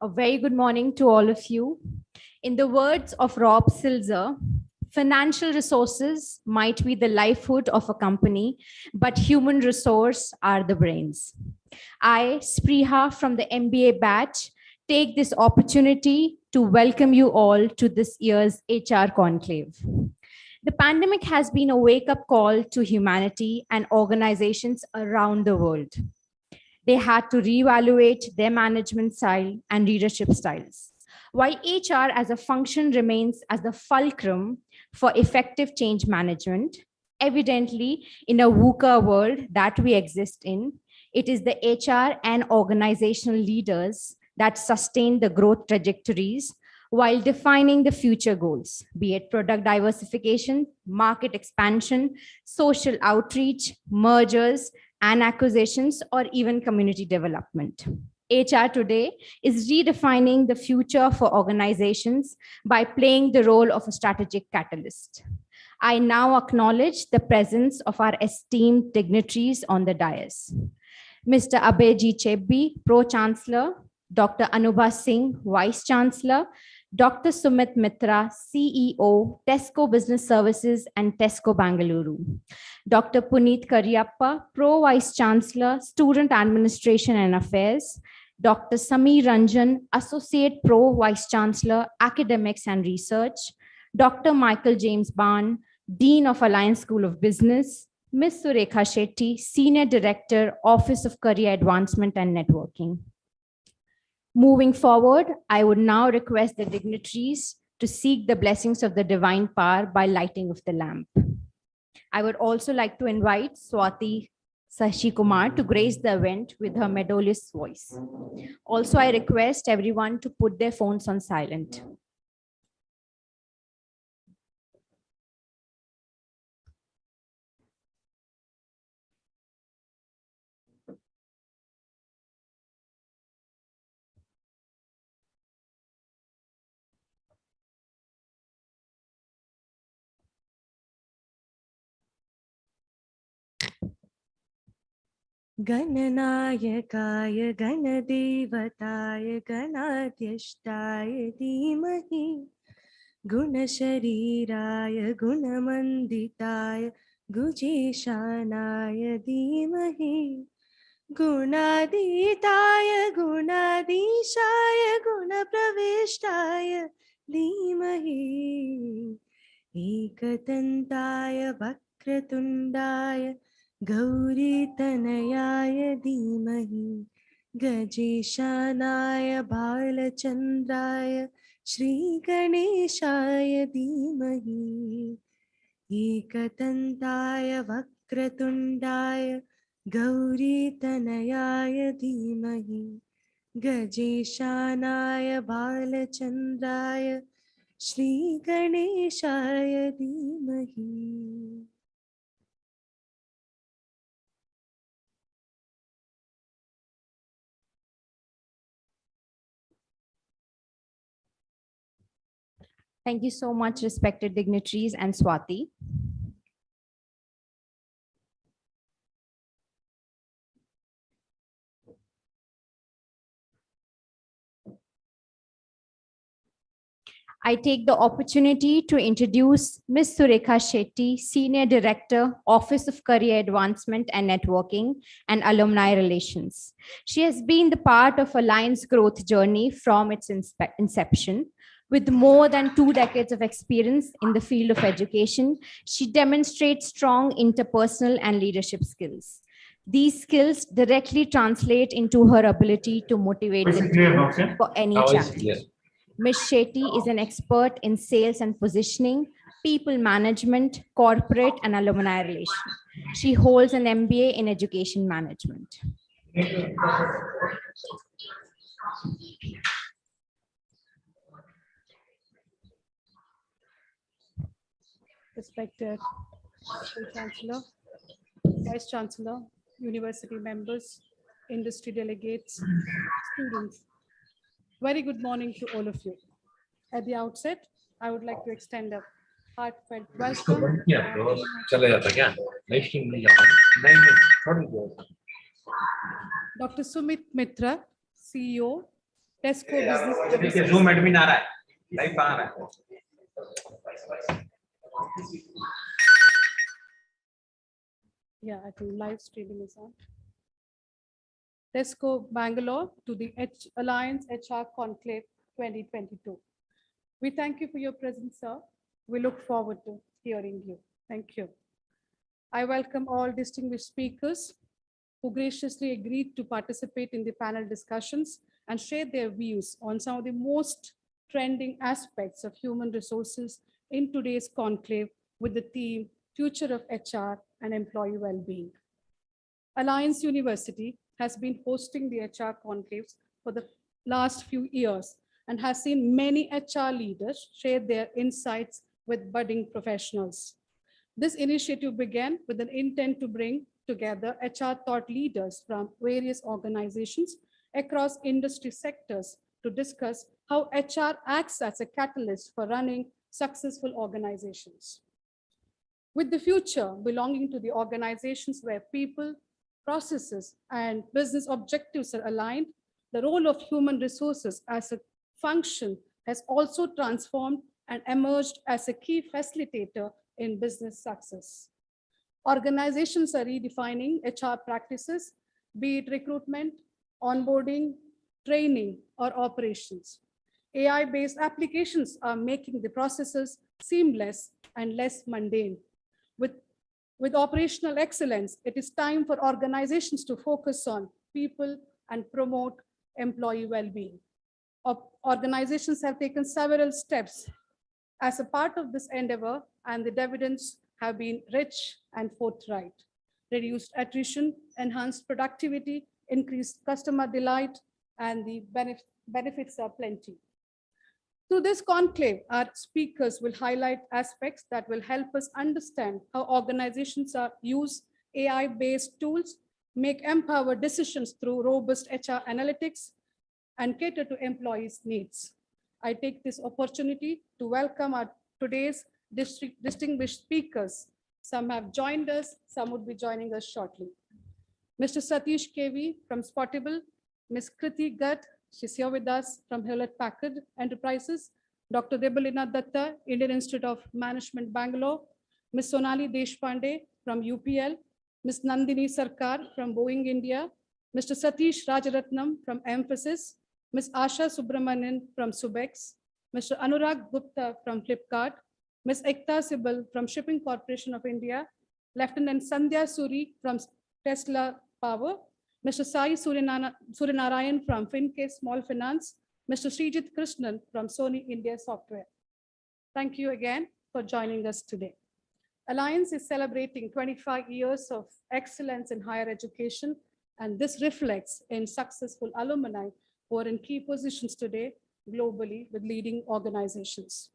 A very good morning to all of you. In the words of Rob Silzer, financial resources might be the lifeblood of a company, but human resource are the brains. I, Spriha from the MBA batch, take this opportunity to welcome you all to this year's HR Conclave. The pandemic has been a wake-up call to humanity and organizations around the world. They had to reevaluate their management style and leadership styles. While HR as a function remains as the fulcrum for effective change management, evidently in a VUCA world that we exist in, it is the HR and organizational leaders that sustain the growth trajectories while defining the future goals, be it product diversification, market expansion, social outreach, mergers, and acquisitions, or even community development. HR today is redefining the future for organizations by playing the role of a strategic catalyst. I now acknowledge the presence of our esteemed dignitaries on the dais. Mr. Abhay Chebbi, Pro-Chancellor, Dr. Anubha Singh, Vice-Chancellor, Dr. Sumit Mitra, CEO, Tesco Business Services and Tesco Bangalore. Dr. Puneet Karyappa, Pro Vice Chancellor, Student Administration and Affairs. Dr. Sameer Ranjan, Associate Pro Vice Chancellor, Academics and Research. Dr. Michael James Barn, Dean of Alliance School of Business. Ms. Surekha Shetty, Senior Director, Office of Career Advancement and Networking. Moving forward, I would now request the dignitaries to seek the blessings of the divine power by lighting of the lamp. I would also like to invite Swati Sashi Kumar to grace the event with her melodious voice. Also, I request everyone to put their phones on silent. गणनायकाय गणदेवताय गणाध्यक्षाय धीमहि गुणशरीराय गुणमण्डिताय गुजेशानाय धीमहि गुणातीताय गुणाधीशाय गुणप्रविष्टाय धीमहि एकदन्ताय वक्रतुण्डाय गौरीतनयाय धीमहि गजेशानाय बालचन्द्राय श्रीगणेशाय धीमहि एकदन्ताय वक्रतुण्डाय गौरीतनयाय धीमहि गजेशानाय बालचन्द्राय श्रीगणेशाय धीमहि. Thank you so much, respected dignitaries and Swati. I take the opportunity to introduce Ms. Surekha Shetty, Senior Director, Office of Career Advancement and Networking and Alumni Relations. She has been the part of Alliance growth journey from its inception. With more than 2 decades of experience in the field of education, she demonstrates strong interpersonal and leadership skills. These skills directly translate into her ability to motivate the team for any challenge. Ms. Shetty is an expert in sales and positioning, people management, corporate and alumni relations. She holds an MBA in education management. Respected Pro-Chancellor, Vice-Chancellor, university members, industry delegates, students. Very good morning to all of you. At the outset, I would like to extend a heartfelt welcome. Dr. Sumit Mitra, CEO, Tesco Business देखिए Services. Zoom admin आ रहा है, live कहाँ रहा है? Yeah, I think live streaming is on. Tesco Bangalore to the Alliance HR Conclave 2022. We thank you for your presence, sir. We look forward to hearing you. Thank you. I welcome all distinguished speakers who graciously agreed to participate in the panel discussions and share their views on some of the most trending aspects of human resources in today's conclave with the theme Future of HR and Employee Wellbeing. Alliance University has been hosting the HR conclaves for the last few years and has seen many HR leaders share their insights with budding professionals. This initiative began with an intent to bring together HR thought leaders from various organizations across industry sectors to discuss how HR acts as a catalyst for running successful organizations. With the future belonging to the organizations where people, processes, and business objectives are aligned, the role of human resources as a function has also transformed and emerged as a key facilitator in business success. Organizations are redefining HR practices, be it recruitment, onboarding, training, or operations. AI-based applications are making the processes seamless and less mundane. With operational excellence, it is time for organizations to focus on people and promote employee well-being. Organizations have taken several steps as a part of this endeavor, and the dividends have been rich and forthright. Reduced attrition, enhanced productivity, increased customer delight, and the benefits are plenty. Through this conclave, our speakers will highlight aspects that will help us understand how organizations use AI-based tools, make empowered decisions through robust HR analytics, and cater to employees' needs. I take this opportunity to welcome our today's distinguished speakers. Some have joined us, some would be joining us shortly. Mr. Satish KV from Spotable, Ms. Kriti Gatt, she's here with us from Hewlett-Packard Enterprises, Dr. Debalina Datta, Indian Institute of Management, Bangalore, Ms. Sonali Deshpande from UPL, Ms. Nandini Sarkar from Boeing India, Mr. Satish Rajaratnam from Emphasis, Ms. Asha Subramanian from Subex, Mr. Anurag Gupta from Flipkart, Ms. Ekta Sibal from Shipping Corporation of India, Lieutenant Sandhya Suri from Tesla Power, Mr. Sai Suryanarayan from FinCase Small Finance, Mr. Srijit Krishnan from Sony India Software. Thank you again for joining us today. Alliance is celebrating 25 years of excellence in higher education, and this reflects in successful alumni who are in key positions today globally with leading organizations.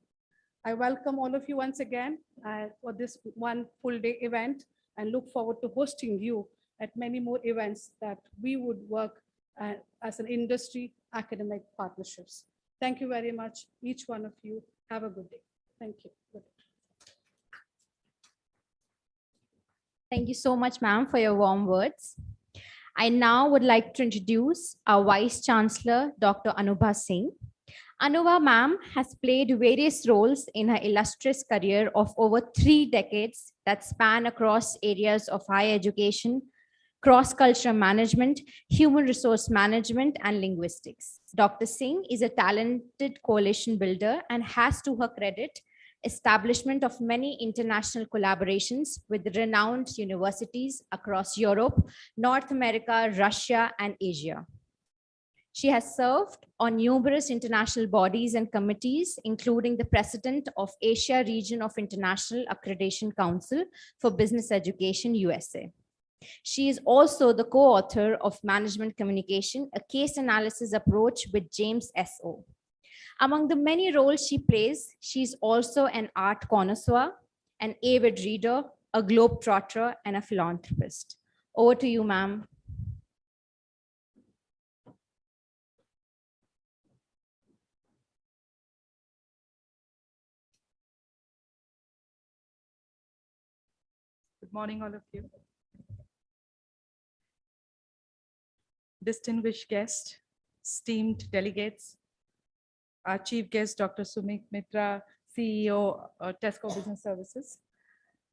I welcome all of you once again for this one full day event and look forward to hosting you at many more events that we would work as an industry academic partnerships. Thank you very much, each one of you. Have a good day. Thank you. Thank you so much, ma'am, for your warm words. I now would like to introduce our Vice Chancellor, Dr. Anubha Singh. Anubha ma'am has played various roles in her illustrious career of over 3 decades that span across areas of higher education, cross-cultural management, human resource management, and linguistics. Dr. Singh is a talented coalition builder and has to her credit establishment of many international collaborations with renowned universities across Europe, North America, Russia, and Asia. She has served on numerous international bodies and committees, including the President of Asia Region of International Accreditation Council for Business Education, USA. She is also the co-author of Management Communication, a case analysis approach with James S.O. Among the many roles she plays, she is also an art connoisseur, an avid reader, a globetrotter, and a philanthropist. Over to you, ma'am. Good morning, all of you. Distinguished guests, esteemed delegates, our chief guest, Dr. Sumit Mitra, CEO, Tesco Business Services,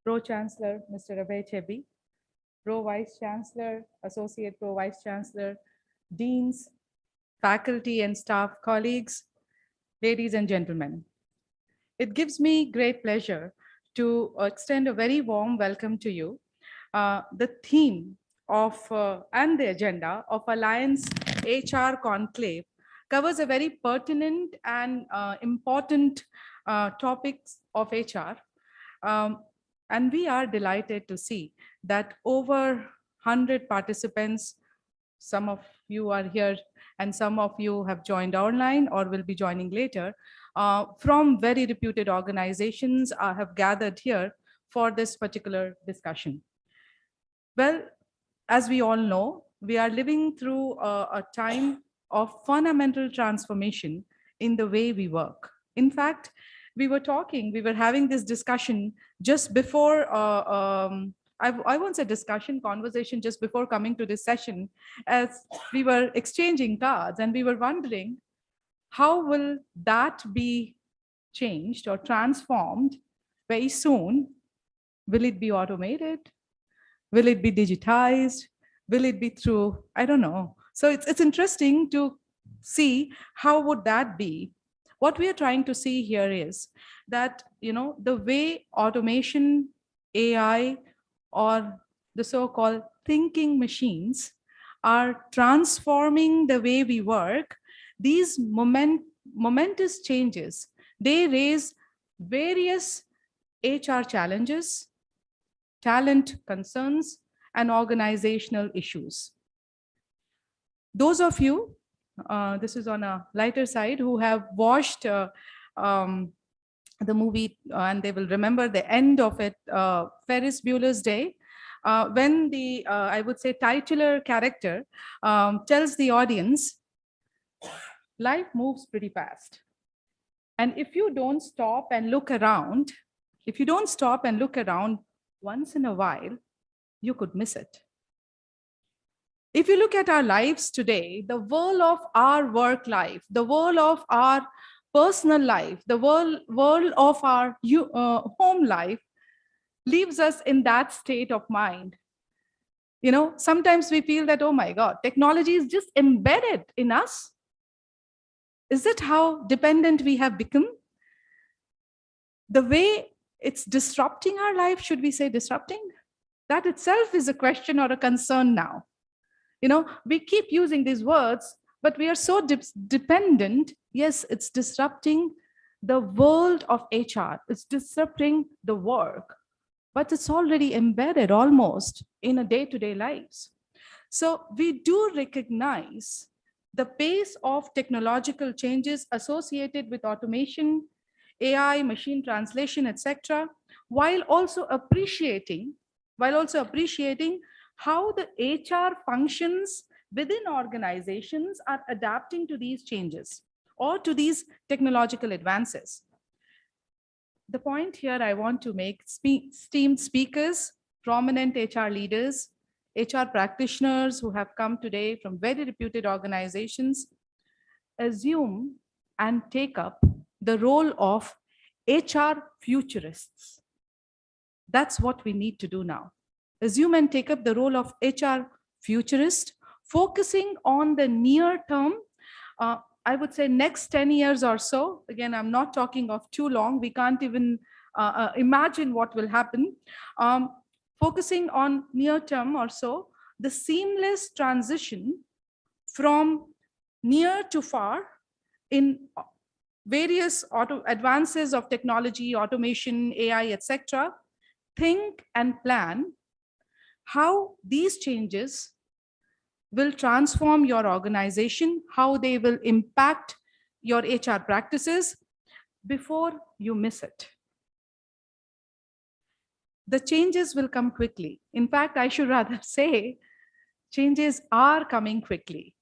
Pro-Chancellor, Mr. Abhay Chebi, Pro-Vice Chancellor, Associate Pro-Vice Chancellor, Deans, faculty and staff colleagues, ladies and gentlemen. It gives me great pleasure to extend a very warm welcome to you. The theme of and the agenda of Alliance HR Conclave covers a very pertinent and important topics of HR. And we are delighted to see that over 100 participants, some of you are here and some of you have joined online or will be joining later, from very reputed organizations have gathered here for this particular discussion. Well, as we all know, we are living through a time of fundamental transformation in the way we work. In fact, we were having this discussion just before, I won't say discussion, conversation just before coming to this session, as we were exchanging cards and we were wondering, how will that be changed or transformed very soon? Will it be automated? Will it be digitized? Will it be through, I don't know. So it's interesting to see how would that be. What we are trying to see here is that, the way automation, AI, or the so-called thinking machines are transforming the way we work, these momentous changes, they raise various HR challenges, talent concerns, and organizational issues. Those of you, this is on a lighter side, who have watched the movie, and they will remember the end of it, Ferris Bueller's Day, when the, I would say, titular character tells the audience, life moves pretty fast. And if you don't stop and look around, once in a while, you could miss it. If you look at our lives today, the world of our work life, the world of our personal life, the world of our home life leaves us in that state of mind. Sometimes we feel that, oh my God, technology is just embedded in us. Is that how dependent we have become? The way it's disrupting our life, should we say disrupting? That itself is a question or a concern now. We keep using these words, but we are so dependent. Yes, it's disrupting the world of HR. It's disrupting the work, but it's already embedded almost in a day-to-day lives. So we do recognize the pace of technological changes associated with automation, AI, machine translation, etc., while also appreciating how the HR functions within organizations are adapting to these changes or to these technological advances. The point here I want to make, esteemed speakers, prominent HR leaders, HR practitioners who have come today from very reputed organizations, assume and take up the role of HR futurists. That's what we need to do now. Assume and take up the role of HR futurist, focusing on the near term, I would say next 10 years or so. Again, I'm not talking of too long. We can't even imagine what will happen. Focusing on near term or so, the seamless transition from near to far in various advances of technology, automation, AI, etc. Think and plan how these changes will transform your organization, how they will impact your HR practices before you miss it. The changes will come quickly. In fact, I should rather say changes are coming quickly.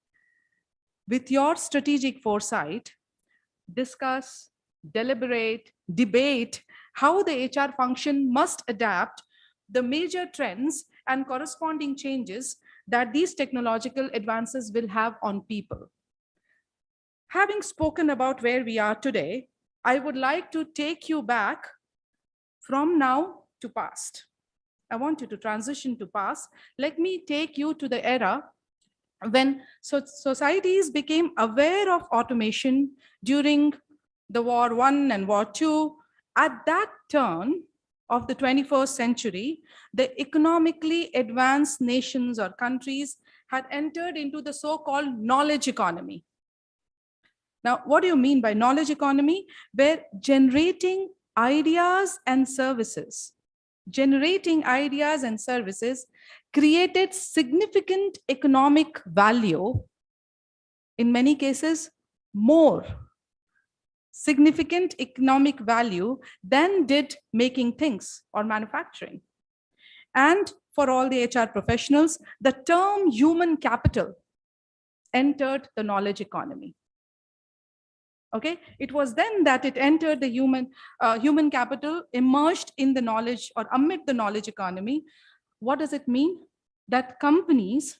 With your strategic foresight, discuss, deliberate, debate how the HR function must adapt the major trends and corresponding changes that these technological advances will have on people. Having spoken about where we are today, I would like to take you back from now to past. I want you to transition to past. Let me take you to the era when societies became aware of automation during the War I and War II. At that turn of the 21st century, the economically advanced nations or countries had entered into the so-called knowledge economy. Now, what do you mean by knowledge economy? Where generating ideas and services created significant economic value, in many cases, more significant economic value than did making things or manufacturing. And for all the HR professionals, the term human capital entered the knowledge economy. Okay, it was then that it entered the human capital, emerged in the knowledge or amid the knowledge economy. What does it mean? That companies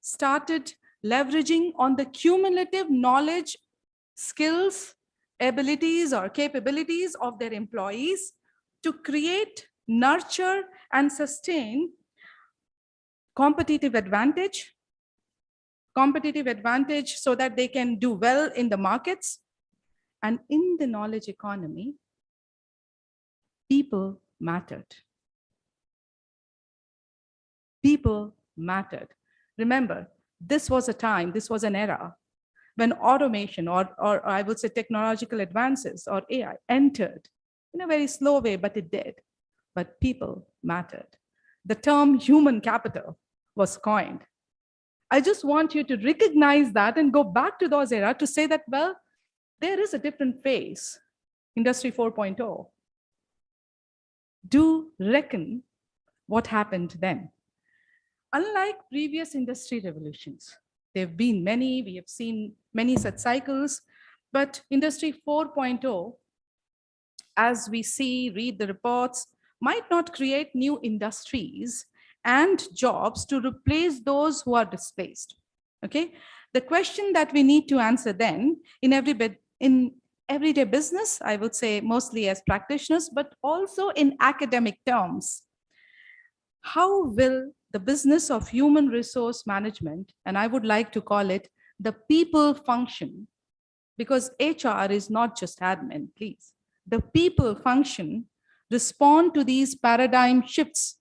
started leveraging on the cumulative knowledge, skills, abilities or capabilities of their employees to create, nurture, and sustain competitive advantage so that they can do well in the markets. And in the knowledge economy, people mattered. People mattered. Remember, this was a time, this was an era when automation or I would say technological advances or AI entered in a very slow way, but it did. But people mattered. The term human capital was coined. I just want you to recognize that and go back to those eras to say that, well, there is a different phase, Industry 4.0. Do reckon what happened then. Unlike previous industry revolutions, there have been many, we have seen many such cycles, but Industry 4.0, as we see, read the reports, might not create new industries and jobs to replace those who are displaced. Okay, the question that we need to answer then in everyday business, I would say mostly as practitioners, but also in academic terms, how will the business of human resource management, and I would like to call it the people function, because HR is not just admin, please. The people function respond to these paradigm shifts,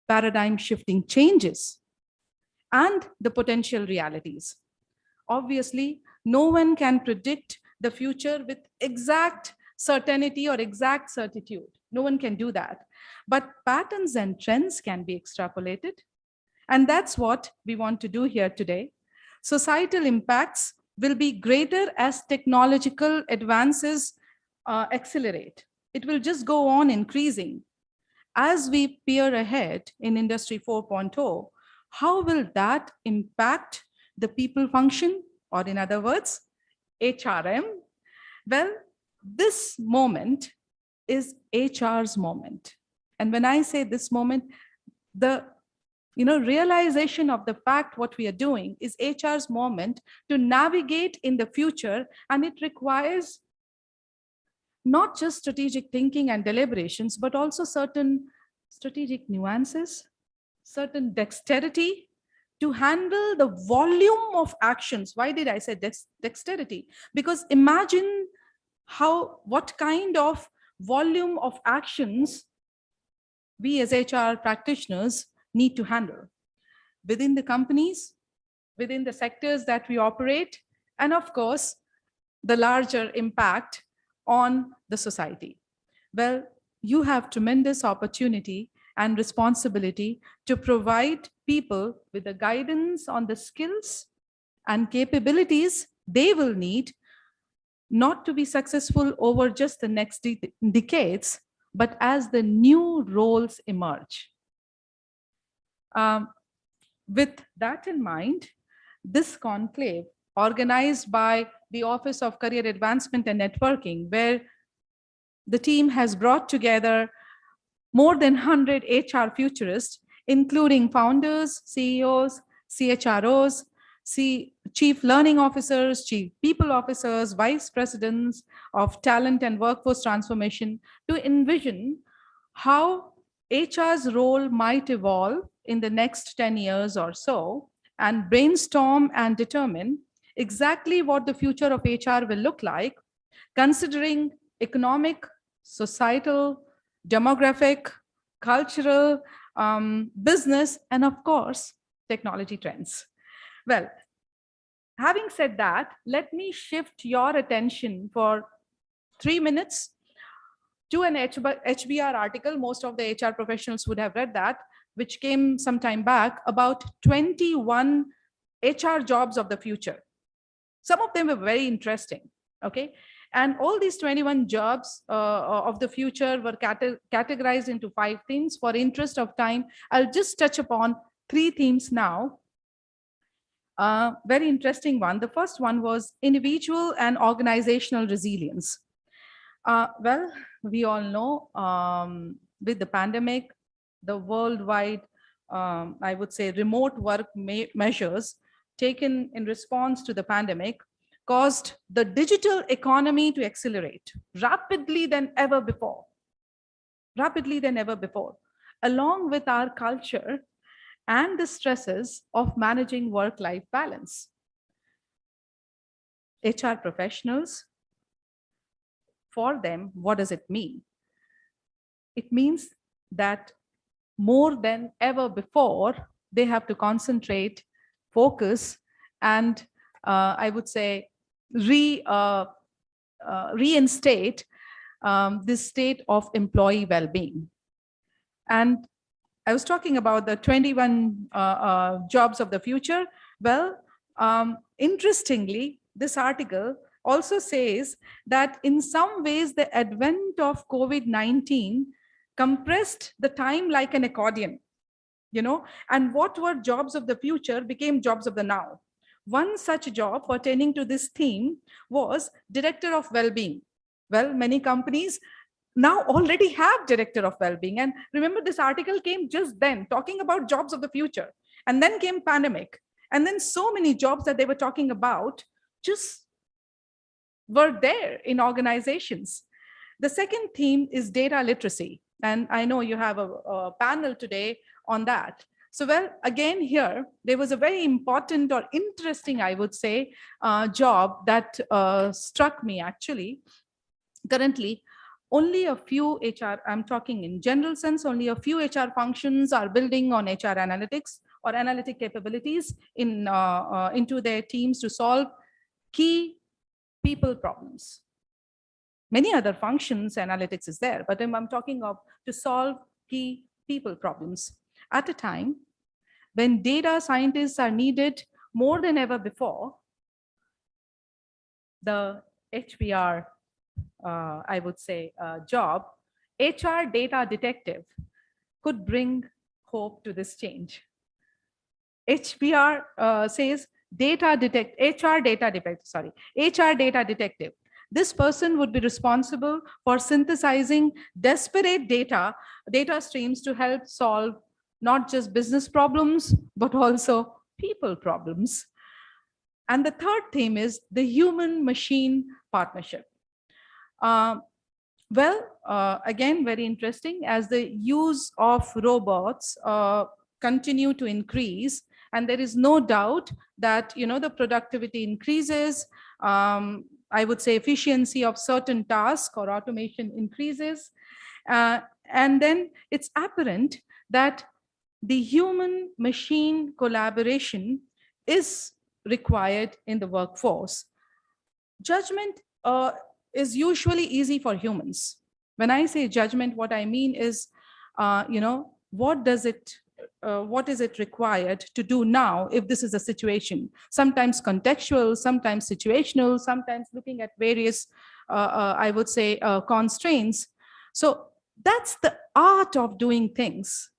paradigm shifting changes, and the potential realities. Obviously, no one can predict the future with exact certainty or exact certitude. No one can do that. But patterns and trends can be extrapolated. And that's what we want to do here today. Societal impacts will be greater as technological advances accelerate. It will just go on increasing. As we peer ahead in Industry 4.0, how will that impact the people function, or in other words, HRM? Well, this moment is HR's moment. And when I say this moment, the realization of the fact what we are doing is HR's moment to navigate in the future, and it requires not just strategic thinking and deliberations, but also certain strategic nuances, certain dexterity to handle the volume of actions. Why did I say dexterity? Because imagine what kind of volume of actions we as HR practitioners need to handle within the companies, within the sectors that we operate, and of course, the larger impact on the society. Well, you have tremendous opportunity and responsibility to provide people with the guidance on the skills and capabilities they will need not to be successful over just the next decades, but as the new roles emerge. With that in mind, this conclave organized by the Office of Career Advancement and Networking, where the team has brought together more than 100 HR futurists, including founders, CEOs, CHROs, see chief learning officers, chief people officers, vice presidents of talent and workforce transformation to envision how HR's role might evolve in the next 10 years or so, and brainstorm and determine exactly what the future of HR will look like, considering economic, societal, demographic, cultural, business, and of course, technology trends. Well, having said that, let me shift your attention for 3 minutes to an HBR article. Most of the HR professionals would have read that, which came some time back, about 21 HR jobs of the future. Some of them were very interesting, okay? And all these 21 jobs of the future were categorized into 5 themes. For interest of time, I'll just touch upon 3 themes now. Very interesting one. The first one was individual and organizational resilience. Well, we all know with the pandemic, the worldwide, I would say, remote work measures taken in response to the pandemic caused the digital economy to accelerate rapidly than ever before, along with our culture and the stresses of managing work-life balance. HR professionals, for them, what does it mean? It means that more than ever before, they have to concentrate, focus, and I would say reinstate this state of employee well-being. And I was talking about the 21 jobs of the future. Well, interestingly, this article also says that in some ways, the advent of COVID-19 compressed the time like an accordion, you know, and what were jobs of the future became jobs of the now. One such job pertaining to this theme was Director of Wellbeing. Well, many companies now already have Director of Wellbeing. And remember, this article came just then, talking about jobs of the future. And then came pandemic. And then so many jobs that they were talking about just were there in organizations. The second theme is data literacy. And I know you have a panel today on that. So, well, again, here, there was a very important or interesting, I would say, job that struck me actually. Currently, only a few HR, I'm talking in general sense, only a few HR functions are building on HR analytics or analytic capabilities into their teams to solve key people problems. Many other functions, analytics is there, but I'm talking of to solve key people problems at a time when data scientists are needed more than ever before. The HBR, I would say, job, HR data detective, could bring hope to this change. HBR says HR data detective. This person would be responsible for synthesizing desperate data streams to help solve not just business problems, but also people problems. And the third theme is the human-machine partnership. Again, very interesting, as the use of robots continue to increase, and there is no doubt that, you know, the productivity increases, I would say efficiency of certain tasks or automation increases, and then it's apparent that the human-machine collaboration is required in the workforce. Judgment is usually easy for humans. When I say judgment, what I mean is, what is it required to do now if this is a situation? Sometimes contextual, sometimes situational, sometimes looking at various, I would say, constraints. So that's the art of doing things,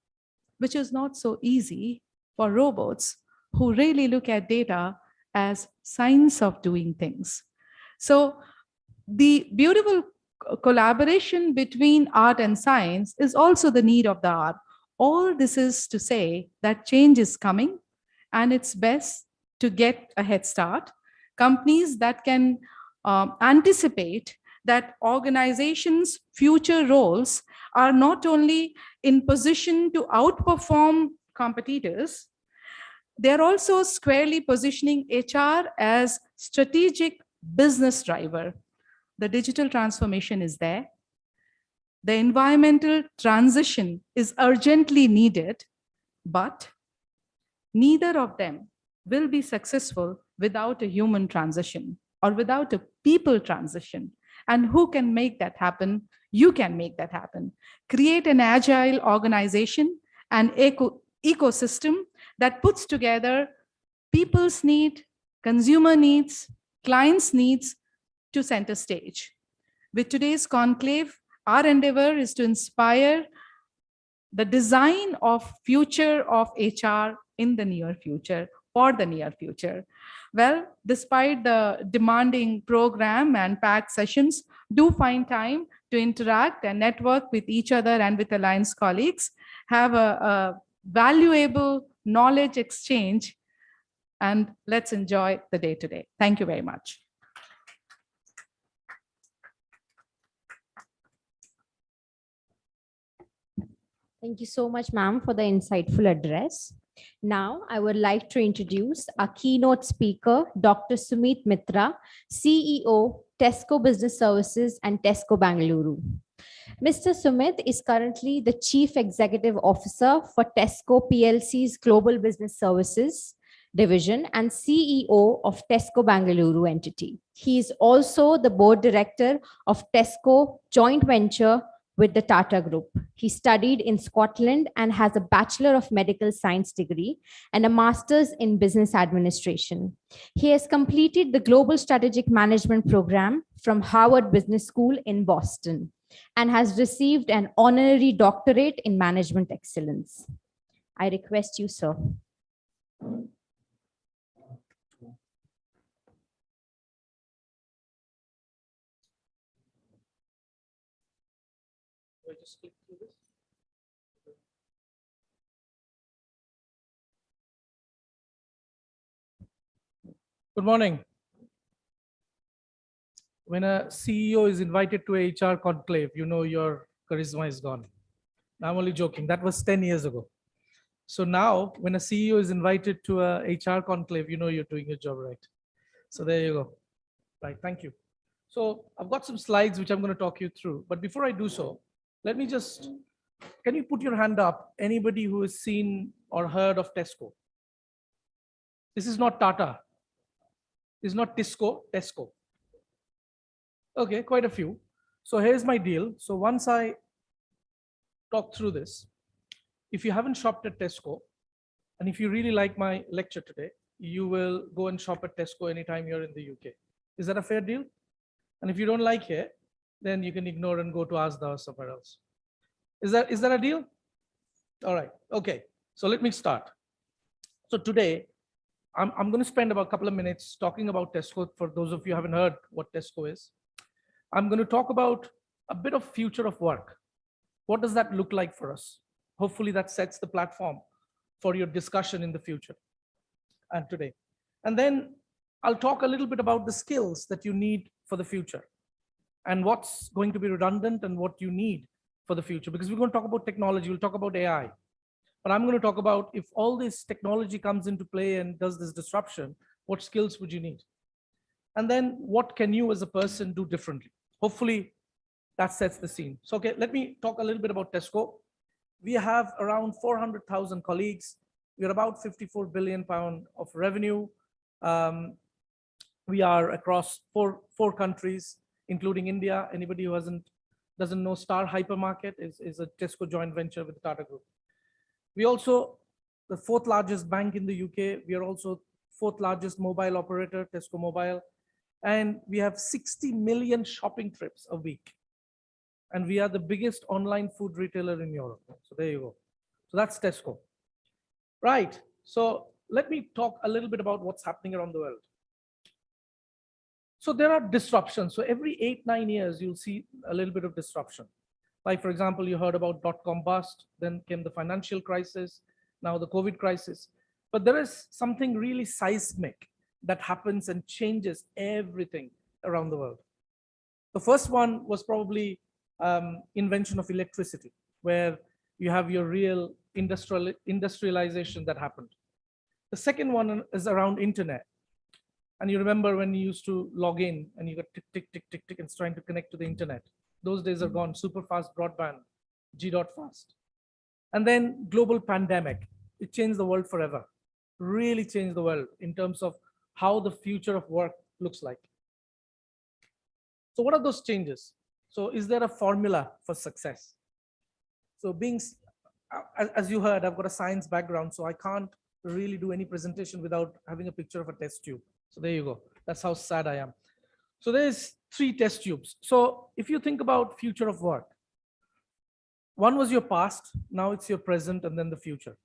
which is not so easy for robots who really look at data as science of doing things. So the beautiful collaboration between art and science is also the need of the art. All this is to say that change is coming, and it's best to get a head start, companies that can anticipate that organizations' future roles are not only in position to outperform competitors, they're also squarely positioning HR as strategic business driver. The digital transformation is there. The environmental transition is urgently needed, but neither of them will be successful without a human transition or without a people transition. And who can make that happen? You can make that happen. Create an agile organization and ecosystem that puts together people's need, consumer needs, clients' needs to center stage. With today's conclave, our endeavor is to inspire the design of future of HR in the near future, for the near future. Well, despite the demanding program and packed sessions, do find time to interact and network with each other and with Alliance colleagues, have a valuable knowledge exchange, and let's enjoy the day today. Thank you very much. Thank you so much, ma'am, for the insightful address. Now, I would like to introduce our keynote speaker, Dr. Sumit Mitra, CEO, Tesco Business Services and Tesco Bangalore. Mr. Sumit is currently the Chief Executive Officer for Tesco PLC's Global Business Services Division and CEO of Tesco Bangalore entity. He is also the Board Director of Tesco Joint Venture with the Tata Group. He studied in Scotland and has a Bachelor of Medical Science degree and a Master's in Business Administration. He has completed the Global Strategic Management Program from Harvard Business School in Boston and has received an honorary doctorate in Management Excellence. I request you, sir. Good morning. When a CEO is invited to a HR conclave, you know your charisma is gone. I'm only joking. That was 10 years ago. So now when a CEO is invited to a HR conclave, you know you're doing your job right. So there you go. Right, thank you. So I've got some slides which I'm going to talk you through. But before I do so, let me just, can you put your hand up? Anybody who has seen or heard of Tesco? This is not Tata. This is not Tisco, Tesco. Okay, quite a few. So here's my deal. So once I talk through this, if you haven't shopped at Tesco, and if you really like my lecture today, you will go and shop at Tesco anytime you're in the UK. Is that a fair deal? And if you don't like it, then you can ignore and go to Asda or somewhere else. Is that a deal? All right, okay. So let me start. So today, I'm going to spend about a couple of minutes talking about Tesco. For those of you who haven't heard what Tesco is, I'm going to talk about a bit of future of work. What does that look like for us? Hopefully that sets the platform for your discussion in the future and today. And then I'll talk a little bit about the skills that you need for the future and what's going to be redundant and what you need for the future, because we're going to talk about technology, we'll talk about AI. But I'm going to talk about if all this technology comes into play and does this disruption, what skills would you need? And then what can you as a person do differently? Hopefully that sets the scene. So, okay, let me talk a little bit about Tesco. We have around 400,000 colleagues. We're about 54 billion pound of revenue. We are across four countries, including India. Anybody who doesn't know Star Hypermarket is a Tesco joint venture with the Tata Group. We also, the fourth largest bank in the UK. We are also fourth largest mobile operator, Tesco Mobile. And we have 60 million shopping trips a week. And we are the biggest online food retailer in Europe. So there you go. So that's Tesco. Right. So let me talk a little bit about what's happening around the world. So there are disruptions. So every 8-9 years, you'll see a little bit of disruption. Like, for example, you heard about .com bust, then came the financial crisis, now the COVID crisis. But there is something really seismic that happens and changes everything around the world. The first one was probably invention of electricity, where you have your real industrialization that happened. The second one is around internet. And you remember when you used to log in and you got tick, tick, tick, tick, tick, and it's trying to connect to the internet. Those days are gone, super fast broadband, G.fast. And then global pandemic, it changed the world forever, really changed the world in terms of how the future of work looks like. So what are those changes? So is there a formula for success? So as you heard, I've got a science background, so I can't really do any presentation without having a picture of a test tube. So there you go. That's how sad I am. So there's 3 test tubes. So if you think about future of work, one was your past, now it's your present, and then the future.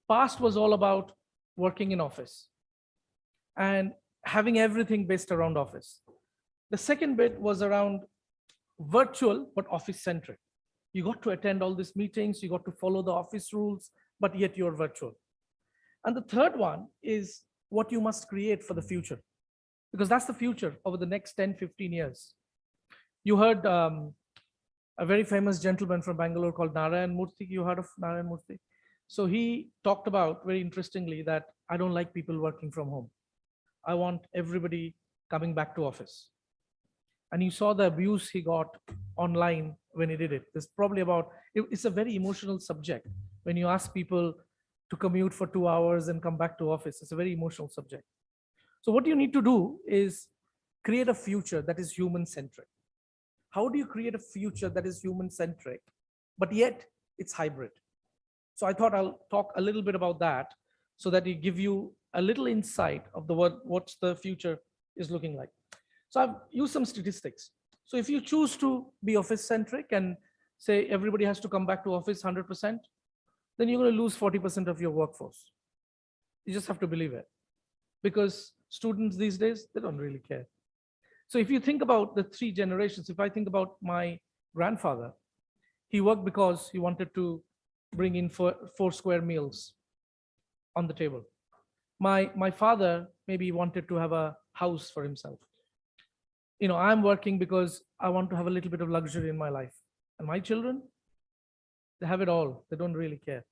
Past was all about working in office and having everything based around office. The second bit was around virtual, but office centric. You got to attend all these meetings, you got to follow the office rules, but yet you're virtual. And the third one is what you must create for the future, because that's the future over the next 10, 15 years. You heard a very famous gentleman from Bangalore called Narayan Murthy. You heard of Narayan Murthy? So he talked about, very interestingly, that I don't like people working from home. I want everybody coming back to office. And you saw the abuse he got online when he did it. There's probably it's a very emotional subject. When you ask people to commute for 2 hours and come back to office, it's a very emotional subject. So what you need to do is create a future that is human-centric. How do you create a future that is human-centric, but yet it's hybrid? So I thought I'll talk a little bit about that so that it give you a little insight of what the future is looking like. So I've used some statistics. So if you choose to be office-centric and say everybody has to come back to office 100%, then you're going to lose 40% of your workforce. You just have to believe it. Because students these days, they don't really care. So if you think about the 3 generations, if I think about my grandfather, he worked because he wanted to bring in 4 square meals on the table. My father maybe wanted to have a house for himself. I'm working because I want to have a little bit of luxury in my life. And my children, they have it all. They don't really care.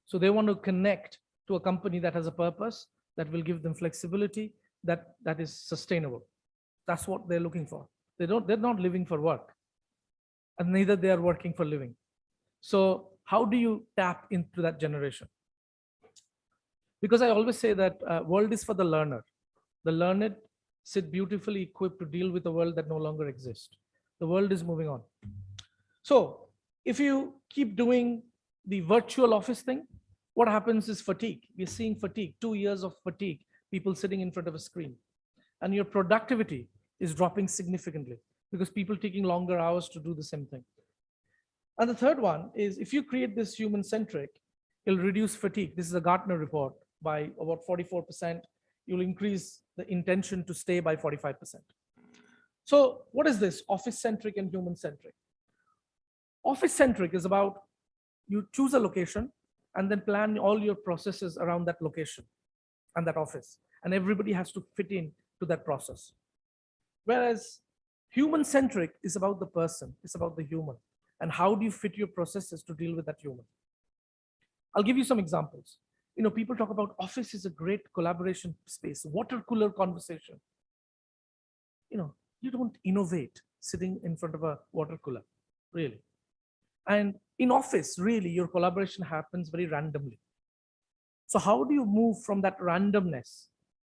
So they want to connect to a company that has a purpose, that will give them flexibility, that is sustainable. That's what they're looking for. They're not living for work, and neither they are working for living. So how do you tap into that generation? Because I always say that world is for the learner. The learned sit beautifully equipped to deal with a world that no longer exists. The world is moving on. So if you keep doing the virtual office thing, what happens is fatigue. We're seeing fatigue, 2 years of fatigue, people sitting in front of a screen. And your productivity is dropping significantly because people taking longer hours to do the same thing. And the third one is if you create this human-centric, it'll reduce fatigue. This is a Gartner report by about 44%. You'll increase the intention to stay by 45%. So what is this office-centric and human-centric? Office-centric is about you choose a location and then plan all your processes around that location and that office. And everybody has to fit in to that process. Whereas human-centric is about the person, it's about the human. And how do you fit your processes to deal with that human? I'll give you some examples. People talk about office is a great collaboration space, water cooler conversation. You don't innovate sitting in front of a water cooler, really. And in office, really, your collaboration happens very randomly. So how do you move from that randomness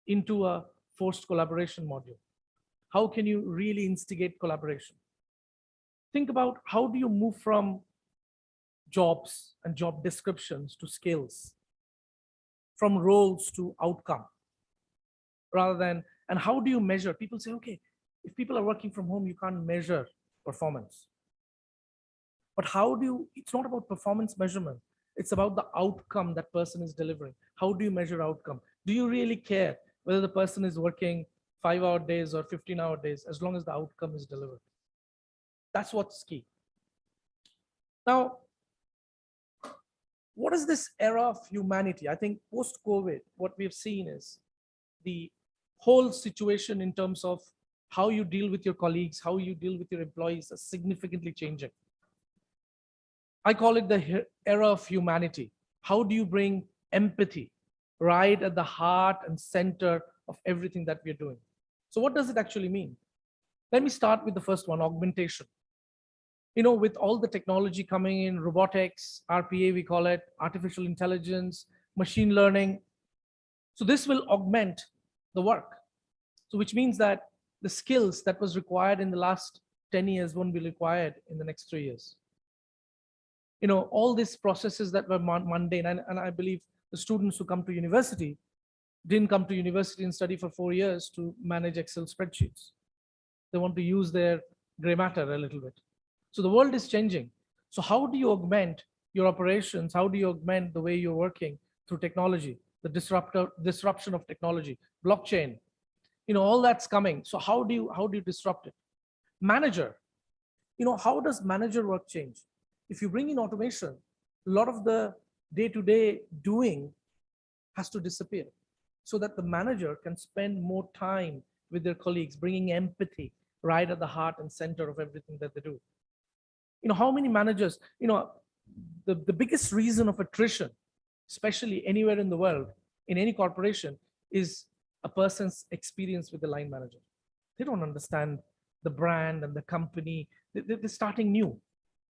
into a forced collaboration module? How can you really instigate collaboration? Think about how do you move from jobs and job descriptions to skills, from roles to outcome, and how do you measure? People say, okay, if people are working from home, you can't measure performance. But it's not about performance measurement. It's about the outcome that person is delivering. How do you measure outcome? Do you really care whether the person is working 5-hour days or 15-hour days, as long as the outcome is delivered? That's what's key. Now, What is this era of humanity? I think post-COVID, what we've seen is the whole situation in terms of how you deal with your colleagues, how you deal with your employees is significantly changing. I call it the era of humanity. How do you bring empathy right at the heart and center of everything that we're doing? So what does it actually mean? Let me start with the first one, augmentation. With all the technology coming in, robotics, RPA, we call it, artificial intelligence, machine learning. So this will augment the work. So which means that the skills that was required in the last 10 years won't be required in the next 3 years. All these processes that were mundane, and I believe the students who come to university didn't come to university and study for 4 years to manage Excel spreadsheets. They want to use their gray matter a little bit. So the world is changing. So how do you augment your operations? How do you augment the way you're working through technology, the disruption of technology, blockchain, all that's coming. So how do you disrupt it? Manager, how does manager work change? If you bring in automation, a lot of the day-to-day doing has to disappear so that the manager can spend more time with their colleagues, bringing empathy right at the heart and center of everything that they do. How many managers, the biggest reason of attrition, especially anywhere in the world, in any corporation, is a person's experience with the line manager. They don't understand the brand and the company. They're starting new.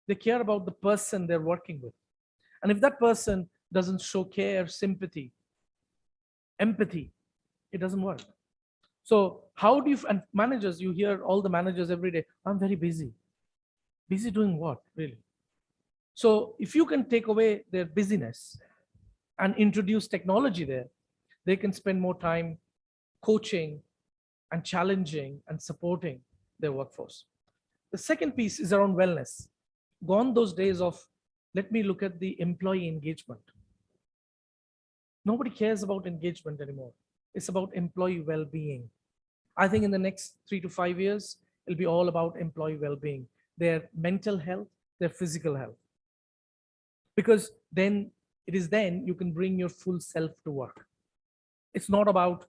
They care about the person they're working with. And if that person doesn't show care, sympathy, empathy, it doesn't work. So how do you, and managers, you hear all the managers every day, I'm very busy. Busy doing what, really? So if you can take away their busyness and introduce technology there, they can spend more time coaching and challenging and supporting their workforce. The second piece is around wellness. Gone those days of, let me look at the employee engagement. Nobody cares about engagement anymore. It's about employee well-being. I think in the next 3 to 5 years, it'll be all about employee well-being, their mental health, their physical health. Because then you can bring your full self to work. It's not about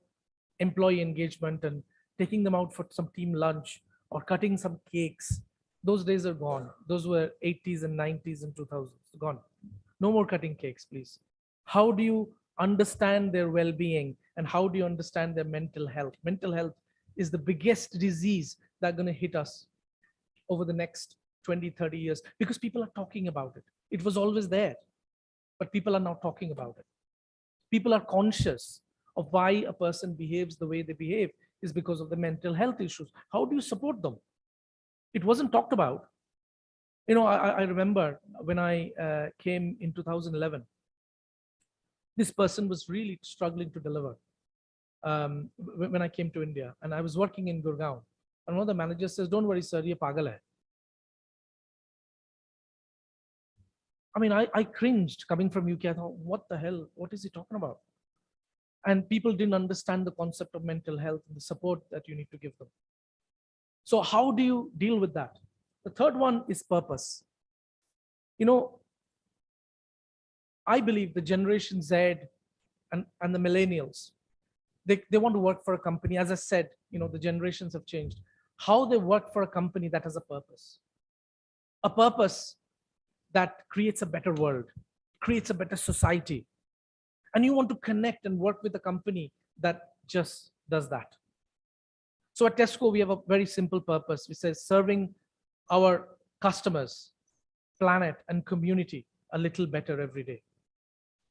employee engagement and taking them out for some team lunch or cutting some cakes. Those days are gone. Those were 80s and 90s and 2000s, gone. No more cutting cakes, please. How do you understand their well-being and how do you understand their mental health? Mental health is the biggest disease that's going to hit us over the next 20, 30 years because people are talking about it. It was always there, but people are now talking about it. People are conscious of why a person behaves the way they behave is because of the mental health issues. How do you support them? It wasn't talked about. I remember when I came in 2011, this person was really struggling to deliver when I came to India, and I was working in Gurgaon. And one of the managers says, don't worry, sir, ye pagal hai. I mean, I cringed coming from UK. I thought, what the hell? What is he talking about? And people didn't understand the concept of mental health and the support that you need to give them. So how do you deal with that? The third one is purpose. I believe the Generation Z and the millennials, they want to work for a company. As I said, the generations have changed. How they work for a company that has a purpose that creates a better world, creates a better society. And you want to connect and work with a company that just does that. So at Tesco, we have a very simple purpose. We say serving our customers, planet, and community a little better every day.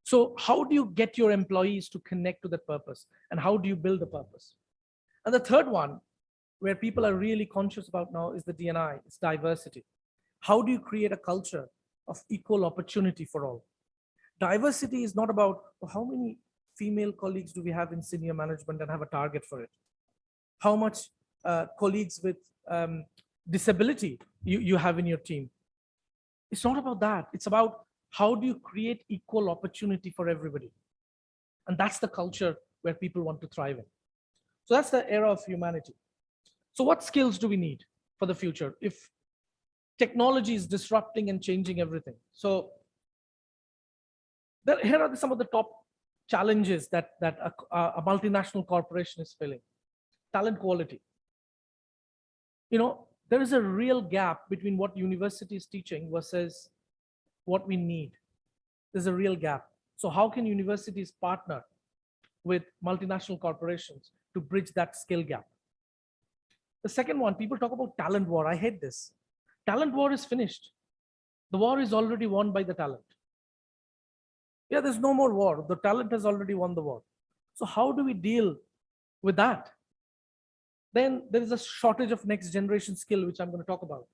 So how do you get your employees to connect to that purpose? And how do you build a purpose? And the third one, where people are really conscious about now, is the D&I, it's diversity. How do you create a culture of equal opportunity for all? Diversity is not about how many female colleagues do we have in senior management and have a target for it. How much colleagues with disability you have in your team. It's not about that. It's about how do you create equal opportunity for everybody? And that's the culture where people want to thrive in. So that's the era of humanity. So what skills do we need for the future if technology is disrupting and changing everything? So Here are some of the top challenges that a multinational corporation is filling. Talent quality. There is a real gap between what university is teaching versus what we need. There's a real gap. So how can universities partner with multinational corporations to bridge that skill gap? The second one, people talk about talent war. I hate this. Talent war is finished. The war is already won by the talent. Yeah, there's no more war. The talent has already won the war. So how do we deal with that? Then there is a shortage of next generation skill, which I'm going to talk about.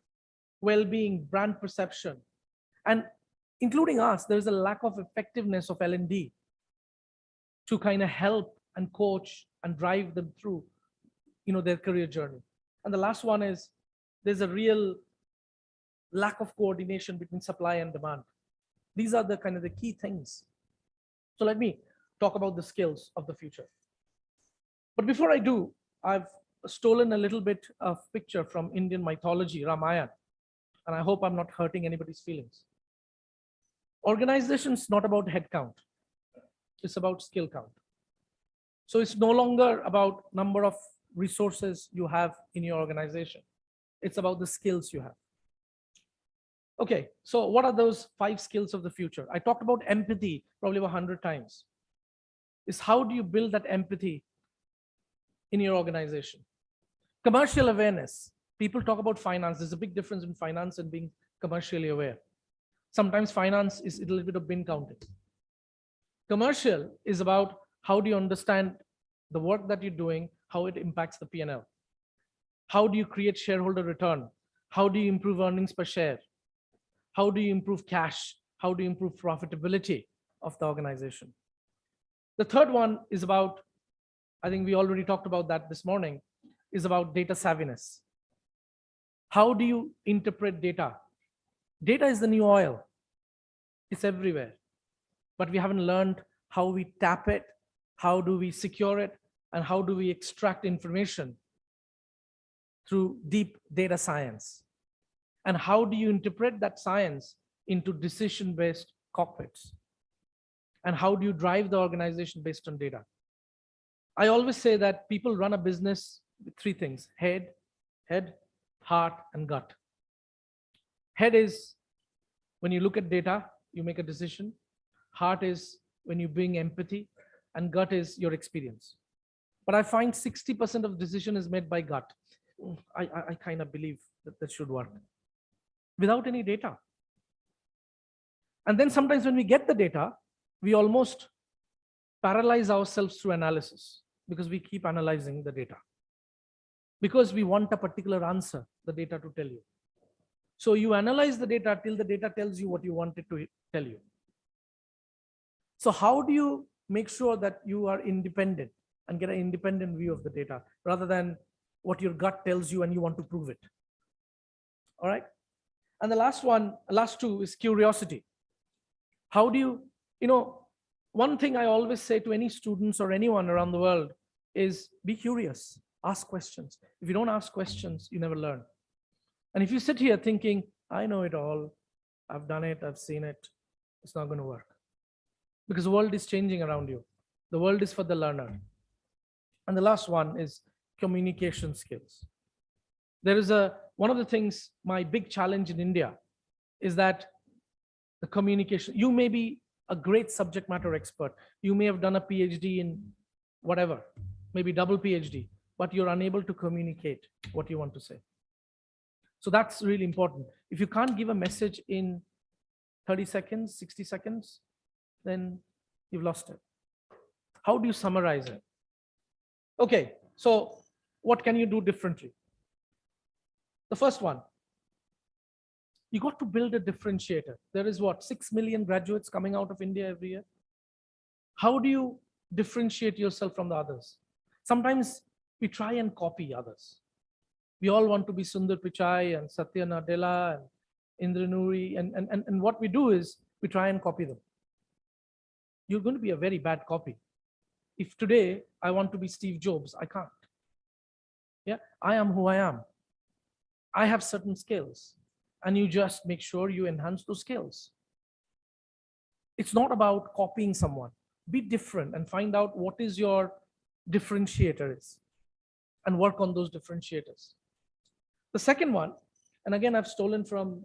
Well-being, brand perception, and including us, there is a lack of effectiveness of L&D to kind of help and coach and drive them through, their career journey. And the last one is there's a real lack of coordination between supply and demand. These are the kind of the key things. So let me talk about the skills of the future. But before I do, I've stolen a little bit of picture from Indian mythology, Ramayana, and I hope I'm not hurting anybody's feelings. Organization's not about head count. It's about skill count. So it's no longer about number of resources you have in your organization. It's about the skills you have. Okay, so what are those 5 skills of the future? I talked about empathy probably 100 times. Is how do you build that empathy in your organization? Commercial awareness. People talk about finance. There's a big difference in finance and being commercially aware. Sometimes finance is a little bit of bin counting. Commercial is about how do you understand the work that you're doing, how it impacts the P&L. How do you create shareholder return? How do you improve earnings per share? How do you improve cash? How do you improve profitability of the organization? The third one is about, I think we already talked about that this morning, is about data savviness. How do you interpret data? Data is the new oil. It's everywhere. But we haven't learned how we tap it, how do we secure it, and how do we extract information through deep data science. And how do you interpret that science into decision-based cockpits? And how do you drive the organization based on data? I always say that people run a business with 3 things: head, heart, and gut. Head is when you look at data, you make a decision. Heart is when you bring empathy, and gut is your experience. But I find 60% of decision is made by gut. I kind of believe that should work without any data. And then sometimes when we get the data, we almost paralyze ourselves through analysis because we keep analyzing the data. Because we want a particular answer, the data to tell you. So you analyze the data till the data tells you what you want it to tell you. So how do you make sure that you are independent and get an independent view of the data rather than what your gut tells you and you want to prove it? All right. And the last two is curiosity. How do you, one thing I always say to any students or anyone around the world is be curious, ask questions. If you don't ask questions, you never learn. And if you sit here thinking, I know it all, I've done it, I've seen it, it's not going to work. Because the world is changing around you. The world is for the learner. And the last one is communication skills. There is one of the things, my big challenge in India is that the communication, you may be a great subject matter expert. You may have done a PhD in whatever, maybe double PhD, but you're unable to communicate what you want to say. So that's really important. If you can't give a message in 30 seconds, 60 seconds, then you've lost it. How do you summarize it? Okay, so what can you do differently? The first one, you got to build a differentiator. There is 6 million graduates coming out of India every year. How do you differentiate yourself from the others? Sometimes we try and copy others. We all want to be Sundar Pichai and Satya Nadella and Indra Nooyi. And what we do is we try and copy them. You're going to be a very bad copy. If today I want to be Steve Jobs, I can't. Yeah, I am who I am. I have certain skills, and you just make sure you enhance those skills. It's not about copying someone. Be different and find out what is your differentiator is and work on those differentiators. The second one, and again, I've stolen from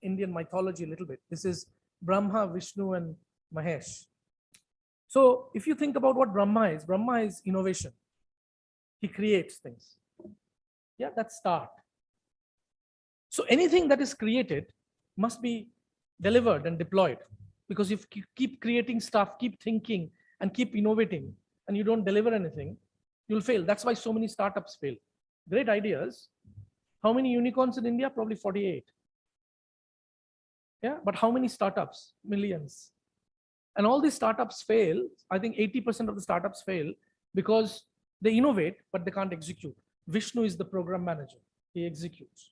Indian mythology a little bit. This is Brahma, Vishnu, and Mahesh. So if you think about what Brahma is innovation. He creates things. Yeah, that's start. So anything that is created must be delivered and deployed, because if you keep creating stuff, keep thinking and keep innovating, and you don't deliver anything, you'll fail. That's why so many startups fail. Great ideas. How many unicorns in India? Probably 48. Yeah, but how many startups? Millions. And all these startups fail. I think 80% of the startups fail because they innovate, but they can't execute. Vishnu is the program manager. He executes.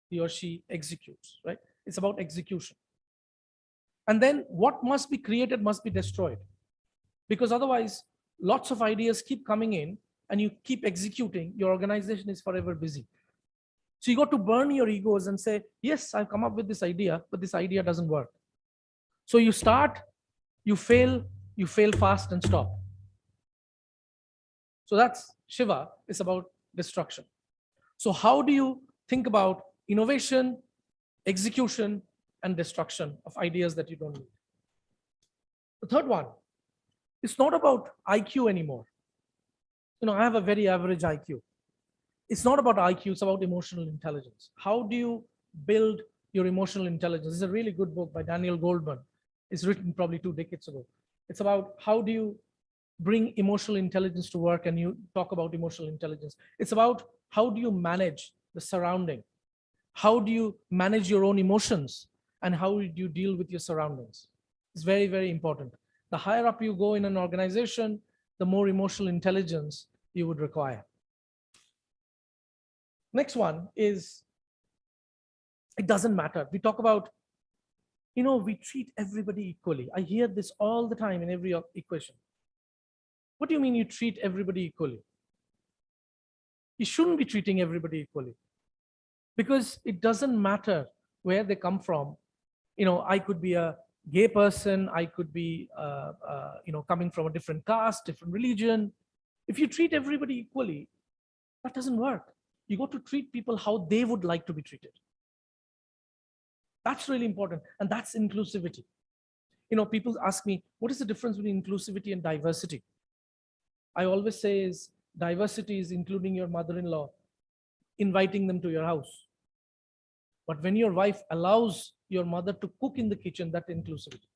He or she executes, right? It's about execution. And then what must be created must be destroyed. Because otherwise, lots of ideas keep coming in and you keep executing, your organization is forever busy. So you got to burn your egos and say, yes, I've come up with this idea, but this idea doesn't work. So you start, you fail fast and stop. So that's Shiva, is about destruction. So how do you think about innovation, execution, and destruction of ideas that you don't need? The third one, it's not about IQ anymore. I have a very average IQ. It's not about IQ, it's about emotional intelligence. How do you build your emotional intelligence? This is a really good book by Daniel Goldman. It's written probably 2 decades ago. It's about how do you bring emotional intelligence to work, and you talk about emotional intelligence. It's about how do you manage the surrounding? How do you manage your own emotions? And how do you deal with your surroundings? It's very, very important. The higher up you go in an organization, the more emotional intelligence you would require. Next one is, it doesn't matter. We talk about, we treat everybody equally. I hear this all the time in every equation. What do you mean you treat everybody equally? You shouldn't be treating everybody equally, because it doesn't matter where they come from. I could be a gay person. I could be, coming from a different caste, different religion. If you treat everybody equally, that doesn't work. You got to treat people how they would like to be treated. That's really important. And that's inclusivity. People ask me, what is the difference between inclusivity and diversity? I always say is diversity is including your mother-in-law, inviting them to your house. But when your wife allows your mother to cook in the kitchen, that's inclusivity.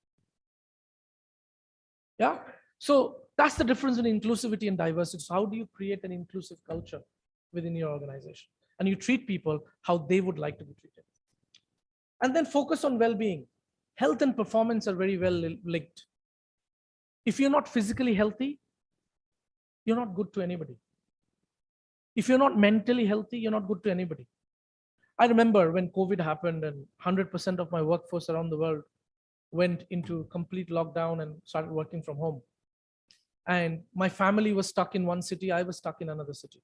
Yeah. So that's the difference in inclusivity and diversity. So how do you create an inclusive culture within your organization? And you treat people how they would like to be treated. And then focus on well-being. Health and performance are very well linked. If you're not physically healthy, you're not good to anybody. If you're not mentally healthy, you're not good to anybody. I remember when COVID happened and 100% of my workforce around the world went into complete lockdown and started working from home. And my family was stuck in one city, I was stuck in another city.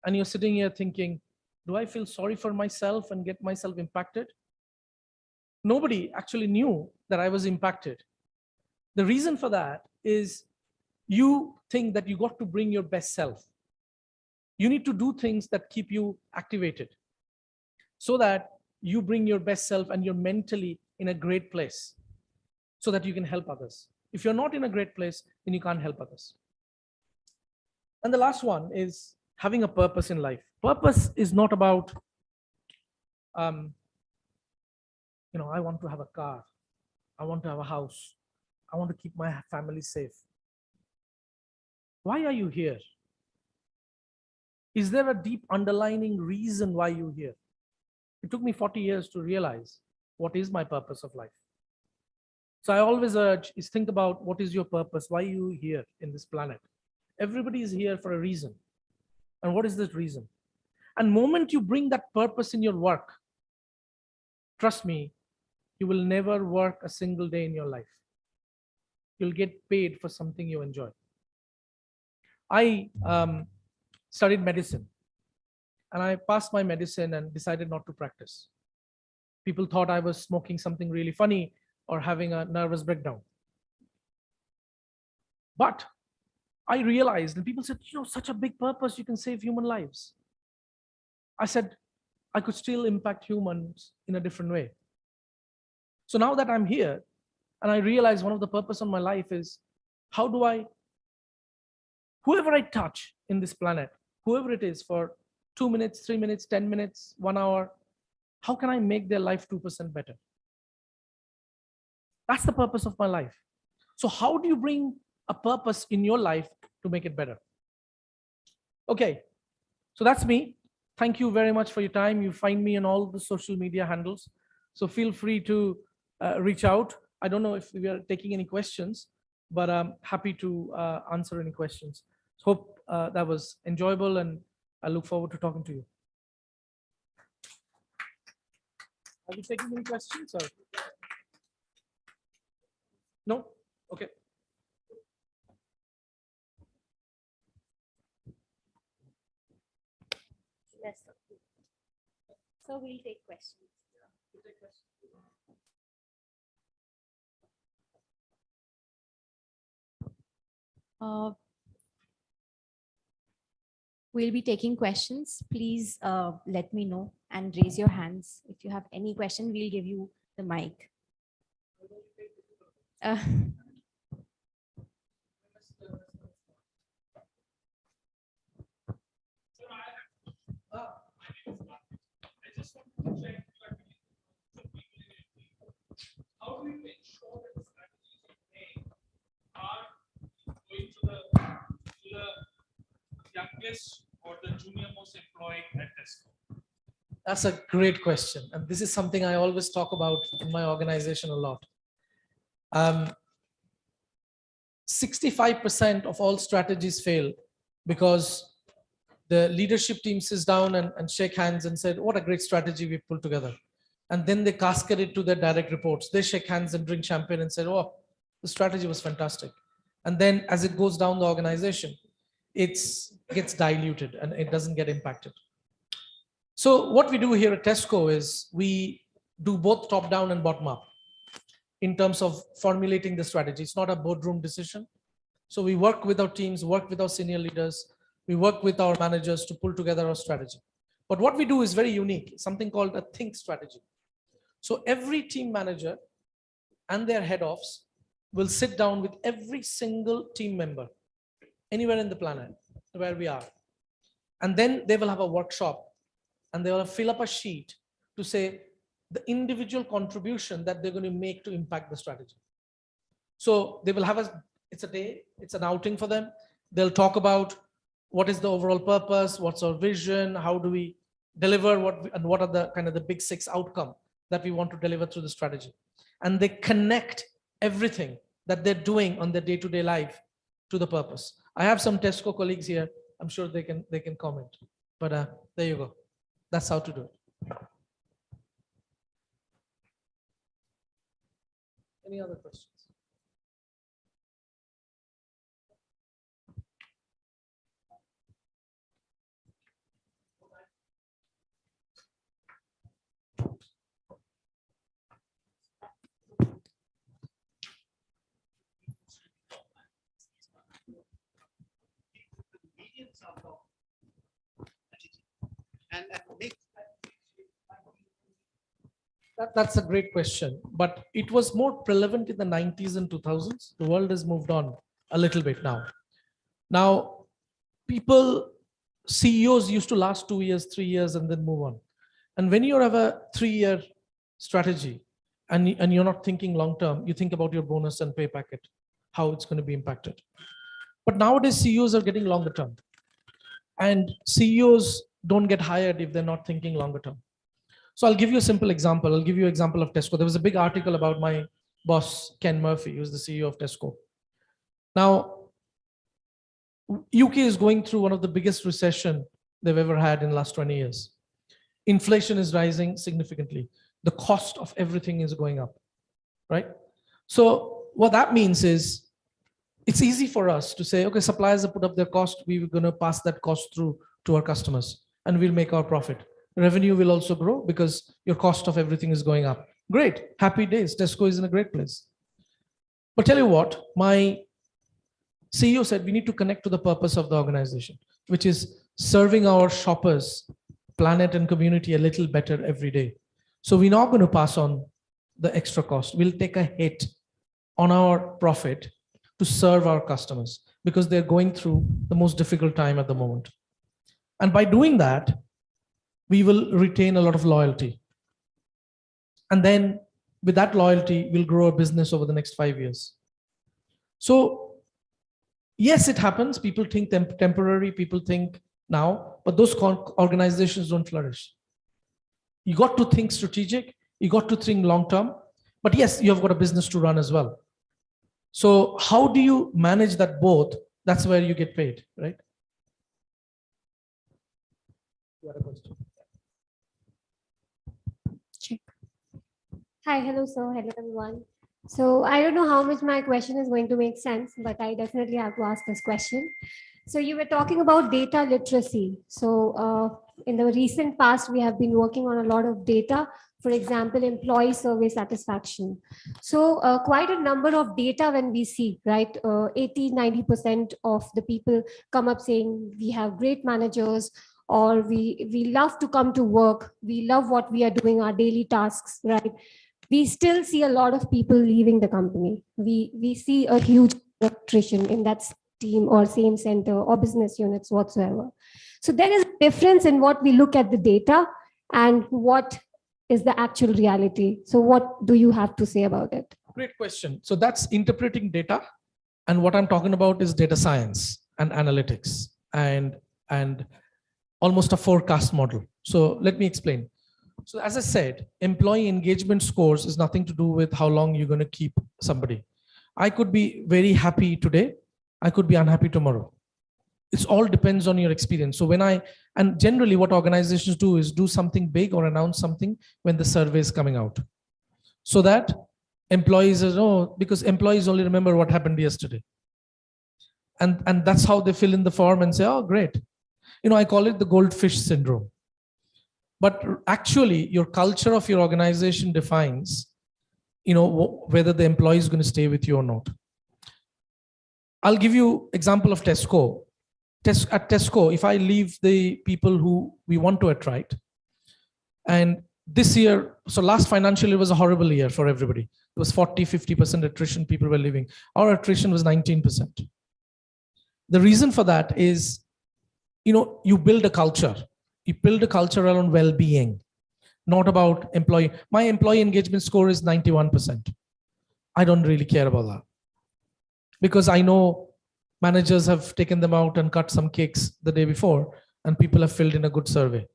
And you're sitting here thinking, do I feel sorry for myself and get myself impacted? Nobody actually knew that I was impacted. The reason for that is you think that you got to bring your best self. You need to do things that keep you activated so that you bring your best self and you're mentally in a great place so that you can help others. If you're not in a great place, then you can't help others. And the last one is having a purpose in life. Purpose is not about, I want to have a car. I want to have a house. I want to keep my family safe. Why are you here? Is there a deep underlying reason why you're here? It took me 40 years to realize what is my purpose of life. So I always urge is think about what is your purpose? Why are you here in this planet? Everybody is here for a reason. And what is this reason? And the moment you bring that purpose in your work, trust me, you will never work a single day in your life. You'll get paid for something you enjoy. I studied medicine and I passed my medicine and decided not to practice. People thought I was smoking something really funny or having a nervous breakdown. But I realized, and people said, such a big purpose, you can save human lives. I said, I could still impact humans in a different way. So now that I'm here, and I realize one of the purpose of my life is, how do I, whoever I touch in this planet, whoever it is, for 2 minutes, 3 minutes, 10 minutes, 1 hour, how can I make their life 2% better? That's the purpose of my life. So how do you bring a purpose in your life to make it better? Okay, so that's me. Thank you very much for your time. You find me on all the social media handles. So feel free to reach out. I don't know if we are taking any questions, but I'm happy to answer any questions. Hope that was enjoyable, and I look forward to talking to you. Are you taking any questions? Or? No? Okay. Yes. So we'll take questions. We'll be taking questions. Please let me know and raise your hands. If you have any question, we'll give you the mic. How do we ensure that the strategies we make are going to the youngest or the junior most employed at Tesco? That's a great question. And this is something I always talk about in my organization a lot. 65% of all strategies fail because the leadership team sits down and shake hands and said, what a great strategy we pulled together. And then they cascade it to their direct reports. They shake hands and drink champagne and say, oh, the strategy was fantastic. And then as it goes down the organization, it gets diluted and it doesn't get impacted. So what we do here at Tesco is we do both top down and bottom up in terms of formulating the strategy. It's not a boardroom decision. So we work with our teams, work with our senior leaders, we work with our managers to pull together our strategy. But what we do is very unique, something called a think strategy. So every team manager and their head offs will sit down with every single team member anywhere in the planet where we are. And then they will have a workshop and they will fill up a sheet to say the individual contribution that they're going to make to impact the strategy. So they will have it's a day, it's an outing for them. They'll talk about what is the overall purpose, what's our vision, how do we deliver, and what are the kind of the big 6 outcomes that we want to deliver through the strategy. And they connect everything that they're doing on their day-to-day life to the purpose. I have some Tesco colleagues here. I'm sure they can comment. But there you go. That's how to do it. Any other questions? That's a great question, but it was more prevalent in the 90s and 2000s. The world has moved on a little bit now. Now, CEOs used to last 2 years, 3 years, and then move on. And when you have a 3-year strategy and you're not thinking long-term, you think about your bonus and pay packet, how it's going to be impacted. But nowadays, CEOs are getting longer term. And CEOs don't get hired if they're not thinking longer term. So I'll give you a simple example. I'll give you an example of Tesco. There was a big article about my boss, Ken Murphy, who's the CEO of Tesco. Now, UK is going through one of the biggest recession they've ever had in the last 20 years. Inflation is rising significantly. The cost of everything is going up, right? So what that means is it's easy for us to say, okay, suppliers have put up their cost. We're going to pass that cost through to our customers and we'll make our profit. Revenue will also grow because your cost of everything is going up. Great, happy days. Tesco is in a great place. But tell you what, my CEO said we need to connect to the purpose of the organization, which is serving our shoppers, planet and community a little better every day. So we're not going to pass on the extra cost. We'll take a hit on our profit to serve our customers because they're going through the most difficult time at the moment. And by doing that, we will retain a lot of loyalty. And then with that loyalty, we'll grow a business over the next 5 years. So yes, it happens. People think temporary, people think now, but those organizations don't flourish. You got to think strategic, you got to think long-term, but yes, you have got a business to run as well. So how do you manage that both? That's where you get paid, right? You had a question. Check. Hi, hello, sir. Hello, everyone. So I don't know how much my question is going to make sense, but I definitely have to ask this question. So you were talking about data literacy. So in the recent past, we have been working on a lot of data, for example, employee survey satisfaction. So quite a number of data when we see, right? 80–90% of the people come up saying we have great managers, or we love to come to work. We love what we are doing, our daily tasks, right? We still see a lot of people leaving the company. We see a huge attrition in that team or same center or business units whatsoever. So there is a difference in what we look at the data and what is the actual reality. So what do you have to say about it? Great question. So that's interpreting data. And what I'm talking about is data science and analytics and almost a forecast model. So let me explain. So as I said, employee engagement scores is nothing to do with how long you're going to keep somebody. I could be very happy today. I could be unhappy tomorrow. It all depends on your experience. So and generally what organizations do is do something big or announce something when the survey is coming out. So that employees because employees only remember what happened yesterday. And that's how they fill in the form and say, oh, great. I call it the goldfish syndrome. But actually, your culture of your organization defines, whether the employee is going to stay with you or not. I'll give you example of Tesco. At Tesco, if I leave the people who we want to attract, and this year, so last financial year was a horrible year for everybody. It was 40–50% attrition, people were leaving. Our attrition was 19%. The reason for that is, you build a culture. You build a culture around well-being, not about employee. My employee engagement score is 91%. I don't really care about that because I know managers have taken them out and cut some cakes the day before and people have filled in a good survey.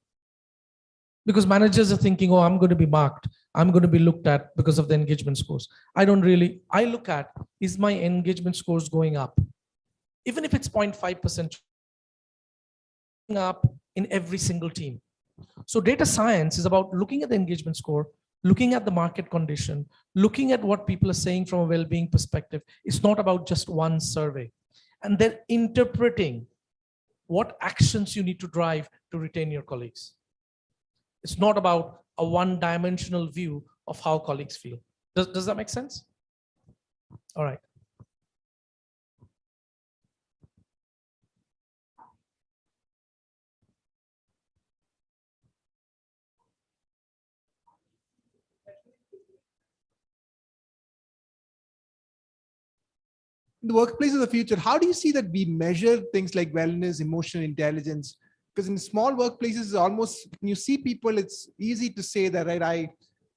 Because managers are thinking, oh, I'm going to be marked. I'm going to be looked at because of the engagement scores. I look at, is my engagement scores going up? Even if it's 0.5% up in every single team. So data science is about looking at the engagement score, looking at the market condition, looking at what people are saying from a well-being perspective. It's not about just one survey. And then interpreting what actions you need to drive to retain your colleagues. It's not about a one-dimensional view of how colleagues feel. Does that make sense? All right. The workplace of the future, how do you see that we measure things like wellness, emotional intelligence? Because in small workplaces, almost when you see people, it's easy to say that, right?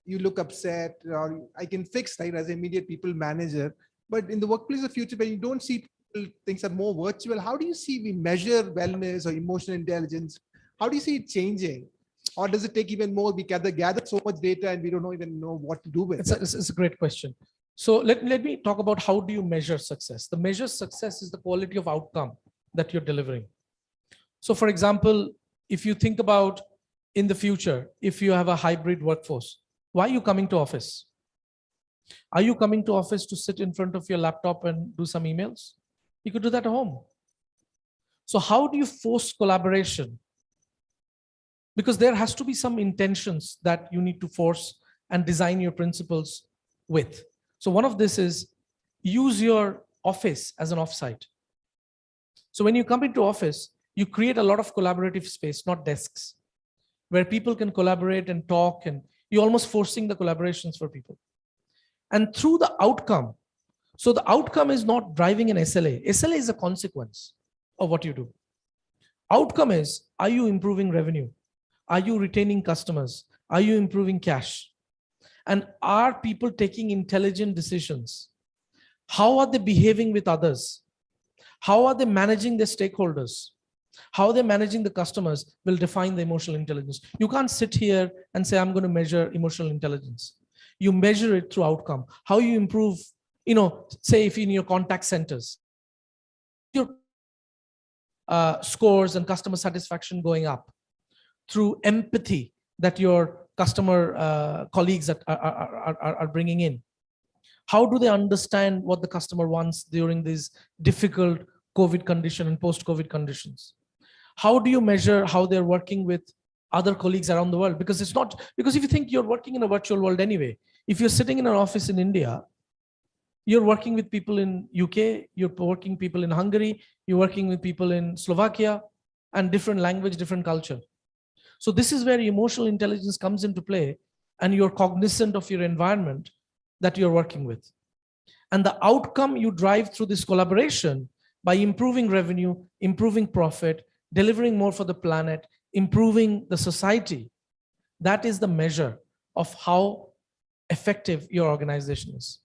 You look upset, or I can fix, right, as an immediate people manager. But in the workplace of the future, when you don't see people, things are more virtual. How do you see we measure wellness or emotional intelligence? How do you see it changing? Or does it take even more? We gather so much data and we don't even know what to do with it. It's a great question. So let me talk about how do you measure success. The measure success is the quality of outcome that you're delivering. So for example, if you think about in the future, if you have a hybrid workforce, why are you coming to office? Are you coming to office to sit in front of your laptop and do some emails? You could do that at home. So how do you force collaboration? Because there has to be some intentions that you need to force and design your principles with. So one of this is use your office as an offsite. So when you come into office, you create a lot of collaborative space, not desks, where people can collaborate and talk, and you're almost forcing the collaborations for people. And through the outcome, so the outcome is not driving an SLA. SLA is a consequence of what you do. Outcome is, are you improving revenue? Are you retaining customers? Are you improving cash? And are people taking intelligent decisions? How are they behaving with others? How are they managing their stakeholders? How they're managing the customers will define the emotional intelligence. You can't sit here and say, I'm going to measure emotional intelligence. You measure it through outcome. How you improve, say if in your contact centers, your scores and customer satisfaction going up through empathy that your customer colleagues are bringing in. How do they understand what the customer wants during these difficult COVID condition and post-COVID conditions? How do you measure how they're working with other colleagues around the world? Because if you think you're working in a virtual world anyway, if you're sitting in an office in India, you're working with people in UK, you're working people in Hungary, you're working with people in Slovakia, and different language, different culture. So this is where emotional intelligence comes into play, and you're cognizant of your environment that you're working with. And the outcome you drive through this collaboration by improving revenue, improving profit, delivering more for the planet, improving the society. That is the measure of how effective your organization is.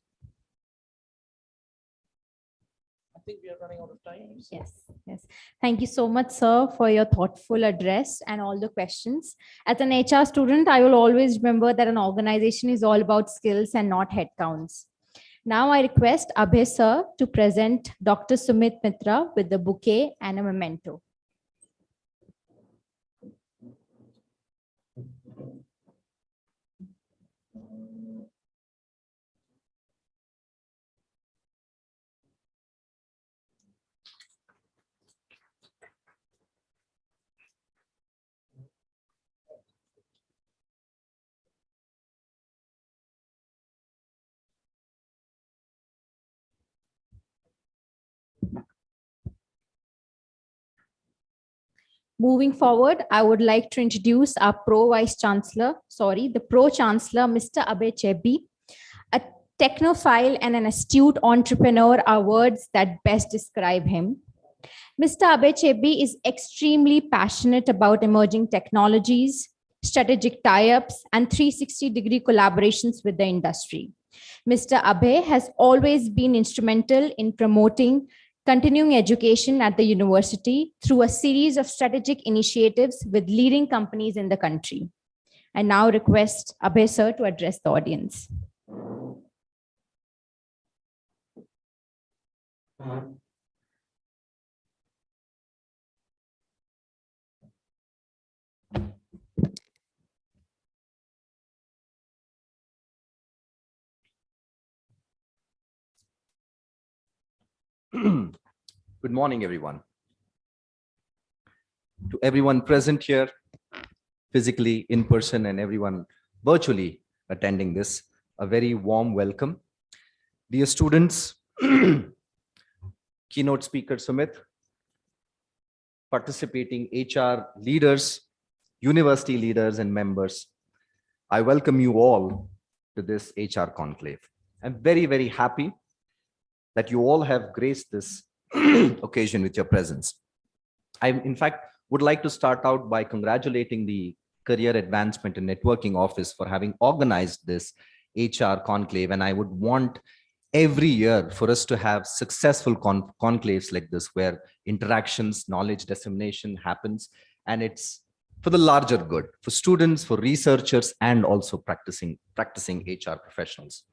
I think we are running out of time. So. Yes. Thank you so much, sir, for your thoughtful address and all the questions. As an HR student, I will always remember that an organization is all about skills and not headcounts. Now I request Abhay sir to present Dr. Sumit Mitra with the bouquet and a memento. Moving forward, I would like to introduce our Pro-Chancellor, Mr. Abhay Chebbi. A technophile and an astute entrepreneur are words that best describe him. Mr. Abhay Chebbi is extremely passionate about emerging technologies, strategic tie-ups, and 360-degree collaborations with the industry. Mr. Abhay has always been instrumental in promoting continuing education at the university through a series of strategic initiatives with leading companies in the country. I now request Abhay sir to address the audience. Good morning, everyone. To everyone present here, physically, in person, and everyone virtually attending this, a very warm welcome. Dear students, keynote speaker Sumit, participating HR leaders, university leaders, and members, I welcome you all to this HR conclave. I'm very, very happy that you all have graced this occasion with your presence. I, in fact, would like to start out by congratulating the Career Advancement and Networking Office for having organized this HR conclave. And I would want every year for us to have successful conclaves like this, where interactions, knowledge dissemination happens, and it's for the larger good, for students, for researchers, and also practicing HR professionals.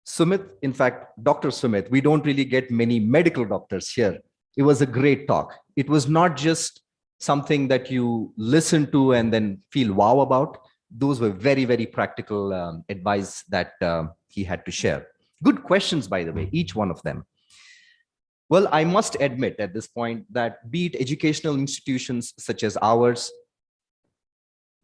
Sumit, in fact, Dr. Sumit, we don't really get many medical doctors here. It was a great talk. It was not just something that you listen to and then feel wow about. Those were very, very practical advice that he had to share. Good questions, by the way, each one of them. Well, I must admit at this point that be it educational institutions such as ours,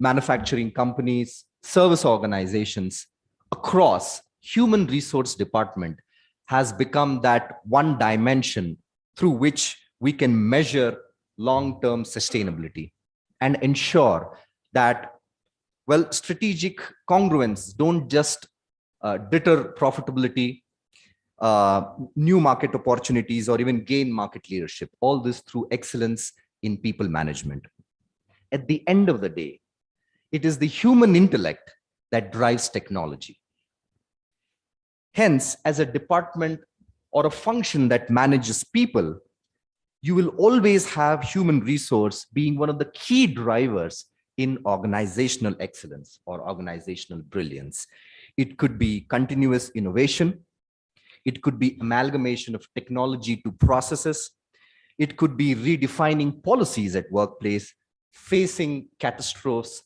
manufacturing companies, service organizations across human resource department has become that one dimension through which we can measure long-term sustainability and ensure that, well, strategic congruence don't just deter profitability, new market opportunities, or even gain market leadership. All this through excellence in people management. At the end of the day, it is the human intellect that drives technology. Hence, as a department or a function that manages people, you will always have human resource being one of the key drivers in organizational excellence or organizational brilliance. It could be continuous innovation. It could be amalgamation of technology to processes. It could be redefining policies at workplace, facing catastrophes.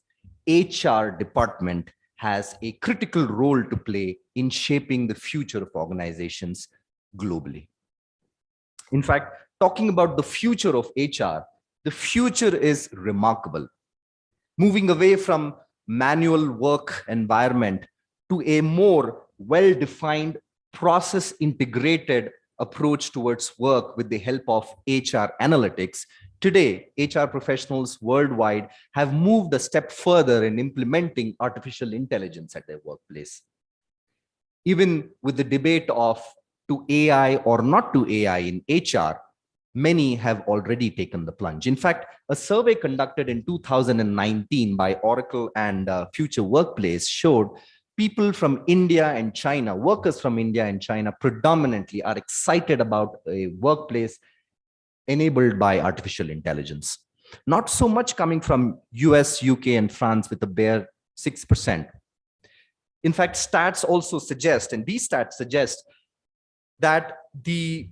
HR department has a critical role to play in shaping the future of organizations globally. In fact, talking about the future of HR, the future is remarkable. Moving away from manual work environment to a more well-defined, process-integrated approach towards work with the help of HR analytics. Today, HR professionals worldwide have moved a step further in implementing artificial intelligence at their workplace. Even with the debate of to AI or not to AI in HR, many have already taken the plunge. In fact, a survey conducted in 2019 by Oracle and Future Workplace showed people from India and China, workers from India and China predominantly are excited about a workplace enabled by artificial intelligence. Not so much coming from US, UK, and France with a bare 6%. In fact, stats also suggest, and these stats suggest, that the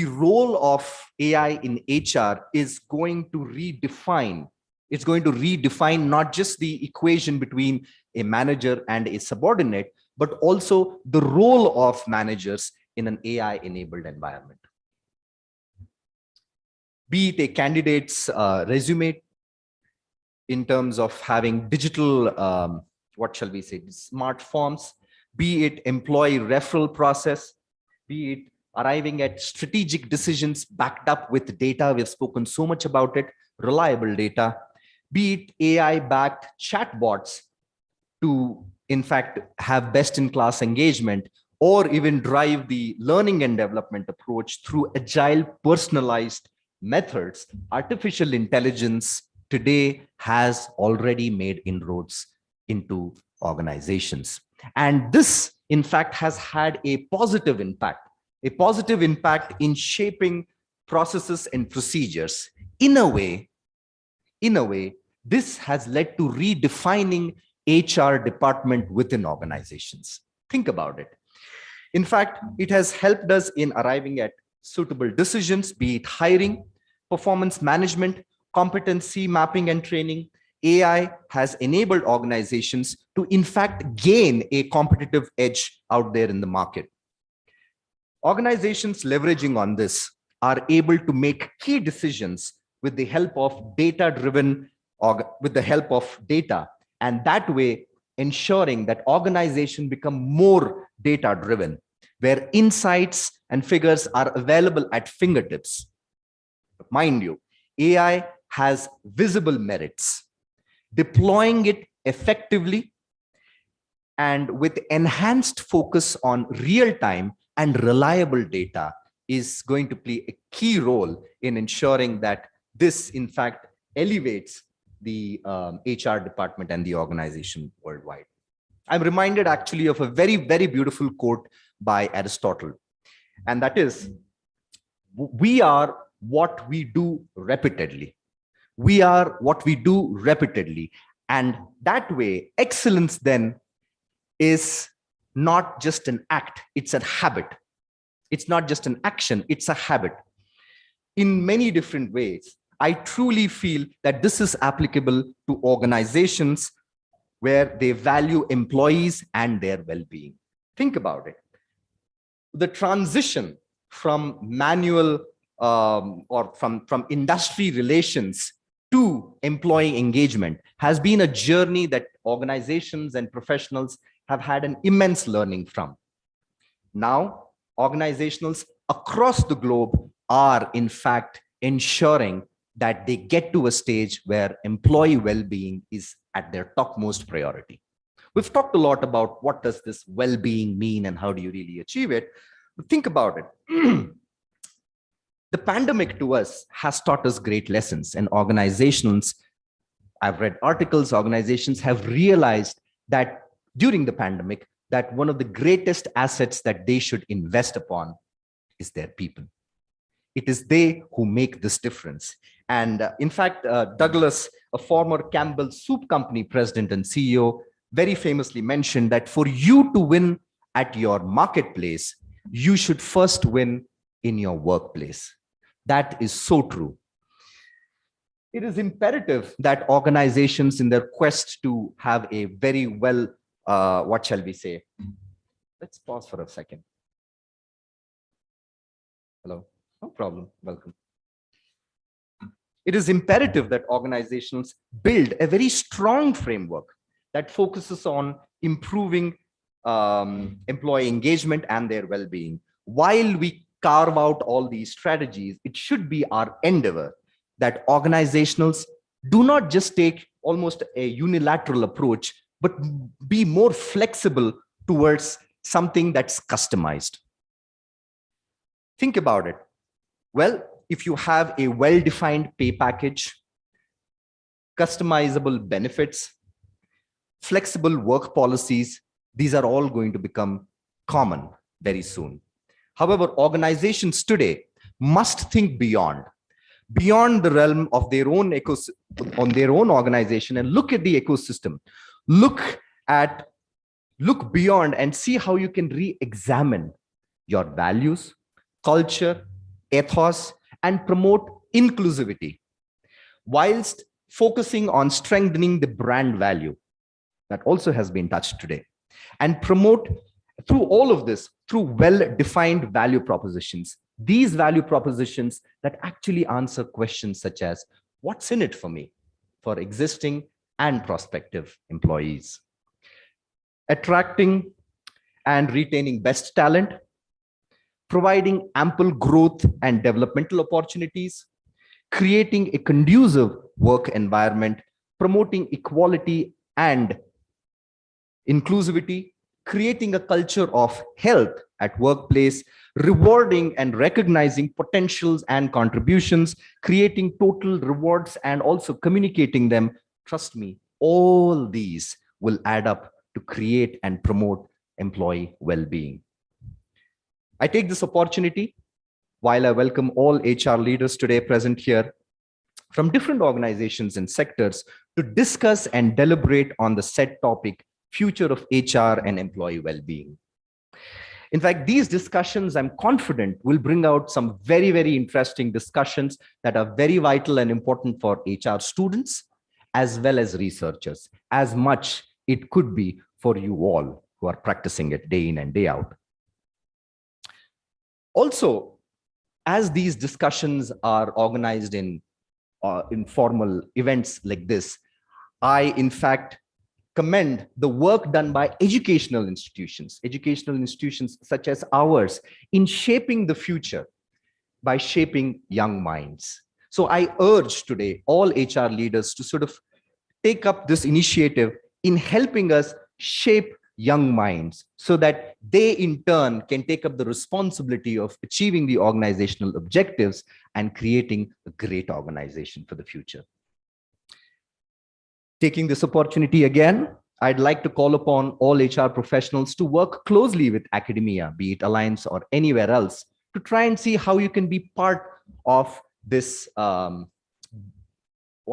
role of AI in HR is going to redefine. It's going to redefine not just the equation between a manager and a subordinate, but also the role of managers in an AI-enabled environment. Be it a candidate's resume in terms of having digital, what shall we say, smart forms, be it employee referral process, be it arriving at strategic decisions backed up with data. We've spoken so much about it, reliable data, be it AI-backed chatbots to, in fact, have best-in-class engagement, or even drive the learning and development approach through agile, personalized methods. Artificial intelligence today has already made inroads into organizations. And this, in fact, has had a positive impact in shaping processes and procedures. In a way, this has led to redefining HR department within organizations. Think about it. In fact, it has helped us in arriving at suitable decisions, be it hiring, performance management, competency mapping and training. AI has enabled organizations to, in fact, gain a competitive edge out there in the market. Organizations leveraging on this are able to make key decisions with the help of data-driven, or with the help of data, and that way ensuring that organizations become more data-driven, where insights and figures are available at fingertips. But mind you, AI has visible merits. Deploying it effectively and with enhanced focus on real-time and reliable data is going to play a key role in ensuring that this, in fact, elevates the HR department and the organization worldwide. I'm reminded actually of a very, very beautiful quote by Aristotle, and that is, we are what we do repeatedly. We are what we do repeatedly. And that way, excellence then is not just an act, it's a habit. It's not just an action, it's a habit. In many different ways, I truly feel that this is applicable to organizations where they value employees and their well-being. Think about it. The transition from manual or from industry relations to employee engagement has been a journey that organizations and professionals have had an immense learning from. Now, organizations across the globe are in fact ensuring that they get to a stage where employee well-being is at their topmost priority. We've talked a lot about what does this well-being mean and how do you really achieve it. But think about it. The pandemic to us has taught us great lessons, and organizations, I've read articles, organizations have realized that during the pandemic, that one of the greatest assets that they should invest upon is their people. It is they who make this difference. And in fact, Douglas, a former Campbell Soup Company president and CEO, very famously mentioned that for you to win at your marketplace, you should first win in your workplace. That is so true. It is imperative that organizations, in their quest to have a very well, what shall we say? Let's pause for a second. Hello, no problem, welcome. It is imperative that organizations build a very strong framework that focuses on improving employee engagement and their well-being. While we carve out all these strategies, it should be our endeavor that organizations do not just take almost a unilateral approach, but be more flexible towards something that's customized. Think about it. Well, if you have a well-defined pay package, customizable benefits, flexible work policies, these are all going to become common very soon. However, organizations today must think beyond the realm of their own on their own organization and look at the ecosystem. Look beyond and see how you can re-examine your values, culture, ethos, and promote inclusivity, whilst focusing on strengthening the brand value that also has been touched today, and promote through all of this through well-defined value propositions. These value propositions that actually answer questions such as, what's in it for me, for existing and prospective employees? Attracting and retaining best talent, providing ample growth and developmental opportunities, creating a conducive work environment, promoting equality and inclusivity, creating a culture of health at workplace, rewarding and recognizing potentials and contributions, creating total rewards and also communicating them. Trust me, all these will add up to create and promote employee well-being. I take this opportunity while I welcome all HR leaders today present here from different organizations and sectors to discuss and deliberate on the said topic, future of HR and employee well-being. In fact, these discussions, I'm confident, will bring out some very, very interesting discussions that are very vital and important for HR students as well as researchers, as much it could be for you all who are practicing it day in and day out. Also, as these discussions are organized in informal events like this, I, in fact, commend the work done by educational institutions such as ours in shaping the future by shaping young minds. So I urge today all HR leaders to sort of take up this initiative in helping us shape young minds so that they in turn can take up the responsibility of achieving the organizational objectives and creating a great organization for the future. Taking this opportunity again, I'd like to call upon all HR professionals to work closely with academia, be it Alliance or anywhere else, to try and see how you can be part of this, what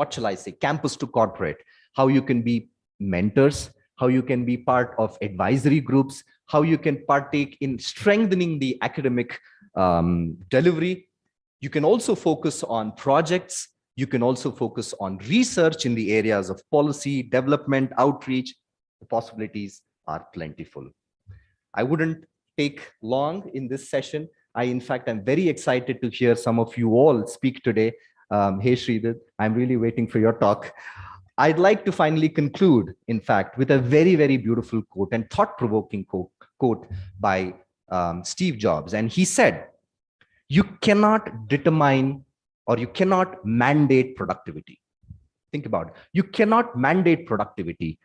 shall I say, campus to corporate, how you can be mentors, how you can be part of advisory groups, how you can partake in strengthening the academic delivery. You can also focus on projects. You can also focus on research in the areas of policy, development, outreach. The possibilities are plentiful. I wouldn't take long in this session. In fact, I'm very excited to hear some of you all speak today. Hey, Sridhar, I'm really waiting for your talk. I'd like to finally conclude, in fact, with a very, very beautiful quote and thought-provoking quote by Steve Jobs. And he said, you cannot determine or you cannot mandate productivity. Think about it. You cannot mandate productivity.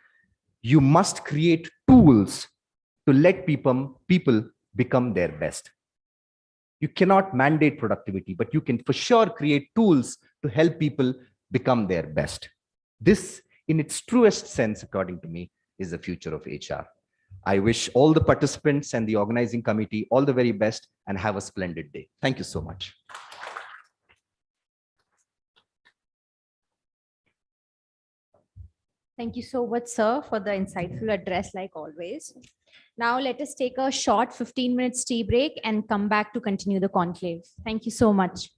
You must create tools to let people become their best. You cannot mandate productivity, but you can for sure create tools to help people become their best. This, in its truest sense, according to me, is the future of HR. I wish all the participants and the organizing committee all the very best and have a splendid day. Thank you so much. Thank you so much, sir, for the insightful address, like always. Now let us take a short 15-minute tea break and come back to continue the conclave. Thank you so much.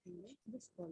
This call.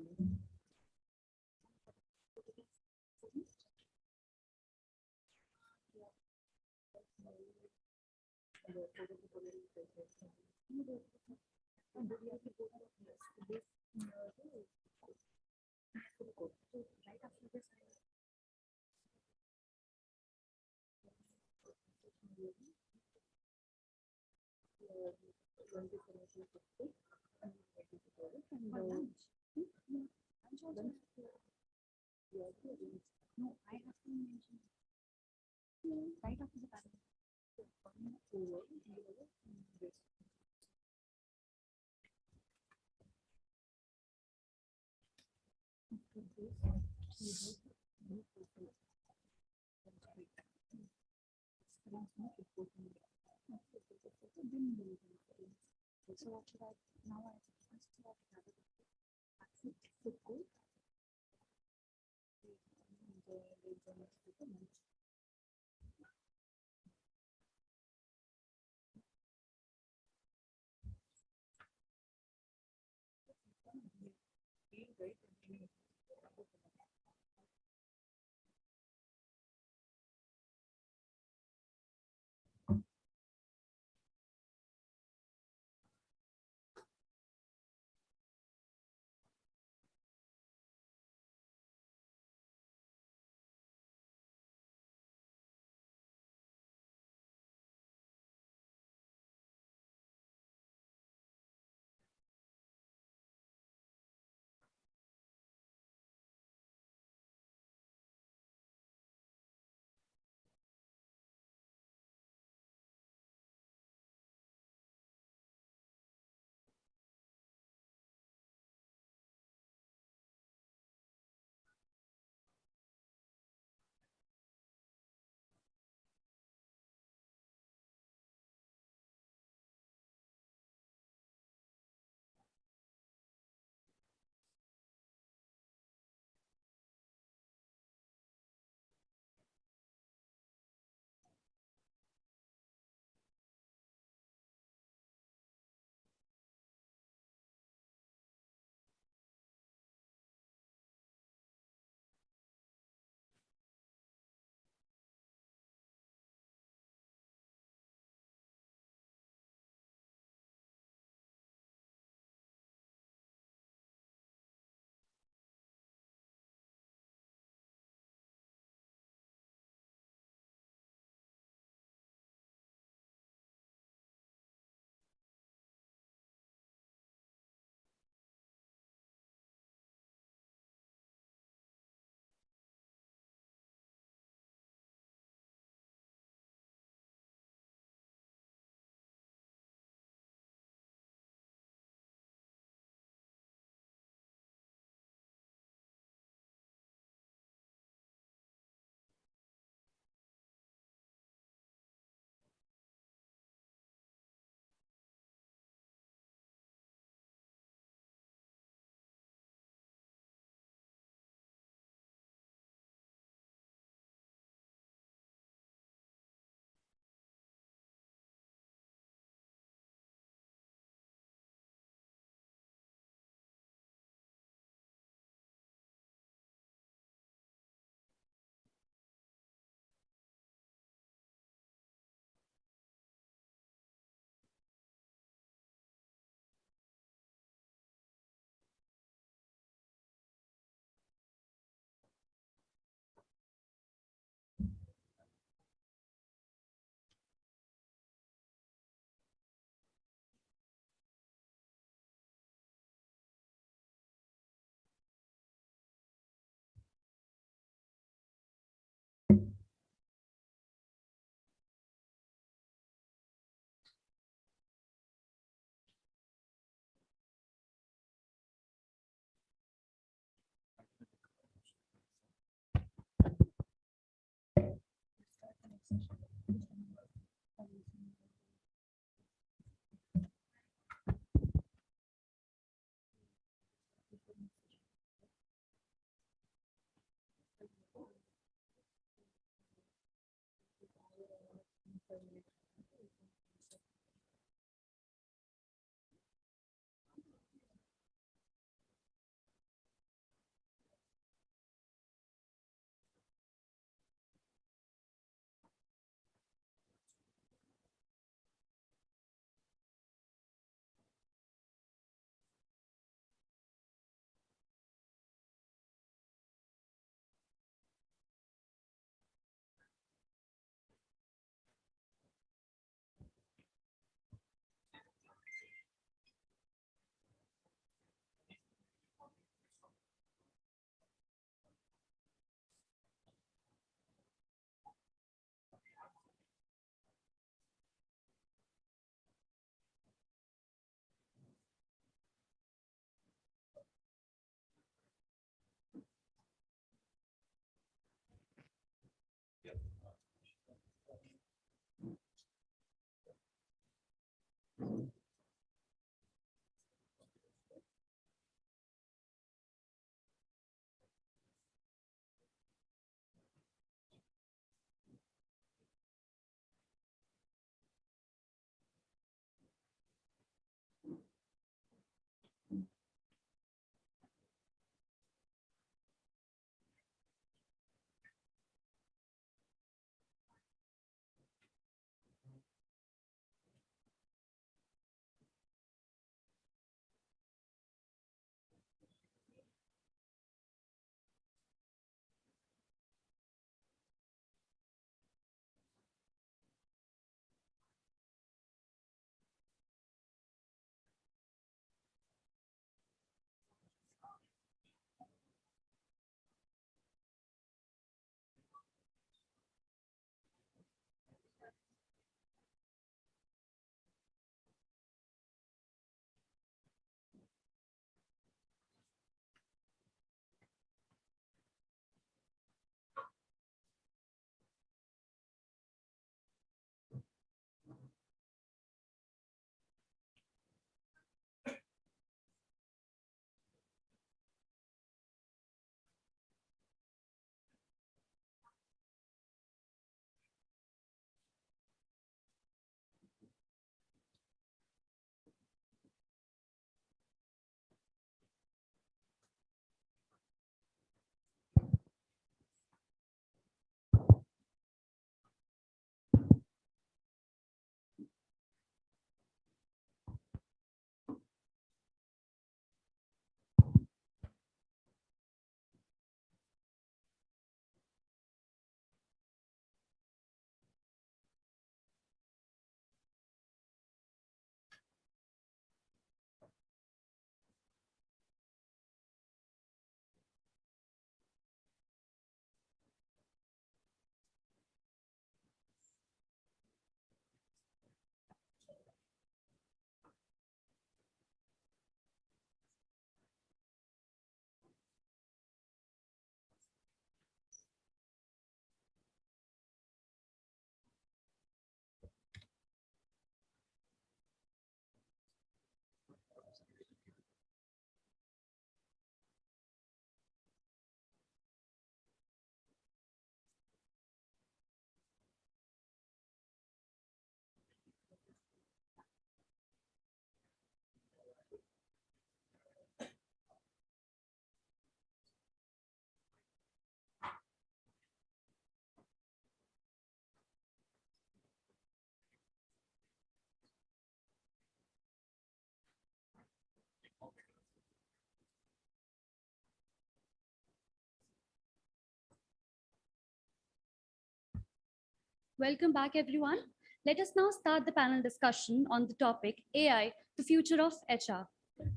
Welcome back, everyone. Let us now start the panel discussion on the topic AI, the future of HR.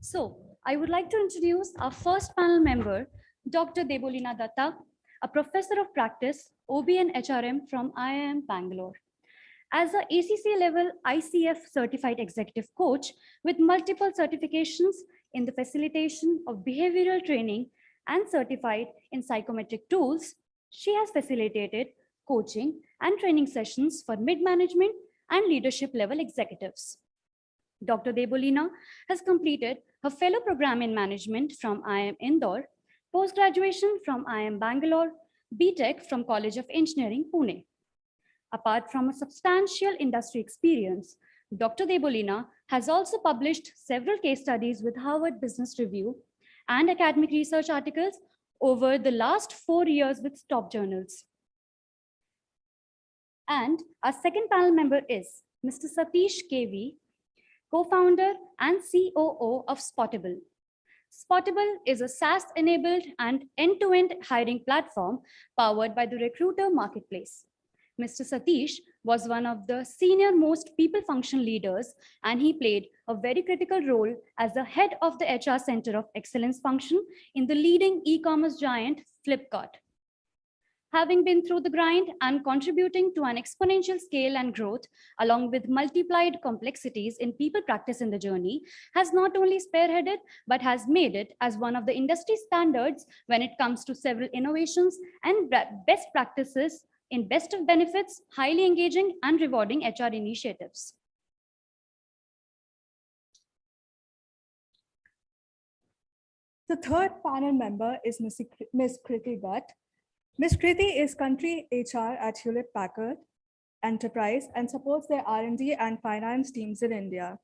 So, I would like to introduce our first panel member, Dr. Debolina Datta, a professor of practice, OB and HRM from IIM Bangalore. As a ACC level ICF certified executive coach with multiple certifications in the facilitation of behavioral training and certified in psychometric tools, she has facilitated coaching and training sessions for mid-management and leadership level executives. Dr. Debolina has completed her fellow program in management from IIM Indore, post-graduation from IIM Bangalore, BTech from College of Engineering, Pune. Apart from a substantial industry experience, Dr. Debolina has also published several case studies with Harvard Business Review and academic research articles over the last 4 years with top journals. And our second panel member is Mr. Satish KV, co-founder and COO of Spottable. Spottable is a SaaS-enabled and end-to-end hiring platform powered by the recruiter marketplace. Mr. Satish was one of the senior-most people function leaders, and he played a very critical role as the head of the HR Center of Excellence function in the leading e-commerce giant Flipkart. Having been through the grind and contributing to an exponential scale and growth, along with multiplied complexities in people practice in the journey, has not only spearheaded, but has made it as one of the industry standards when it comes to several innovations and best practices in best of benefits, highly engaging and rewarding HR initiatives. The third panel member is Ms. Kriti Bhatt. Ms. Kriti is Country HR at Hewlett Packard Enterprise and supports their R&D and finance teams in India.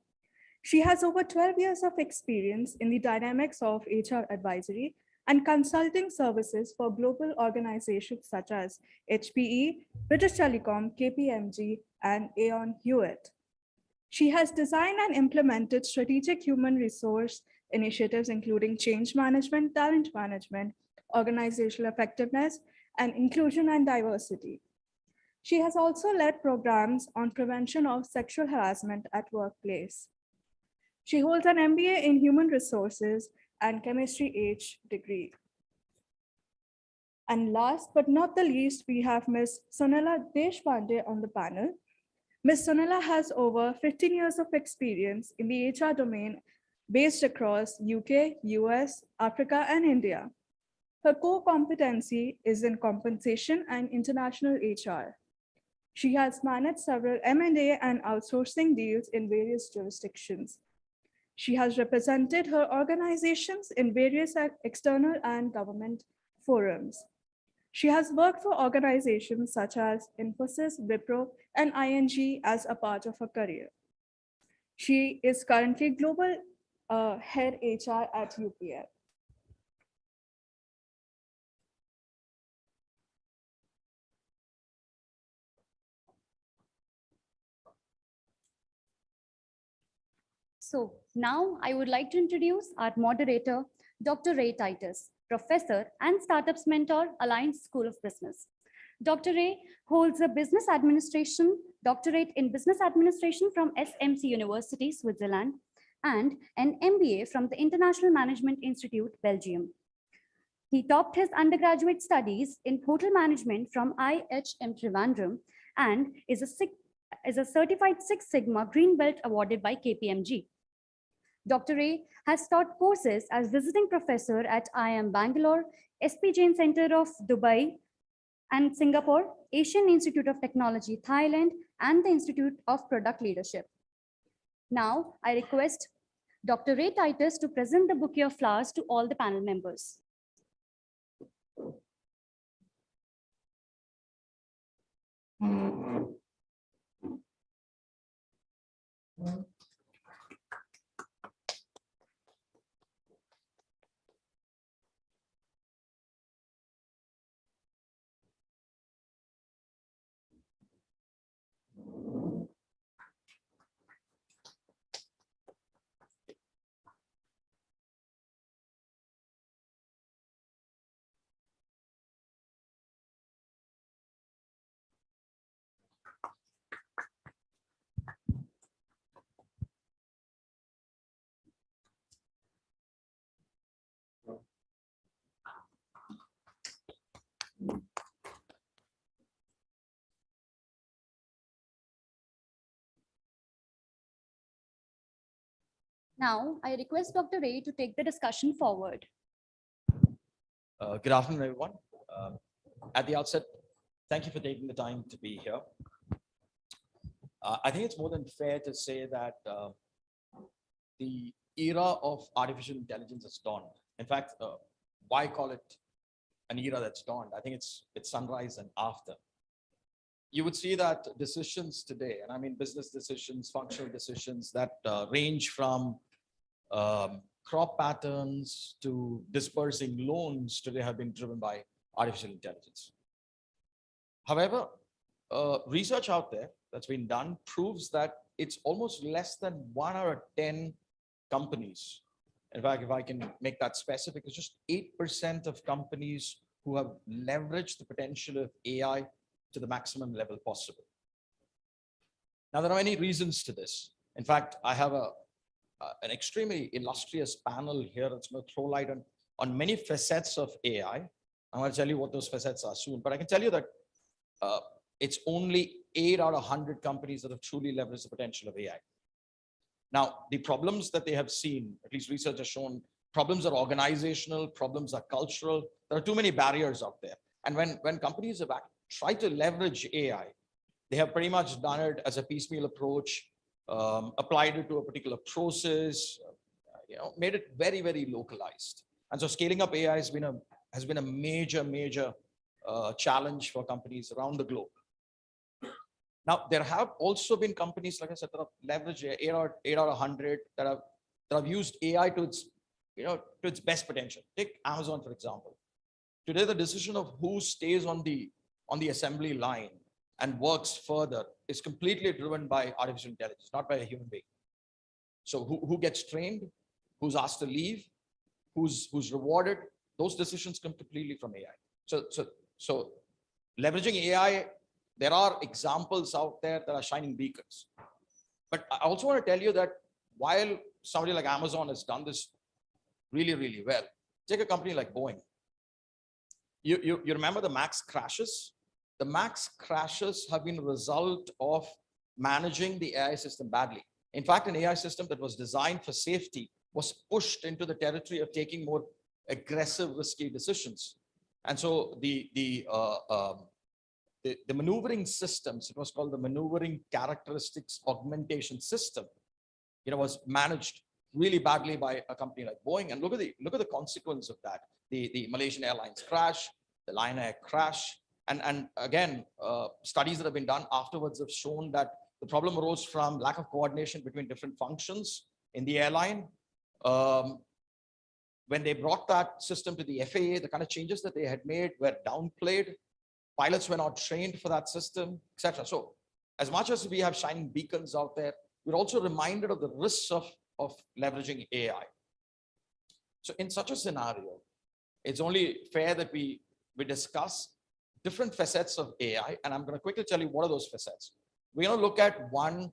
She has over 12 years of experience in the dynamics of HR advisory and consulting services for global organizations such as HPE, British Telecom, KPMG, and Aon Hewitt. She has designed and implemented strategic human resource initiatives, including change management, talent management, organizational effectiveness, and inclusion and diversity. She has also led programs on prevention of sexual harassment at workplace. She holds an MBA in human resources and chemistry H degree. And last but not the least, we have Ms. Sonila Deshpande on the panel. Ms. Sonila has over 15 years of experience in the HR domain based across UK, US, Africa, and India. Her core competency is in compensation and international HR. She has managed several M&A and outsourcing deals in various jurisdictions. She has represented her organizations in various external and government forums. She has worked for organizations such as Infosys, Wipro, and ING as a part of her career. She is currently Global Head HR at UPL. So now I would like to introduce our moderator, Dr. Ray Titus, professor and startups mentor, Alliance School of Business. Dr. Ray holds a business administration doctorate in business administration from SMC University, Switzerland, and an MBA from the International Management Institute, Belgium. He topped his undergraduate studies in hotel management from IHM Trivandrum and is a certified Six Sigma Green Belt awarded by KPMG. Dr. Ray has taught courses as visiting professor at IIM Bangalore, SP Jain Center of Dubai and Singapore, Asian Institute of Technology, Thailand, and the Institute of Product Leadership. Now, I request Dr. Ray Titus to present the bouquet of flowers to all the panel members. Now, I request Dr. Ray to take the discussion forward. Good afternoon, everyone. At the outset, thank you for taking the time to be here. I think it's more than fair to say that the era of artificial intelligence has dawned. In fact, why call it an era that's dawned? I think it's sunrise and after. You would see that decisions today, and I mean business decisions, functional decisions that range from crop patterns to dispersing loans today have been driven by artificial intelligence. However, research out there that's been done proves that it's almost less than 1 out of 10 companies. In fact, if I can make that specific, it's just 8% of companies who have leveraged the potential of AI to the maximum level possible. Now, there are many reasons to this. In fact, I have an extremely illustrious panel here that's going to throw light on many facets of AI. I'm going to tell you what those facets are soon, but I can tell you that it's only 8 out of 100 companies that have truly leveraged the potential of AI. Now, the problems that they have seen, at least research has shown, problems are organizational, problems are cultural. There are too many barriers out there. And when companies have tried to leverage AI, they have pretty much done it as a piecemeal approach, applied it to a particular process, made it very, very localized. And so scaling up AI has been a major challenge for companies around the globe. Now, there have also been companies, like I said, that have leveraged 8 out of 100 that have used AI to its best potential. Take Amazon, for example. Today, the decision of who stays on the assembly line and works further is completely driven by artificial intelligence, not by a human being. So who gets trained, who's asked to leave, who's rewarded, those decisions come completely from AI. So leveraging AI, there are examples out there that are shining beacons. But I also want to tell you that while somebody like Amazon has done this really well, take a company like Boeing. You remember the MAX crashes? The MAX crashes have been a result of managing the AI system badly. In fact, an AI system that was designed for safety was pushed into the territory of taking more aggressive, risky decisions. And so the maneuvering systems, it was called the maneuvering characteristics augmentation system, was managed really badly by a company like Boeing. And look at the consequence of that. The Malaysian Airlines crash, the Lion Air crash. And again, studies that have been done afterwards have shown that the problem arose from lack of coordination between different functions in the airline. When they brought that system to the FAA, the kind of changes that they had made were downplayed. Pilots were not trained for that system, etc. So as much as we have shining beacons out there, we're also reminded of the risks of leveraging AI. So in such a scenario, it's only fair that we discuss different facets of AI. And I'm going to quickly tell you what are those facets. We're going to look at one,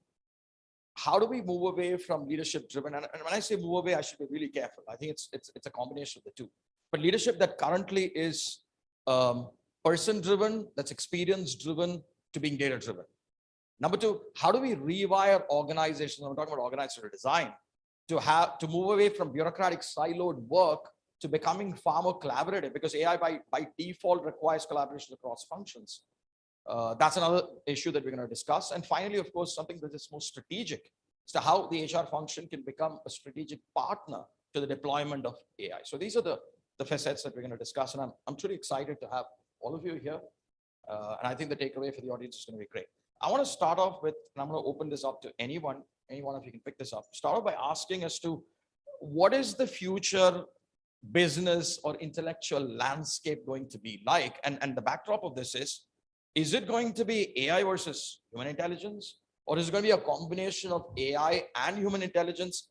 how do we move away from leadership driven? And when I say move away, I should be really careful. I think it's a combination of the two. But leadership that currently is person driven, that's experience driven, to being data driven. Number two, how do we rewire organizations? I'm talking about organizational design to move away from bureaucratic siloed work to becoming far more collaborative, because AI by default requires collaboration across functions. That's another issue that we're going to discuss. And finally, of course, something that is more strategic as to how the HR function can become a strategic partner to the deployment of AI. So these are the facets that we're going to discuss. And I'm truly excited to have all of you here. And I think the takeaway for the audience is going to be great. I want to start off with, and I'm going to open this up to anyone of you can pick this up. Start off by asking as to what is the future business or intellectual landscape going to be like? And the backdrop of this is it going to be AI versus human intelligence? Or is it going to be a combination of AI and human intelligence?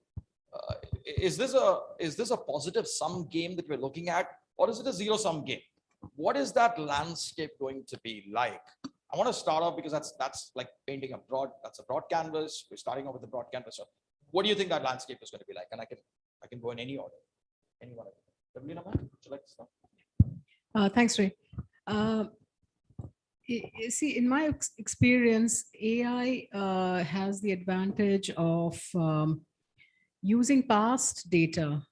Is this a positive sum game that we're looking at? Or is it a zero-sum game? What is that landscape going to be like? I want to start off because that's like painting a broad canvas. We're starting off with the broad canvas. So what do you think that landscape is going to be like? And I can go in any order. Anyone? Evelina, would you like to start? Thanks, Ray. See, in my experience, AI has the advantage of using past data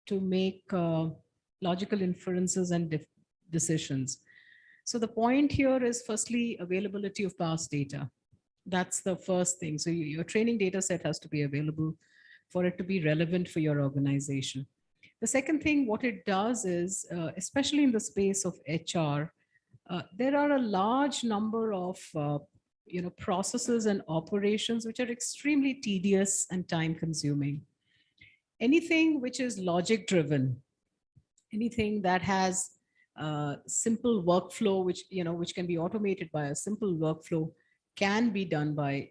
to make logical inferences and decisions. So the point here is firstly, availability of past data. That's the first thing. So your training data set has to be available for it to be relevant for your organization. The second thing, what it does is, especially in the space of HR, there are a large number of processes and operations which are extremely tedious and time consuming. Anything which is logic driven, anything that has simple workflow, which can be automated by a simple workflow, can be done by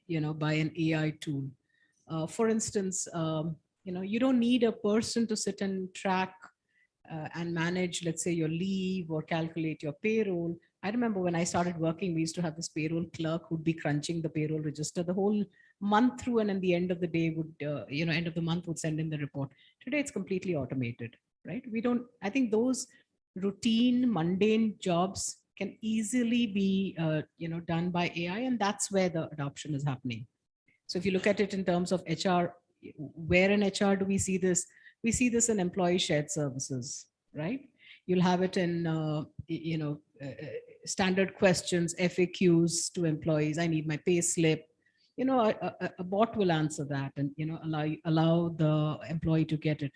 an AI tool. For instance, you don't need a person to sit and track and manage, let's say, your leave or calculate your payroll. I remember when I started working, we used to have this payroll clerk who'd be crunching the payroll register the whole month through, and at the end of the day would, end of the month would send in the report. Today, it's completely automated, right? I think those routine, mundane jobs can easily be, done by AI, and that's where the adoption is happening. So if you look at it in terms of HR, where in HR do we see this? We see this in employee shared services, right? You'll have it in, standard questions, FAQs to employees. I need my pay slip. A bot will answer that and, allow the employee to get it.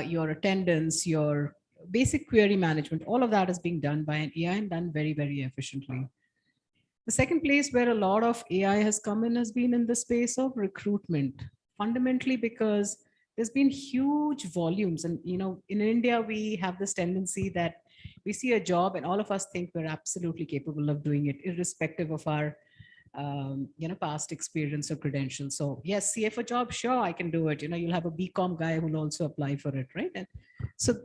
your attendance, your basic query management, all of that is being done by an AI and done very, very efficiently. The second place where a lot of AI has come in has been in the space of recruitment, fundamentally because there's been huge volumes. And, in India, we have this tendency that we see a job and all of us think we're absolutely capable of doing it, irrespective of our past experience or credentials. So yes, CFO job, sure, I can do it. You'll have a BCom guy who will also apply for it, right? And so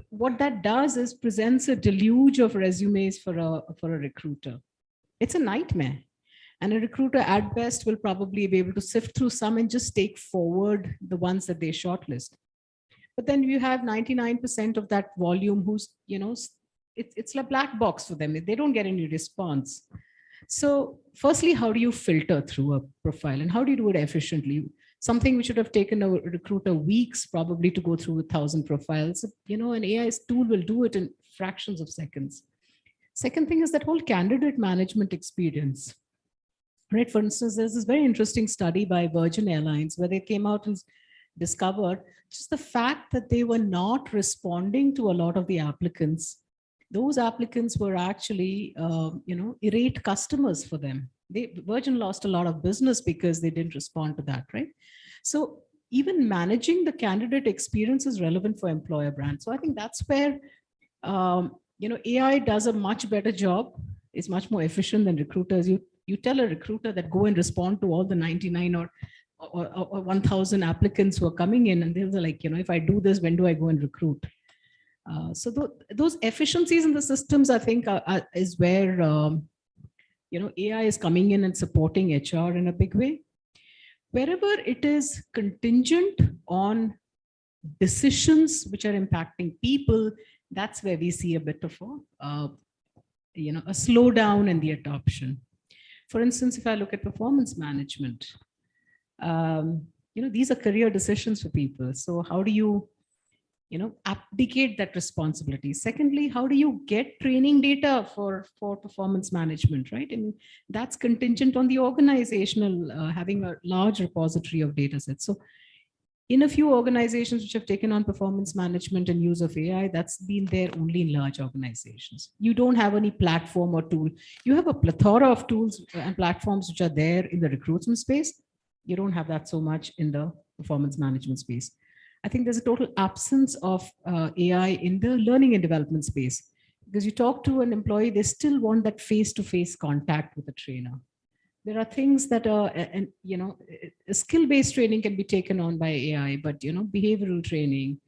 what that does is presents a deluge of resumes for a recruiter. It's a nightmare. And a recruiter at best will probably be able to sift through some and just take forward the ones that they shortlist. But then you have 99% of that volume who's, it's a black box for them. They don't get any response. So firstly, how do you filter through a profile and how do you do it efficiently? Something which would have taken a recruiter weeks probably to go through 1,000 profiles, an AI tool will do it in fractions of seconds. Second thing is that whole candidate management experience. Right. For instance, there's this very interesting study by Virgin Airlines where they came out and discovered just the fact that they were not responding to a lot of the applicants. Those applicants were actually, irate customers for them. Virgin lost a lot of business because they didn't respond to that, right? So even managing the candidate experience is relevant for employer brand. So I think that's where, AI does a much better job. It's much more efficient than recruiters. You tell a recruiter that go and respond to all the 99 or 1,000 applicants who are coming in, and they're like, if I do this, when do I go and recruit? So those efficiencies in the systems, I think, is where AI is coming in and supporting HR in a big way. Wherever it is contingent on decisions which are impacting people, that's where we see a bit of a slowdown in the adoption. For instance, if I look at performance management, these are career decisions for people. So how do you, abdicate that responsibility? Secondly, how do you get training data for performance management, right? I mean, that's contingent on the organizational having a large repository of data sets. So in a few organizations which have taken on performance management and use of AI, that's been there only in large organizations. You don't have any platform or tool. You have a plethora of tools and platforms which are there in the recruitment space. You don't have that so much in the performance management space. I think there's a total absence of AI in the learning and development space, because you talk to an employee, they still want that face-to-face contact with a trainer. There are things that are, skill-based training can be taken on by AI, but, behavioral training,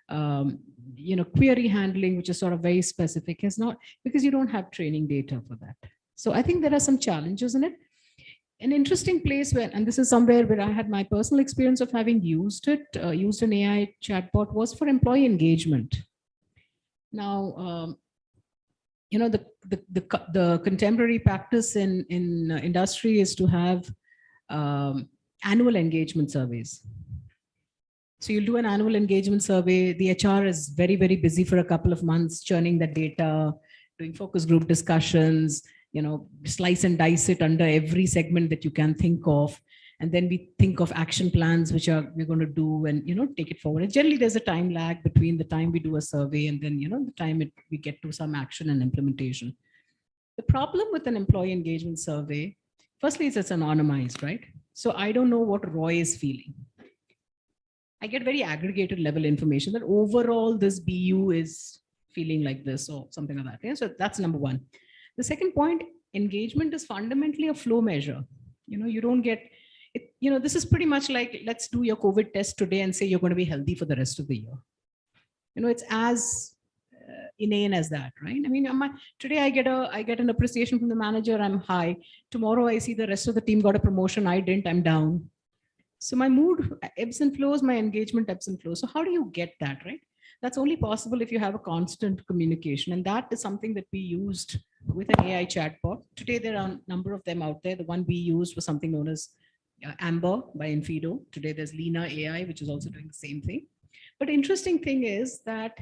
query handling, which is sort of very specific, is not, because you don't have training data for that. So I think there are some challenges in it. An interesting place where, and this is somewhere where I had my personal experience of having used it, used an AI chatbot, was for employee engagement. Now, the contemporary practice in industry is to have annual engagement surveys. So you'll do an annual engagement survey. The HR is very, very busy for a couple of months, churning the data, doing focus group discussions, slice and dice it under every segment that you can think of. And then we think of action plans, which we're going to do and, take it forward. And generally there's a time lag between the time we do a survey and then, the time we get to some action and implementation. The problem with an employee engagement survey, firstly, is it's anonymized, right? So I don't know what Roy is feeling. I get very aggregated level information that overall this BU is feeling like this or something like that. Yeah? So that's number one. The second point, engagement is fundamentally a flow measure. You don't get it, this is pretty much like, let's do your COVID test today and say you're going to be healthy for the rest of the year. It's as inane as that, right? I mean, today I get an appreciation from the manager, I'm high. Tomorrow I see the rest of the team got a promotion, I didn't, I'm down. So my mood ebbs and flows, my engagement ebbs and flows. So how do you get that, right? That's only possible if you have a constant communication. And that is something that we used with an AI chatbot. Today, there are a number of them out there. The one we used was something known as Amber by Infido. Today, there's Lena AI, which is also doing the same thing. But the interesting thing is that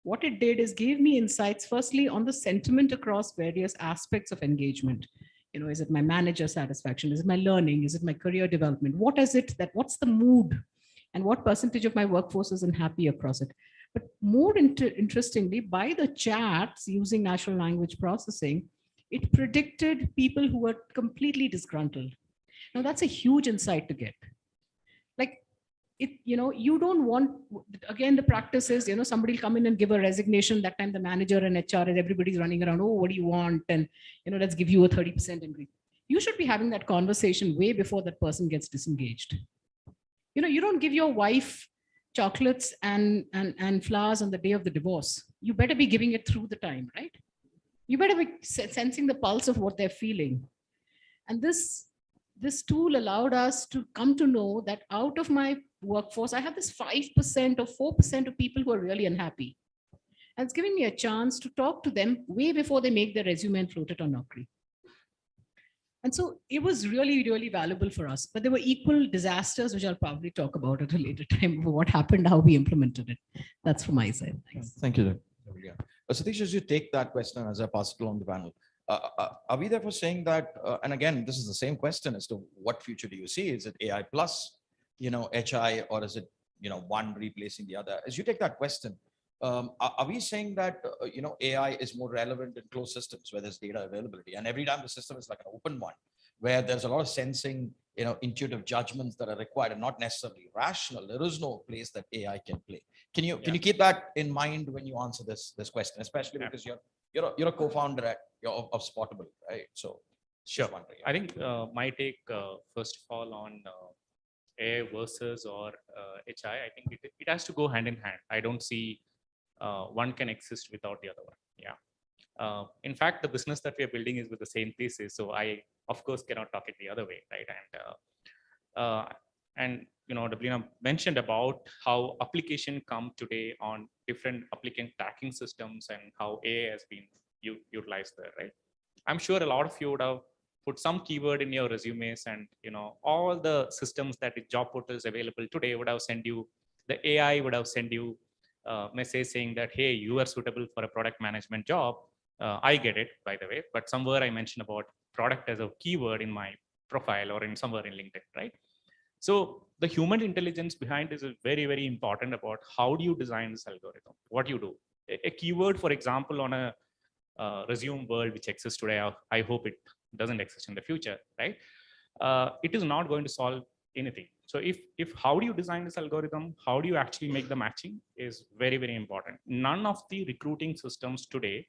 what it did is gave me insights, firstly, on the sentiment across various aspects of engagement. Is it my manager satisfaction? Is it my learning? Is it my career development? What is it what's the mood and what percentage of my workforce is unhappy across it. But more interestingly, by the chats using natural language processing, it predicted people who were completely disgruntled. Now that's a huge insight to get. Like, you don't want, again, the practice is, somebody will come in and give a resignation. That time the manager and HR and everybody's running around, oh, what do you want? And, let's give you a 30% increase. You should be having that conversation way before that person gets disengaged. You don't give your wife chocolates and flowers on the day of the divorce. You better be giving it through the time, right? You better be sensing the pulse of what they're feeling. And this tool allowed us to come to know that out of my workforce, I have this 5% or 4% of people who are really unhappy. And it's giving me a chance to talk to them way before they make their resume and float it on Naukri. And so it was really, really valuable for us. But there were equal disasters, which I'll probably talk about at a later time, what happened, how we implemented it. That's from my side. Thanks. Thank you. Satish, as you take that question as I pass it along the panel, are we therefore saying that, and again, this is the same question as to what future do you see? Is it AI plus, HI, or is it, one replacing the other? As you take that question, are we saying that, AI is more relevant in closed systems where there's data availability, and every time the system is like an open one, where there's a lot of sensing, intuitive judgments that are required and not necessarily rational, there is no place that AI can play. Can you keep that in mind when you answer this question, especially because you're a co-founder of Spottable, right? So sure. I think my take, first of all, on AI versus or HI, I think it has to go hand in hand. I don't see one can exist without the other one. Yeah. In fact, the business that we are building is with the same thesis. So I, of course, cannot talk it the other way, right? And Debolina mentioned about how application come today on different applicant tracking systems and how AI has been utilized there, right? I'm sure a lot of you would have put some keyword in your resumes, and all the systems that the job portals available today would have sent you, the AI would have sent you a message saying that, hey, you are suitable for a product management job. I get it, by the way, but somewhere I mentioned about product as a keyword in my profile or in somewhere in LinkedIn, right? So the human intelligence behind this is very, very important about how do you design this algorithm, what you do. A keyword, for example, on a resume world which exists today, I hope it doesn't exist in the future, right? It is not going to solve anything. So if how do you design this algorithm, how do you actually make the matching is very, very important. None of the recruiting systems today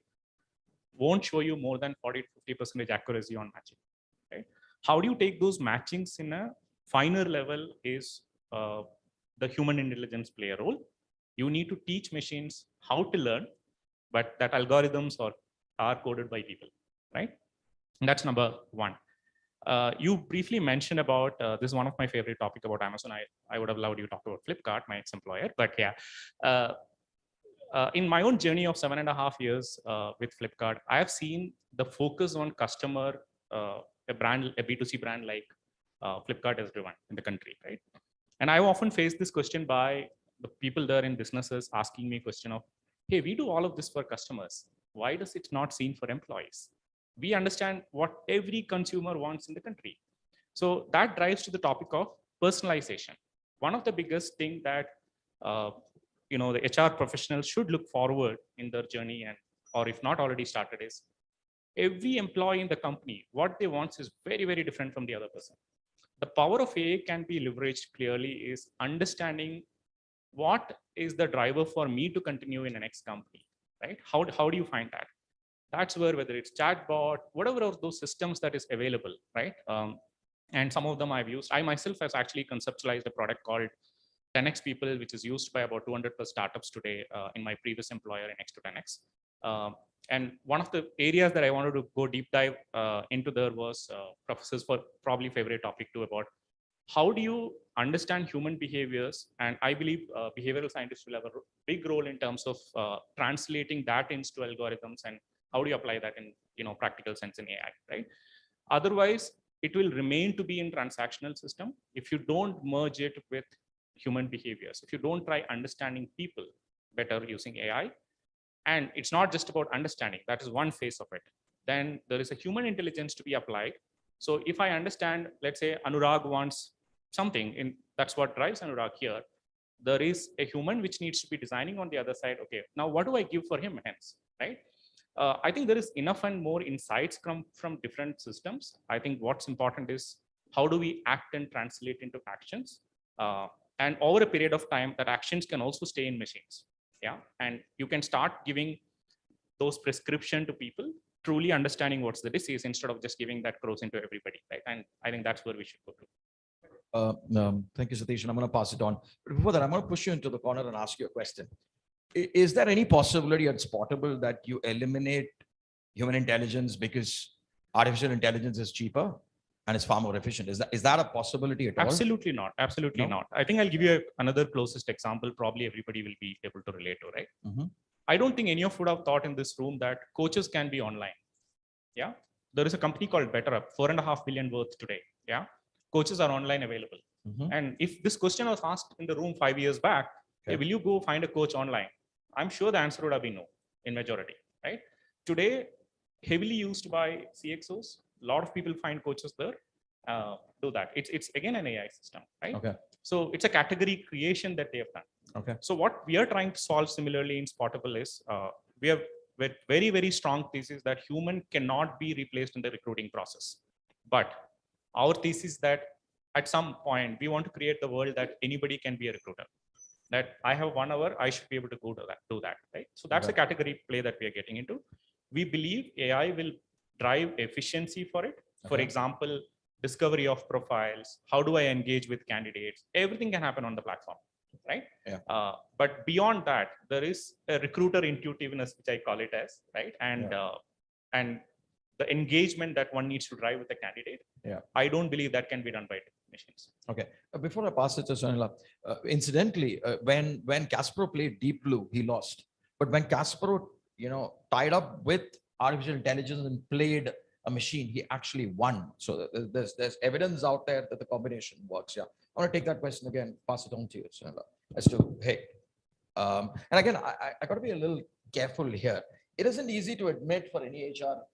won't show you more than 40 to 50% accuracy on matching, right? How do you take those matchings in a finer level is the human intelligence play a role. You need to teach machines how to learn, but that algorithms are coded by people, right? And that's number one. You briefly mentioned about, this is one of my favorite topic about Amazon. I would have loved you to talk about Flipkart, my ex-employer, but yeah. In my own journey of 7.5 years with Flipkart, I have seen the focus on customer, a B2C brand like Flipkart has driven in the country, right? And I often face this question by the people there in businesses asking me a question of, hey, we do all of this for customers. Why does it not seen for employees? We understand what every consumer wants in the country. So that drives to the topic of personalization. One of the biggest thing that the HR professionals should look forward in their journey, and or if not already started, is every employee in the company, what they want is very, very different from the other person. The power of AI can be leveraged clearly is understanding what is the driver for me to continue in the next company, right? How do you find that? That's where, whether it's chatbot, whatever of those systems that is available, right? And some of them I've used. I myself has actually conceptualized a product called 10x People, which is used by about 200 plus startups today in my previous employer in X to 10x. And one of the areas that I wanted to go deep dive into there was professors for probably favorite topic too, about how do you understand human behaviors? And I believe behavioral scientists will have a big role in terms of translating that into algorithms, and how do you apply that in practical sense in AI, right? Otherwise, it will remain to be in transactional system if you don't merge it with human behaviors. If you don't try understanding people better using AI, and it's not just about understanding, that is one phase of it. Then there is a human intelligence to be applied. So if I understand, let's say Anurag wants something in That's what drives Anurag here. There is a human which needs to be designing on the other side. Okay, now what do I give for him hence, right? I think there is enough and more insights come from different systems. I think what's important is how do we act and translate into actions? And over a period of time, that actions can also stay in machines. Yeah, and you can start giving those prescription to people, truly understanding what's the disease instead of just giving that cross into everybody, right? And I think that's where we should go to. Thank you, Satish. And I'm going to pass it on. But before that, I'm going to push you into the corner and ask you a question. Is there any possibility it's portable that you eliminate human intelligence because artificial intelligence is cheaper and it's far more efficient? Is that a possibility at all? Absolutely not. Absolutely not. I think I'll give you another closest example. Probably everybody will be able to relate to, right? I don't think any of you would have thought in this room that coaches can be online. Yeah. There is a company called BetterUp, 4.5 billion worth today. Yeah. Coaches are online available. And if this question was asked in the room 5 years back, hey, will you go find a coach online? I'm sure the answer would have been no in majority, right? Today, heavily used by CXOs, a lot of people find coaches there, do that. It's again an AI system, right? Okay. So it's a category creation that they have done. Okay. So what we are trying to solve similarly in Spottable is we have with very, very strong thesis that human cannot be replaced in the recruiting process. But our thesis that at some point, we want to create the world that anybody can be a recruiter. That I have 1 hour, I should be able to do that, right? So that's a category play that we are getting into. We believe AI will drive efficiency for it. For example, discovery of profiles. How do I engage with candidates? Everything can happen on the platform, right? Yeah. But beyond that, there is a recruiter intuitiveness, which I call it as, right? And the engagement that one needs to drive with the candidate. Yeah. I don't believe that can be done by machines. Okay. Before I pass it to Sonila, incidentally, when Kasparov played Deep Blue, he lost. But when Kasparov, tied up with artificial intelligence and played a machine, he actually won. So there's evidence out there that the combination works. Yeah. I want to take that question again, pass it on to you, Sonila, as to, hey, and again, I got to be a little careful here. It isn't easy to admit for any HR,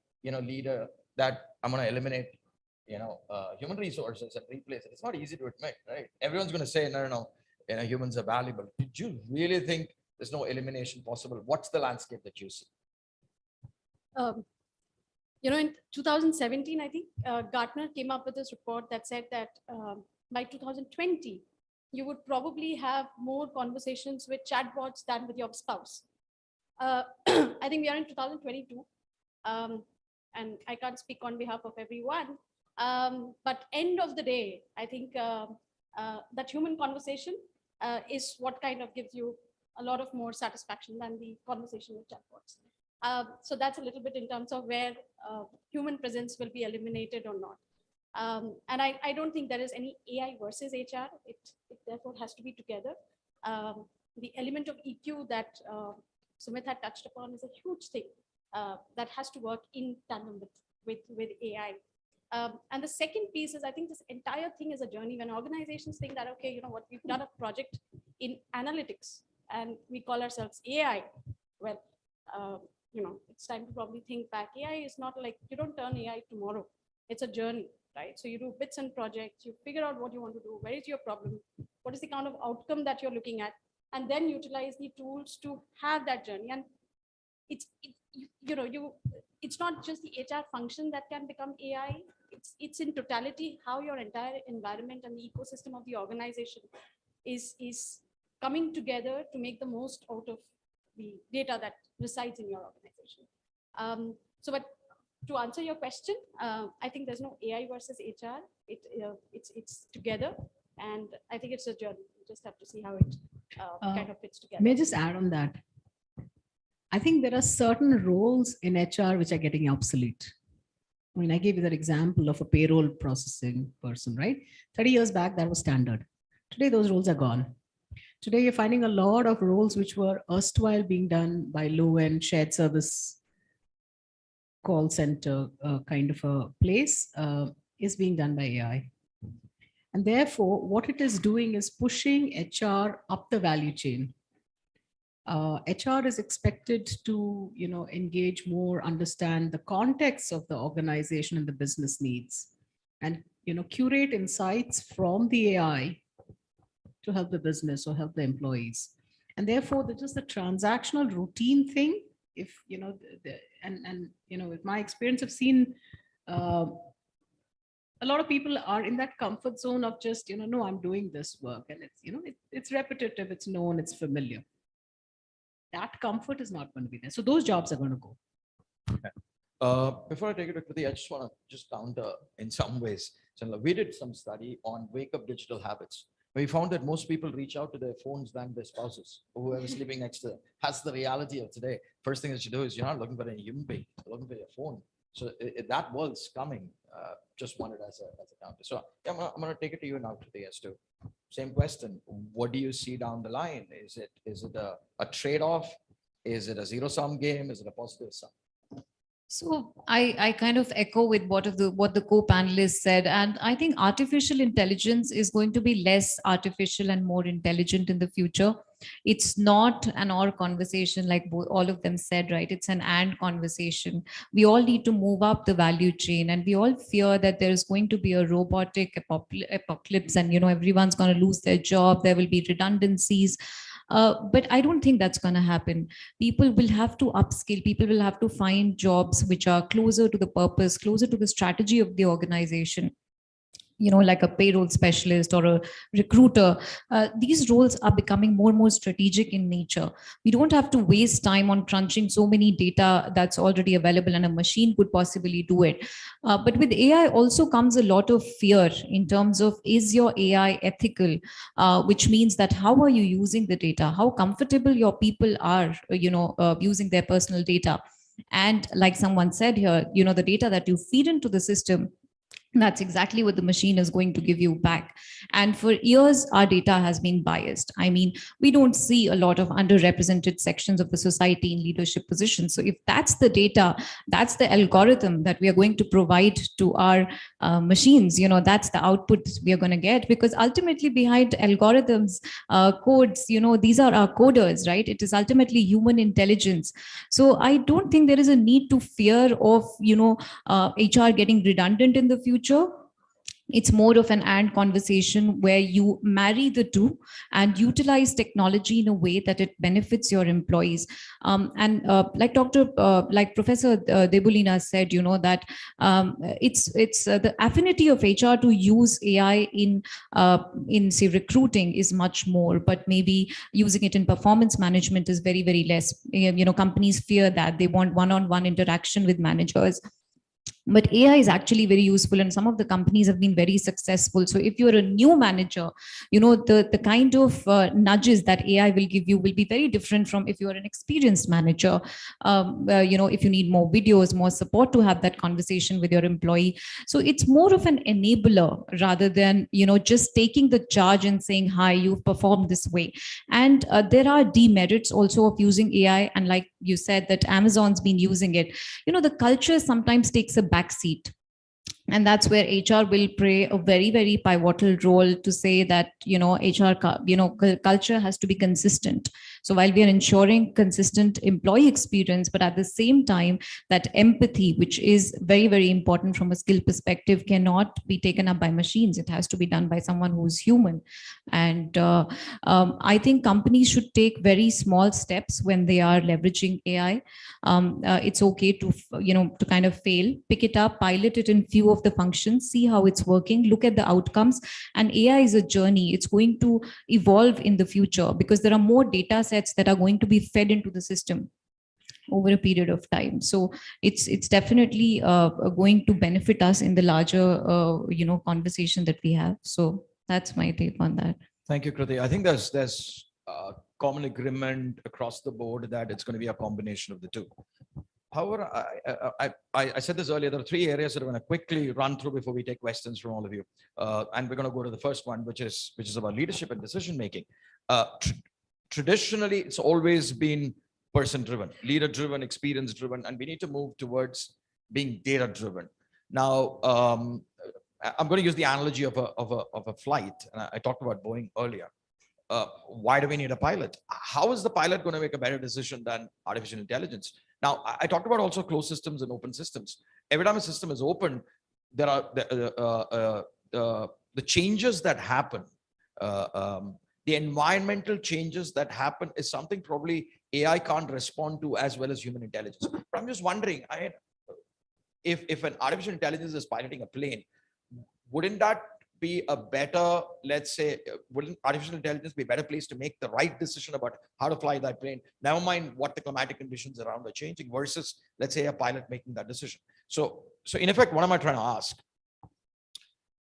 leader that I'm going to eliminate human resources and replace it. It's not easy to admit, right? Everyone's going to say, no, humans are valuable. Did you really think there's no elimination possible? What's the landscape that you see? In 2017, I think Gartner came up with this report that said that by 2020, you would probably have more conversations with chatbots than with your spouse. I think we are in 2022. And I can't speak on behalf of everyone, but end of the day, I think that human conversation is what kind of gives you a lot of more satisfaction than the conversation with chatbots. So that's a little bit in terms of where human presence will be eliminated or not. And I don't think there is any AI versus HR. It therefore has to be together. The element of EQ that Sumit had touched upon is a huge thing. That has to work in tandem with AI. And the second piece is, I think this entire thing is a journey. When organizations think that, okay, we've done a project in analytics and we call ourselves AI. Well, it's time to probably think back. AI is not like, you don't turn AI tomorrow. It's a journey, right? So you do bits and projects, you figure out what you want to do, where is your problem, what is the kind of outcome that you're looking at, and then utilize the tools to have that journey. And it's not just the HR function that can become AI. It's in totality how your entire environment and the ecosystem of the organization is coming together to make the most out of the data that resides in your organization. But to answer your question, I think there's no AI versus HR. It's together, and I think it's a journey. You just have to see how it kind of fits together. May I just add on that? I think there are certain roles in HR which are getting obsolete. I mean, I gave you that example of a payroll processing person, right? 30 years back, that was standard. Today, those roles are gone. Today, you're finding a lot of roles which were erstwhile being done by low-end shared service call center kind of a place is being done by AI. And therefore, what it is doing is pushing HR up the value chain. HR is expected to, engage more, understand the context of the organization and the business needs, and curate insights from the AI to help the business or help the employees. And therefore, just the transactional routine thing, if, with my experience, I've seen a lot of people are in that comfort zone of just, no, I'm doing this work and it's repetitive, it's known, it's familiar. That comfort is not going to be there. So those jobs are going to go. Before I take it to the, I just want to counter in some ways. So we did some study on wake-up digital habits. We found that most people reach out to their phones than their spouses or whoever's sleeping next to them. That's the reality of today. First thing that you do is you're not looking for any human being, you're looking for your phone. So that world's coming. Just wanted as a counter. So yeah, I'm going to take it to you now to the S2. Same question. What do you see down the line? Is it a trade-off? Is it a zero-sum game? Is it a positive sum? So I kind of echo with what the co-panelists said, and I think artificial intelligence is going to be less artificial and more intelligent in the future. It's not an or conversation like all of them said, right? It's an and conversation. We all need to move up the value chain, and we all fear that there is going to be a robotic apocalypse, and everyone's going to lose their job. There will be redundancies. But I don't think that's going to happen. People will have to upskill. People will have to find jobs which are closer to the purpose, closer to the strategy of the organization. Like a payroll specialist or a recruiter. These roles are becoming more and more strategic in nature. We don't have to waste time on crunching so many data that's already available, and a machine could possibly do it. But with AI also comes a lot of fear in terms of, is your AI ethical? Which means that how are you using the data? How comfortable your people are, using their personal data? And like someone said here, the data that you feed into the system, that's exactly what the machine is going to give you back. And for years, our data has been biased. I mean, we don't see a lot of underrepresented sections of the society in leadership positions. So if that's the data, that's the algorithm that we are going to provide to our machines, that's the output we are going to get. Because ultimately behind algorithms, codes, these are our coders, right? It is ultimately human intelligence. So I don't think there is a need to fear of, HR getting redundant in the future. It's more of an and conversation where you marry the two and utilize technology in a way that it benefits your employees. Like Professor Debulina said, that it's the affinity of HR to use AI in say recruiting is much more, but maybe using it in performance management is very, very less. Companies fear that they want one-on-one interaction with managers. But AI is actually very useful, and some of the companies have been very successful. So if you're a new manager, the kind of nudges that AI will give you will be very different from if you're an experienced manager. If you need more videos, more support to have that conversation with your employee. So it's more of an enabler rather than, just taking the charge and saying, hi, you've performed this way. And there are demerits also of using AI. And like you said, that Amazon's been using it. The culture sometimes takes a backseat. And that's where HR will play a very, very pivotal role to say that, HR, culture has to be consistent. So while we are ensuring consistent employee experience, but at the same time, that empathy, which is very, very important from a skill perspective, cannot be taken up by machines. It has to be done by someone who's human. And I think companies should take very small steps when they are leveraging AI. It's okay to, to kind of fail, pick it up, pilot it in few of the functions, see how it's working, look at the outcomes. And AI is a journey. It's going to evolve in the future because there are more data sets that are going to be fed into the system over a period of time. So it's definitely going to benefit us in the larger, conversation that we have. So that's my take on that. Thank you, Kriti. I think there's common agreement across the board that it's going to be a combination of the two. However, I said this earlier, there are three areas that I'm going to quickly run through before we take questions from all of you. And we're going to go to the first one, which is about leadership and decision-making. Traditionally, it's always been person-driven, leader-driven, experience-driven, and we need to move towards being data-driven. Now, I'm going to use the analogy of a flight, and I talked about Boeing earlier. Why do we need a pilot? How is the pilot going to make a better decision than artificial intelligence? Now, I talked about also closed systems and open systems. Every time a system is open, there are the changes that happen the environmental changes that happen is something probably AI can't respond to as well as human intelligence. But I'm just wondering, if an artificial intelligence is piloting a plane, wouldn't that be a better, let's say, wouldn't artificial intelligence be a better place to make the right decision about how to fly that plane? Never mind what the climatic conditions around are changing versus, let's say, a pilot making that decision. So in effect, what am I trying to ask?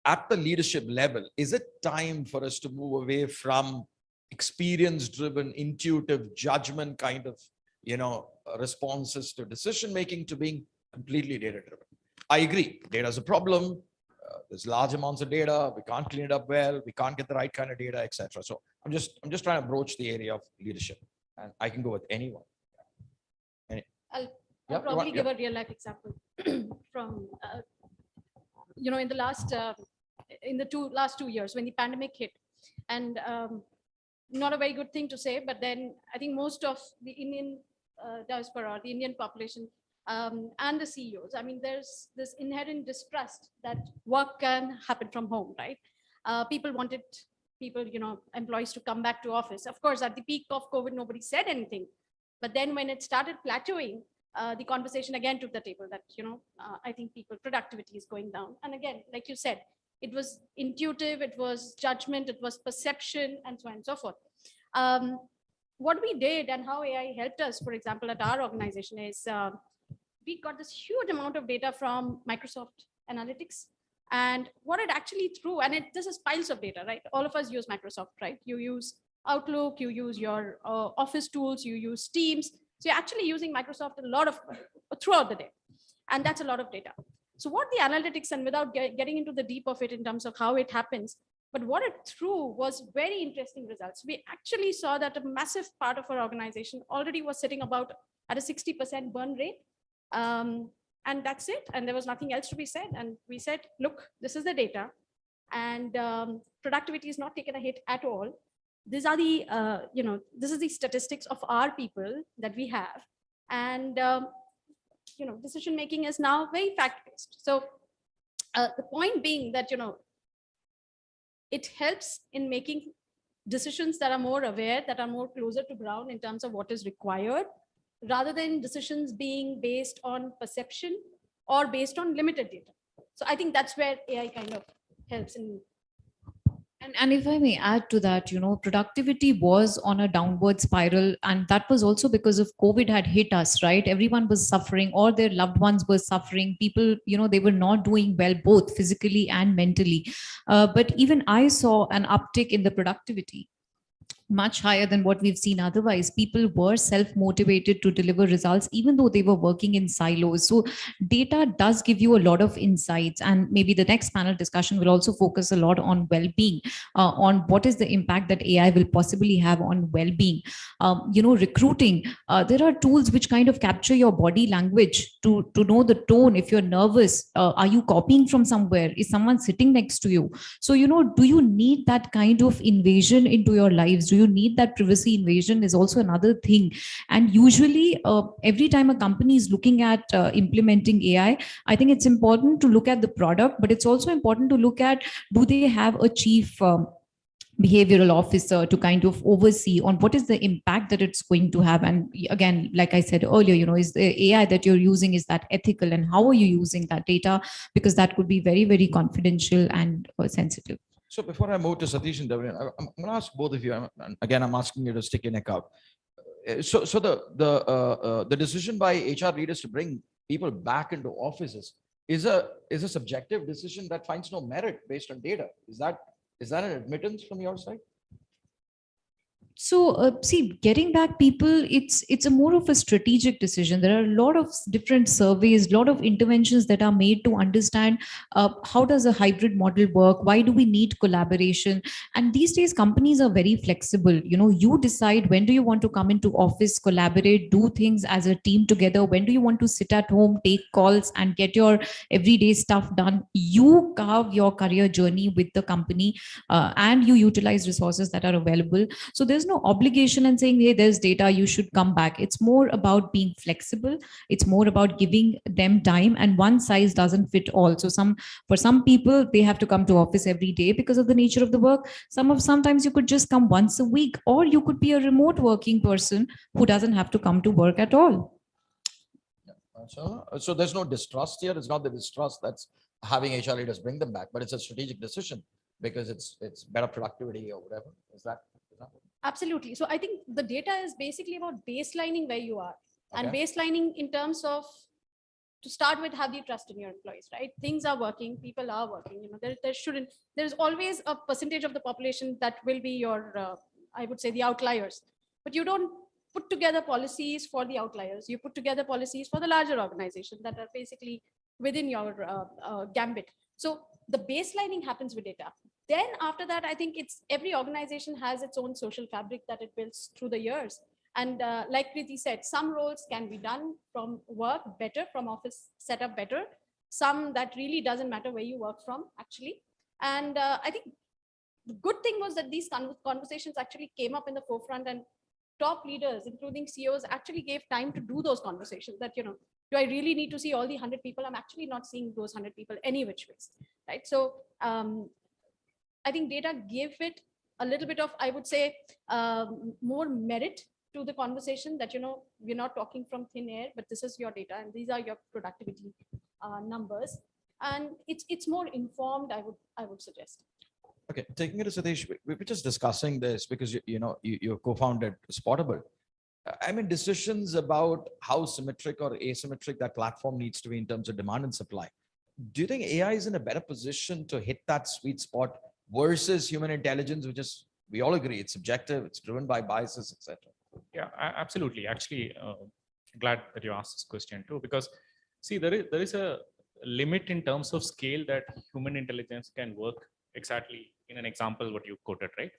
At the leadership level, is it time for us to move away from experience-driven, intuitive judgment kind of, responses to decision-making to being completely data-driven? I agree, data is a problem. There's large amounts of data. We can't clean it up well. We can't get the right kind of data, etc. So I'm just trying to broach the area of leadership, and I can go with anyone. I'll probably give a real life example from, in the last, last 2 years when the pandemic hit, and not a very good thing to say, but then I think most of the Indian diaspora, the Indian population, and the CEOs, I mean, there's this inherent distrust that work can happen from home, right? People wanted employees to come back to office. Of course, at the peak of COVID, nobody said anything. But then when it started plateauing, the conversation again took the table that, I think productivity is going down. And again, like you said, it was intuitive, it was judgment, it was perception, and so on and so forth. What we did and how AI helped us, for example, at our organization is we got this huge amount of data from Microsoft Analytics. And what it actually threw, and this is piles of data, right? All of us use Microsoft, right? You use Outlook, you use your office tools, you use Teams. So you're actually using Microsoft a lot of throughout the day. And that's a lot of data. So what the analytics, and without getting into the deep of it in terms of how it happens, but what it threw was very interesting results. We actually saw that a massive part of our organization already was sitting about at a 60% burn rate. And that's it. And there was nothing else to be said. And we said, look, this is the data, and productivity is not taken a hit at all. These are the, this is the statistics of our people that we have. And, decision-making is now very fact-based. So the point being that, it helps in making decisions that are more aware, that are more closer to ground in terms of what is required, rather than decisions being based on perception or based on limited data. So I think that's where AI kind of helps in. And if I may add to that, productivity was on a downward spiral, and that was also because of COVID had hit us, right? Everyone was suffering, or their loved ones were suffering. People, they were not doing well, both physically and mentally. But even I saw an uptick in the productivity, much higher than what we've seen otherwise. People were self-motivated to deliver results, even though they were working in silos. So data does give you a lot of insights. And maybe the next panel discussion will also focus a lot on well-being, on what is the impact that AI will possibly have on well-being. Recruiting, there are tools which kind of capture your body language to know the tone. If you're nervous, are you copying from somewhere? Is someone sitting next to you? So, do you need that kind of invasion into your lives? Do you need that privacy invasion is also another thing. And usually every time a company is looking at implementing AI, I think it's important to look at the product, but it's also important to look at, do they have a chief behavioral officer to kind of oversee on what is the impact that it's going to have. And again, like I said earlier, is the AI that you're using, is that ethical, and how are you using that data? Because that could be very, very confidential and sensitive. So before I move to Satish and Devin, I'm going to ask both of you. Again, I'm asking you to stick your neck out. So the decision by HR leaders to bring people back into offices is a subjective decision that finds no merit based on data. Is that an admittance from your side? So see, getting back people, it's a more of a strategic decision. There are a lot of different surveys, a lot of interventions that are made to understand how does a hybrid model work? Why do we need collaboration? And these days, companies are very flexible. You decide when do you want to come into office, collaborate, do things as a team together. When do you want to sit at home, take calls, and get your everyday stuff done? You carve your career journey with the company, and you utilize resources that are available. So there's no no obligation and saying, hey, there's data, you should come back. It's more about being flexible. It's more about giving them time, and one size doesn't fit all. So for some people, they have to come to office every day because of the nature of the work. Sometimes you could just come once a week, or you could be a remote working person who doesn't have to come to work at all. So there's no distrust here. It's not the distrust that's having HR leaders bring them back, but it's a strategic decision because it's better productivity or whatever. Is that? Absolutely. So I think the data is basically about baselining where you are, and Okay. baselining in terms of, to start with, have you trust in your employees, right? Things are working, people are working. There's always a percentage of the population that will be your, I would say, the outliers, but you don't put together policies for the outliers. You put together policies for the larger organization that are basically within your gambit. So the baselining happens with data. Then after that, I think every organization has its own social fabric that it builds through the years. And like Kriti said, some roles can be done from work better, from office setup better. Some that really doesn't matter where you work from, actually. And I think the good thing was that these conversations actually came up in the forefront, and top leaders, including CEOs, actually gave time to do those conversations that, do I really need to see all the 100 people? I'm actually not seeing those 100 people any which ways, right? So I think data gave it a little bit of, I would say, more merit to the conversation that, we're not talking from thin air, but this is your data and these are your productivity numbers. And it's more informed, I would suggest. Okay, taking it to Satish, we were just discussing this because you co-founded Spottable. I mean, decisions about how symmetric or asymmetric that platform needs to be in terms of demand and supply. Do you think AI is in a better position to hit that sweet spot versus human intelligence, which is, we all agree, it's subjective, it's driven by biases, etc.? Yeah, absolutely. Actually, glad that you asked this question too, because see, there is a limit in terms of scale that human intelligence can work exactly in an example what you quoted, right?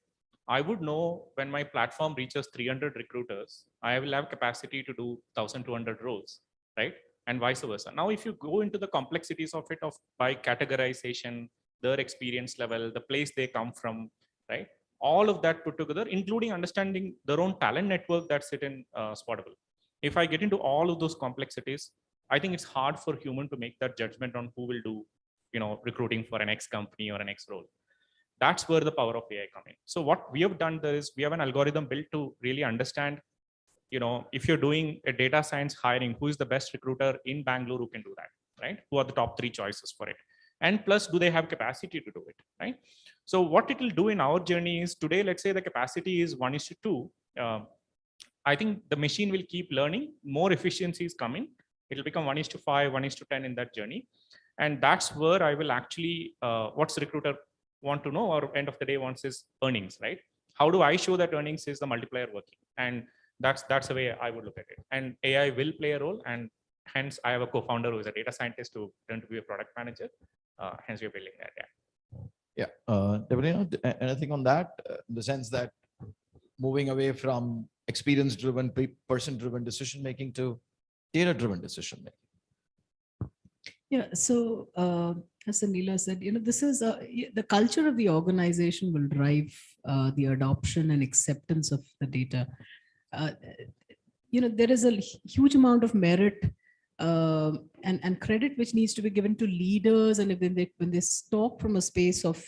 I would know when my platform reaches 300 recruiters, I will have capacity to do 1,200 roles, right? And vice versa. Now, if you go into the complexities of it, by categorization, their experience level, the place they come from, right? All of that put together, including understanding their own talent network that sit in Spottable. If I get into all of those complexities, I think it's hard for human to make that judgment on who will do, recruiting for an X company or an X role. That's where the power of AI come in. So what we have done there is we have an algorithm built to really understand, if you're doing a data science hiring, who is the best recruiter in Bangalore who can do that, right? Who are the top 3 choices for it? And plus, do they have capacity to do it, right? So what it will do in our journey is today, let's say the capacity is 1:2. I think the machine will keep learning, more efficiencies coming. It'll become 1:5, 1:10 in that journey. And that's where I will actually, what's the recruiter want to know, or end of the day wants is earnings, right? How do I show that earnings is the multiplier working? And that's the way I would look at it. And AI will play a role. And hence I have a co-founder who is a data scientist who turned to be a product manager. Hence we're building that. Yeah. Yeah. Anything on that? In the sense that moving away from experience-driven, person-driven decision-making to data-driven decision-making. Yeah, so as Anila said, this is the culture of the organization will drive the adoption and acceptance of the data. There is a huge amount of merit and credit which needs to be given to leaders, and when they talk from a space of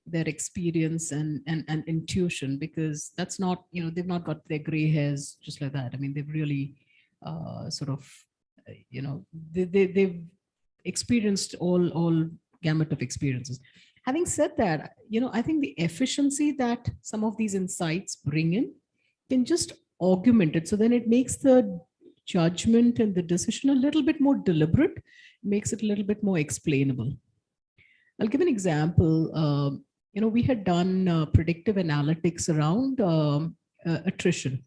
their experience and intuition, because that's not, they've not got their gray hairs just like that. I mean, they've really they've experienced all gamut of experiences. Having said that, I think the efficiency that some of these insights bring in can just augment it. So then it makes the judgment and the decision a little bit more deliberate, makes it a little bit more explainable. I'll give an example. We had done predictive analytics around attrition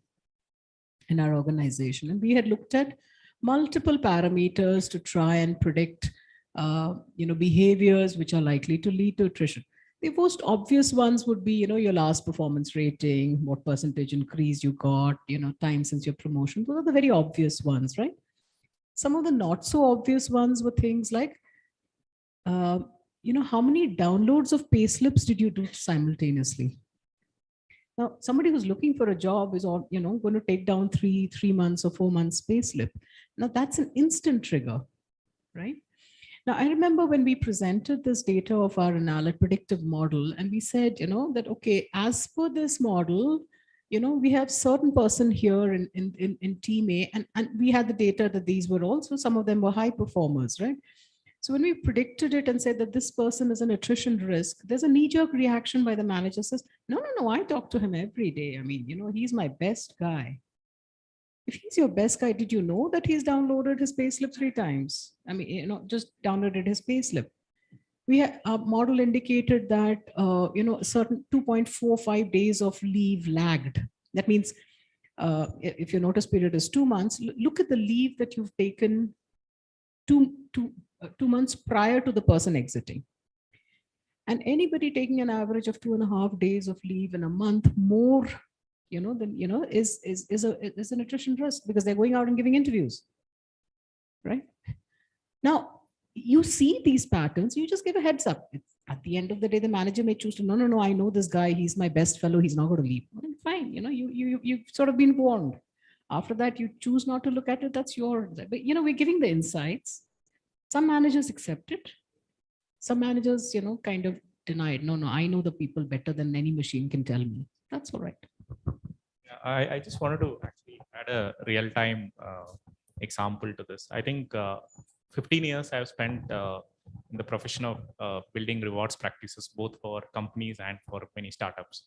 in our organization, and we had looked at multiple parameters to try and predict behaviors which are likely to lead to attrition. The most obvious ones would be, your last performance rating, what percentage increase you got, time since your promotion. Those are the very obvious ones, right? Some of the not so obvious ones were things like, how many downloads of payslips did you do simultaneously? Now, somebody who's looking for a job is all, going to take down three months or 4 months pay slip. Now that's an instant trigger, right? Now, I remember when we presented this data of our predictive model, and we said, that, okay, as per this model, we have certain person here in team A, and we had the data that these were also, some of them were high performers, right? So when we predicted it and said that this person is an attrition risk, there's a knee-jerk reaction by the manager says, no, I talk to him every day. I mean, he's my best guy. If he's your best guy, did you know that he's downloaded his payslip 3 times? I mean, just downloaded his payslip. Our model indicated that, a certain 2.45 days of leave lagged. That means if your notice period is 2 months, look at the leave that you've taken 2 months prior to the person exiting. And anybody taking an average of 2.5 days of leave in a month more, is an attrition risk because they're going out and giving interviews, right? Now, you see these patterns, you just give a heads up. At the end of the day, the manager may choose to, no, I know this guy, he's my best fellow, he's not going to leave. Well, fine, you've sort of been warned. After that, you choose not to look at it, that's your, but we're giving the insights. Some managers accept it. Some managers, kind of deny it. No, I know the people better than any machine can tell me. That's all right. I just wanted to actually add a real-time example to this. I think 15 years I've spent in the profession of building rewards practices, both for companies and for many startups.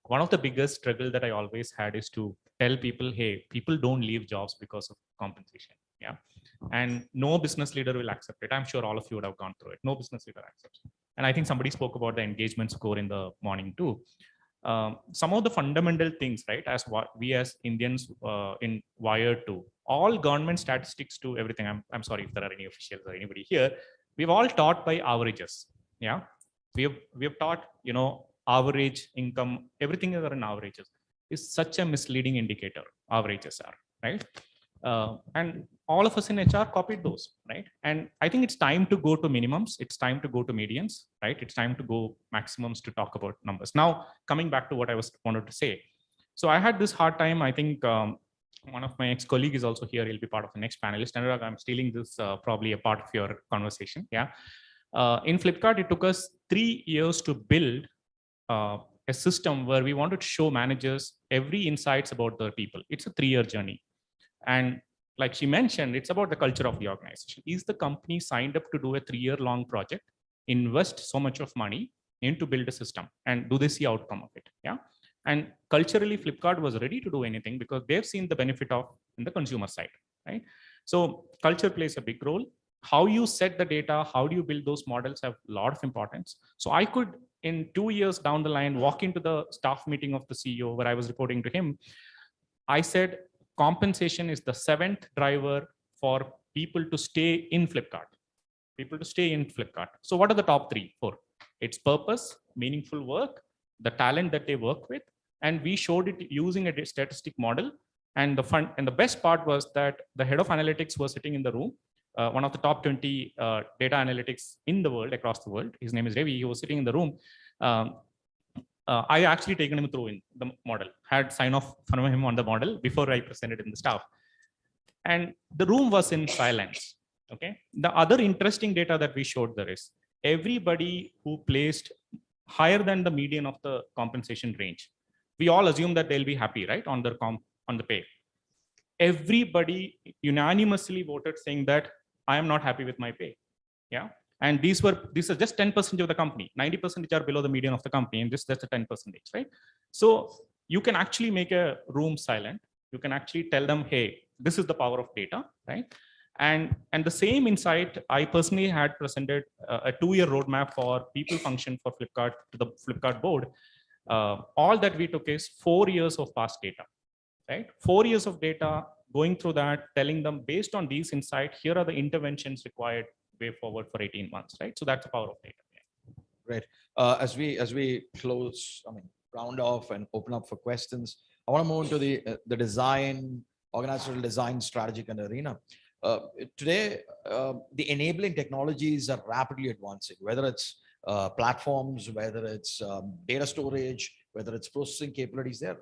One of the biggest struggle that I always had is to tell people, hey, people don't leave jobs because of compensation. Yeah. And no business leader will accept it. I'm sure all of you would have gone through it. No business leader accepts it. And I think somebody spoke about the engagement score in the morning too. Some of the fundamental things, right, as what we as Indians in wired to, all government statistics to everything. I'm sorry if there are any officials or anybody here. We've all taught by averages. Yeah, we have taught, average income, everything is in averages. Is such a misleading indicator. Averages are, right? And all of us in HR copied those, right? And I think it's time to go to minimums. It's time to go to medians, right? It's time to go maximums to talk about numbers. Now, coming back to what I wanted to say. So I had this hard time. I think one of my ex-colleagues is also here. He'll be part of the next panelist. Anurag, I'm stealing this probably a part of your conversation. Yeah. In Flipkart, it took us 3 years to build a system where we wanted to show managers every insights about their people. It's a 3-year journey. And like she mentioned, it's about the culture of the organization. Is the company signed up to do a 3-year-long project, invest so much of money into build a system, and do they see outcome of it? Yeah. And culturally, Flipkart was ready to do anything because they've seen the benefit of in the consumer side, right? So culture plays a big role. How you set the data, how do you build those models have a lot of importance. So I could, in 2 years down the line, walk into the staff meeting of the CEO where I was reporting to him. I said, compensation is the 7th driver for people to stay in Flipkart. People to stay in Flipkart. So what are the top 3, 4? It's purpose, meaningful work, the talent that they work with, and we showed it using a statistic model. And the best part was that the head of analytics was sitting in the room, one of the top 20 data analytics in the world, across the world. His name is Ravi. He was sitting in the room. I actually taken him through in the model, had sign off from him on the model before I presented in the staff. And the room was in silence. Okay. The other interesting data that we showed there is everybody who placed higher than the median of the compensation range. We all assume that they'll be happy, right, on the pay. Everybody unanimously voted saying that I am not happy with my pay. Yeah. And these are just 10% of the company. 90% are below the median of the company, and that's a 10%, right? So you can actually make a room silent. You can actually tell them, hey, this is the power of data, right? And the same insight, I personally had presented a 2-year roadmap for people function for Flipkart to the Flipkart board. All that we took is 4 years of past data, right? 4 years of data, going through that, telling them based on these insights, here are the interventions required way forward for 18 months, right? So that's the power of data. Great. As we close, round off and open up for questions, I want to move into the design, organizational design strategic and arena. Today, the enabling technologies are rapidly advancing, whether it's platforms, whether it's data storage, whether it's processing capabilities, they're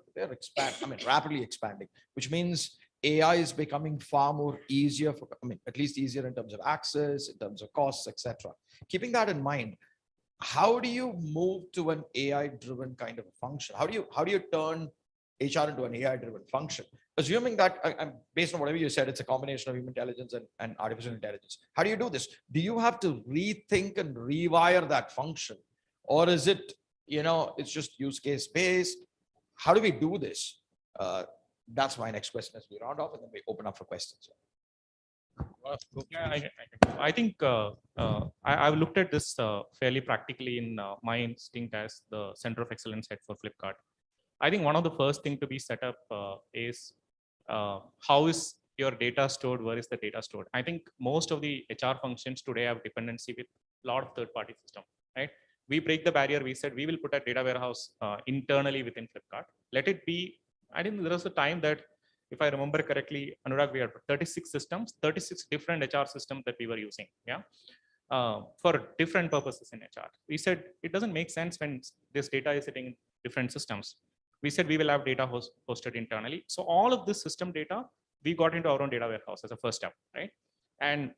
rapidly expanding, which means AI is becoming far more easier for, at least easier in terms of access, in terms of costs, etc. Keeping that in mind, how do you move to an AI-driven kind of a function? How do you turn HR into an AI-driven function? Assuming that, I'm based on whatever you said, it's a combination of human intelligence and artificial intelligence. How do you do this? Do you have to rethink and rewire that function? Or is it, it's just use case based? How do we do this? That's my next question as we round off, and then we open up for questions. I think I've looked at this fairly practically in my instinct as the center of excellence head for Flipkart. I think one of the first thing to be set up is how is your data stored? Where is the data stored? I think most of the HR functions today have dependency with a lot of third-party systems, right? We break the barrier. We said we will put a data warehouse internally within Flipkart. Let it be. I think there was a time that, if I remember correctly, Anurag, we had 36 systems, 36 different HR systems that we were using, for different purposes in HR. We said it doesn't make sense when this data is sitting in different systems. We said we will have data hosted internally. So all of this system data, we got into our own data warehouse as a first step, right? And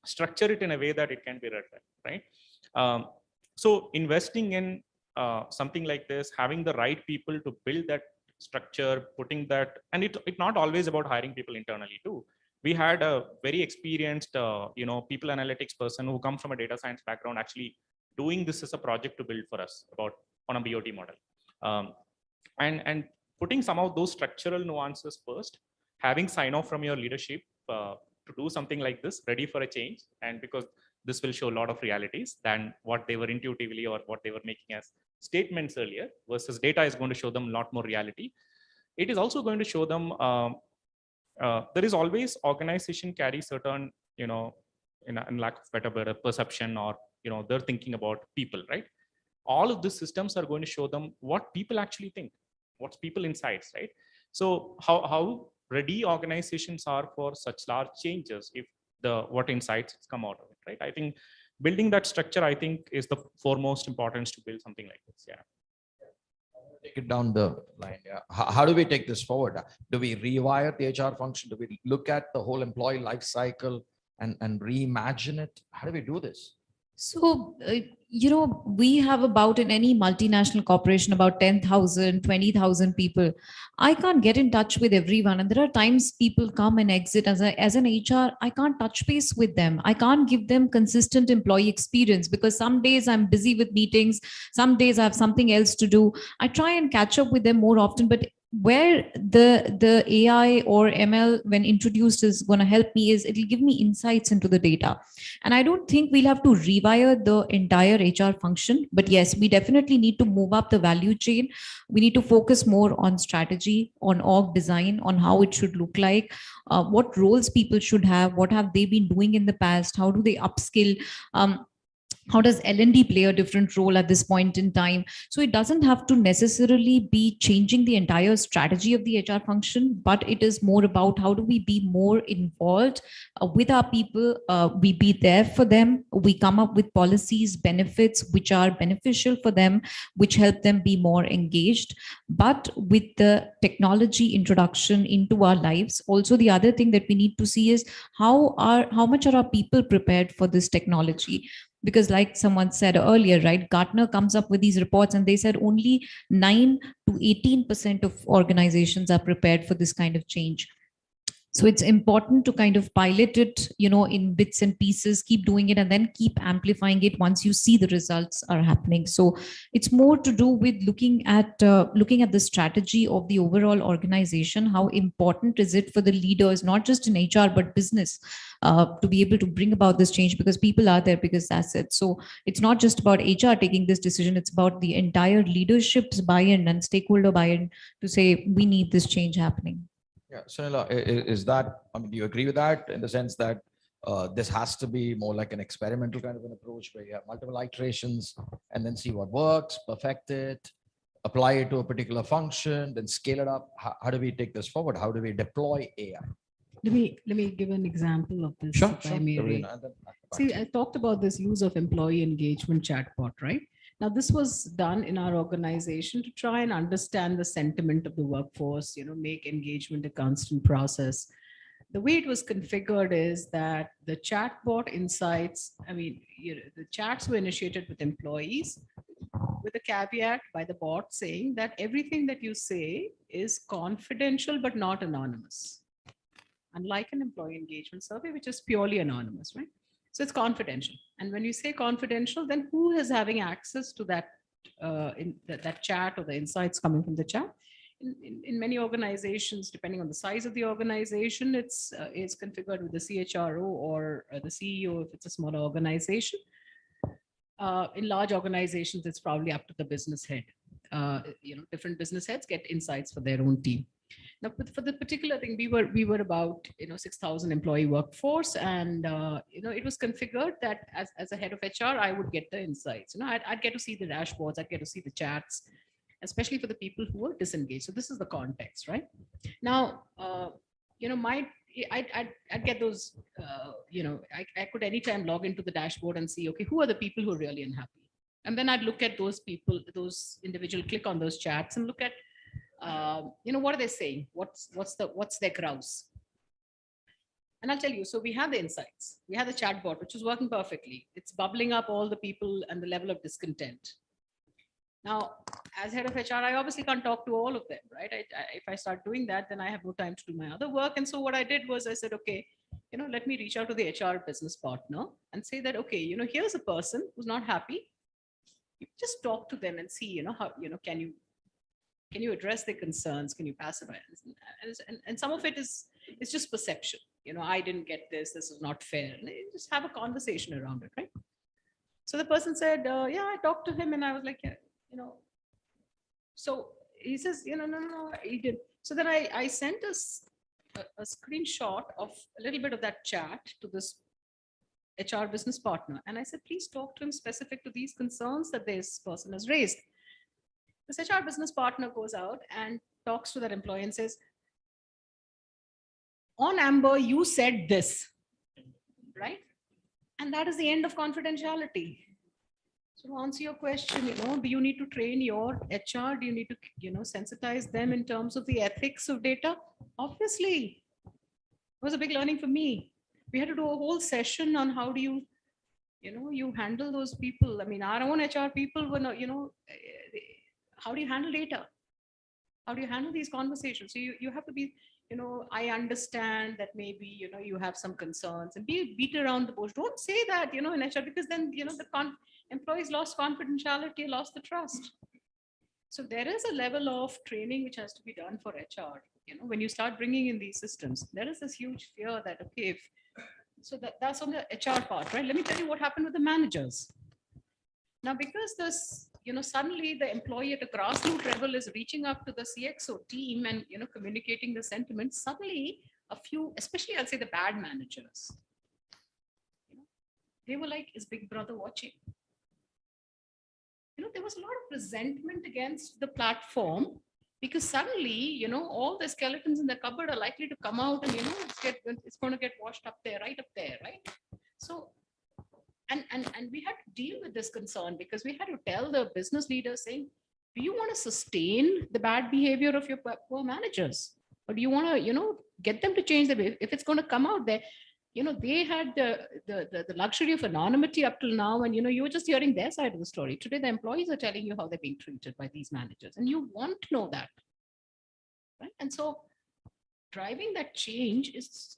structure it in a way that it can be read, right? So investing in something like this, having the right people to build that structure, putting that, and it's not always about hiring people internally too. We had a very experienced, people analytics person who comes from a data science background, actually doing this as a project to build for us on a BOT model. And putting some of those structural nuances first, having sign off from your leadership to do something like this, ready for a change, and because this will show a lot of realities than what they were intuitively or what they were making as statements earlier, versus data is going to show them a lot more reality. It is also going to show them there is always organization carry certain, in lack of better perception, or they're thinking about people, right? All of these systems are going to show them what people actually think, what's people insights, right? So how ready organizations are for such large changes if what insights come out of it, right? I think building that structure, I think, is the foremost importance to build something like this. Take it down the line. How do we take this forward? Do we rewire the HR function? Do we look at the whole employee life cycle and reimagine it? How do we do this? So, we have about, in any multinational corporation, about 10,000, 20,000 people. I can't get in touch with everyone. And there are times people come and exit as an HR, I can't touch base with them. I can't give them consistent employee experience because some days I'm busy with meetings. Some days I have something else to do. I try and catch up with them more often, but where the AI or ML, when introduced, is going to help me is it'll give me insights into the data. And I don't think we'll have to rewire the entire HR function, but yes, we definitely need to move up the value chain. We need to focus more on strategy, on org design, on how it should look like, what roles people should have, what have they been doing in the past, how do they upskill, how does L&D play a different role at this point in time? So it doesn't have to necessarily be changing the entire strategy of the HR function, but it is more about how do we be more involved with our people, we be there for them, we come up with policies, benefits which are beneficial for them, which help them be more engaged. But with the technology introduction into our lives, also the other thing that we need to see is how much are our people prepared for this technology? Because like someone said earlier, right, Gartner comes up with these reports and they said only 9 to 18% of organizations are prepared for this kind of change. So it's important to kind of pilot it, in bits and pieces, keep doing it, and then keep amplifying it once you see the results are happening. So it's more to do with looking at the strategy of the overall organization. How important is it for the leaders, not just in HR, but business, to be able to bring about this change, because people are there because that's it. So it's not just about HR taking this decision. It's about the entire leadership's buy-in and stakeholder buy-in to say, we need this change happening. Yeah, Sunila, is that, do you agree with that in the sense that this has to be more like an experimental kind of an approach where you have multiple iterations and then see what works, perfect it, apply it to a particular function, then scale it up? How do we take this forward? How do we deploy AI? Let me give an example of this. Sure, if I may, Ray. See, I talked about this use of employee engagement chatbot, right? Now, this was done in our organization to try and understand the sentiment of the workforce, make engagement a constant process. The way it was configured is that the chatbot insights, the chats were initiated with employees with a caveat by the bot saying that everything that you say is confidential but not anonymous. Unlike an employee engagement survey, which is purely anonymous, right? So it's confidential. And when you say confidential, then who is having access to that, that chat or the insights coming from the chat? In many organizations, depending on the size of the organization, it's configured with the CHRO or the CEO if it's a smaller organization. In large organizations, it's probably up to the business head. Different business heads get insights for their own team. Now, for the particular thing, we were about 6,000 employee workforce, and it was configured that as a head of HR, I would get the insights. I'd get to see the dashboards, I'd get to see the chats, especially for the people who are disengaged. So this is the context, right? Now, I'd get those. I could anytime log into the dashboard and see, okay, who are the people who are really unhappy, and then I'd look at those people, those individuals, click on those chats and look at. What are they saying? What's their grouse? And I'll tell you, so we have the insights. We have the chatbot, which is working perfectly. It's bubbling up all the people and the level of discontent. Now, as head of HR, I obviously can't talk to all of them, right? If I start doing that, then I have no time to do my other work. And so what I did was I said, okay, let me reach out to the HR business partner and say that, okay, here's a person who's not happy. You just talk to them and see, how, can you address their concerns? Can you pacify? And some of it is just perception. I didn't get this. This is not fair. And just have a conversation around it, right? So the person said, yeah, I talked to him, and I was like, yeah, So he says, no, he did. So then I sent a screenshot of a little bit of that chat to this HR business partner, and I said, please talk to him specific to these concerns that this person has raised. This HR business partner goes out and talks to that employee and says, on Amber, you said this, right? And that is the end of confidentiality. So to answer your question, do you need to train your HR? Do you need to, sensitize them in terms of the ethics of data? Obviously, it was a big learning for me. We had to do a whole session on how do you, you handle those people. Our own HR people were not, how do you handle data? How do you handle these conversations? So you have to be, I understand that maybe, you have some concerns, and beat around the bush. Don't say that, in HR, because then, the employees lost confidentiality, lost the trust. So there is a level of training which has to be done for HR. When you start bringing in these systems, there is this huge fear that, okay, so that's on the HR part, right? Let me tell you what happened with the managers. Now, because this, suddenly the employee at a grassroots level is reaching up to the CXO team and, communicating the sentiments, suddenly a few, especially I'll say the bad managers, they were like, is Big Brother watching? There was a lot of resentment against the platform because suddenly, all the skeletons in the cupboard are likely to come out and, it's going to get washed up there, right? So, and we had to deal with this concern because we had to tell the business leaders saying, do you want to sustain the bad behavior of your poor managers? Or do you want to, get them to change the behavior? If it's going to come out there, they had the luxury of anonymity up till now, and you were just hearing their side of the story. Today, the employees are telling you how they're being treated by these managers, and you want to know that, right? And so, driving that change is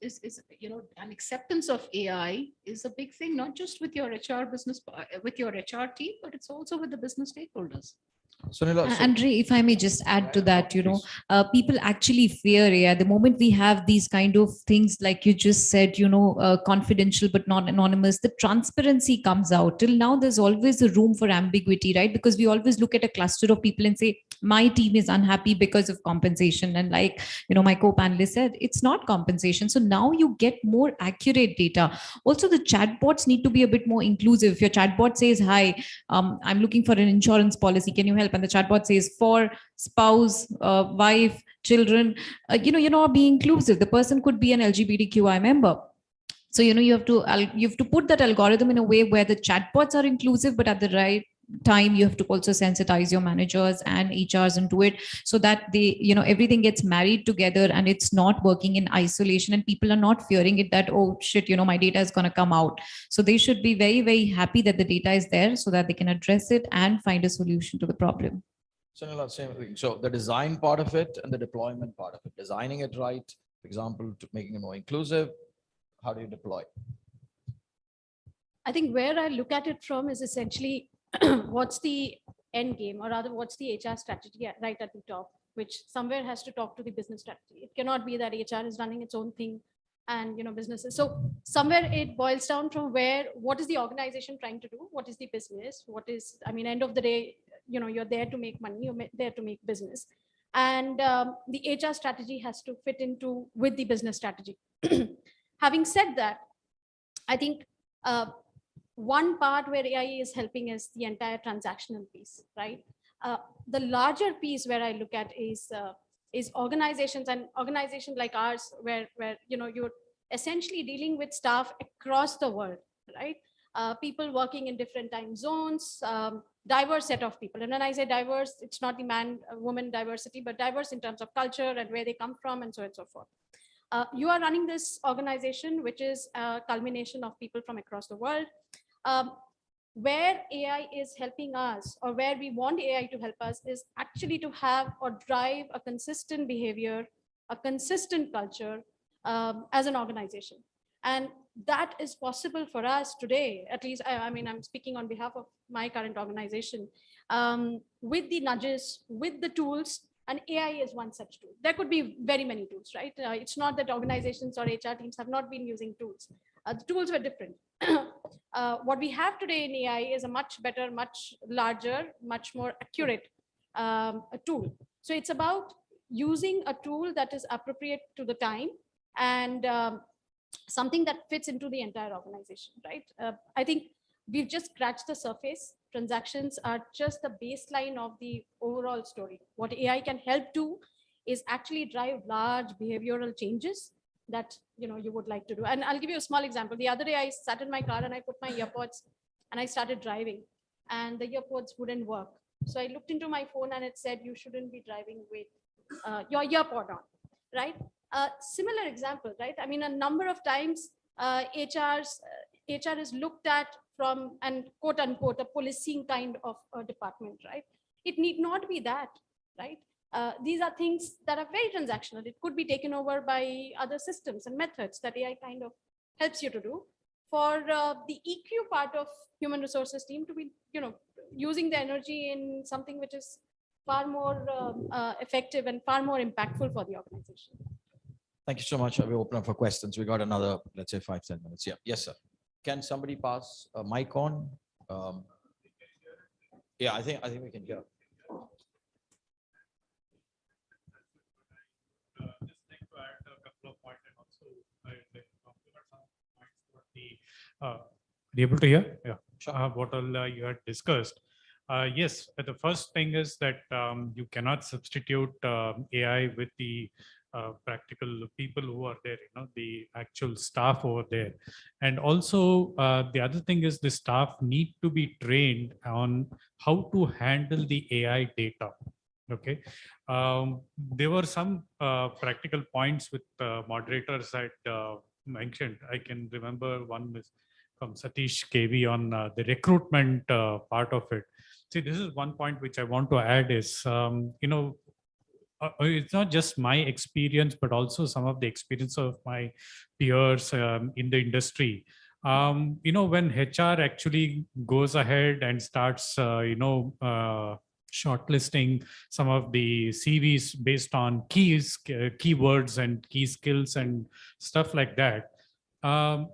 an acceptance of AI is a big thing, not just with your HR business, with your HR team, but it's also with the business stakeholders. Andre, if I may just add to that, people actually fear AI. The moment we have these kind of things, like you just said, confidential but not anonymous, the transparency comes out. Till now, there's always a room for ambiguity, right? Because we always look at a cluster of people and say, my team is unhappy because of compensation. And like, my co-panelist said, it's not compensation. So now you get more accurate data. Also, the chatbots need to be a bit more inclusive. If your chatbot says, hi, I'm looking for an insurance policy, can you help? And the chatbot says for spouse, wife, children, be inclusive. The person could be an LGBTQI member. So, you have to put that algorithm in a way where the chatbots are inclusive, but at the right time you have to also sensitize your managers and HRs into it, so that they, you know, everything gets married together and it's not working in isolation, and people are not fearing it that, oh shit, you know, my data is going to come out. So they should be very, very happy that the data is there so that they can address it and find a solution to the problem. Sunil, same thing. So the design part of it and the deployment part of it, designing it right, for example, to making it more inclusive, how do you deploy? I think where I look at it from is essentially what's the end game, or rather what's the HR strategy right at the top, which somewhere has to talk to the business strategy. It cannot be that HR is running its own thing and, you know, businesses. So somewhere it boils down from what is the organization trying to do? What is the business? What is, I mean, end of the day, you know, you're there to make money, you're there to make business. And the HR strategy has to fit into with the business strategy. Having said that, I think one part where AI is helping is the entire transactional piece, right? The larger piece where I look at is organizations, and organizations like ours, where you know, you're essentially dealing with staff across the world, right? People working in different time zones, diverse set of people. And when I say diverse, it's not the man woman diversity, but diverse in terms of culture and where they come from, and so on and so forth. You are running this organization, which is a culmination of people from across the world. Where AI is helping us, or where we want AI to help us, is actually to have or drive a consistent behavior, a consistent culture as an organization. And that is possible for us today, at least, I mean, I'm speaking on behalf of my current organization, with the nudges, with the tools, and AI is one such tool. There could be very many tools, right? It's not that organizations or HR teams have not been using tools. The tools were different. What we have today in AI is a much better, much larger, much more accurate tool. So it's about using a tool that is appropriate to the time, and something that fits into the entire organization, right? I think we've just scratched the surface. Transactions are just the baseline of the overall story. What AI can help do is actually drive large behavioral changes that, you know, you would like to do. And I'll give you a small example. The other day I sat in my car and I put my earpods and I started driving, and the earpods wouldn't work. So I looked into my phone and it said, you shouldn't be driving with your earpod on, right? Similar example, right? I mean, a number of times HR is looked at from, and quote unquote, a policing kind of a department, right? It need not be that, right? These are things that are very transactional. It could be taken over by other systems and methods that AI kind of helps you to do. For the EQ part of human resources team to be, you know, using the energy in something which is far more effective and far more impactful for the organization. Thank you so much. We open up for questions. We got another, let's say 5-10 minutes. Yeah. Yes, sir. Can somebody pass a mic on? Yeah, I think we can hear. Be able to hear? Yeah. Sure. What all you had discussed. Yes, the first thing is that you cannot substitute AI with the practical people who are there, you know, the actual staff over there. And also the other thing is the staff need to be trained on how to handle the AI data. Okay. There were some practical points with moderators had mentioned. I can remember one is from Satish KV on the recruitment part of it. See, this is one point which I want to add is, you know, it's not just my experience, but also some of the experience of my peers in the industry. You know, when HR actually goes ahead and starts, you know, shortlisting some of the CVs based on keywords and key skills and stuff like that,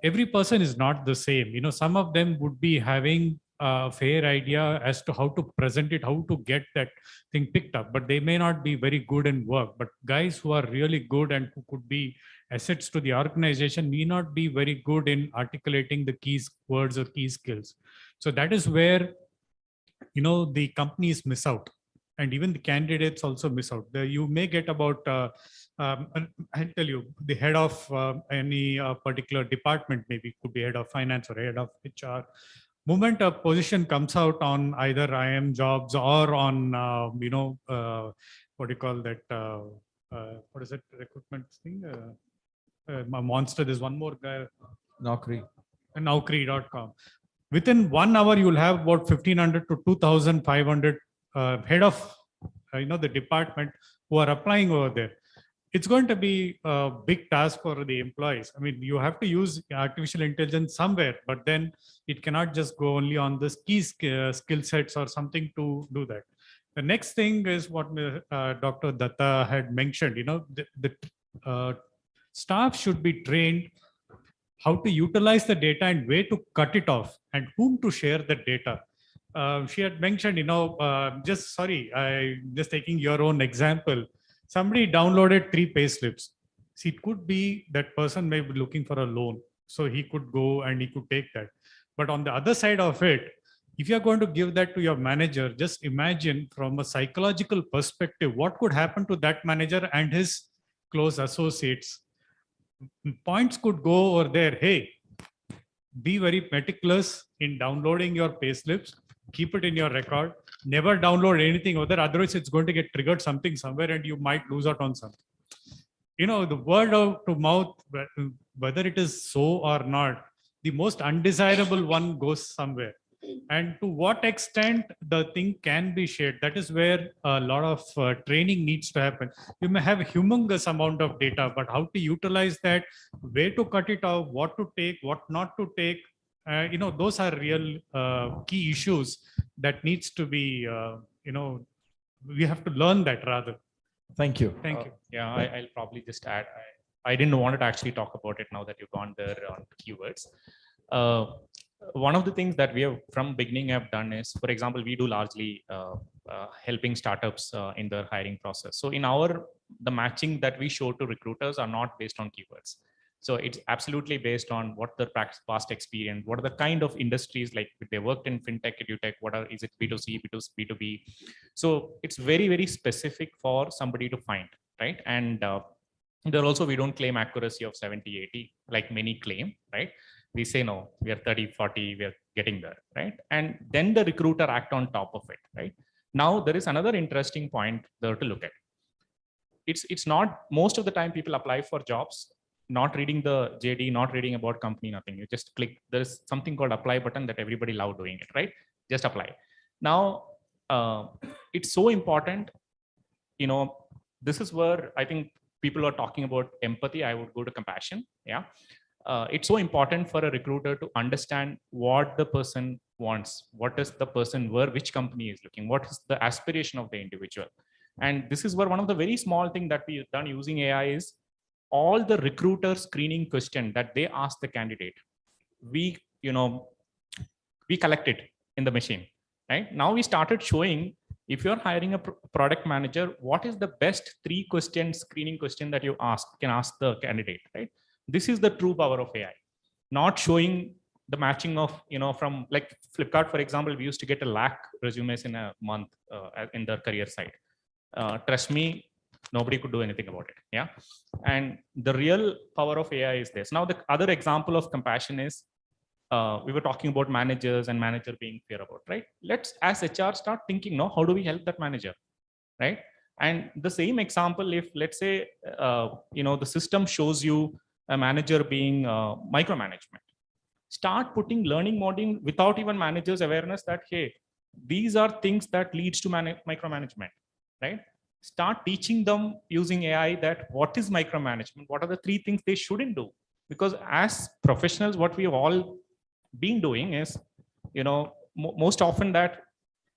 every person is not the same. You know, some of them would be having a fair idea as to how to present it, how to get that thing picked up, but they may not be very good in work. But guys who are really good and who could be assets to the organization may not be very good in articulating the key words or key skills. So that is where, you know, the companies miss out, and even the candidates also miss out. You may get about, I'll tell you, the head of any particular department, maybe could be head of finance or head of HR. moment a position comes out on either IM jobs or on, what do you call that? What is it? Recruitment thing? Monster. There's one more guy. Naukri. Naukri.com. Within 1 hour, you'll have about 1,500 to 2,500 head of, the department who are applying over there. It's going to be a big task for the employees. I mean, you have to use artificial intelligence somewhere, but then it cannot just go only on the key skill sets or something to do that. The next thing is what Dr. Datta had mentioned, the staff should be trained how to utilize the data and where to cut it off and whom to share the data. She had mentioned, I'm just taking your own example. Somebody downloaded 3 payslips. See, it could be that person may be looking for a loan. So he could go and he could take that. But on the other side of it, if you're going to give that to your manager, just imagine from a psychological perspective, what could happen to that manager and his close associates. Points could go over there. Hey, be very meticulous in downloading your payslips. Keep it in your record. Never download anything over there. Otherwise, it's going to get triggered something somewhere and you might lose out on something. The word of to mouth, whether it is so or not, the most undesirable one goes somewhere. And to what extent the thing can be shared, that is where a lot of training needs to happen. You may have a humongous amount of data, but how to utilize that, where to cut it off, what to take, what not to take, those are real key issues that needs to be, we have to learn that rather. Thank you. Thank you. Yeah, I'll probably just add, I didn't want to actually talk about it now that you've gone there on keywords. One of the things that we have from beginning have done is, for example, we do largely helping startups in their hiring process. So in the matching that we show to recruiters are not based on keywords. So it's absolutely based on what their past experience, what are the kind of industries, like if they worked in fintech, edutech, is it B2C, B2B. So it's very, very specific for somebody to find, right? And there also, we don't claim accuracy of 70, 80, like many claim, right? We say, no, we are 30, 40, we are getting there, right? And then the recruiter act on top of it, right? Now, there is another interesting point there to look at. It's not, most of the time people apply for jobs, not reading the JD, not reading about company, nothing. You just click, there's something called apply button that everybody love doing it, right? Just apply. Now, it's so important, this is where I think people are talking about empathy. I would go to compassion, yeah. It's so important for a recruiter to understand what the person wants, what is the person, which company is looking, what is the aspiration of the individual. And this is where one of the very small thing that we've done using AI is all the recruiter screening question that they ask the candidate, we collect it in the machine, right? Now we started showing, if you're hiring a product manager, what is the best 3 screening question that you can ask the candidate, right? This is the true power of AI, not showing the matching of, from like Flipkart, for example, we used to get 1 lakh resumes in a month in their career site. Trust me, nobody could do anything about it. Yeah. And the real power of AI is this. Now, the other example of compassion is, we were talking about managers and manager being fear about, right? Let's, as HR, start thinking, no, how do we help that manager, right? And the same example, if let's say, the system shows you a manager being micromanagement, start putting learning modeling without even managers' awareness that, hey, these are things that leads to micromanagement, right? Start teaching them using AI that what is micromanagement, what are the 3 things they shouldn't do. Because as professionals, what we've all been doing is, most often that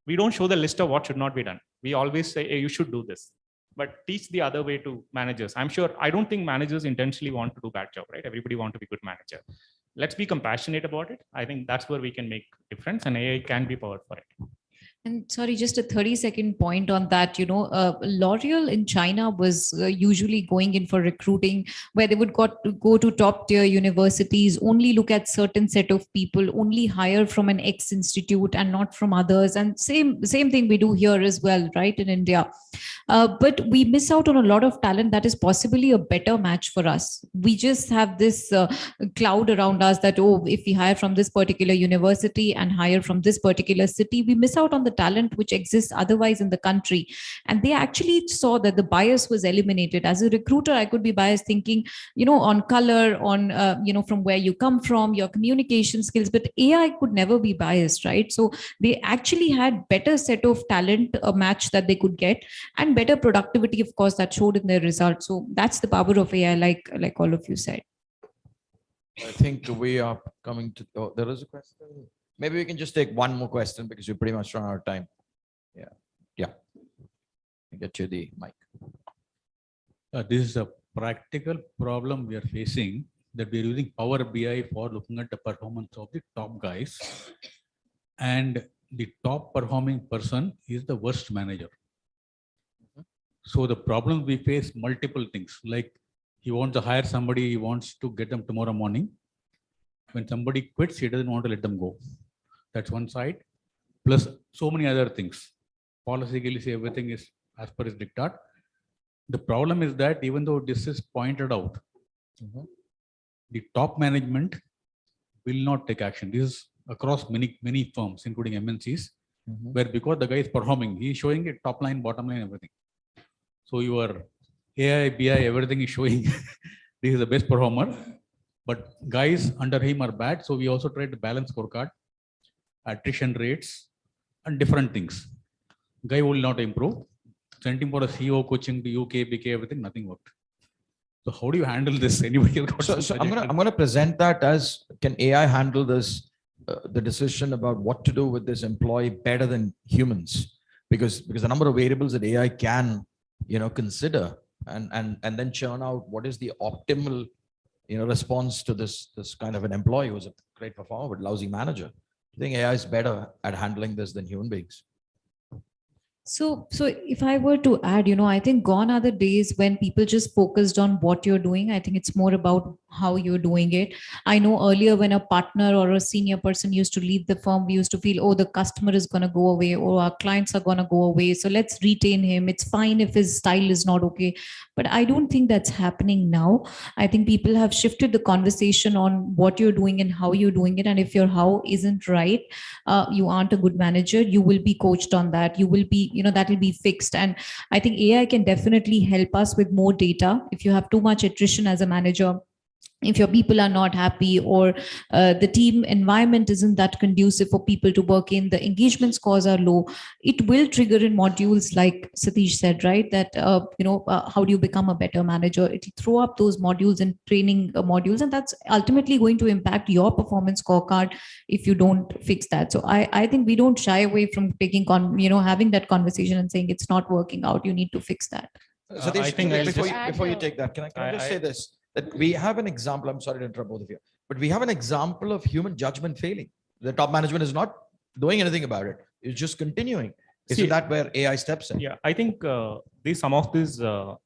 we don't show the list of what should not be done. We always say, hey, you should do this, but teach the other way to managers. I don't think managers intentionally want to do bad job, right? Everybody want to be good manager. Let's be compassionate about it. I think that's where we can make difference, and AI can be powered for it. And sorry, just a 30-second point on that. L'Oreal in China was usually going in for recruiting, where they would go to top tier universities, only look at certain set of people, only hire from an X institute and not from others. And same thing we do here as well, right, in India. But we miss out on a lot of talent that is possibly a better match for us. We just have this cloud around us that, oh, if we hire from this particular university and hire from this particular city, we miss out on the talent which exists otherwise in the country. And they actually saw that the bias was eliminated. As a recruiter, I could be biased thinking, on color, on, from where you come from, your communication skills, but AI could never be biased, right? So they actually had better set of talent, a match that they could get, and better productivity, of course, that showed in their results. So that's the power of AI, like all of you said. I think we are coming to, oh, there is a question. Maybe we can just take one more question because we're pretty much run out of time. Yeah. I'll get you the mic. This is a practical problem we are facing, that we are using Power BI for looking at the performance of the top guys. And the top performing person is the worst manager. So the problem we face multiple things, like he wants to hire somebody, he wants to get them tomorrow morning. When somebody quits, he doesn't want to let them go. That's one side. Plus so many other things. Politically, say everything is as per his diktat. The problem is that even though this is pointed out, the top management will not take action. This is across many firms, including MNCs, where because the guy is performing, he is showing it top line, bottom line, everything. So your AI, BI, everything is showing this is the best performer, but guys under him are bad. So we also tried to balance scorecard, attrition rates, and different things. Guy will not improve. Sent him for a CEO coaching to UK, BK, everything, nothing worked. So how do you handle this? Anybody else got So I'm gonna present that as, can AI handle this, the decision about what to do with this employee better than humans? Because the number of variables that AI can, consider and then churn out what is the optimal, response to this kind of an employee who's a great performer but lousy manager. I think AI is better at handling this than human beings. So if I were to add, I think gone are the days when people just focused on what you're doing. I think it's more about how you're doing it. I know earlier when a partner or a senior person used to leave the firm, we used to feel, oh, the customer is going to go away, or our clients are going to go away, so let's retain him. It's fine if his style is not okay. But I don't think that's happening now. I think people have shifted the conversation on what you're doing and how you're doing it. And if your how isn't right, you aren't a good manager. You will be coached on that. You will be, that will be fixed. And I think AI can definitely help us with more data. If you have too much attrition as a manager, if your people are not happy, or the team environment isn't that conducive for people to work in, the engagement scores are low, it will trigger in modules like Satish said, right? That, how do you become a better manager? It will throw up those modules and training modules, and that's ultimately going to impact your performance scorecard if you don't fix that. So I think we don't shy away from taking having that conversation and saying it's not working out, you need to fix that. Satish, I think before you take that, can I just say this? That we have an example, I'm sorry to interrupt both of you, but we have an example of human judgment failing. The top management is not doing anything about it. It's just continuing. Isn't that where AI steps in? Yeah, I think some of these, I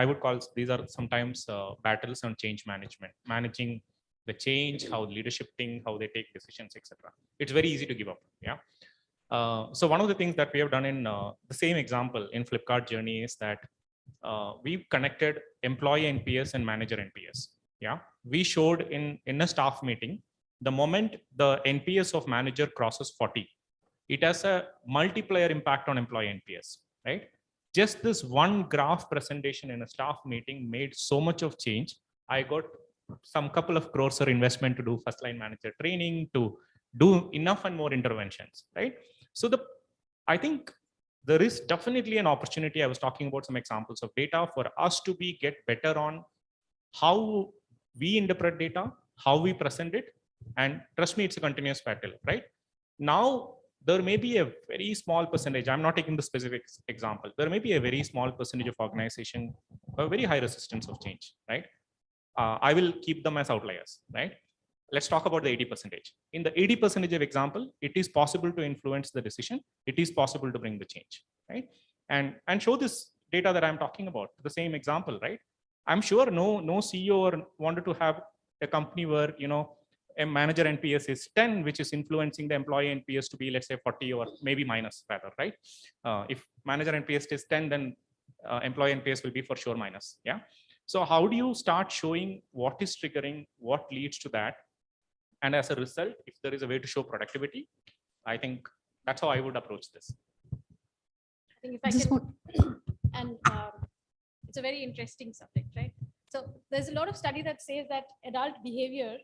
would call these are sometimes battles on change management, managing the change, how leadership think, how they take decisions, etc. It's very easy to give up. Yeah. So one of the things that we have done in the same example in Flipkart journey is that we've connected employee NPS and manager NPS. Yeah, we showed in a staff meeting, the moment the NPS of manager crosses 40, it has a multiplier impact on employee NPS, right? Just this one graph presentation in a staff meeting made so much of change. I got some couple of crores of investment to do first line manager training, to do enough and more interventions, right? So I think there is definitely an opportunity. I was talking about some examples of data for us to get better on how we interpret data, how we present it. And trust me, it's a continuous battle, right? Now, there may be a very small percentage. I'm not taking the specific example. There may be a very small percentage of organization, a very high resistance of change, right? I will keep them as outliers, right? let's talk about the 80%. In the 80% of example, it is possible to influence the decision. It is possible to bring the change, right? And show this data that I'm talking about, the same example, right? I'm sure no CEO wanted to have a company where, a manager NPS is 10, which is influencing the employee NPS to be, let's say, 40 or maybe minus rather, right? If manager NPS is 10, then employee NPS will be for sure minus. Yeah. So how do you start showing what is triggering, what leads to that? And as a result, if there is a way to show productivity, I think that's how I would approach this. I think if I can, and it's a very interesting subject, right? So there's a lot of study that says that adult behavior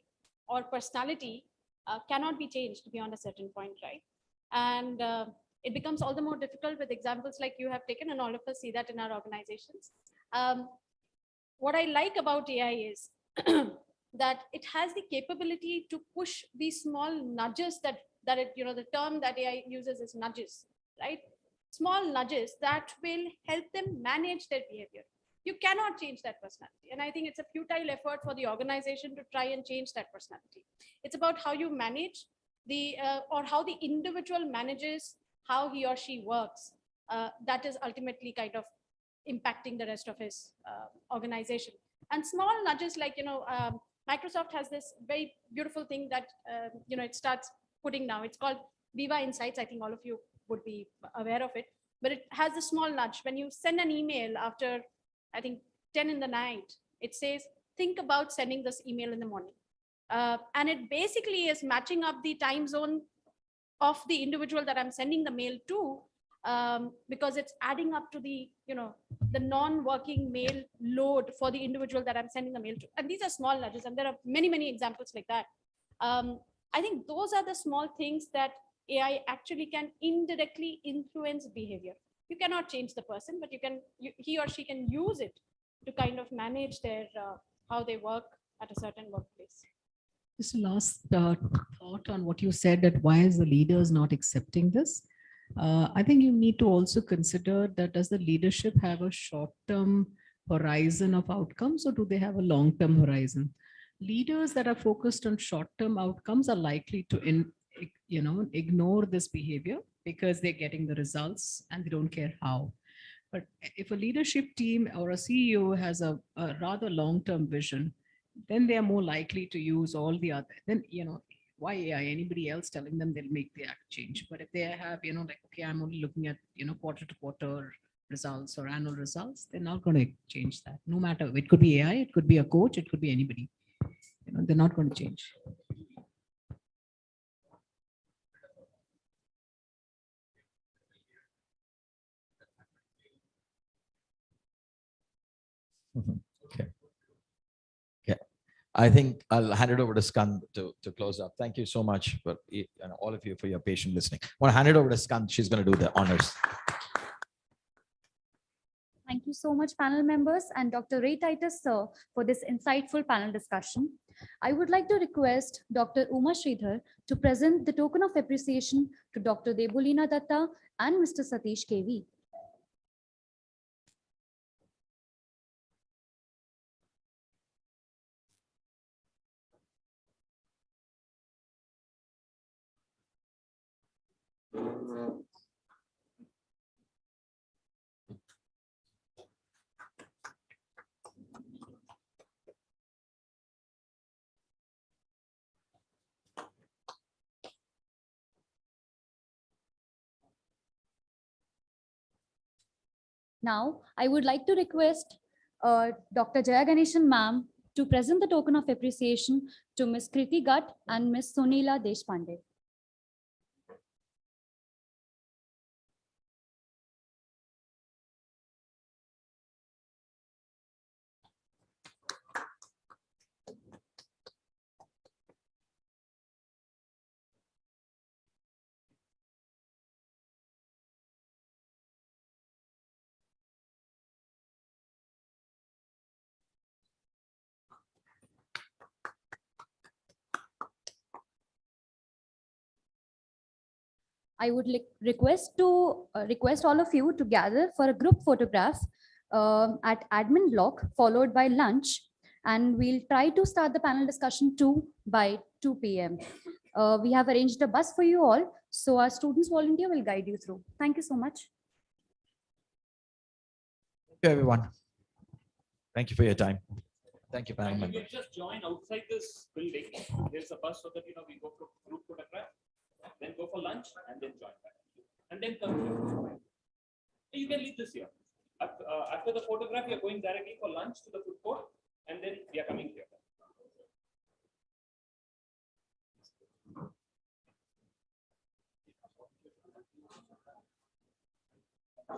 or personality cannot be changed beyond a certain point, right? And it becomes all the more difficult with examples like you have taken, and all of us see that in our organizations. What I like about AI is that it has the capability to push these small nudges that it, the term that AI uses is nudges, right? Small nudges that will help them manage their behavior. You cannot change that personality. And I think it's a futile effort for the organization to try and change that personality. It's about how you manage or how the individual manages how he or she works. That is ultimately kind of impacting the rest of his organization. And small nudges like, Microsoft has this very beautiful thing that, it starts putting now. It's called Viva Insights. I think all of you would be aware of it, but it has a small nudge. When you send an email after, I think 10 in the night, it says, think about sending this email in the morning. And it basically is matching up the time zone of the individual that I'm sending the mail to, because it's adding up to the, the non-working mail load for the individual that I'm sending the mail to. And these are small nudges, and there are many, many examples like that. I think those are the small things that AI actually can indirectly influence behavior. You cannot change the person, but he or she can use it to kind of manage their how they work at a certain workplace. Just a last thought on what you said, that why is the leaders not accepting this? I think you need to also consider that, does the leadership have a short-term horizon of outcomes, or do they have a long-term horizon? Leaders that are focused on short-term outcomes are likely to ignore this behavior because they're getting the results and they don't care how. But if a leadership team or a CEO has a rather long-term vision, then they are more likely to use all the other, then, why AI? Anybody else telling them they'll make the act change. But if they have, like, okay, I'm only looking at, quarter to quarter results or annual results, they're not going to change that. No matter, it could be AI, it could be a coach, it could be anybody. They're not going to change. Okay. Okay. I think I'll hand it over to Skand to close up. Thank you so much for all of you for your patient listening. I want to hand it over to Skand. She's going to do the honors. Thank you so much, panel members, and Dr. Ray Titus, sir, for this insightful panel discussion. I would like to request Dr. Uma Sridhar to present the token of appreciation to Dr. Debolina Datta and Mr. Satish KV. Now, I would like to request Dr. Jaya Ganeshan ma'am to present the token of appreciation to Ms. Kriti Gatt and Ms. Sonila Deshpande. I would request all of you to gather for a group photograph at admin block, followed by lunch, And we'll try to start the panel discussion by 2 p.m. We have arranged a bus for you all, so our students volunteer will guide you through. Thank you so much. Thank you, everyone. Thank you for your time. Thank you, panel You members. can just join outside this building. There's a bus so that we go for group photograph, then go for lunch, and then join back, and then come here. You can leave this here. After the photograph, you're going directly for lunch to the food court, and then we are coming here.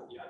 Yeah.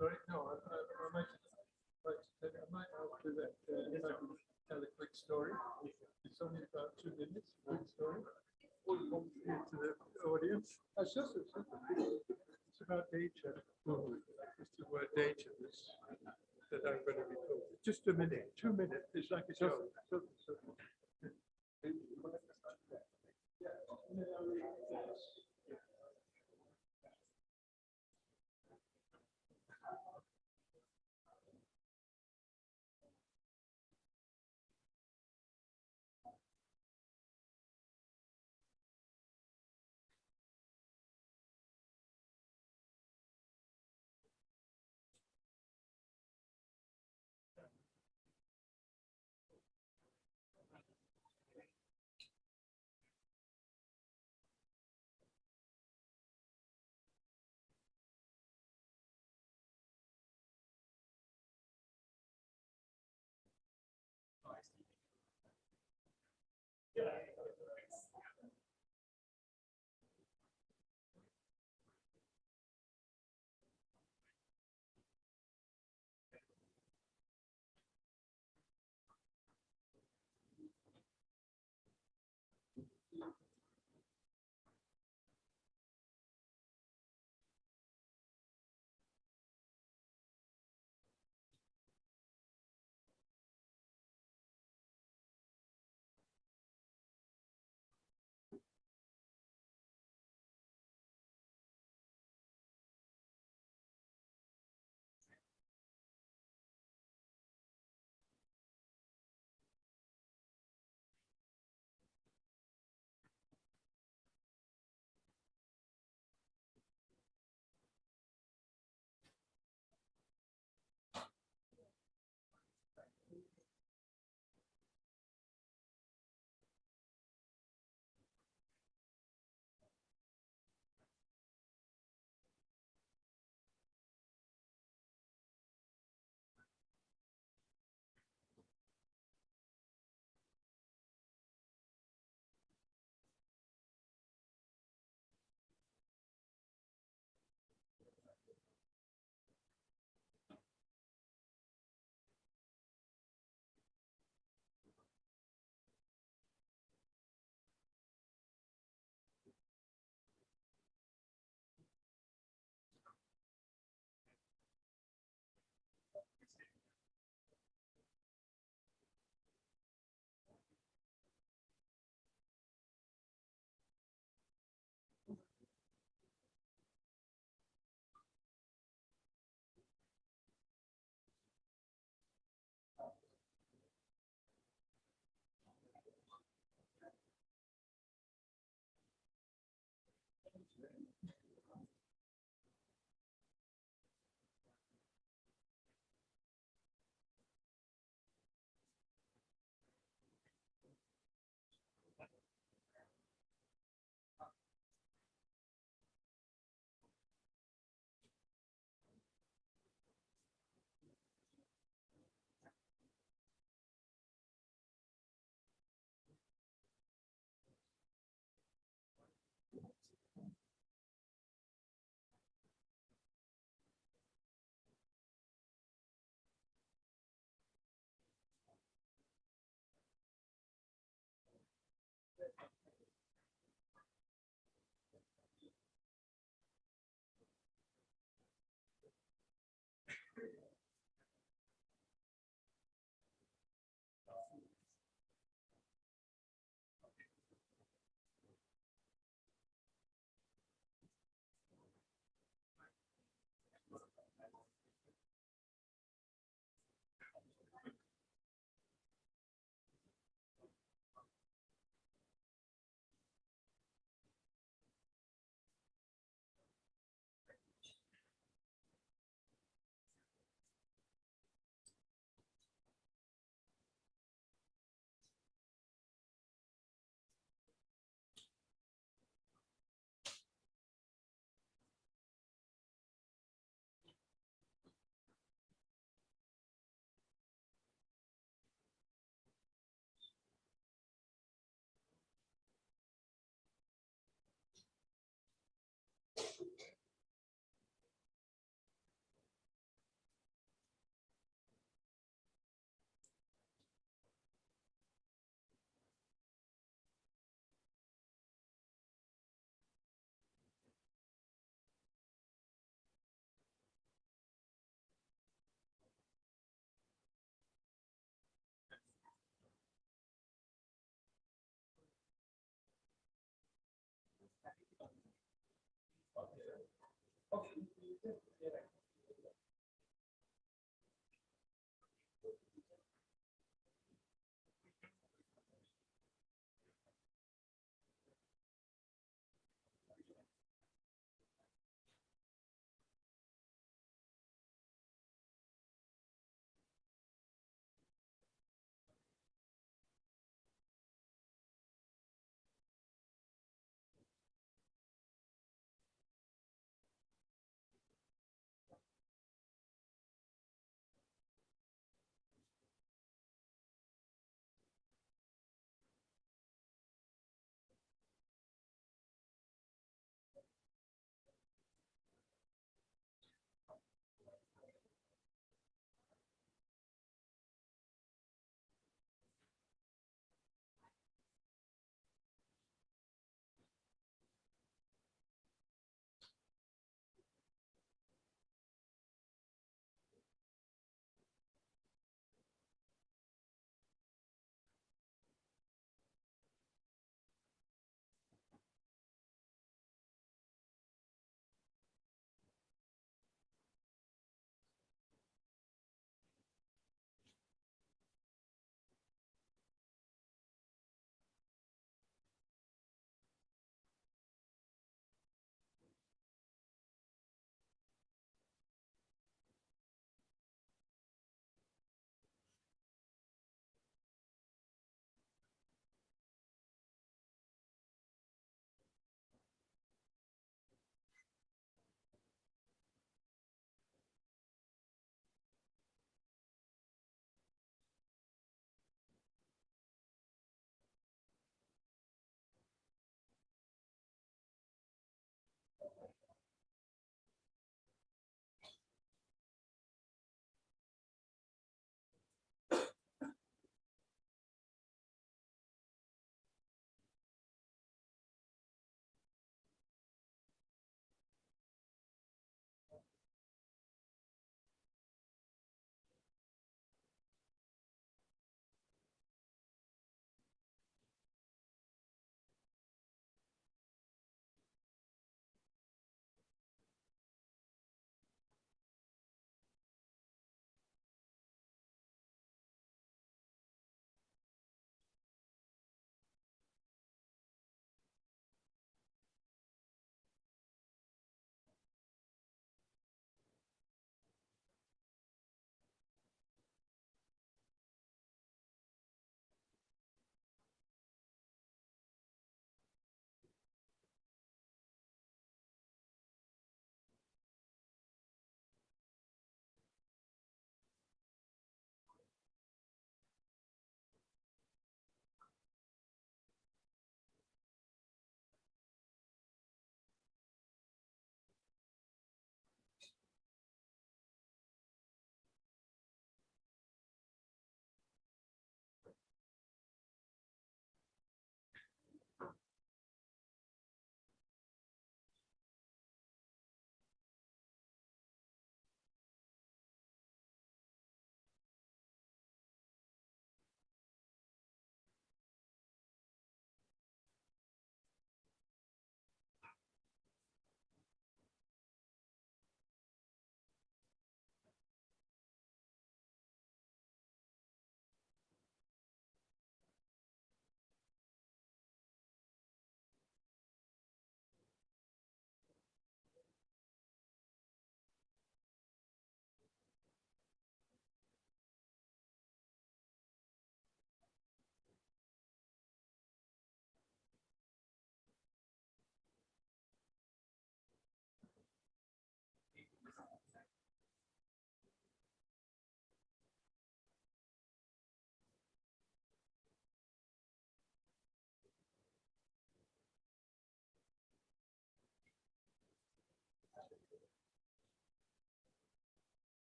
Sorry, no, I might do that. If I can tell a quick story. It's only about 2 minutes, quick story. To the audience. It's about nature. It's the word nature that I'm going to be talking. Just a minute, 2 minutes. It's like a show.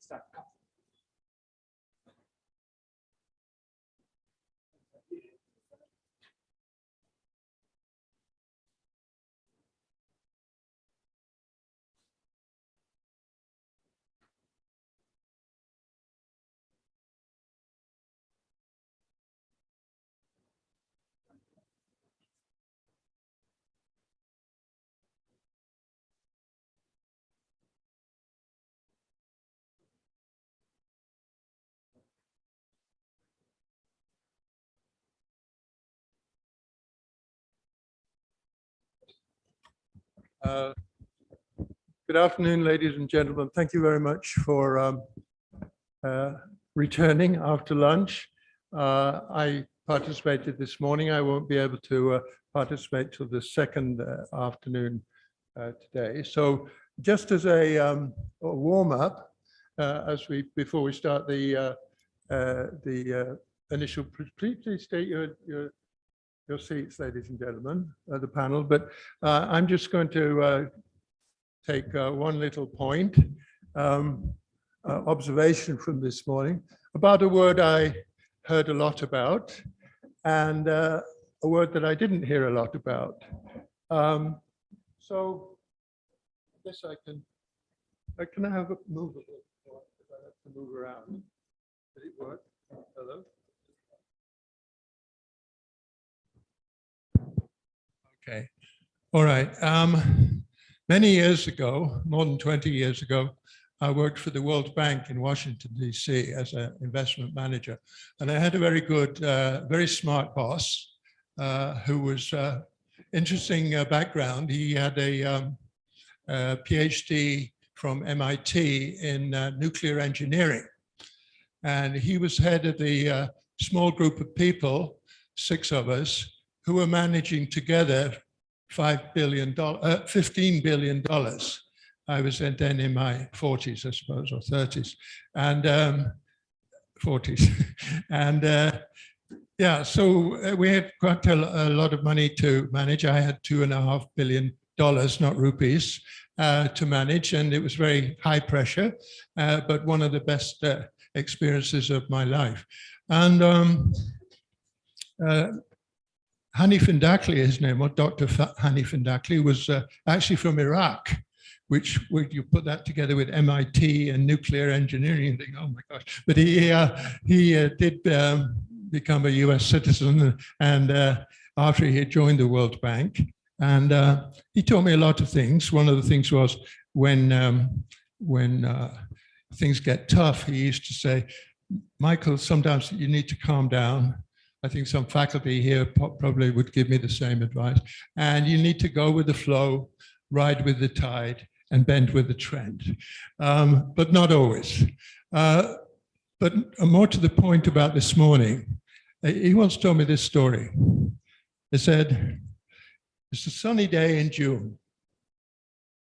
start. Good afternoon, ladies and gentlemen. Thank you very much for returning after lunch. I participated this morning. I won't be able to participate till the second afternoon today. So just as a warm-up, before we start the initial, please state your seats, ladies and gentlemen, the panel. But I'm just going to take one little point, observation from this morning about a word I heard a lot about and a word that I didn't hear a lot about. So I guess can I have a move a bit? I have to move around. Did it work? Hello? Okay. All right. Many years ago, more than 20 years ago, I worked for the World Bank in Washington, D.C. as an investment manager. And I had a very good, very smart boss who was interesting background. He had a PhD from MIT in nuclear engineering. And he was head of the small group of people, 6 of us, who were managing together $15 billion. I was then in my 40s, I suppose, or 30s, and 40s. And yeah, so we had quite a lot of money to manage. I had $2.5 billion, not rupees, to manage, and it was very high pressure, but one of the best experiences of my life. And Hanif Indakli, his name was Dr. Hanif Indakli, was actually from Iraq, which when you put that together with MIT and nuclear engineering, you think, oh my gosh. But he did become a US citizen, and after he had joined the World Bank. And he taught me a lot of things. One of the things was when things get tough, he used to say, Michael, sometimes you need to calm down. I think some faculty here probably would give me the same advice. And you need to go with the flow, ride with the tide, and bend with the trend. But not always. But more to the point about this morning, he once told me this story. He said, it's a sunny day in June.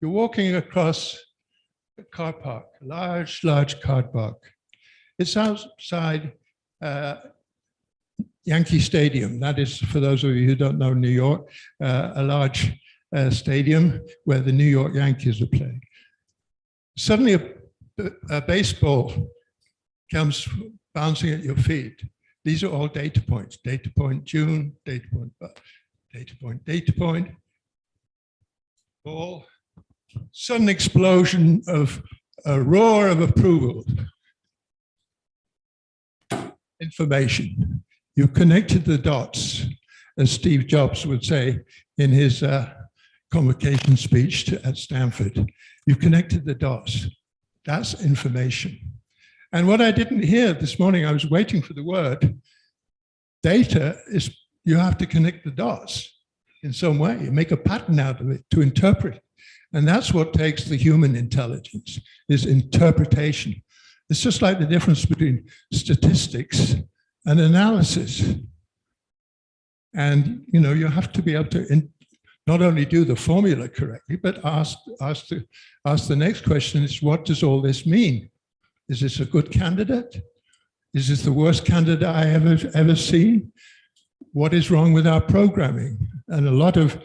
You're walking across a car park, a large car park. It's outside Yankee Stadium. That is, for those of you who don't know New York, a large stadium where the New York Yankees are playing. Suddenly a baseball comes bouncing at your feet. These are all data points. Data point June, data point, data point. Ball. Sudden explosion of a roar of approval. Information. You connected the dots, as Steve Jobs would say in his convocation speech at Stanford. You connected the dots. That's information. And what I didn't hear this morning, I was waiting for the word, data is, you have to connect the dots in some way. You make a pattern out of it to interpret. And that's what takes the human intelligence, is interpretation. It's just like the difference between statistics and analysis. And you have to be able to not only do the formula correctly, but ask the next question is, what does all this mean? Is this a good candidate? Is this the worst candidate I ever seen? What is wrong with our programming? And a lot of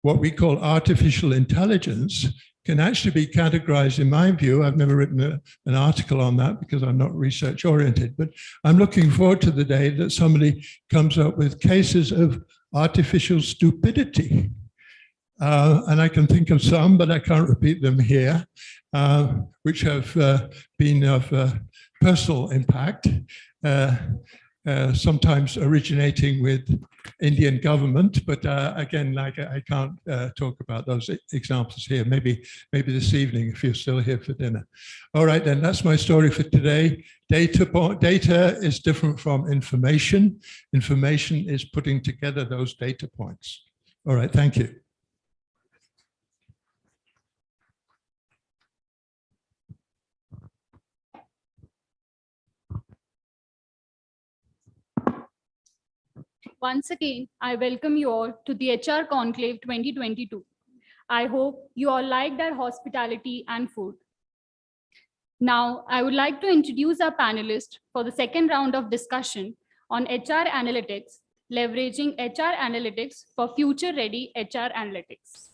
what we call artificial intelligence can actually be categorized, in my view. I've never written an article on that because I'm not research oriented, but I'm looking forward to the day that somebody comes up with cases of artificial stupidity. And I can think of some, but I can't repeat them here, which have been of personal impact, sometimes originating with Indian government. But again, like I can't talk about those examples here. Maybe this evening if you're still here for dinner. All right, then that's my story for today. Data is different from information. Information is putting together those data points. All right, thank you. Once again, I welcome you all to the HR Conclave 2022. I hope you all liked our hospitality and food. Now, I would like to introduce our panelists for the second round of discussion on HR analytics, leveraging HR analytics for future-ready HR analytics.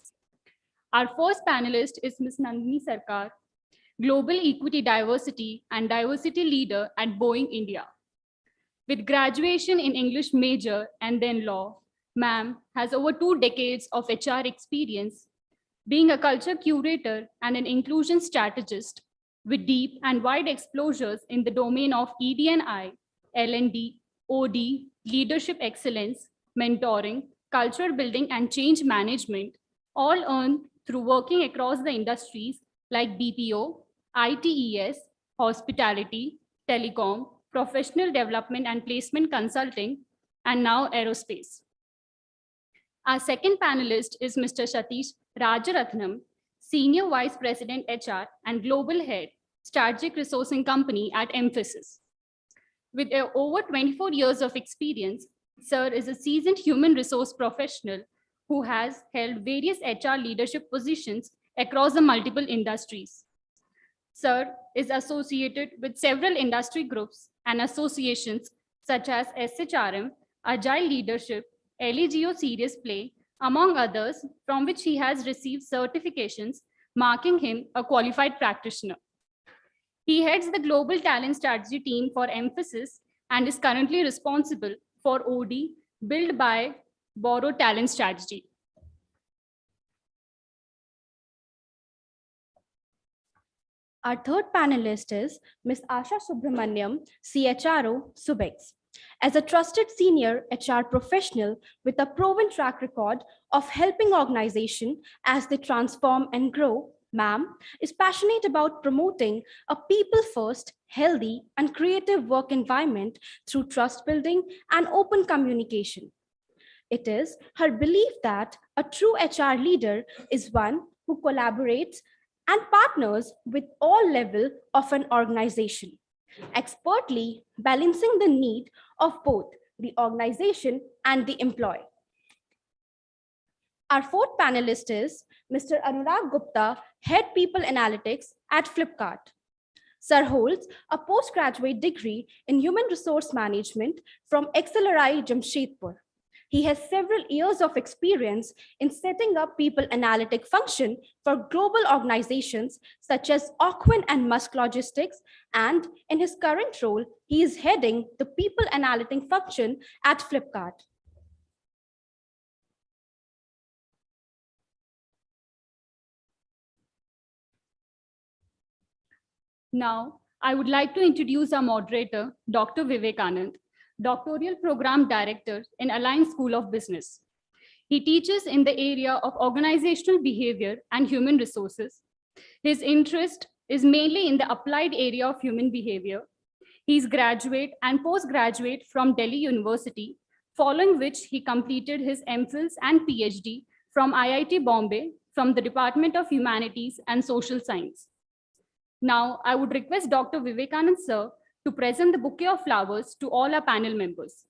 Our first panelist is Ms. Nandini Sarkar, Global Equity Diversity and Diversity Leader at Boeing India. With graduation in English major and then law, ma'am has over 2 decades of HR experience, being a culture curator and an inclusion strategist with deep and wide exposures in the domain of ED&I, L&D, OD, leadership excellence, mentoring, culture building, and change management, all earned through working across the industries like BPO, ITES, hospitality, telecom, professional development and placement consulting, and now aerospace. Our second panelist is Mr. Satish Rajaratnam, Senior Vice President HR and Global Head, Strategic Resourcing Company at Mphasis. With over 24 years of experience, Sir is a seasoned human resource professional who has held various HR leadership positions across the multiple industries. Sir is associated with several industry groups and associations such as SHRM, Agile Leadership, LEGO Serious Play, among others, from which he has received certifications, marking him a qualified practitioner. He heads the Global Talent Strategy team for Mphasis and is currently responsible for OD, Build, Buy, Borrow Talent Strategy. Our third panelist is Ms. Asha Subramaniam, CHRO, Subex. As a trusted senior HR professional with a proven track record of helping organizations as they transform and grow, ma'am is passionate about promoting a people-first, healthy, and creative work environment through trust building and open communication. It is her belief that a true HR leader is one who collaborates and partners with all levels of an organization, expertly balancing the need of both the organization and the employee. Our fourth panelist is Mr. Anurag Gupta, Head People Analytics at Flipkart. Sir holds a postgraduate degree in Human Resource Management from XLRI Jamshedpur. He has several years of experience in setting up people analytic function for global organizations such as Auckland and Musk Logistics, and in his current role, he is heading the people analytic function at Flipkart. Now, I would like to introduce our moderator, Dr. Vivekanand, Doctoral Program Director in Alliance School of Business. He teaches in the area of organizational behavior and human resources. His interest is mainly in the applied area of human behavior. He's graduate and postgraduate from Delhi University, following which he completed his MPhils and PhD from IIT Bombay from the Department of Humanities and Social Science. Now, I would request Dr. Vivekanand sir to present the bouquet of flowers to all our panel members.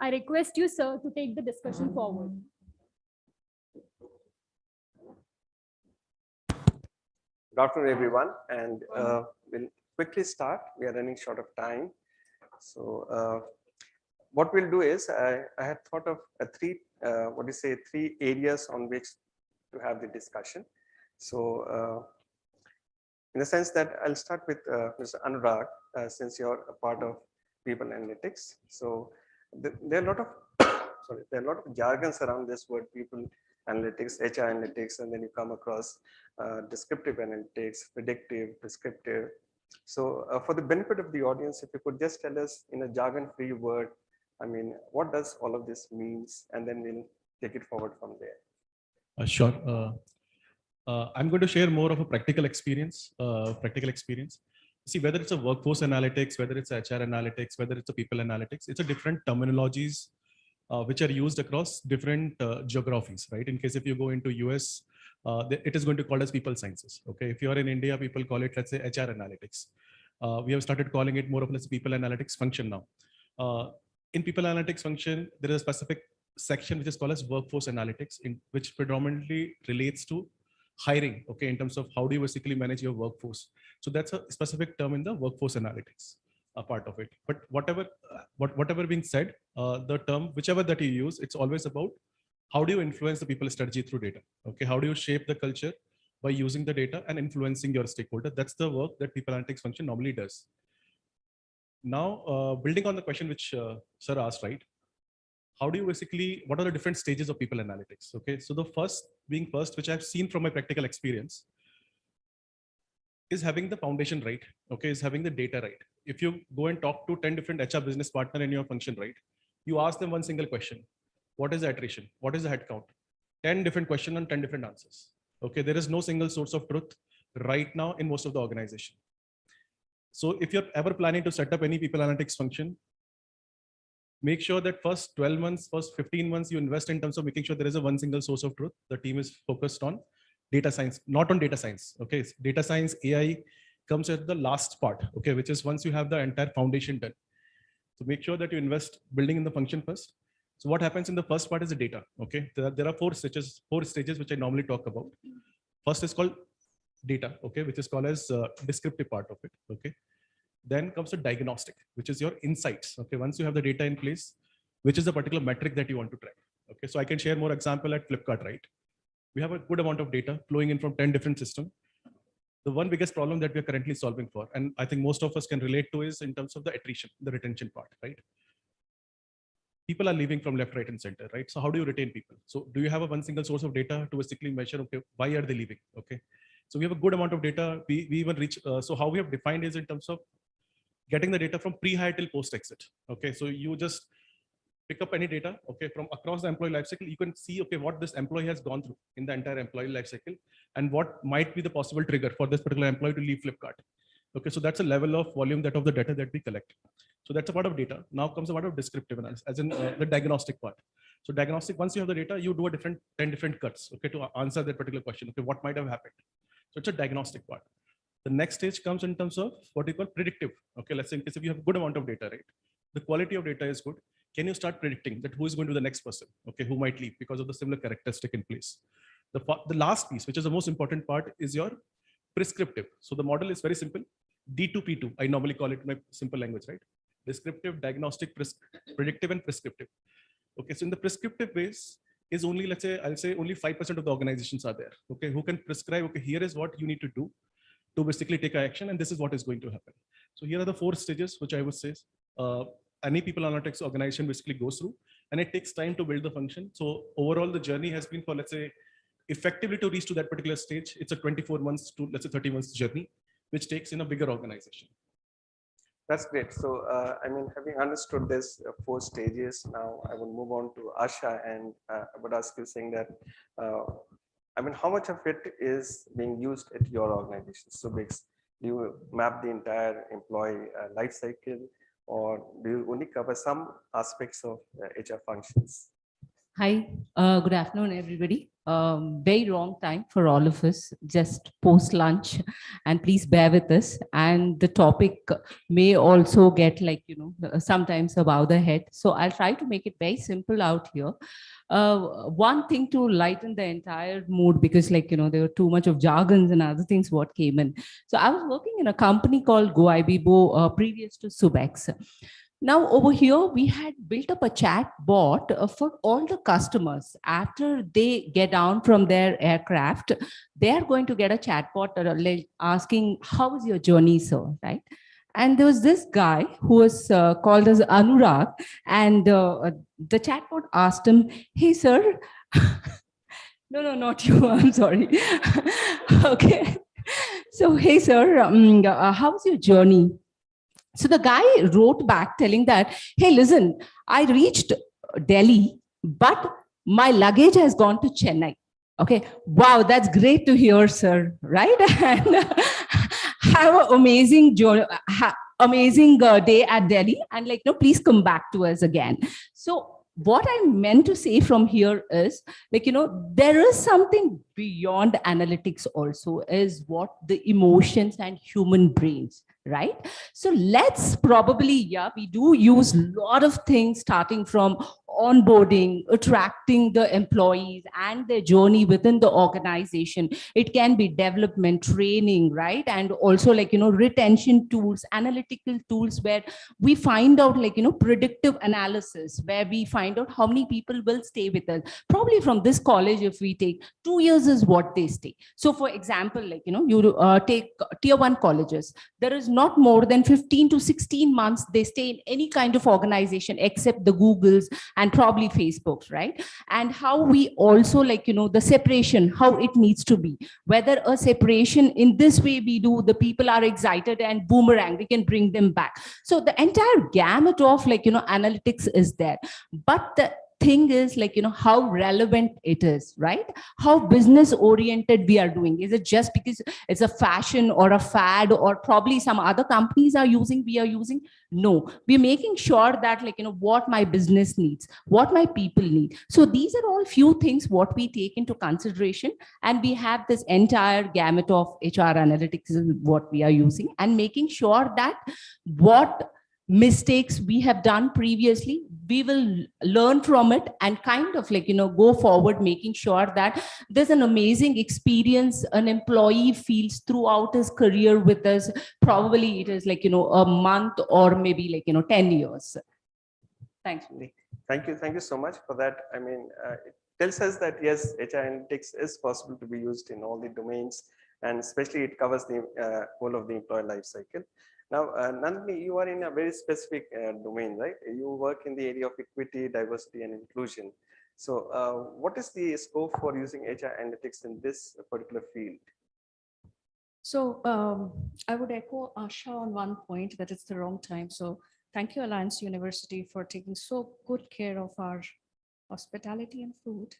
I request you, sir, to take the discussion forward. Good afternoon, everyone, and we'll quickly start. We are running short of time. So what we'll do is I had thought of three areas on which to have the discussion. So in the sense that I'll start with Mr. Anurag, since you're a part of people analytics. So there are a lot of there are a lot of jargons around this word people analytics, HR analytics, and then you come across descriptive analytics, predictive, prescriptive. So for the benefit of the audience, if you could just tell us in a jargon-free word, I mean, what does all of this means? And then we'll take it forward from there. Sure. I'm going to share more of a practical experience. See, whether it's a workforce analytics, whether it's HR analytics, whether it's a people analytics, it's a different terminologies which are used across different geographies, right? In case if you go into US, it is going to call as people sciences. Okay, if you are in India, people call it, let's say, HR analytics. We have started calling it more of a people analytics function now. In people analytics function, there is a specific section which is called as workforce analytics, in which predominantly relates to hiring. Okay, in terms of how do you basically manage your workforce. So that's a specific term in the workforce analytics part of it. But whatever being said, the term whichever that you use, it's always about how do you influence the people strategy through data. Okay, how do you shape the culture by using the data and influencing your stakeholder. That's the work that people analytics function normally does. Now, building on the question which sir asked, right? How do you basically, what are the different stages of people analytics? Okay, so the first, which I've seen from my practical experience, is having the foundation right. Okay, is having the data right. If you go and talk to 10 different HR business partner in your function, right? You ask them one single question. What is the attrition? What is the headcount? 10 different questions and 10 different answers. Okay, there is no single source of truth right now in most of the organization. So if you're ever planning to set up any people analytics function, make sure that first 12 months, first 15 months, you invest in terms of making sure there is a one single source of truth. The team is focused on data science, not on data science. Okay, data science, AI comes at the last part. Okay, which is once you have the entire foundation done. So make sure that you invest building in the function first. So what happens in the first part is the data. Okay, there are four stages which I normally talk about. First is called data. Okay, which is called as descriptive part of it. Okay. Then comes the diagnostic, which is your insights. Okay, once you have the data in place, which is the particular metric that you want to track. Okay, so I can share more example at Flipkart, right? We have a good amount of data flowing in from 10 different systems. The one biggest problem that we're currently solving for, and I think most of us can relate to, is in terms of the attrition, the retention part, right? People are leaving from left, right, and center, right? So how do you retain people? So do you have a one single source of data to basically measure, okay, why are they leaving? Okay, so we have a good amount of data. We even reach, so how we have defined is in terms of getting the data from pre-hire till post-exit. Okay, so you just pick up any data, okay, from across the employee lifecycle. You can see, okay, what this employee has gone through in the entire employee lifecycle, and what might be the possible trigger for this particular employee to leave Flipkart. Okay, so that's a level of volume that of the data that we collect. So that's a part of data. Now comes a part of descriptive analysis, as in the diagnostic part. So diagnostic, once you have the data, you do a 10 different cuts, okay, to answer that particular question. Okay, what might have happened? So it's a diagnostic part. The next stage comes in terms of what you call predictive. Okay, let's say in case if you have a good amount of data, right? The quality of data is good. Can you start predicting that who is going to be the next person? Okay, who might leave because of the similar characteristic in place. The last piece, which is the most important part, is your prescriptive. So the model is very simple. D2P2, I normally call it in my simple language, right? Descriptive, diagnostic, predictive, and prescriptive. Okay, so in the prescriptive ways is only, let's say, I'll say only 5% of the organizations are there. Okay, who can prescribe, okay, here is what you need to do to basically take action, and this is what is going to happen. So here are the 4 stages, which I would say any people analytics organization basically goes through, and it takes time to build the function. So overall, the journey has been for, let's say, effectively to reach to that particular stage, it's a 24 months to, let's say, 30 months journey, which takes in a bigger organization. That's great. So, I mean, having understood this 4 stages, now I will move on to Asha, and I would ask you saying that, I mean, how much of it is being used at your organization? So, do you map the entire employee life cycle, or do you only cover some aspects of HR functions? Hi, good afternoon, everybody. Very wrong time for all of us, just post lunch, and please bear with us. And the topic may also get like, sometimes above the head. So I'll try to make it very simple out here. One thing to lighten the entire mood, because there were too much of jargons and other things what came in. So I was working in a company called GoIBibo previous to Subex. Now over here, we had built up a chat bot for all the customers. After they get down from their aircraft, they are going to get a chat bot asking, how is your journey, sir, right? And there was this guy who was called as Anurag, and the chatbot asked him, hey, sir. No, not you, I'm sorry. Okay. So, hey, sir, how's your journey? So the guy wrote back telling that, hey, listen, I reached Delhi, but my luggage has gone to Chennai. Okay, wow, that's great to hear, sir, right? And have an amazing journey, amazing day at Delhi, and please come back to us again. So what I meant to say from here is, there is something beyond analytics also, is what the emotions and human brains, right? So let's probably, we do use a lot of things, starting from onboarding, attracting the employees and their journey within the organization. It can be development, training, right? And also retention tools, analytical tools, where we find out predictive analysis, where we find out how many people will stay with us. Probably from this college, if we take 2 years is what they stay. So for example, you take tier 1 colleges, there is not more than 15 to 16 months they stay in any kind of organization except the Googles and probably Facebooks, right? And how we also the separation, how it needs to be, whether a separation in this way we do, the people are excited and boomerang, we can bring them back. So the entire gamut of analytics is there. But the thing is how relevant it is, right? How business oriented we are doing. Is it just because it's a fashion or a fad, or probably some other companies are using, we are using? No, we're making sure that what my business needs, what my people need. So these are all few things what we take into consideration, and we have this entire gamut of HR analytics is what we are using, and making sure that what mistakes we have done previously, we will learn from it and kind of go forward, making sure that there's an amazing experience an employee feels throughout his career with us. Probably it is a month or maybe 10 years. Thanks, Vivek. Thank you so much for that. I mean, it tells us that yes, HR analytics is possible to be used in all the domains, and especially it covers the whole of the employee life cycle. Now, Nandini, you are in a very specific domain, right? You work in the area of equity, diversity, and inclusion. So what is the scope for using HR analytics in this particular field? So I would echo Asha on one point, that it's the wrong time. So thank you, Alliance University, for taking so good care of our hospitality and food.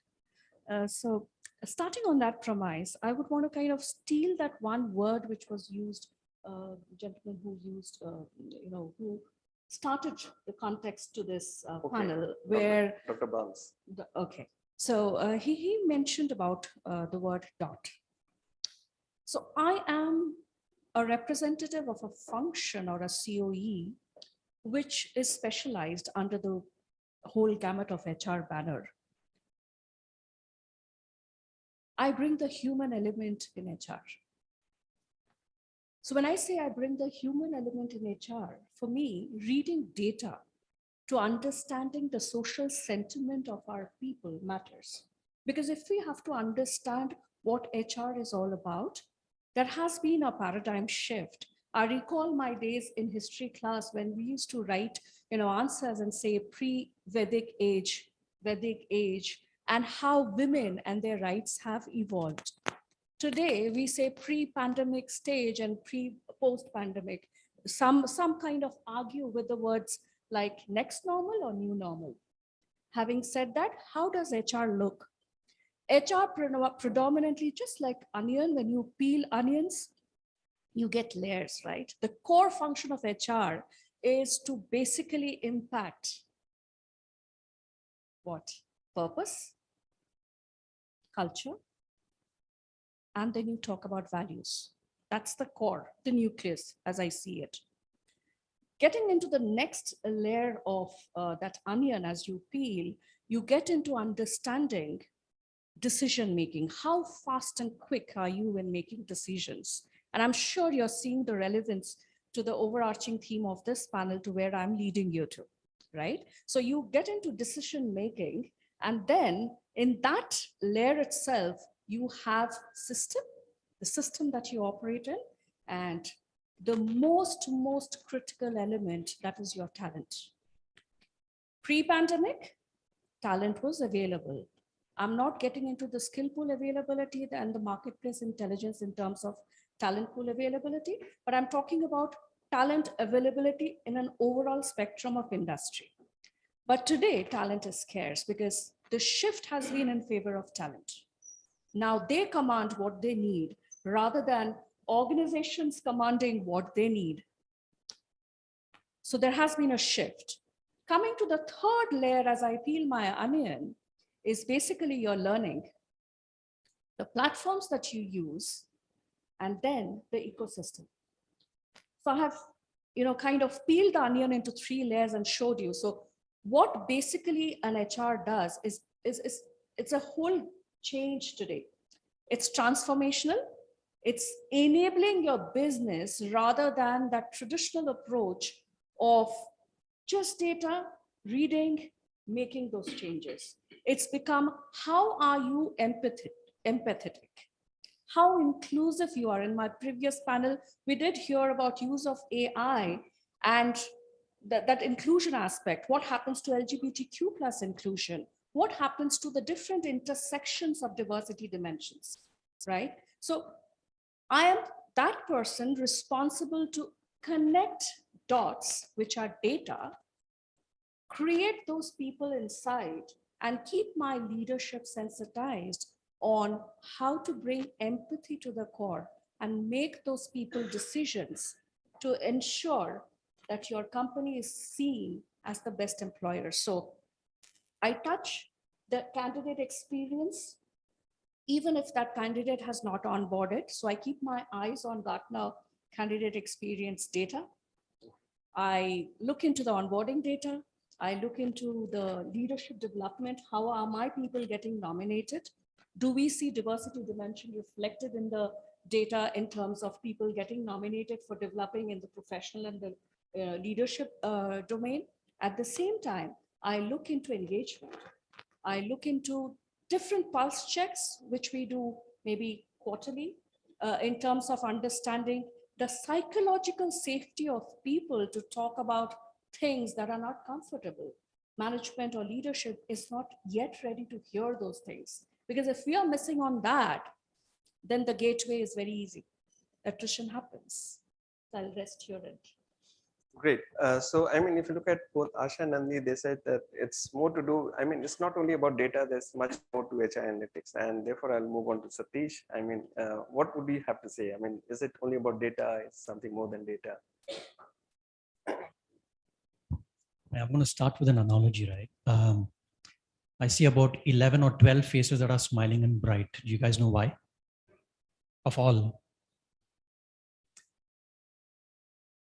So starting on that premise, I would want to kind of steal that one word which was used, gentleman who used, who started the context to this panel, where Dr. Barnes. Okay, so he mentioned about the word dot. So I am a representative of a function or a COE, which is specialized under the whole gamut of HR banner. I bring the human element in HR. So when I say I bring the human element in HR, for me, reading data to understanding the social sentiment of our people matters. Because if we have to understand what HR is all about, there has been a paradigm shift. I recall my days in history class when we used to write answers and say pre-Vedic age, and how women and their rights have evolved. Today, we say pre-pandemic stage and post-pandemic. Some kind of argue with the words like next normal or new normal. Having said that, how does HR look? HR predominantly, just like onion, when you peel onions, you get layers, right? The core function of HR is to basically impact what? purpose, culture, and then you talk about values. That's the core, the nucleus, as I see it. Getting into the next layer of that onion as you peel, you get into understanding decision-making. How fast and quick are you in making decisions? And I'm sure you're seeing the relevance to the overarching theme of this panel to where I'm leading you to, right? So you get into decision-making, and then in that layer itself, you have system, the system that you operate in, and the most critical element, that is your talent. Pre-pandemic, talent was available. I'm not getting into the skill pool availability and the marketplace intelligence in terms of talent pool availability, but I'm talking about talent availability in an overall spectrum of industry. But today, talent is scarce because the shift has been in favor of talent. Now they command what they need rather than organizations commanding what they need. So there has been a shift. Coming to the third layer as I peel my onion is basically your learning, the platforms that you use, and then the ecosystem. So I have, kind of peeled the onion into 3 layers and showed you. So what basically an HR does is it's a whole change today. It's transformational. It's enabling your business rather than that traditional approach of just data, reading, making those changes. It's become, how are you empathetic? How inclusive you are. In my previous panel, we did hear about use of AI and that inclusion aspect. What happens to LGBTQ plus inclusion? What happens to the different intersections of diversity dimensions, right? So I am that person responsible to connect dots, which are data, create those people inside, and keep my leadership sensitized on how to bring empathy to the core and make those people decisions to ensure that your company is seen as the best employer. So I touch the candidate experience, even if that candidate has not onboarded. So I keep my eyes on Gartner candidate experience data. I look into the onboarding data. I look into the leadership development. How are my people getting nominated? Do we see diversity dimension reflected in the data in terms of people getting nominated for developing in the professional and the leadership domain? At the same time, I look into engagement. I look into different pulse checks, which we do maybe quarterly, in terms of understanding the psychological safety of people to talk about things that are not comfortable. Management or leadership is not yet ready to hear those things. Because if we are missing on that, then the gateway is very easy. Attrition happens. I'll rest here. Great. So, I mean, if you look at both Asha and Nandi, they said that it's more to do, I mean, it's not only about data, there's much more to HR analytics. And therefore, I'll move on to Satish. I mean, what would we have to say? I mean, is it only about data? It's something more than data? I'm going to start with an analogy, right? I see about 11 or 12 faces that are smiling and bright. Do you guys know why? Of all.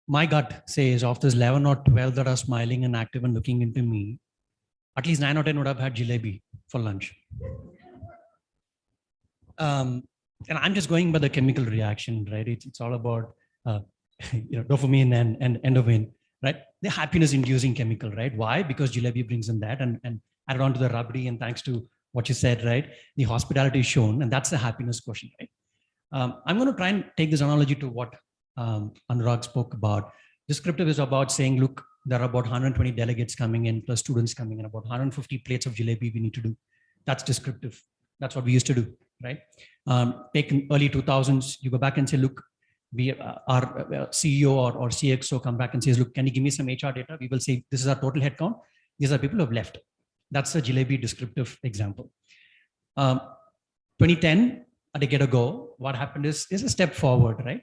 My gut says of those 11 or 12 that are smiling and active and looking into me, at least 9 or 10 would have had jalebi for lunch. And I'm just going by the chemical reaction, right? It's all about dopamine and endorphin, right? The happiness inducing chemical, right? Why? Because jalebi brings in that and added on to the rabdi, and thanks to what you said, right? The hospitality is shown, and that's the happiness quotient, right? I'm going to try and take this analogy to what Anurag spoke about. Descriptive is about saying, look, there are about 120 delegates coming in, plus students coming in, about 150 plates of jalebi we need to do. That's descriptive. That's what we used to do, right? Take in early 2000s, you go back and say, look, our CEO or CXO come back and says, look, can you give me some HR data? We will say, this is our total headcount. These are people who have left. That's a jalebi descriptive example. 2010, a decade ago, what happened is a step forward, right?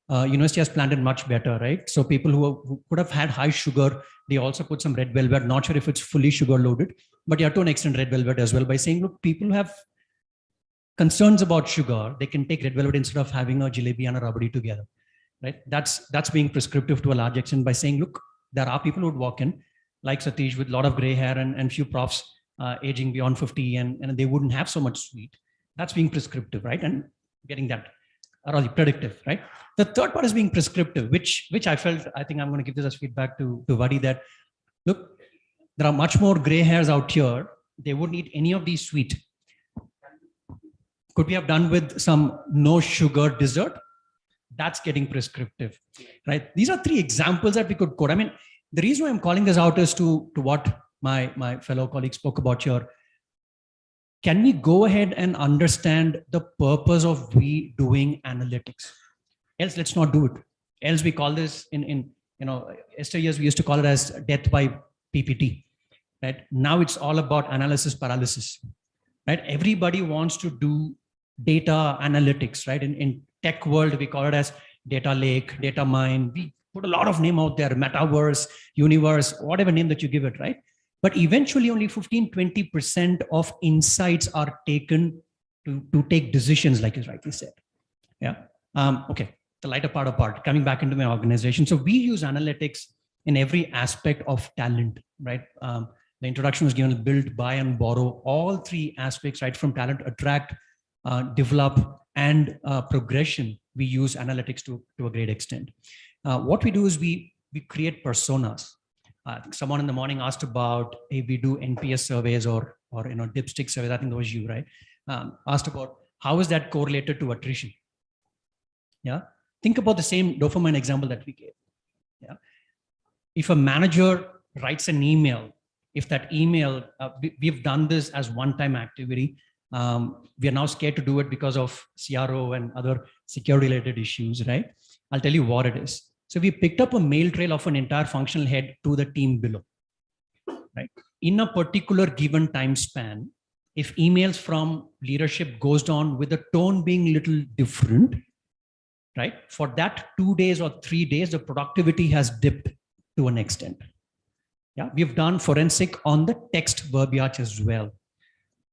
university has planned it much better, right? So people who could have had high sugar, they also put some red velvet. Not sure if it's fully sugar loaded, but yeah, to an extent red velvet as well, by saying, look, people who have concerns about sugar, they can take red velvet instead of having a jalebi and a rabdi together, right? That's being prescriptive to a large extent by saying, look, there are people who would walk in like Satish with a lot of gray hair and few profs aging beyond 50 and they wouldn't have so much sweet. That's being prescriptive, right? And getting that rather predictive, right? The third part is being prescriptive, which I felt, I think I'm going to give this as feedback to Vadi that, look, there are much more gray hairs out here. They wouldn't eat any of these sweet. Could we have done with some no sugar dessert? That's getting prescriptive, right? These are three examples that we could quote. I mean, the reason why I'm calling this out is to what my fellow colleagues spoke about here. Can we go ahead and understand the purpose of we doing analytics? Else, let's not do it. Else, we call this in yesteryears we used to call it as death by PPT, right? Now it's all about analysis paralysis, right? Everybody wants to do data analytics, right? In tech world, we call it as data lake, data mine. We put a lot of name out there, metaverse, universe, whatever name that you give it, right? But eventually only 15-20% of insights are taken to take decisions, like you rightly said. Yeah. Okay. The lighter part apart, coming back into my organization. So we use analytics in every aspect of talent, right? The introduction was given, build, buy, and borrow. All three aspects, right? From talent, attract, develop, and progression. We use analytics to a great extent. What we do is we create personas. I think someone in the morning asked about if we do NPS surveys or dipstick surveys. I think that was you, right? Asked about how is that correlated to attrition. Yeah. Think about the same dopamine example that we gave. Yeah. If a manager writes an email, if that email, we've done this as one-time activity. We are now scared to do it because of CRO and other security-related issues, right? I'll tell you what it is. So we picked up a mail trail of an entire functional head to the team below, right? In a particular given time span, if emails from leadership goes down with the tone being little different, right? For that 2 days or 3 days, the productivity has dipped to an extent. Yeah, we've done forensic on the text verbiage as well.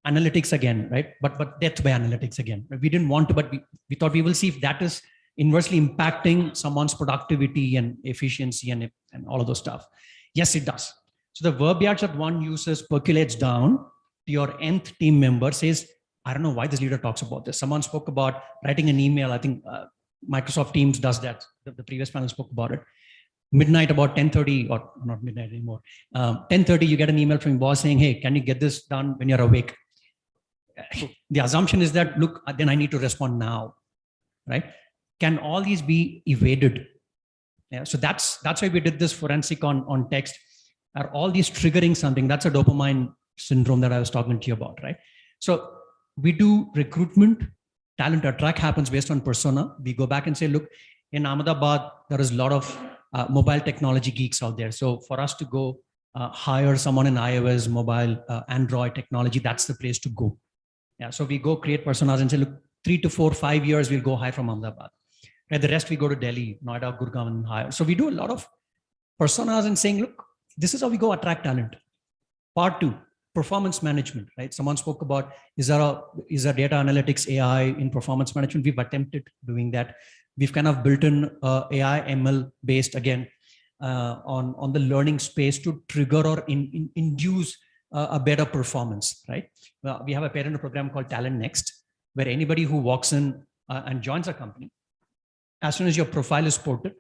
Analytics again, right? But death by analytics again. We didn't want to, but we thought we will see if that is inversely impacting someone's productivity and efficiency and all of those stuff. Yes, it does. So the verbiage that one uses percolates down to your nth team member, says, I don't know why this leader talks about this. Someone spoke about writing an email. I think Microsoft Teams does that. The previous panel spoke about it. Midnight, about 10:30, or not midnight anymore. 10:30, you get an email from your boss saying, hey, can you get this done when you're awake? The assumption is that, look, then I need to respond now, right? Can all these be evaded? Yeah, so that's why we did this forensic on text. Are all these triggering something? That's a dopamine syndrome that I was talking to you about, right? So we do recruitment, talent attract happens based on persona. We go back and say, look, in Ahmedabad, there is a lot of mobile technology geeks out there. So for us to go hire someone in iOS, mobile, Android technology, that's the place to go. Yeah, so we go create personas and say, look, 3 to 4, 5 years, we'll go hire from Ahmedabad. Right, the rest we go to Delhi, Noida, Gurgaon and hire. So we do a lot of personas and saying, look, this is how we go attract talent. Part 2, performance management, right? Someone spoke about, is there data analytics, AI in performance management? We've attempted doing that. We've kind of built in AI, ML based again on the learning space to trigger or induce a better performance, right? We have a parent program called Talent Next, where anybody who walks in and joins a company, as soon as your profile is ported,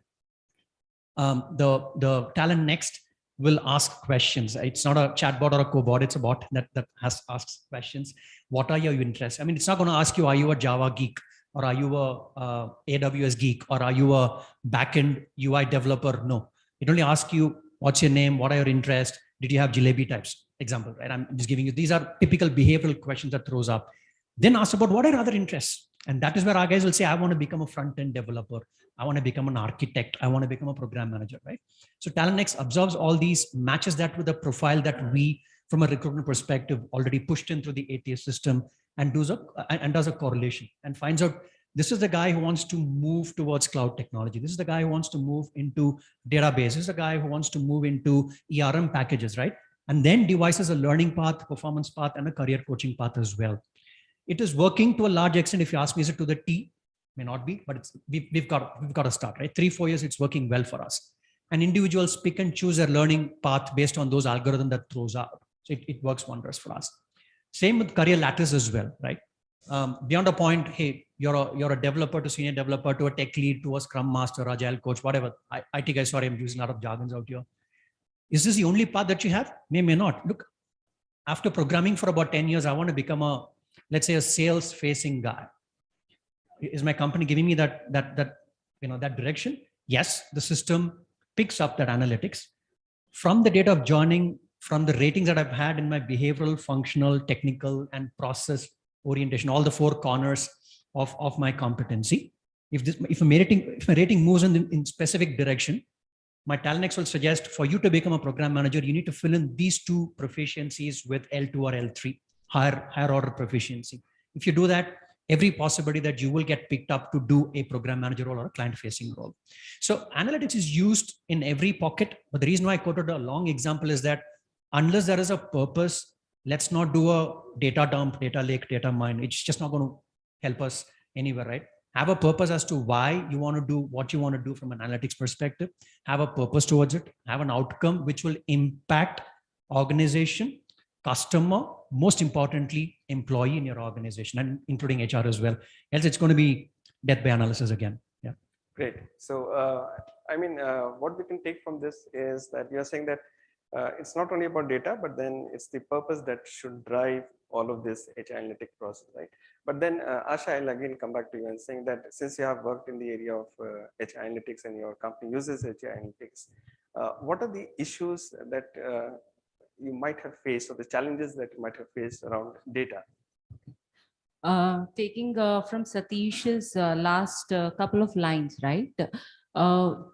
the Talent Next will ask questions. It's not a chatbot or a cobot, it's a bot that asks questions. What are your interests? I mean, it's not going to ask you, are you a Java geek? Or are you a AWS geek? Or are you a backend UI developer? No, it only asks you, what's your name? What are your interests? Did you have jalebi types? Example, right? I'm just giving you, these are typical behavioral questions that throws up. Then ask about what are other interests? And that is where our guys will say, I want to become a front-end developer. I want to become an architect. I want to become a program manager, right? So TalentX observes all these, matches that with a profile that we, from a recruitment perspective, already pushed in through the ATS system and does a correlation and finds out This is the guy who wants to move towards cloud technology. This is the guy who wants to move into databases. This is the guy who wants to move into ERM packages, right? And then devises a learning path, performance path, and a career coaching path as well. It is working to a large extent. If you ask me, is it to the T? May not be, but we've got to start, right? 3-4 years, it's working well for us. And individuals pick and choose their learning path based on those algorithms that throws out. So it works wonders for us. Same with career lattice as well, right? Beyond a point, hey, you're a developer to senior developer to a tech lead to a scrum master, agile coach, whatever. IT guys, sorry, I'm using a lot of jargons out here. Is this the only path that you have? May not. Look, after programming for about 10 years, I want to become let's say a sales facing guy. Is my company giving me that direction? Yes, the system picks up that analytics from the data of joining, from the ratings that I've had in my behavioral, functional, technical, and process orientation, all the 4 corners of my competency. If my rating moves in specific direction, my Talnex will suggest for you to become a program manager, you need to fill in these 2 proficiencies with L2 or L3, higher order proficiency. If you do that, every possibility that you will get picked up to do a program manager role or a client facing role. So analytics is used in every pocket. But the reason why I quoted a long example is that unless there is a purpose, let's not do a data dump, data lake, data mine. It's just not going to help us anywhere, right? Have a purpose as to why you want to do what you want to do from an analytics perspective. Have a purpose towards it. Have an outcome which will impact organization, customer, most importantly, employee in your organization, and including HR as well. Else it's going to be death by analysis again. Yeah. Great. So, what we can take from this is that you're saying that it's not only about data, but then it's the purpose that should drive all of this HR analytic process, right? But then, Asha, I'll again come back to you and saying that since you have worked in the area of HR analytics and your company uses HR analytics, what are the issues that you might have faced, or the challenges that you might have faced around data? Taking from Satish's last couple of lines, right?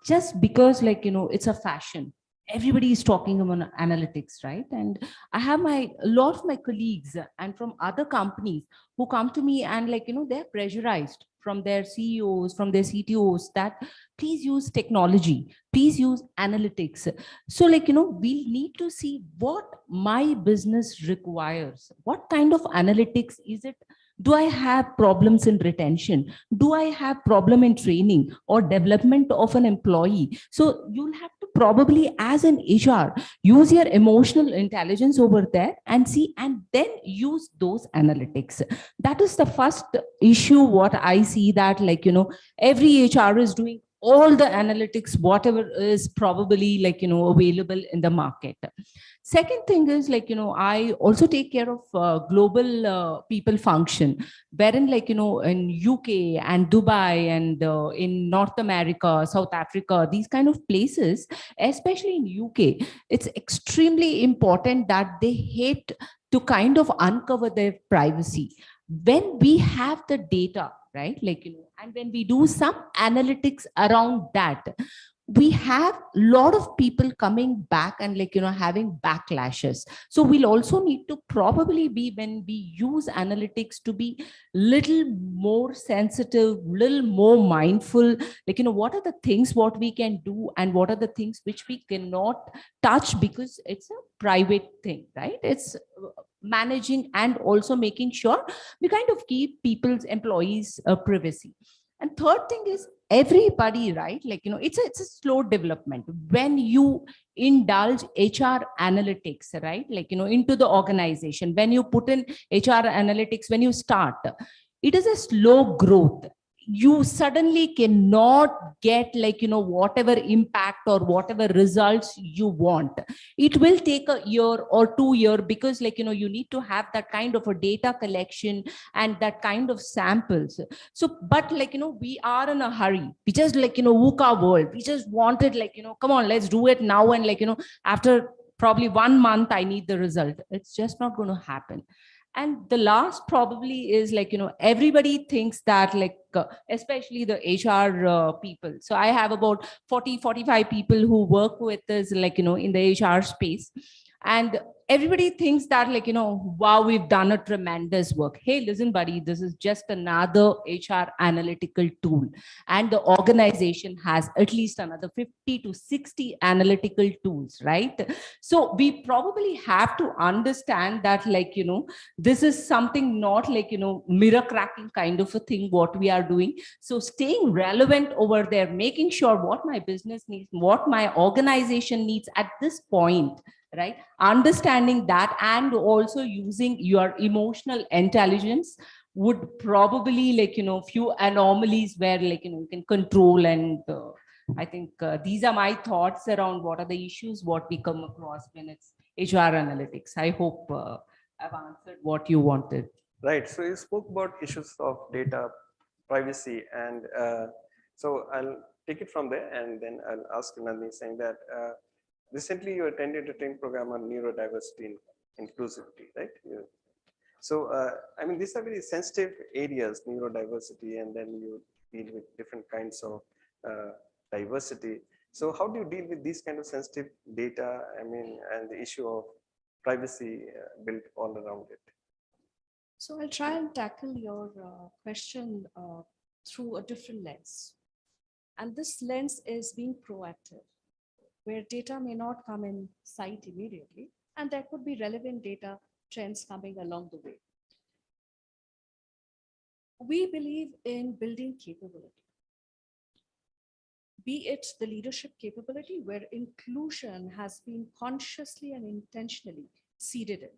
Just because, it's a fashion. Everybody is talking about analytics, right? And I have a lot of my colleagues and from other companies who come to me and they're pressurized from their CEOs, from their CTOs that please use technology, please use analytics. So we need to see what my business requires. What kind of analytics is it? Do I have problems in retention? Do I have problem in training or development of an employee? So you'll have to probably, as an HR, use your emotional intelligence over there and see, and then use those analytics. That is the first issue. What I see that every HR is doing all the analytics, whatever is probably available in the market. Second thing is I also take care of global people function, wherein in UK and Dubai and in North America, South Africa, these kind of places, especially in UK, it's extremely important that they hate to kind of uncover their privacy. When we have the data, right, and when we do some analytics around that, we have a lot of people coming back and having backlashes. So we'll also need to probably be, when we use analytics, to be little more sensitive, little more mindful, what are the things what we can do and what are the things which we cannot touch because it's a private thing, right? It's managing and also making sure we kind of keep people's employees privacy. And third thing is everybody, right? It's a slow development. When you indulge HR analytics, right? Into the organization, when you put in HR analytics, when you start, it is a slow growth. You suddenly cannot get whatever impact or whatever results you want. It will take a year or 2 years because you need to have that kind of a data collection and that kind of samples. So, but we are in a hurry. We just VUCA world. We just wanted come on, let's do it now. And after probably 1 month, I need the result. It's just not going to happen. And the last probably is everybody thinks that especially the HR people. So I have about 40, 45 people who work with us in the HR space. And everybody thinks that like, wow, we've done a tremendous work. Hey, listen, buddy, this is just another HR analytical tool. And the organization has at least another 50 to 60 analytical tools, right? So we probably have to understand that like, this is something not like, mirror cracking kind of a thing, what we are doing. So staying relevant over there, making sure what my business needs, what my organization needs at this point, right? Understanding that and also using your emotional intelligence would probably like, few anomalies where like, you can control. And I think these are my thoughts around what are the issues, what we come across when it's HR analytics. I hope I've answered what you wanted. Right. So you spoke about issues of data privacy, and so I'll take it from there, and then I'll ask Nandini, saying that recently you attended a training program on neurodiversity and inclusivity, right? So I mean, these are very sensitive areas, neurodiversity, and then you deal with different kinds of diversity. So how do you deal with these kind of sensitive data? I mean, and the issue of privacy built all around it. So I'll try and tackle your question through a different lens. And this lens is being proactive, where data may not come in sight immediately, and there could be relevant data trends coming along the way. We believe in building capability, be it the leadership capability where inclusion has been consciously and intentionally seeded in.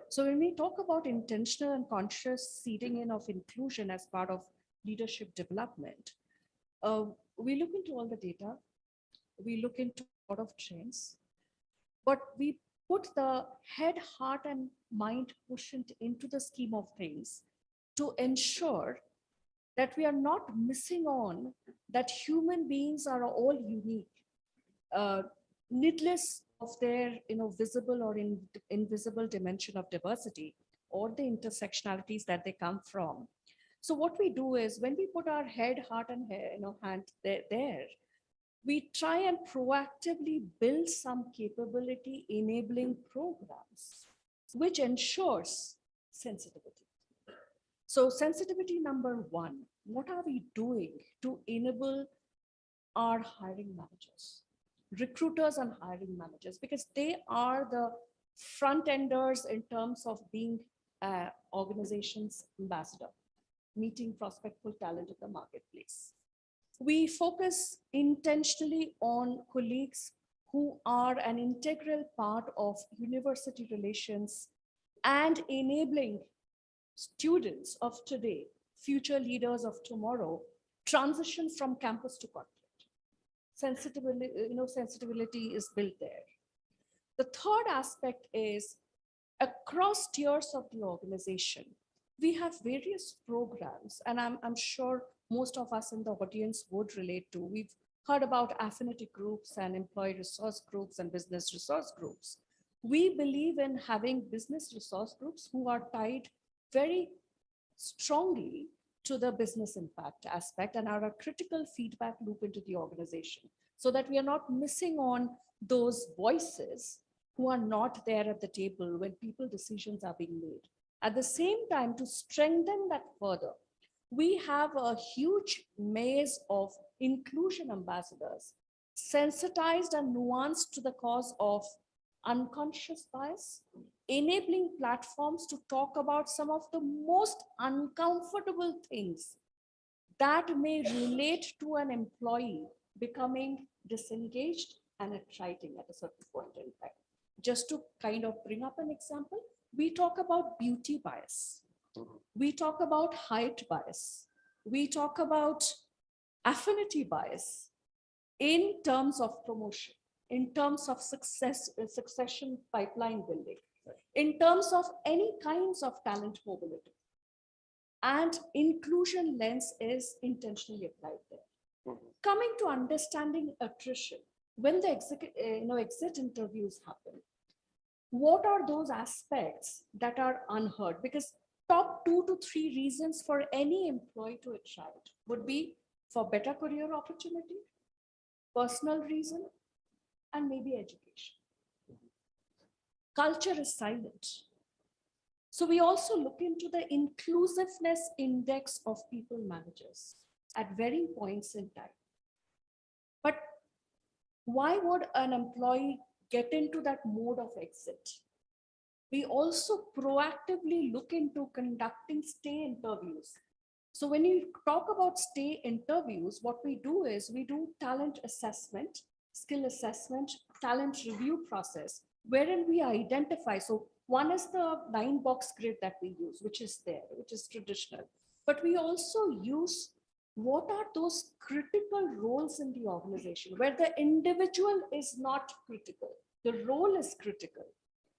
So when we talk about intentional and conscious seeding in of inclusion as part of leadership development, we look into all the data, we look into a lot of trends, but we put the head, heart, and mind quotient into the scheme of things to ensure that we are not missing on that human beings are all unique, needless of their visible or invisible dimension of diversity or the intersectionalities that they come from. So what we do is when we put our head, heart, and hand there, we try and proactively build some capability enabling programs which ensures sensitivity. So sensitivity number one, what are we doing to enable our hiring managers, recruiters and hiring managers, because they are the front enders in terms of being organization's ambassador, meeting prospectful talent in the marketplace. We focus intentionally on colleagues who are an integral part of university relations and enabling students of today, future leaders of tomorrow, transition from campus to corporate. Sensitivity is built there. The third aspect is across tiers of the organization, we have various programs, and I'm sure most of us in the audience would relate to. We've heard about affinity groups and employee resource groups and business resource groups. We believe in having business resource groups who are tied very strongly to the business impact aspect and are a critical feedback loop into the organization, so that we are not missing on those voices who are not there at the table when people decisions are being made. At the same time, to strengthen that further, we have a huge maze of inclusion ambassadors, sensitized and nuanced to the cause of unconscious bias, enabling platforms to talk about some of the most uncomfortable things that may relate to an employee becoming disengaged and attriting at a certain point in time. Just to kind of bring up an example, we talk about beauty bias. We talk about height bias. We talk about affinity bias in terms of promotion, in terms of succession pipeline building, in terms of any kinds of talent mobility. And inclusion lens is intentionally applied there. Coming to understanding attrition, when the exit interviews happen, what are those aspects that are unheard? Because top 2 to 3 reasons for any employee to attrit would be for better career opportunity, personal reason, and maybe education. culture is silent. So we also look into the inclusiveness index of people managers at varying points in time. But why would an employee get into that mode of exit? We also proactively look into conducting stay interviews. So when you talk about stay interviews, what we do is we do talent assessment, skill assessment, talent review process, wherein we identify. So one is the 9-box grid that we use, which is there, which is traditional. But we also use what are those critical roles in the organization where the individual is not critical, the role is critical.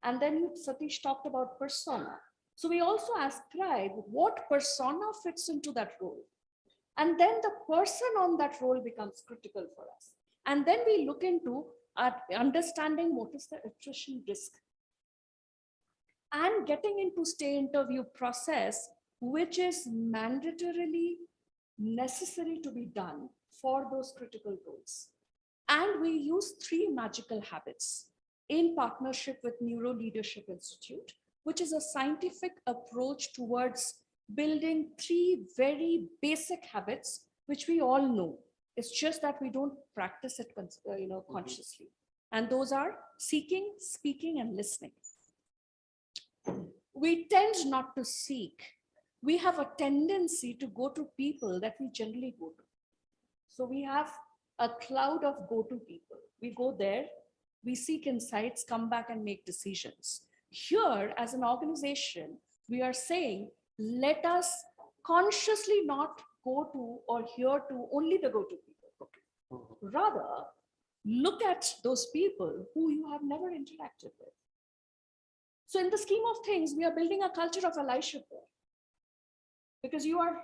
And then Satish talked about persona. So we also ascribe what persona fits into that role. And then the person on that role becomes critical for us. And then we look into understanding what is the attrition risk. And getting into stay interview process, which is mandatorily necessary to be done for those critical roles. And we use 3 magical habits in partnership with Neuro Leadership Institute, which is a scientific approach towards building 3 very basic habits, which we all know. It's just that we don't practice it consciously. And those are seeking, speaking, and listening. We tend not to seek. We have a tendency to go to people that we generally go to. So we have a cloud of go-to people. We go there, we seek insights, come back and make decisions. Here, as an organization, we are saying, let us consciously not go to or hear to only the go-to people. Rather, look at those people who you have never interacted with. So in the scheme of things, we are building a culture of allyship there. Because you are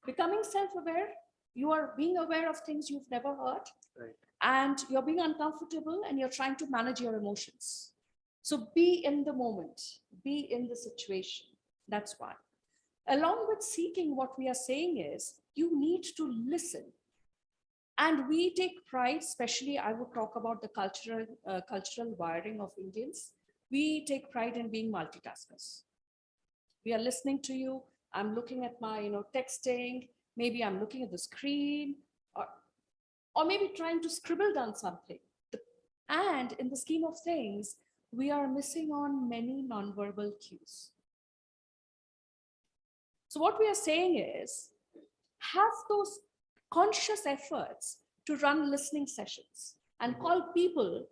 becoming self-aware, you are being aware of things you've never heard, and you're being uncomfortable and you're trying to manage your emotions. So be in the moment, be in the situation. That's why. Along with seeking, what we are saying is you need to listen. And we take pride, especially I would talk about the cultural wiring of Indians. We take pride in being multitaskers. We are listening to you. I'm looking at my texting. Maybe I'm looking at the screen, or maybe trying to scribble down something. And in the scheme of things, we are missing on many nonverbal cues. So what we are saying is, have those conscious efforts to run listening sessions and call people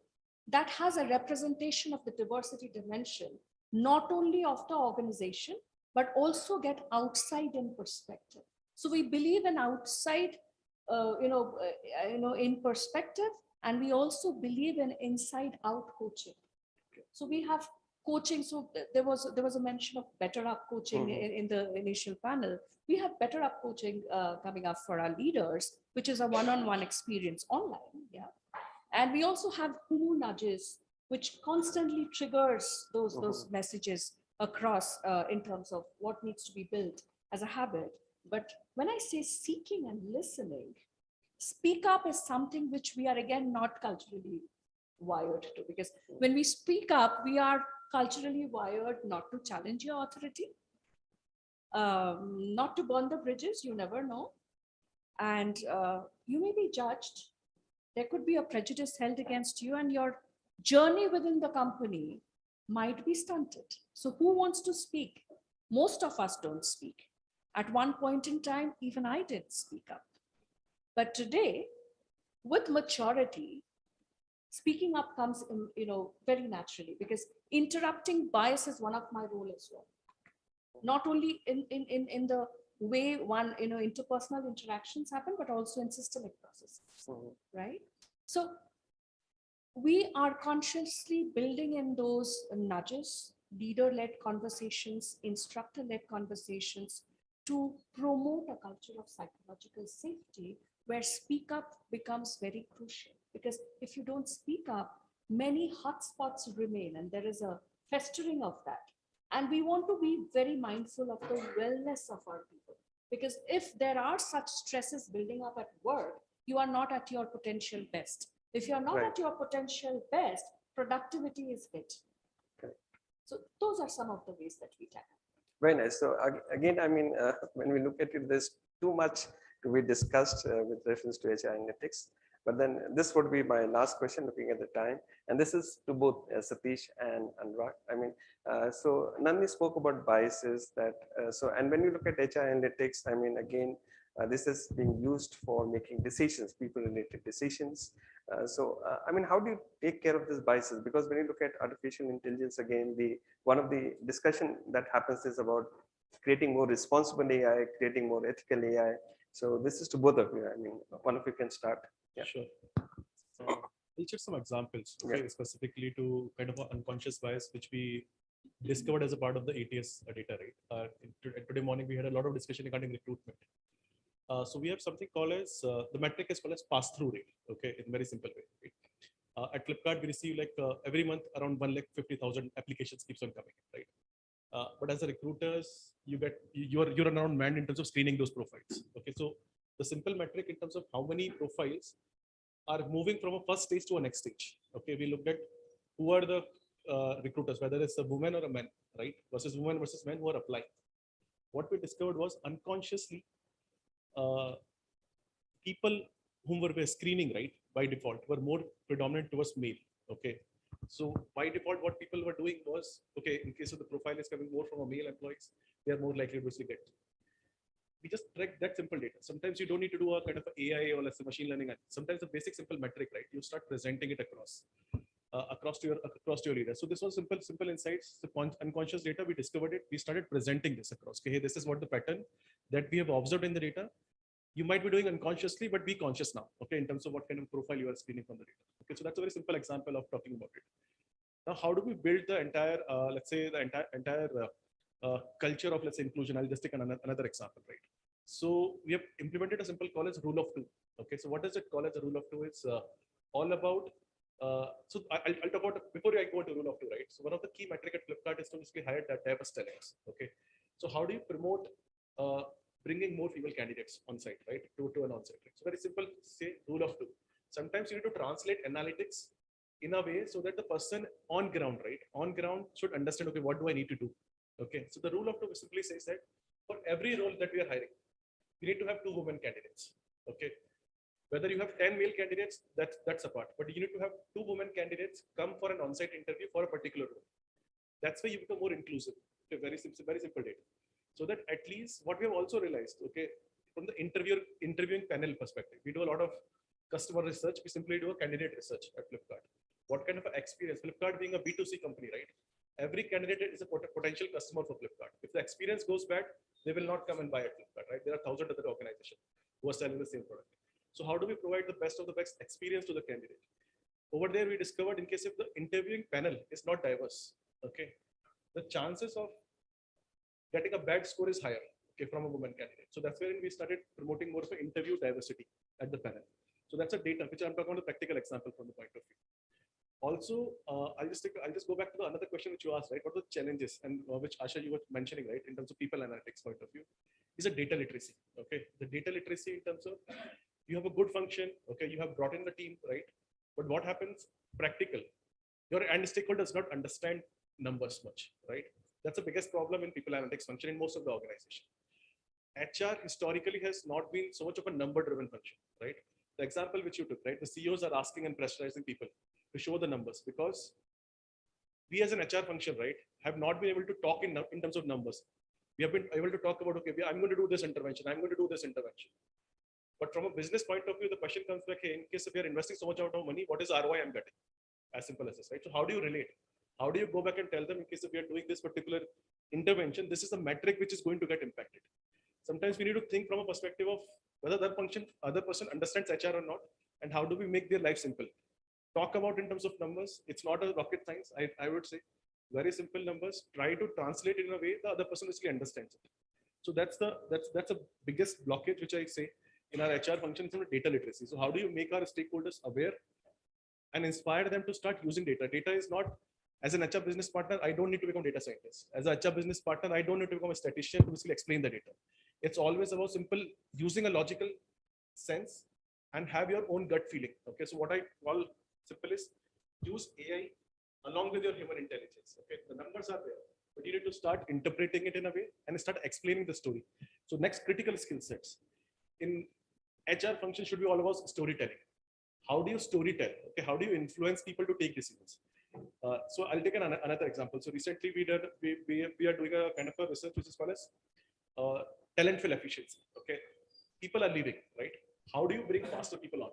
that has a representation of the diversity dimension, not only of the organization, but also get outside in perspective. So we believe in outside, in perspective, and we also believe in inside out coaching. So we have coaching. So there was a mention of better up coaching in the initial panel. We have better up coaching coming up for our leaders, which is a one-on-one experience online. Yeah. And we also have who nudges, which constantly triggers those messages across in terms of what needs to be built as a habit. But when I say seeking and listening, speak up is something which we are again not culturally wired to, because when we speak up, we are culturally wired not to challenge your authority, not to burn the bridges, you never know. And you may be judged. There could be a prejudice held against you, and your journey within the company might be stunted. So who wants to speak? Most of us don't speak. At one point in time, even I didn't speak up. But today, with maturity, speaking up comes in, very naturally, because interrupting bias is one of my roles as well. Not only in the way one, interpersonal interactions happen, but also in systemic processes, right? So we are consciously building in those nudges, leader-led conversations, instructor-led conversations to promote a culture of psychological safety, where speak up becomes very crucial. Because if you don't speak up, many hotspots remain, and there is a festering of that. And we want to be very mindful of the wellness of our people. Because if there are such stresses building up at work, you are not at your potential best. If you're not at your potential best, productivity is hit. Correct. So those are some of the ways that we tackle. Very nice. So again, I mean, when we look at it, there's too much to be discussed with reference to HR analytics. But then this would be my last question, looking at the time. And this is to both Satish and Anurag. I mean, so Nandini spoke about biases that, and when you look at HR analytics, I mean, again, this is being used for making decisions, people-related decisions. I mean, how do you take care of these biases? Because when you look at artificial intelligence, again, one of the discussion that happens is about creating more responsible AI, creating more ethical AI. So this is to both of you. I mean, one of you can start. Yeah. Sure. We'll share some examples, okay, specifically to kind of an unconscious bias, which we discovered as a part of the ATS data, right? Today morning, we had a lot of discussion regarding recruitment. So we have something called as, the metric is called as pass-through rate, okay, in very simple way. Right? At Flipkart, we receive like every month around 150,000 applications keeps on coming, right? But as a recruiters, you're an around man in terms of screening those profiles. Okay, so the simple metric in terms of how many profiles are moving from a first stage to a next stage. Okay, we looked at who are the recruiters, whether it's a woman or a man, right? Versus women versus men who are applying. What we discovered was unconsciously, people whom were screening, right, by default, were more predominant towards male. Okay, so by default, what people were doing was, okay, in case of the profile is coming more from a male employees, they are more likely to get. We just track that simple data. Sometimes you don't need to do a kind of AI or let's say machine learning. Sometimes a basic simple metric, right? You start presenting it across to your leaders. So this was simple insights, the unconscious data. We discovered it. We started presenting this across. Okay, hey, this is what the pattern that we have observed in the data. You might be doing unconsciously, but be conscious now. Okay, in terms of what kind of profile you are screening from the data. Okay, so that's a very simple example of talking about it. Now, how do we build the entire, let's say the entire culture of, let's say, inclusion? I'll just take another example, right? So we have implemented a simple call as rule of two. Okay, so what does it call as a rule of two? It's all about, so I'll talk about, before I go into rule of two, right? So one of the key metric at Flipkart is to basically hire that diverse talents. Okay, so how do you promote bringing more female candidates on site, right? To an on site, right? So very simple, say rule of two. Sometimes you need to translate analytics in a way so that the person on ground, right? On ground should understand, okay, what do I need to do? Okay, so the rule of two simply says that for every role that we are hiring, we need to have 2 women candidates. Okay, whether you have 10 male candidates, that's apart, but you need to have 2 women candidates come for an on-site interview for a particular role. That's why you become more inclusive. Okay, very simple data. So that at least what we have also realized, okay, from the interviewing panel perspective, we do a lot of customer research. We simply do a candidate research at Flipkart. What kind of experience? Flipkart being a B2C company, right? Every candidate is a potential customer for Flipkart. If the experience goes bad, they will not come and buy at Flipkart, right? There are thousands of other organizations who are selling the same product. So how do we provide the best of the best experience to the candidate? Over there, we discovered in case if the interviewing panel is not diverse, okay, the chances of getting a bad score is higher, okay, from a woman candidate. So that's where we started promoting more of an interview diversity at the panel. So that's a data which I'm talking about a practical example from the point of view. Also, I'll just go back to another question which you asked, right? What are the challenges and which Asha you were mentioning, right? In terms of people analytics point of view, is a data literacy. Okay, the data literacy in terms of you have a good function, okay, you have brought in the team, right? But what happens practical? Your end stakeholder does not understand numbers much, right? That's the biggest problem in people analytics function in most of the organization. HR historically has not been so much of a number-driven function, right? The example which you took, right? The CEOs are asking and pressurizing people to show the numbers because we as an HR function, right, have not been able to talk in terms of numbers. We have been able to talk about, okay, I'm going to do this intervention. I'm going to do this intervention. But from a business point of view, the question comes back, hey, in case if you're investing so much amount of money, what is ROI I'm getting? As simple as this, right? So how do you relate? How do you go back and tell them in case if we are doing this particular intervention, this is a metric which is going to get impacted. Sometimes we need to think from a perspective of whether that function, other person understands HR or not, and how do we make their life simple. Talk about in terms of numbers. It's not a rocket science. I would say very simple numbers. Try to translate it in a way the other person actually understands it. So that's a biggest blockage which I say in our HR function is data literacy. So how do you make our stakeholders aware and inspire them to start using data? Data is not, as an HR business partner, I don't need to become data scientist. As an HR business partner, I don't need to become a statistician to basically explain the data. It's always about simple using a logical sense and have your own gut feeling. Okay, so what I call simple is use AI along with your human intelligence. Okay, the numbers are there, but you need to start interpreting it in a way and start explaining the story. So next critical skill sets in HR function should be all about storytelling. How do you story tell? Okay, how do you influence people to take decisions? So I'll take another example. So recently we are doing a kind of a research which is called as talent fill efficiency. Okay, people are leaving, right? How do you bring faster people on?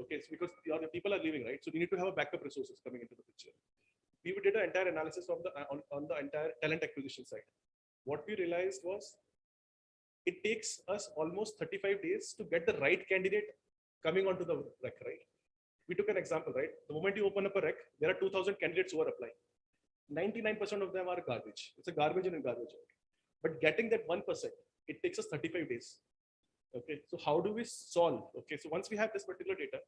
Okay, so because the people are leaving, right? So you need to have a backup resources coming into the picture. We did an entire analysis of the on the entire talent acquisition side. What we realized was it takes us almost 35 days to get the right candidate coming onto the rec, right? We took an example, right? The moment you open up a rec, there are 2,000 candidates who are applying. 99% of them are garbage. It's a garbage in and garbage out. But getting that 1%, it takes us 35 days. Okay, so how do we solve? Okay, so once we have this particular data,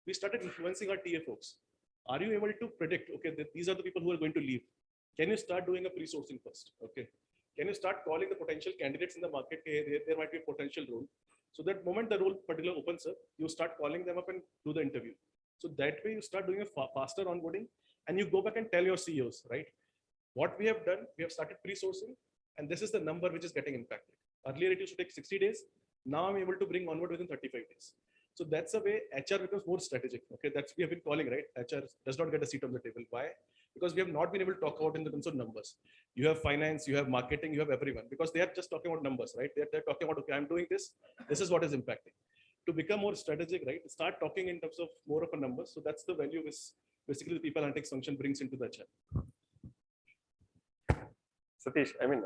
we started influencing our TA folks. Are you able to predict, okay, that these are the people who are going to leave? Can you start doing a pre-sourcing first? Okay, can you start calling the potential candidates in the market? There might be a potential role. So that moment the role particular opens up, you start calling them up and do the interview. So that way you start doing a faster onboarding and you go back and tell your CEOs, right? What we have done, we have started pre-sourcing and this is the number which is getting impacted. Earlier it used to take 60 days. Now I'm able to bring onward within 35 days. So that's the way HR becomes more strategic. Okay, that's we have been calling, right? HR does not get a seat on the table. Why? Because we have not been able to talk about in the terms of numbers. You have finance, you have marketing, you have everyone. Because they are just talking about numbers, right? They're talking about, okay, I'm doing this. This is what is impacting. To become more strategic, right? Start talking in terms of more of a number. So that's the value which basically the people analytics function brings into the HR. Satish, I mean,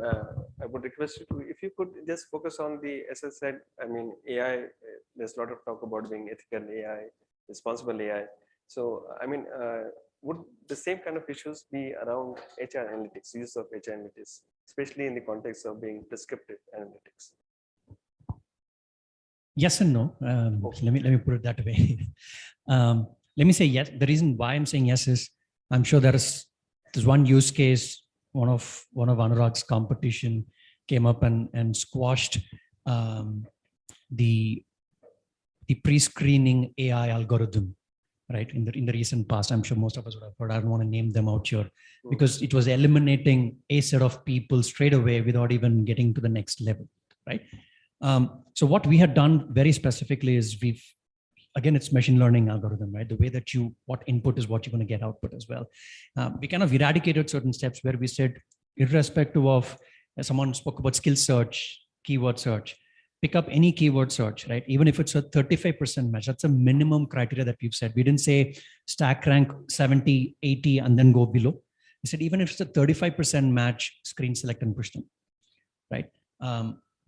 I would request you to, if you could just focus on the, as I said, I mean, AI, there's a lot of talk about being ethical AI, responsible AI. So, I mean, would the same kind of issues be around HR analytics, use of HR analytics, especially in the context of being prescriptive analytics? Yes and no. Let me put it that way. Let me say yes. The reason why I'm saying yes is I'm sure there's one use case. One of Anurag's competition came up and squashed the pre-screening AI algorithm, right? In the recent past, I'm sure most of us would have heard. I don't want to name them out here because it was eliminating a set of people straight away without even getting to the next level, right? So what we had done very specifically is again, it's machine learning algorithm, right? The way that what input is what you're going to get output as well. We kind of eradicated certain steps where we said, irrespective of, as someone spoke about skill search, keyword search, pick up any keyword search, right? Even if it's a 35% match, that's a minimum criteria that we've said. We didn't say stack rank 70, 80, and then go below. We said, even if it's a 35% match, screen select and push them, right?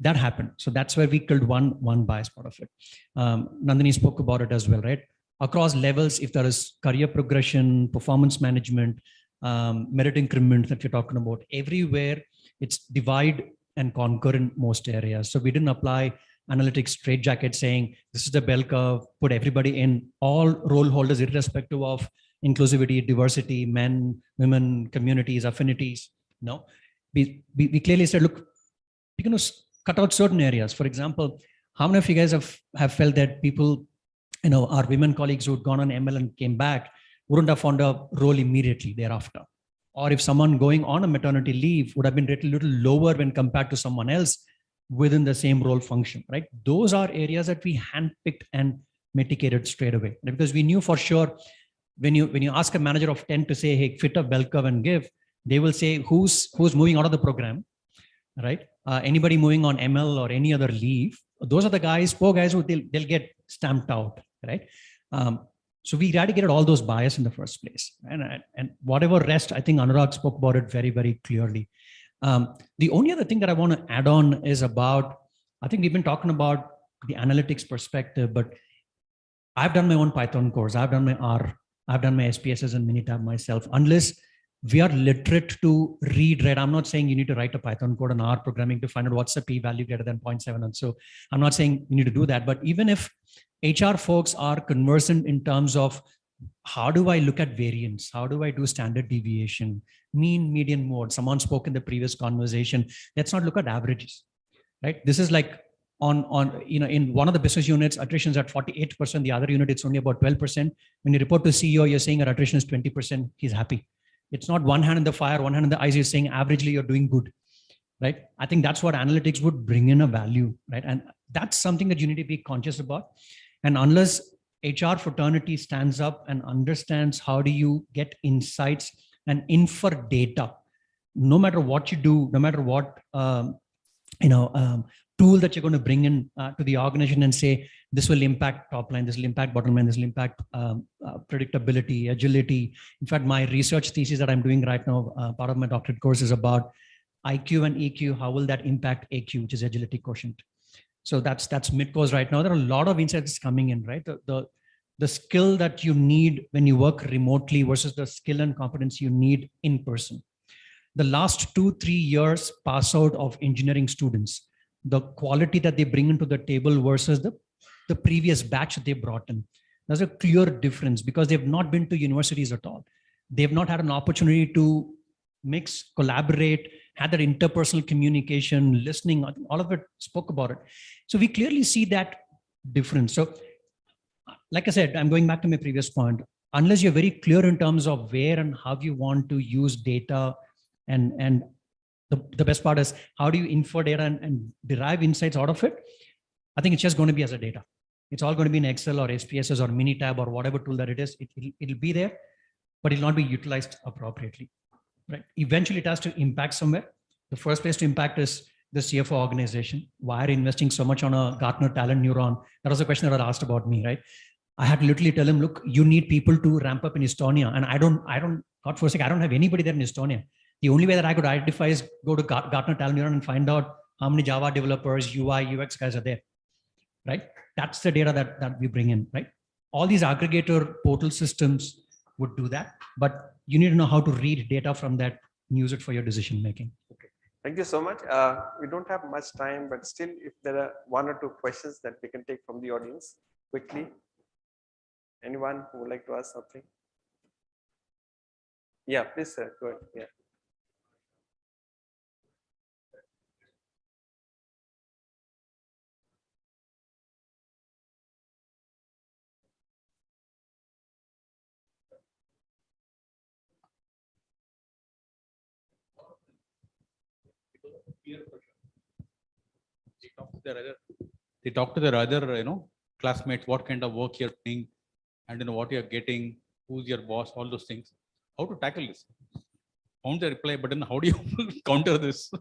That happened. So that's where we killed one bias part of it. Nandini spoke about it as well, right? Across levels, if there is career progression, performance management, merit increment that you're talking about, everywhere it's divide and conquer in most areas. So we didn't apply analytics straitjacket saying, this is the bell curve, put everybody in, all role holders, irrespective of inclusivity, diversity, men, women, communities, affinities. No, we clearly said, look, we're going to cut out certain areas. For example, how many of you guys have felt that people, our women colleagues who had gone on ML and came back wouldn't have found a role immediately thereafter? Or if someone going on a maternity leave would have been rated a little lower when compared to someone else within the same role function, right? Those are areas that we handpicked and mitigated straight away. Because we knew for sure, when you ask a manager of 10 to say, hey, fit a bell curve and give, they will say, who's moving out of the program, right? Anybody moving on ML or any other leave, those are the poor guys who they'll get stamped out, right? So we eradicated all those bias in the first place. And whatever rest, I think Anurag spoke about it very, very clearly. The only other thing that I want to add on is about, I think we've been talking about the analytics perspective, but I've done my own Python course. I've done my R, I've done my SPSS and Minitab myself. Unless we are literate to read, right? I'm not saying you need to write a Python code and R programming to find out what's the p-value greater than 0.7. And so I'm not saying you need to do that. But even if HR folks are conversant in terms of how do I look at variance? How do I do standard deviation, mean, median, mode? Someone spoke in the previous conversation. Let's not look at averages, right? This is like in one of the business units, attrition is at 48%. The other unit, it's only about 12%. When you report to CEO, you're saying our attrition is 20%. He's happy. It's not one hand in the fire, one hand in the eyes. You're saying averagely you're doing good, right? I think that's what analytics would bring in a value, right? And that's something that you need to be conscious about. And unless HR fraternity stands up and understands how do you get insights and infer data, no matter what you do, no matter what tool that you're going to bring in to the organization and say, this will impact top line, this will impact bottom line, this will impact predictability, agility. In fact, my research thesis that I'm doing right now, part of my doctorate course is about IQ and EQ. How will that impact AQ, which is agility quotient? So that's mid-course right now. There are a lot of insights coming in, right? The skill that you need when you work remotely versus the skill and competence you need in person. The last 2-3 years pass out of engineering students, the quality that they bring into the table versus the previous batch that they brought in. There's a clear difference because they've not been to universities at all. They've not had an opportunity to mix, collaborate, had that interpersonal communication, listening, all of it spoke about it. So we clearly see that difference. So like I said, I'm going back to my previous point, unless you're very clear in terms of where and how you want to use data, and the best part is how do you infer data and derive insights out of it? I think it's just going to be as a data. It's all going to be in Excel or SPSS or Minitab or whatever tool that it is. It'll be there, but it'll not be utilized appropriately. Right? Eventually, it has to impact somewhere. The first place to impact is the CFO organization. Why are you investing so much on a Gartner talent neuron? That was a question that was asked about me, right? I had to literally tell him, look, you need people to ramp up in Estonia. And I don't, God forsake, I don't have anybody there in Estonia. The only way that I could identify is go to Gartner talent neuron and find out how many Java developers, UI, UX guys are there, right? That's the data that we bring in, right? All these aggregator portal systems would do that, but you need to know how to read data from that and use it for your decision making. Okay, thank you so much. We don't have much time, but still, if there are 1 or 2 questions that we can take from the audience quickly. Anyone who would like to ask something? Yeah, please, sir. Go ahead. Yeah. They talk to their other, classmates, what kind of work you're doing, and what you're getting, who's your boss, all those things. How to tackle this? Found the reply button. How do you counter this?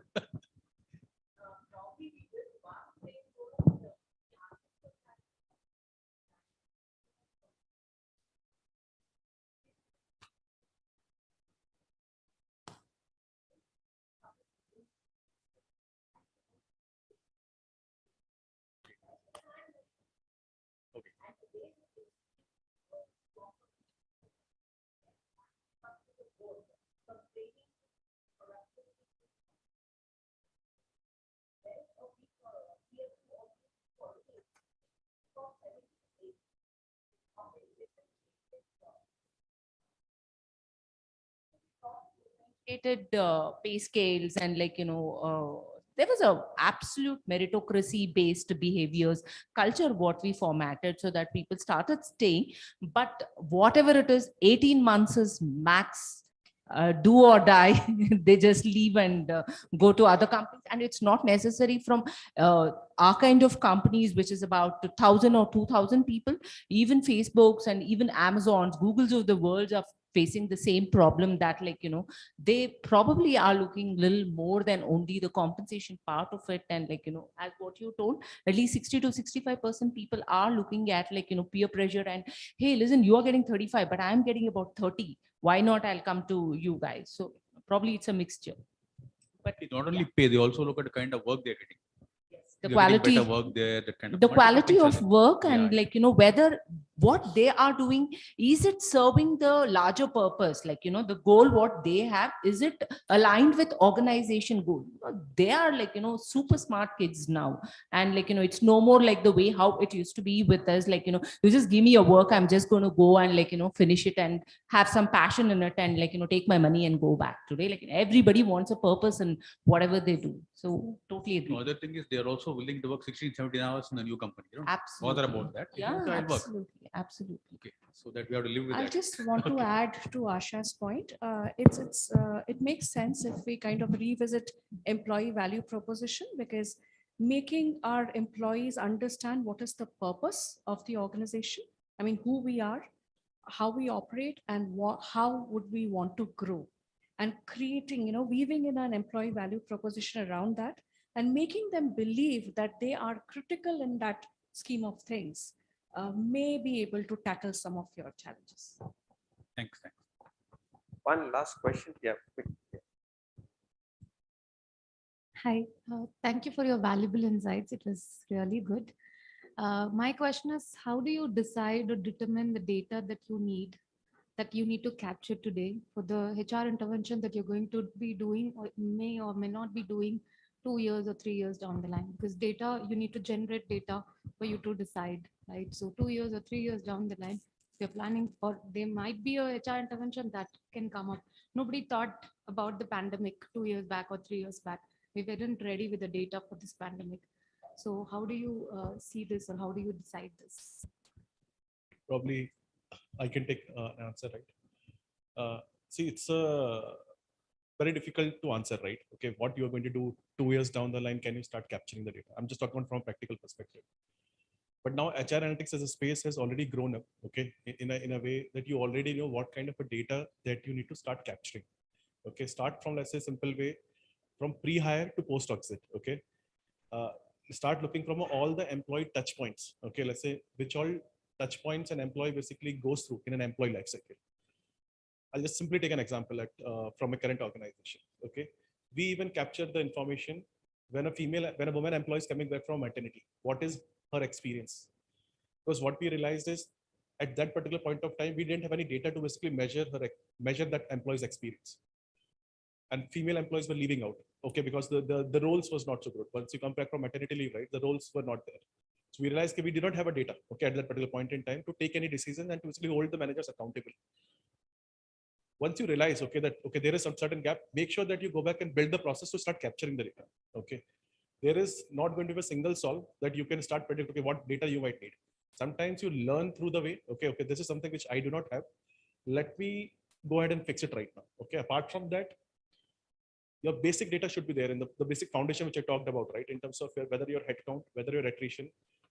Pay scales and there was a absolute meritocracy based behaviors culture what we formatted so that people started staying, but whatever it is, 18 months is max. Do or die. They just leave and go to other companies, and it's not necessary from our kind of companies, which is about 1,000 or 2,000 people. Even Facebooks and even Amazons, Googles of the world are facing the same problem that they probably are looking little more than only the compensation part of it. And as what you told, at least 60 to 65% people are looking at peer pressure and, hey, listen, you are getting 35, but I'm getting about 30. Why not? I'll come to you guys. So probably it's a mixture. But they not only pay, they also look at the kind of work they're getting. The quality, better work there, that kind of the quality of work, and whether what they are doing, is it serving the larger purpose? Like, the goal, what they have, is it aligned with organization goal? They are like, super smart kids now. And like, it's no more like the way how it used to be with us. Like, you just give me your work. I'm just going to go and like, finish it and have some passion in it and like, take my money and go back. Today, like everybody wants a purpose in whatever they do. So totally agree. The other thing is they're also willing to work 16, 17 hours in a new company. Absolutely. Bother about that. Yeah, I'll work. absolutely. Absolutely. Okay, so that we have to live with I that. just want to Okay. add to Asha's point. It makes sense if we kind of revisit employee value proposition, because making our employees understand what is the purpose of the organization. I mean, who we are, how we operate, and how would we want to grow, and creating, weaving in an employee value proposition around that, and making them believe that they are critical in that scheme of things. May be able to tackle some of your challenges. Thanks. One last question. Yeah. Quick. Hi, thank you for your valuable insights. It was really good. My question is, how do you decide or determine the data that you need to capture today for the HR intervention that you're going to be doing or may not be doing 2 years or 3 years down the line? Because data, you need to generate data for you to decide, right? So 2 years or 3 years down the line, if you're planning for, there might be a HR intervention that can come up. Nobody thought about the pandemic 2 years back or 3 years back. We weren't ready with the data for this pandemic. So how do you see this, or how do you decide this? Probably I can take an answer, right? See, it's very difficult to answer, right? Okay, what you're going to do 2 years down the line, can you start capturing the data? I'm just talking from a practical perspective. But now HR analytics as a space has already grown up, okay, in a way that you already know what kind of a data that you need to start capturing. Okay, start from, let's say, simple way, from pre-hire to post-exit, okay? Start looking from all the employee touch points, okay? Let's say which all touch points an employee basically goes through in an employee life cycle. I'll just simply take an example from a current organization, okay? We even capture the information when a woman employee is coming back from maternity, what is her experience? Because what we realized is at that particular point of time, we didn't have any data to basically measure that employee's experience. And female employees were leaving out, okay, because the roles was not so good. Once you come back from maternity leave, right, the roles were not there. So we realized we did not have a data, okay, at that particular point in time to take any decision and to basically hold the managers accountable. Once you realize, okay, that, okay, there is some certain gap, make sure that you go back and build the process to start capturing the data, okay. There is not going to be a single solve that you can start predicting, okay, what data you might need. Sometimes you learn through the way, okay, this is something which I do not have. Let me go ahead and fix it right now, okay. Apart from that, your basic data should be there in the basic foundation, which I talked about, right? In terms of whether your headcount, whether your attrition,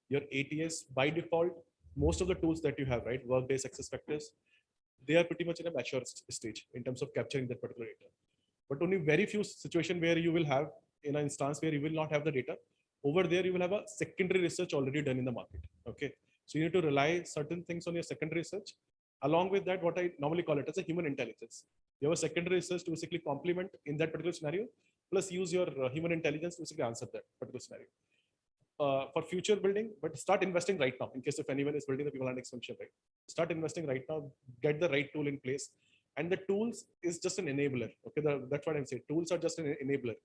your ATS, by default, most of the tools that you have, right? Workday, SuccessFactors, they are pretty much in a mature stage in terms of capturing that particular data. But only very few situations where you will have in an instance where you will not have the data. Over there, you will have a secondary research already done in the market, okay? So you need to rely certain things on your secondary research. Along with that, what I normally call it as a human intelligence. You have a secondary research to basically complement in that particular scenario, plus use your human intelligence to basically answer that particular scenario. For future building, but start investing right now in case if anyone is building the people analytics function, right? Start investing right now, get the right tool in place. And the tools is just an enabler. Okay, that's what I'm saying. Tools are just an enabler.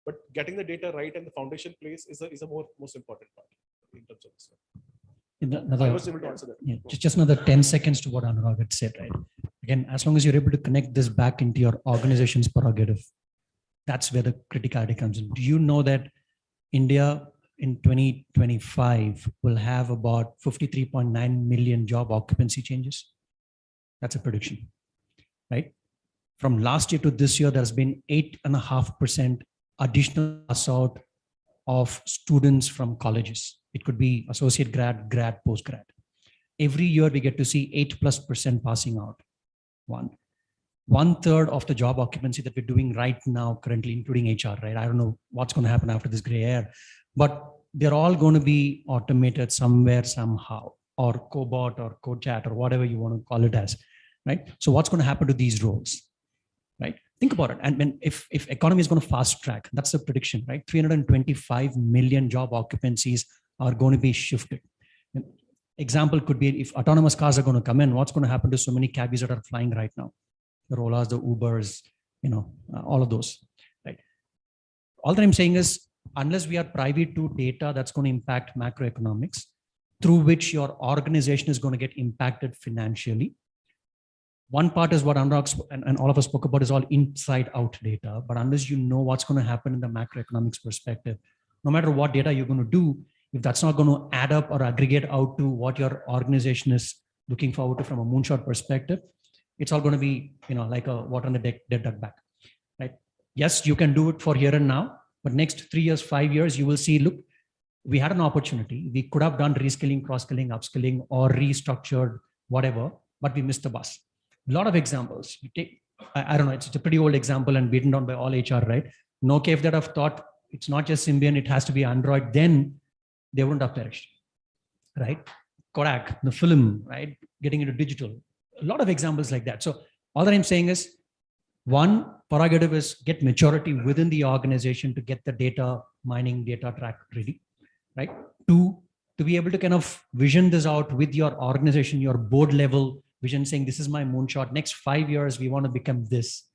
But getting the data right and the foundation place is a most important part in terms of this one. I was able to answer that. Yeah, just another 10 seconds to what Anurag had said, right? Again, as long as you're able to connect this back into your organization's prerogative, that's where the criticality comes in. Do you know that India in 2025 will have about 53.9 million job occupancy changes? That's a prediction, right? From last year to this year, there's been 8.5% additional pass out of students from colleges. It could be associate grad, postgrad. Every year we get to see 8+% passing out. One third of the job occupancy that we're doing right now, currently, including HR, right? I don't know what's going to happen after this gray hair, but they're all going to be automated somewhere, somehow, or cobot or co-chat or whatever you want to call it as, right? So what's going to happen to these roles, right? Think about it. And when if economy is going to fast track, that's the prediction, right? 325 million job occupancies are going to be shifted. And example could be if autonomous cars are going to come in, what's going to happen to so many cabbies that are flying right now? The Olas, the Ubers, all of those, right? All that I'm saying is, unless we are privy to data that's going to impact macroeconomics, through which your organization is going to get impacted financially. One part is what Anurag and all of us spoke about is all inside out data, but unless you know what's going to happen in the macroeconomics perspective, no matter what data you're going to do, if that's not going to add up or aggregate out to what your organization is looking forward to from a moonshot perspective, it's all going to be, like a water on the dead duck back, right? Yes, you can do it for here and now, but next 3 years, 5 years, you will see, look, we had an opportunity. We could have done reskilling, cross-skilling, upskilling, or restructured, whatever, but we missed the bus. A lot of examples. You take, I don't know, it's a pretty old example and beaten down by all HR, right? Nokia, if they'd have thought it's not just Symbian, it has to be Android, then they wouldn't have perished, right? Kodak, the film, right? Getting into digital. A lot of examples like that. So all that I'm saying is, one, prerogative is get maturity within the organization to get the data mining, data track ready, right? Two, to be able to kind of vision this out with your organization, your board level vision, saying this is my moonshot. Next 5 years, we want to become this.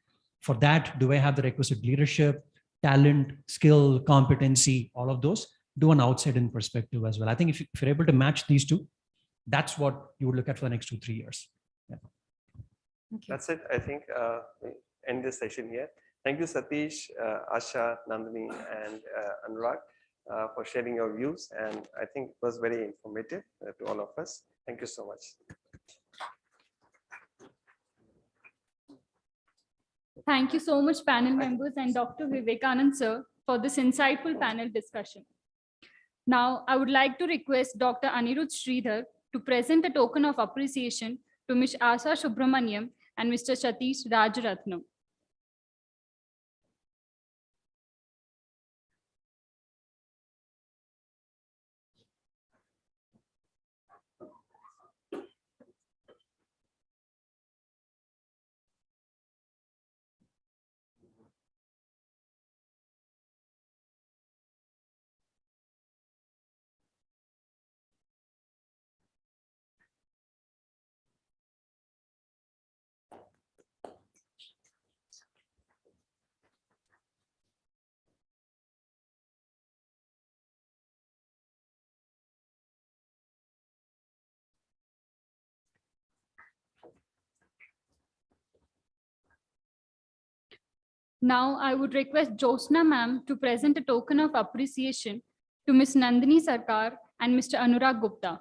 For that, do I have the requisite leadership, talent, skill, competency, all of those? Do an outside-in perspective as well. I think if you're able to match these two, that's what you would look at for the next 2-3 years. Yeah. That's it. I think we end this session here. Thank you, Satish, Asha, Nandini, and Anurag for sharing your views. And I think it was very informative to all of us. Thank you so much. Thank you so much, panel members and Dr. Vivekanand, sir, for this insightful panel discussion. Now, I would like to request Dr. Anirudh Sridhar to present a token of appreciation to Ms. Asha Subramaniam and Mr. Satish Rajaratnam. Now, I would request Josna ma'am to present a token of appreciation to Ms. Nandini Sarkar and Mr. Anurag Gupta.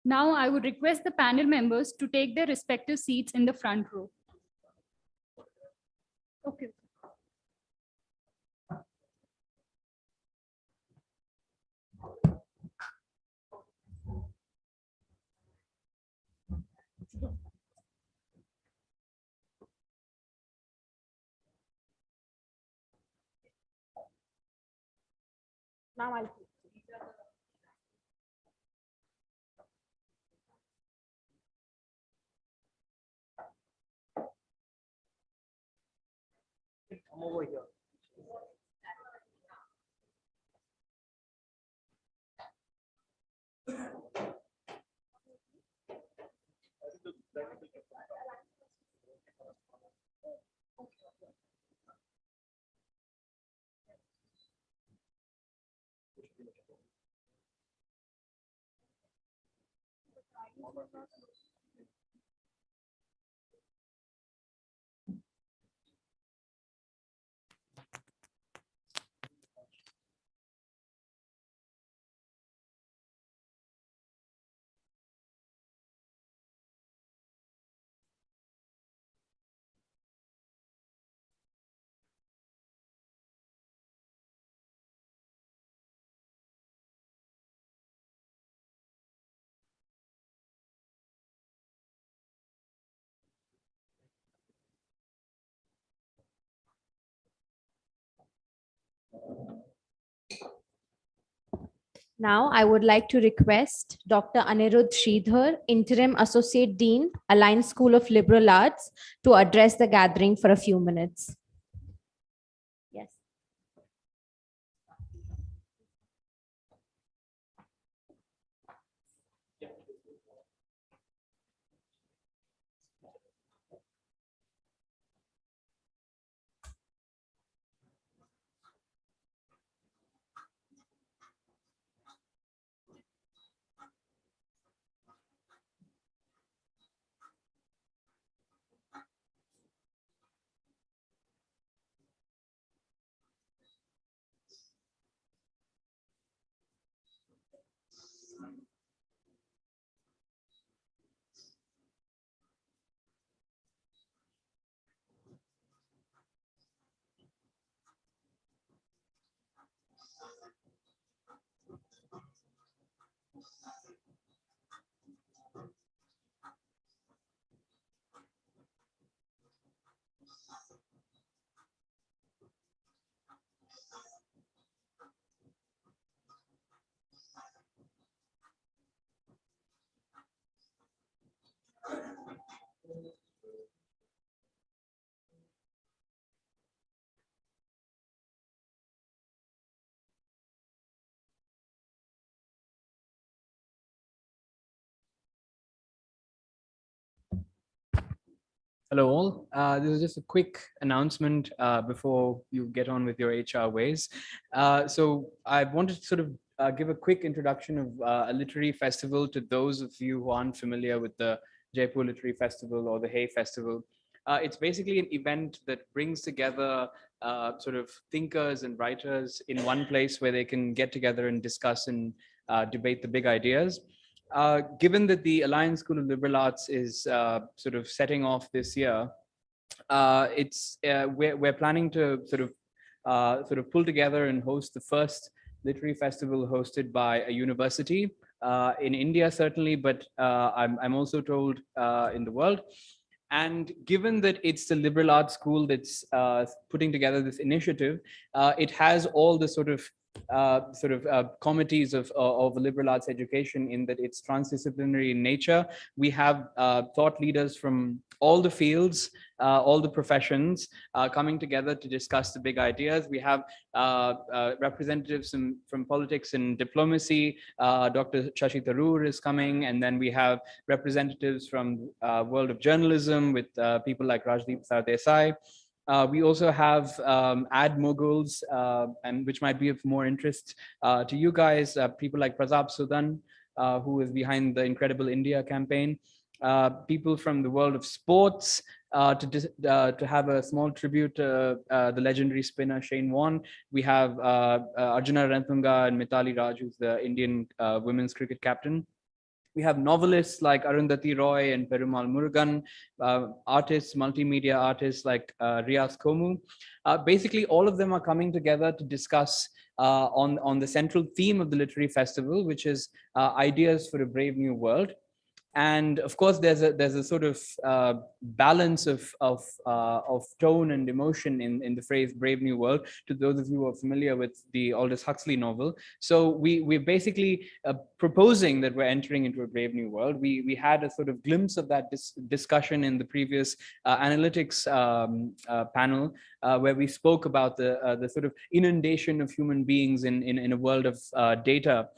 Now, I would request the panel members to take their respective seats in the front row. Okay. Now I'll. Come over here. Now, I would like to request Dr. Anirudh Sridhar, Interim Associate Dean, Alliance School of Liberal Arts, to address the gathering for a few minutes. Yes. Hello all. This is just a quick announcement before you get on with your HR ways. So I wanted to sort of give a quick introduction of a literary festival to those of you who aren't familiar with the Jaipur Literary Festival or the Hay Festival. It's basically an event that brings together sort of thinkers and writers in one place where they can get together and discuss and debate the big ideas. Given that the Alliance School of Liberal Arts is sort of setting off this year, we're planning to sort of pull together and host the first literary festival hosted by a university in India, certainly, but I'm also told in the world. And given that it's the liberal arts school that's putting together this initiative, it has all the sort of committees of liberal arts education, in that it's transdisciplinary in nature. We have thought leaders from all the fields, all the professions coming together to discuss the big ideas. We have representatives from politics and diplomacy. Dr. Shashi Tharoor is coming, and then we have representatives from world of journalism with people like Rajdeep Sardesai. We also have ad moguls, and which might be of more interest to you guys, people like Pratap Sudan, who is behind the Incredible India campaign, people from the world of sports, to have a small tribute to the legendary spinner Shane Warne. We have Arjuna Rantunga and Mithali Raj, who's the Indian women's cricket captain. We have novelists like Arundhati Roy and Perumal Murugan, artists, multimedia artists like Riaz Komu. Basically, all of them are coming together to discuss on the central theme of the literary festival, which is ideas for a brave new world. And of course, there's a sort of balance of tone and emotion in the phrase "brave new world." To those of you who are familiar with the Aldous Huxley novel, so we're basically proposing that we're entering into a brave new world. We had a sort of glimpse of that discussion in the previous analytics panel, where we spoke about the sort of inundation of human beings in a world of data.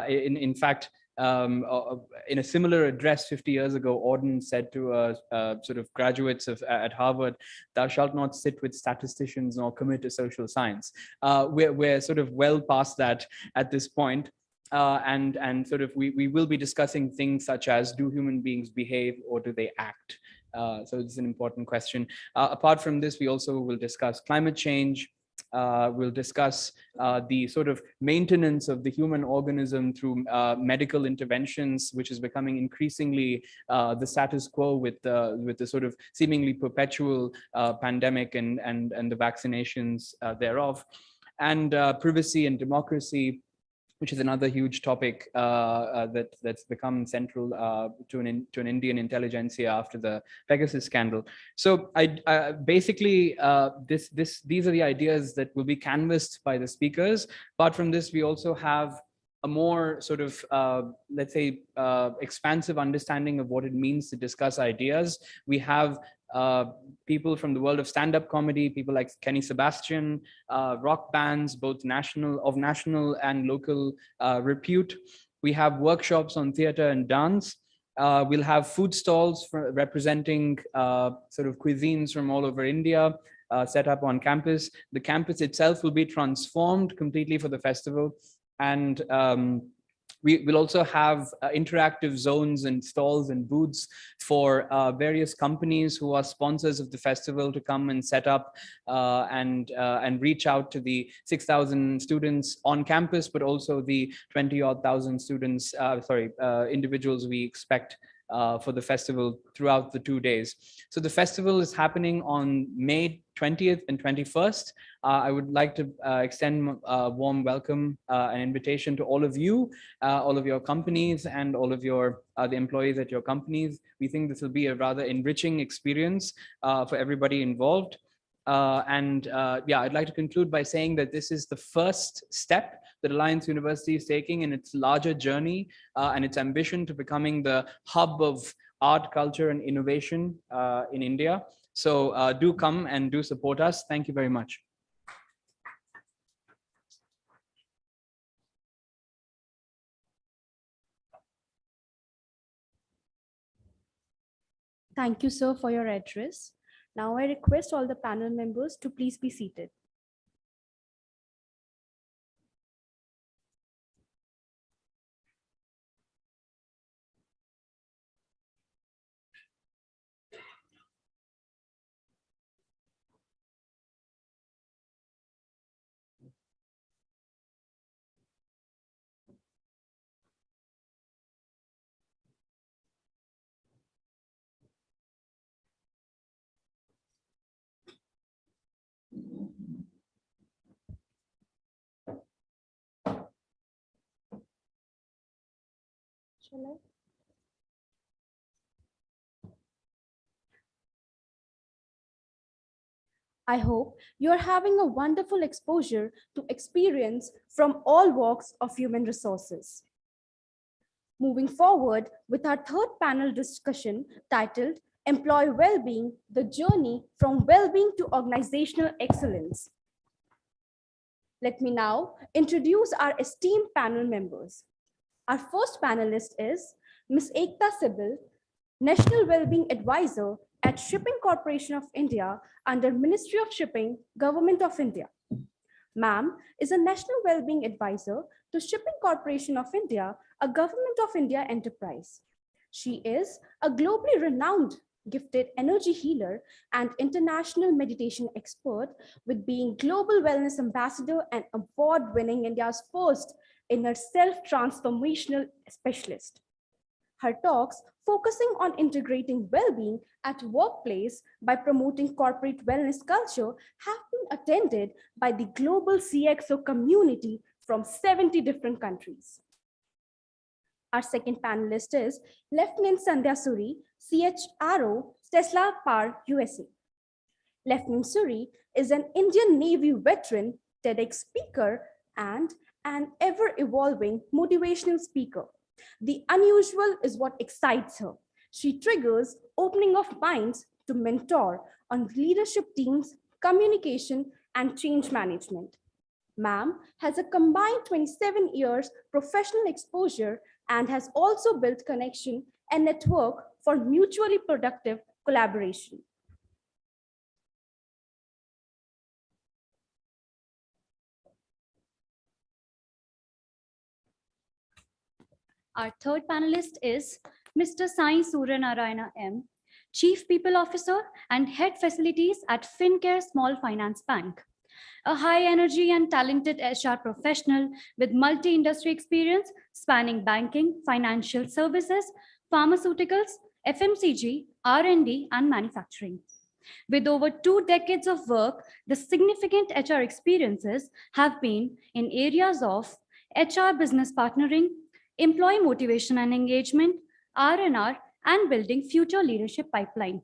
In fact, in a similar address 50 years ago, Auden said to sort of graduates at Harvard, "Thou shalt not sit with statisticians nor commit a social science." We're sort of well past that at this point. And sort of we will be discussing things such as, do human beings behave or do they act? So it's an important question. Apart from this, we also will discuss climate change. We'll discuss the sort of maintenance of the human organism through medical interventions, which is becoming increasingly the status quo with the sort of seemingly perpetual pandemic and the vaccinations thereof, and privacy and democracy, which is another huge topic that's become central to an Indian intelligentsia after the Pegasus scandal. So I basically these are the ideas that will be canvassed by the speakers. Apart from this, we also have a more sort of, let's say, expansive understanding of what it means to discuss ideas. We have people from the world of stand-up comedy, people like Kenny Sebastian, rock bands, both national and local repute. We have workshops on theater and dance. We'll have food stalls representing sort of cuisines from all over India set up on campus. The campus itself will be transformed completely for the festival. And we will also have interactive zones and stalls and booths for various companies who are sponsors of the festival to come and set up and reach out to the 6,000 students on campus, but also the 20-odd thousand students, individuals we expect for the festival throughout the 2 days. So the festival is happening on May 20th and 21st. I would like to extend a warm welcome and invitation to all of you, all of your companies, and all of your the employees at your companies. We think this will be a rather enriching experience for everybody involved. Yeah, I'd like to conclude by saying that this is the first step that Alliance University is taking in its larger journey and its ambition to becoming the hub of art, culture, and innovation in India. So do come and do support us. Thank you very much. Thank you, sir, for your address. Now I request all the panel members to please be seated. Shall I hope you are having a wonderful exposure to experience from all walks of human resources. Moving forward with our third panel discussion titled Employee Wellbeing, the Journey from Wellbeing to Organizational Excellence. Let me now introduce our esteemed panel members. Our first panelist is Ms. Ekta Sibil, National Wellbeing Advisor at Shipping Corporation of India under Ministry of Shipping, Government of India. Ma'am is a National Wellbeing Advisor to Shipping Corporation of India, a Government of India enterprise. She is a globally renowned gifted energy healer and international meditation expert, with being Global Wellness Ambassador and award-winning India's first inner self-transformational specialist. Her talks focusing on integrating well-being at workplace by promoting corporate wellness culture have been attended by the global CXO community from 70 different countries. Our second panelist is Lieutenant Sandhya Suri, CHRO, Tesla Par, USA. Lieutenant Suri is an Indian Navy veteran, TEDx speaker, and an ever-evolving motivational speaker. The unusual is what excites her. She triggers opening of minds to mentor on leadership teams, communication, and change management. Ma'am has a combined 27 years professional exposure and has also built connection and network for mutually productive collaboration. Our third panelist is Mr. Sai Suryanarayana M, Chief People Officer and Head Facilities at FinCare Small Finance Bank. A high energy and talented HR professional with multi-industry experience spanning banking, financial services, pharmaceuticals, FMCG, R&D, and manufacturing. With over 2 decades of work, the significant HR experiences have been in areas of HR business partnering, employee motivation and engagement, R&R, and building future leadership pipeline.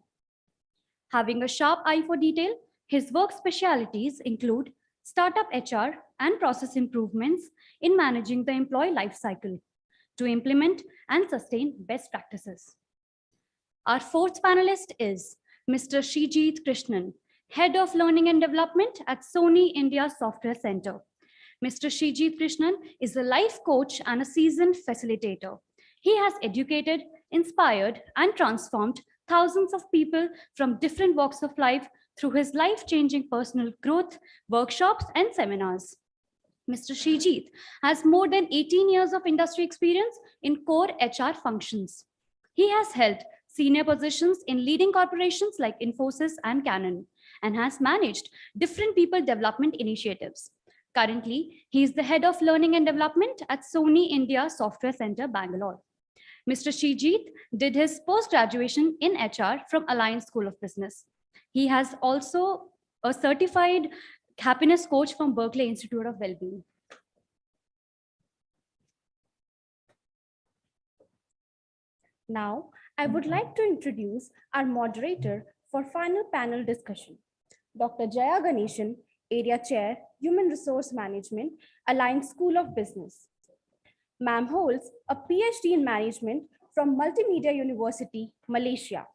Having a sharp eye for detail, his work specialities include startup HR, and process improvements in managing the employee life cycle to implement and sustain best practices. Our fourth panelist is Mr. Srijit Krishnan, Head of Learning and Development at Sony India Software Center. Mr. Srijit Krishnan is a life coach and a seasoned facilitator. He has educated, inspired, and transformed thousands of people from different walks of life through his life-changing personal growth, workshops, and seminars. Mr. Srijit has more than 18 years of industry experience in core HR functions. He has held senior positions in leading corporations like Infosys and Canon, and has managed different people development initiatives. Currently, he is the Head of Learning and Development at Sony India Software Center, Bangalore. Mr. Srijit did his post-graduation in HR from Alliance School of Business. He has also a certified happiness coach from Berkeley Institute of Wellbeing. Now, I would like to introduce our moderator for final panel discussion, Dr. Jaya Ganeshan, Area Chair, Human Resource Management, Alliance School of Business. Ma'am holds a PhD in Management from Multimedia University, Malaysia,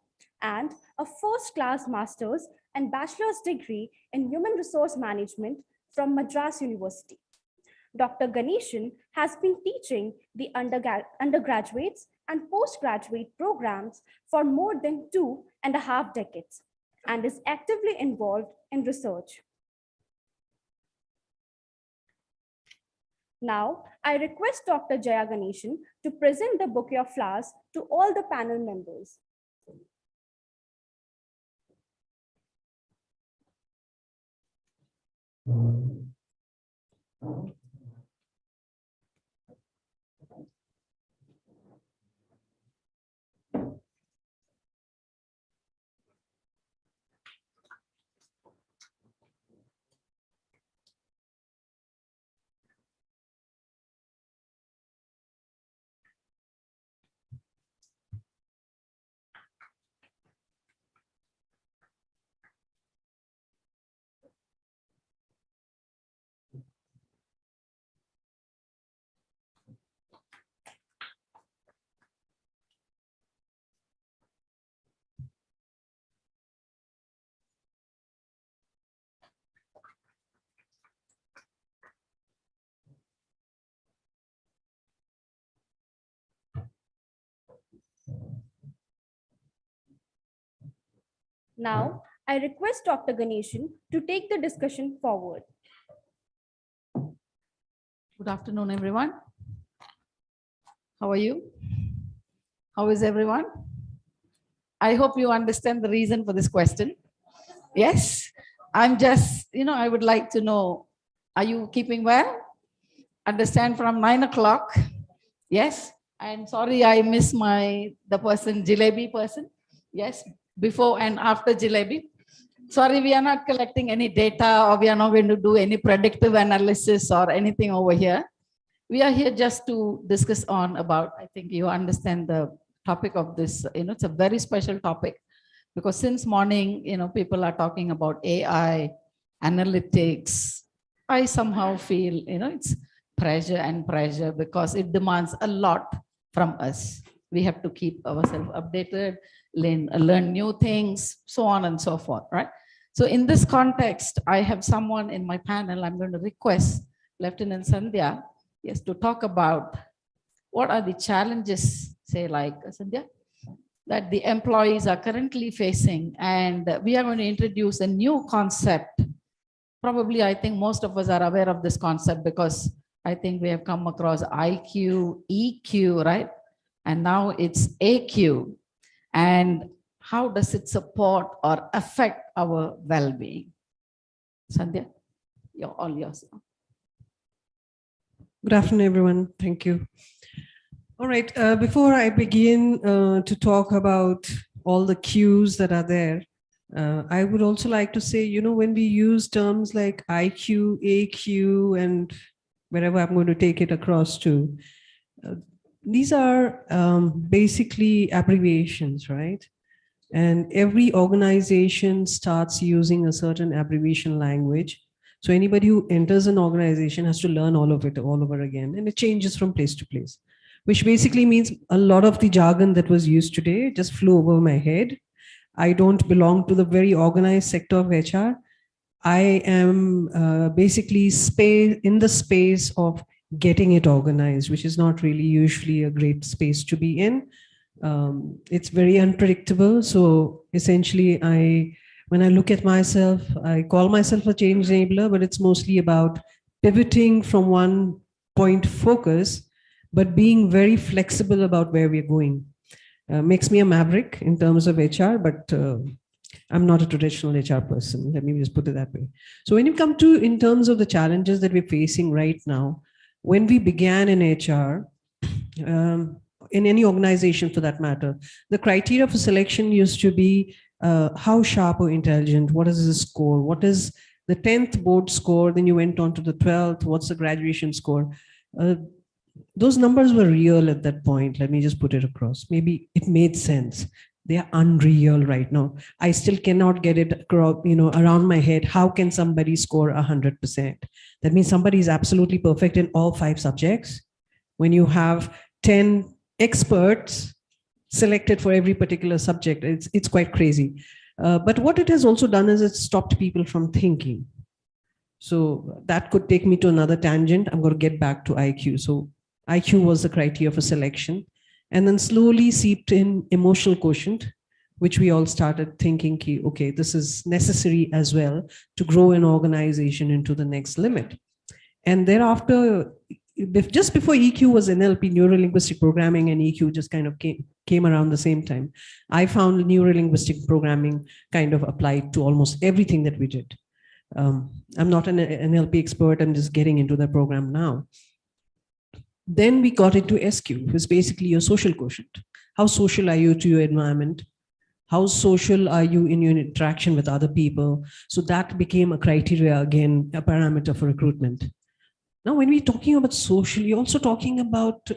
and a first-class master's and bachelor's degree in Human Resource Management from Madras University. Dr. Ganeshan has been teaching the undergraduates and postgraduate programs for more than 2.5 decades and is actively involved in research. Now, I request Dr. Jaya Ganeshan to present the bouquet of flowers to all the panel members. Now, I request Dr. Ganeshan to take the discussion forward. Good afternoon, everyone. How are you? How is everyone? I hope you understand the reason for this question. Yes, I'm just, I would like to know, are you keeping well? Understand from 9 o'clock? Yes. And sorry, I missed the person, Jalebi person. Yes, before and after Jalebi. Sorry, we are not collecting any data, or we are not going to do any predictive analysis or anything over here. We are here just to discuss on about, I think you understand the topic of this, it's a very special topic because since morning, people are talking about AI, analytics. I somehow feel, it's pressure because it demands a lot from us. We have to keep ourselves updated, learn new things, so on and so forth, right? So in this context, I have someone in my panel, I'm going to request Lieutenant Sandhya, yes, to talk about what are the challenges, say like Sandhya, that the employees are currently facing. And we are going to introduce a new concept. Probably, I think most of us are aware of this concept because I think we have come across IQ, EQ, right? And now it's AQ. And how does it support or affect our well-being? Sandhya, you're all yours. Good afternoon, everyone. Thank you. All right, before I begin to talk about all the cues that are there, I would also like to say, when we use terms like IQ, AQ, and wherever I'm going to take it across to, these are basically abbreviations, right? And every organization starts using a certain abbreviation language So anybody who enters an organization has to learn all of it all over again. And it changes from place to place, which basically means a lot of the jargon that was used today just flew over my head. I don't belong to the very organized sector of HR. I am basically in the space of getting it organized, which is not really usually a great space to be in. It's very unpredictable. So essentially, when I look at myself, I call myself a change enabler, but it's mostly about pivoting from one point focus, but being very flexible about where we're going. Makes me a maverick in terms of HR, but I'm not a traditional HR person. Let me just put it that way. So when you come to, in terms of the challenges that we're facing right now, when we began in HR, in any organization for that matter, the criteria for selection used to be how sharp or intelligent, what is the score, what is the 10th board score, then you went on to the 12th, what's the graduation score. Those numbers were real at that point. Let me just put it across. Maybe it made sense. They are unreal right now. I still cannot get it around my head. How can somebody score 100%? That means somebody is absolutely perfect in all 5 subjects. When you have 10 experts selected for every particular subject, it's quite crazy. But what it has also done is it's stopped people from thinking. So that could take me to another tangent. I'm going to get back to IQ. So IQ was the criteria for selection. And then slowly seeped in emotional quotient, which we all started thinking, okay, this is necessary as well to grow an organization into the next limit. And thereafter, just before EQ was NLP, neuro-linguistic programming, and EQ just kind of came around the same time. I found neuro-linguistic programming kind of applied to almost everything that we did. I'm not an NLP expert, I'm just getting into the program now. Then we got into SQ, which is basically your social quotient. How social are you to your environment? How social are you in your interaction with other people? So that became a criteria, again, a parameter for recruitment. Now, when we're talking about social, you're also talking about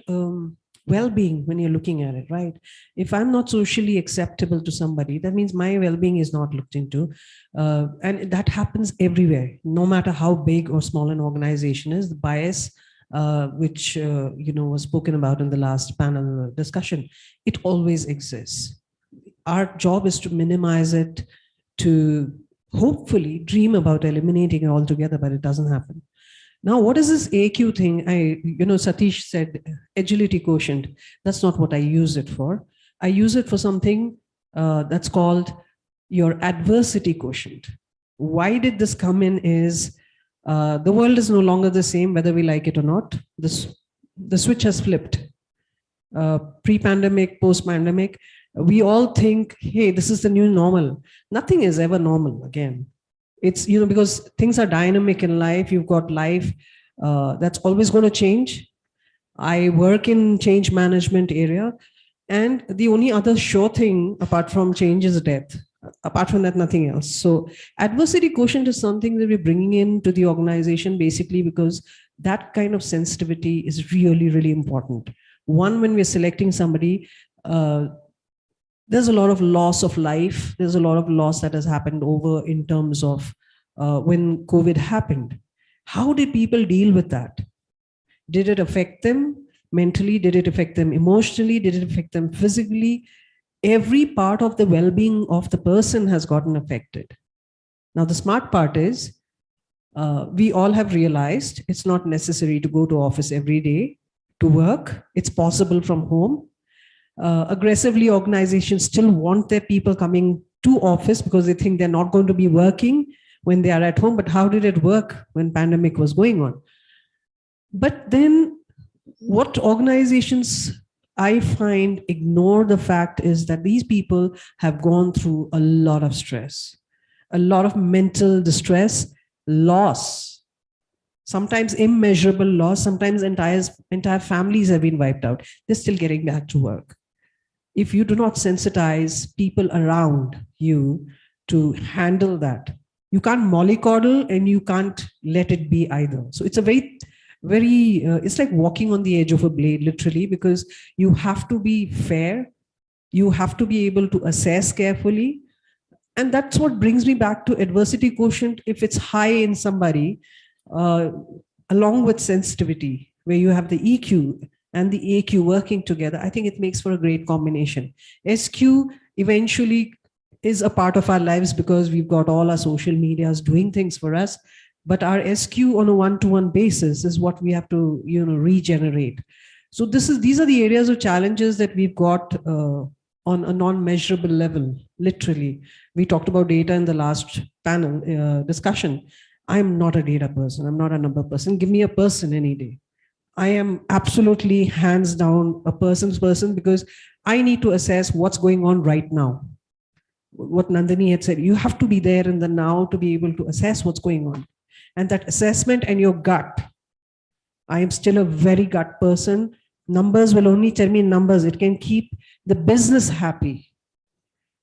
well-being when you're looking at it, right? If I'm not socially acceptable to somebody, that means my well-being is not looked into. And that happens everywhere, no matter how big or small an organization is. The bias, which was spoken about in the last panel discussion, it always exists. Our job is to minimize it, to hopefully dream about eliminating it altogether, but it doesn't happen. Now, what is this AQ thing? Satish said agility quotient. That's not what I use it for. I use it for something that's called your adversity quotient. Why did this come in is the world is no longer the same, whether we like it or not. The switch has flipped. Pre-pandemic, post-pandemic, we all think, hey, this is the new normal. Nothing is ever normal again. It's, because things are dynamic in life. You've got life that's always going to change. I work in change management area, and the only other sure thing apart from change is death. Apart from that, nothing else. So adversity quotient is something that we're bringing into the organization basically because that kind of sensitivity is really, really important. One, when we're selecting somebody, there's a lot of loss of life. There's a lot of loss that has happened over in terms of when COVID happened. How did people deal with that? Did it affect them mentally? Did it affect them emotionally? Did it affect them physically? Every part of the well-being of the person has gotten affected. Now, the smart part is we all have realized it's not necessary to go to office every day to work. It's possible from home. Aggressively, organizations still want their people coming to office because they think they're not going to be working when they are at home. But how did it work when pandemic was going on? But then what organizations I find ignore the fact is that these people have gone through a lot of stress, a lot of mental distress, loss, sometimes immeasurable loss, sometimes entire families have been wiped out. They're still getting back to work. If you do not sensitize people around you to handle that, you can't mollycoddle and you can't let it be either. So it's a very it's like walking on the edge of a blade, literally, because you have to be fair. You have to be able to assess carefully. And that's what brings me back to adversity quotient. If it's high in somebody, along with sensitivity, where you have the EQ and the AQ working together, I think it makes for a great combination. SQ eventually is a part of our lives because we've got all our social medias doing things for us. But our SQ on a one-to-one basis is what we have to, regenerate. So these are the areas of challenges that we've got on a non-measurable level, literally. We talked about data in the last panel discussion. I'm not a data person. I'm not a number person. Give me a person any day. I am absolutely hands down a person's person because I need to assess what's going on right now. What Nandini had said, you have to be there in the now to be able to assess what's going on. And that assessment and your gut. I am still a very gut person. Numbers will only tell me numbers. It can keep the business happy.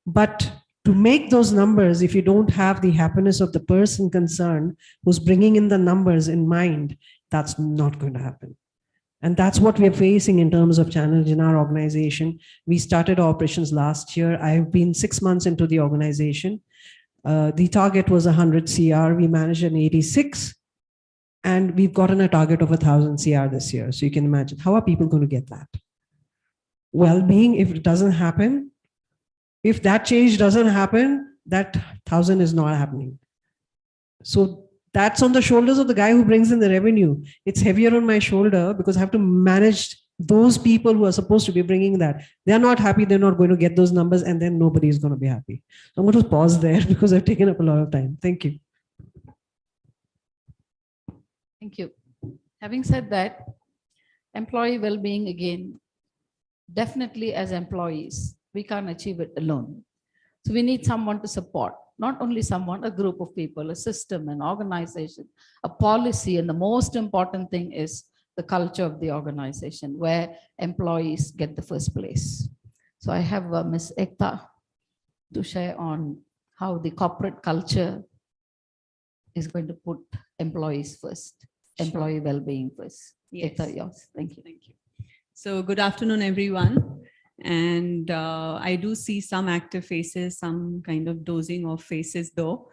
But to make those numbers, if you don't have the happiness of the person concerned who's bringing in the numbers in mind, that's not going to happen. And that's what we're facing in terms of challenge in our organization. We started operations last year. I've been 6 months into the organization. The target was 100 CR. We managed an 86. And we've gotten a target of 1,000 CR this year. So you can imagine, how are people going to get that? Well-being, if it doesn't happen, if that change doesn't happen, that 1,000 is not happening. So that's on the shoulders of the guy who brings in the revenue. It's heavier on my shoulder because I have to manage those people who are supposed to be bringing that. They're not happy. They're not going to get those numbers, and then nobody is going to be happy. So I'm going to pause there because I've taken up a lot of time. Thank you. Thank you. Having said that, employee well-being, again, definitely as employees, we can't achieve it alone. So we need someone to support, not only someone, a group of people, a system, an organization, a policy. And the most important thing is the culture of the organization where employees get the first place. So I have Ms. Ekta to share on how the corporate culture is going to put employees first, employee well-being first. Yes. Ekta, yours. Thank you. Thank you. So good afternoon, everyone. And I do see some active faces, some kind of dozing off faces though.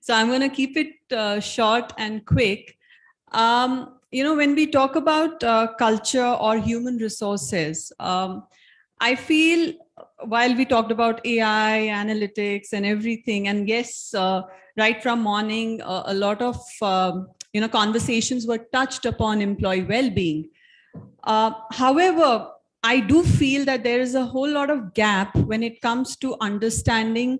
So I'm going to keep it short and quick. When we talk about culture or human resources, I feel while we talked about AI, analytics and everything, and yes, right from morning, a lot of conversations were touched upon employee well-being. However, I do feel that there is a whole lot of gap when it comes to understanding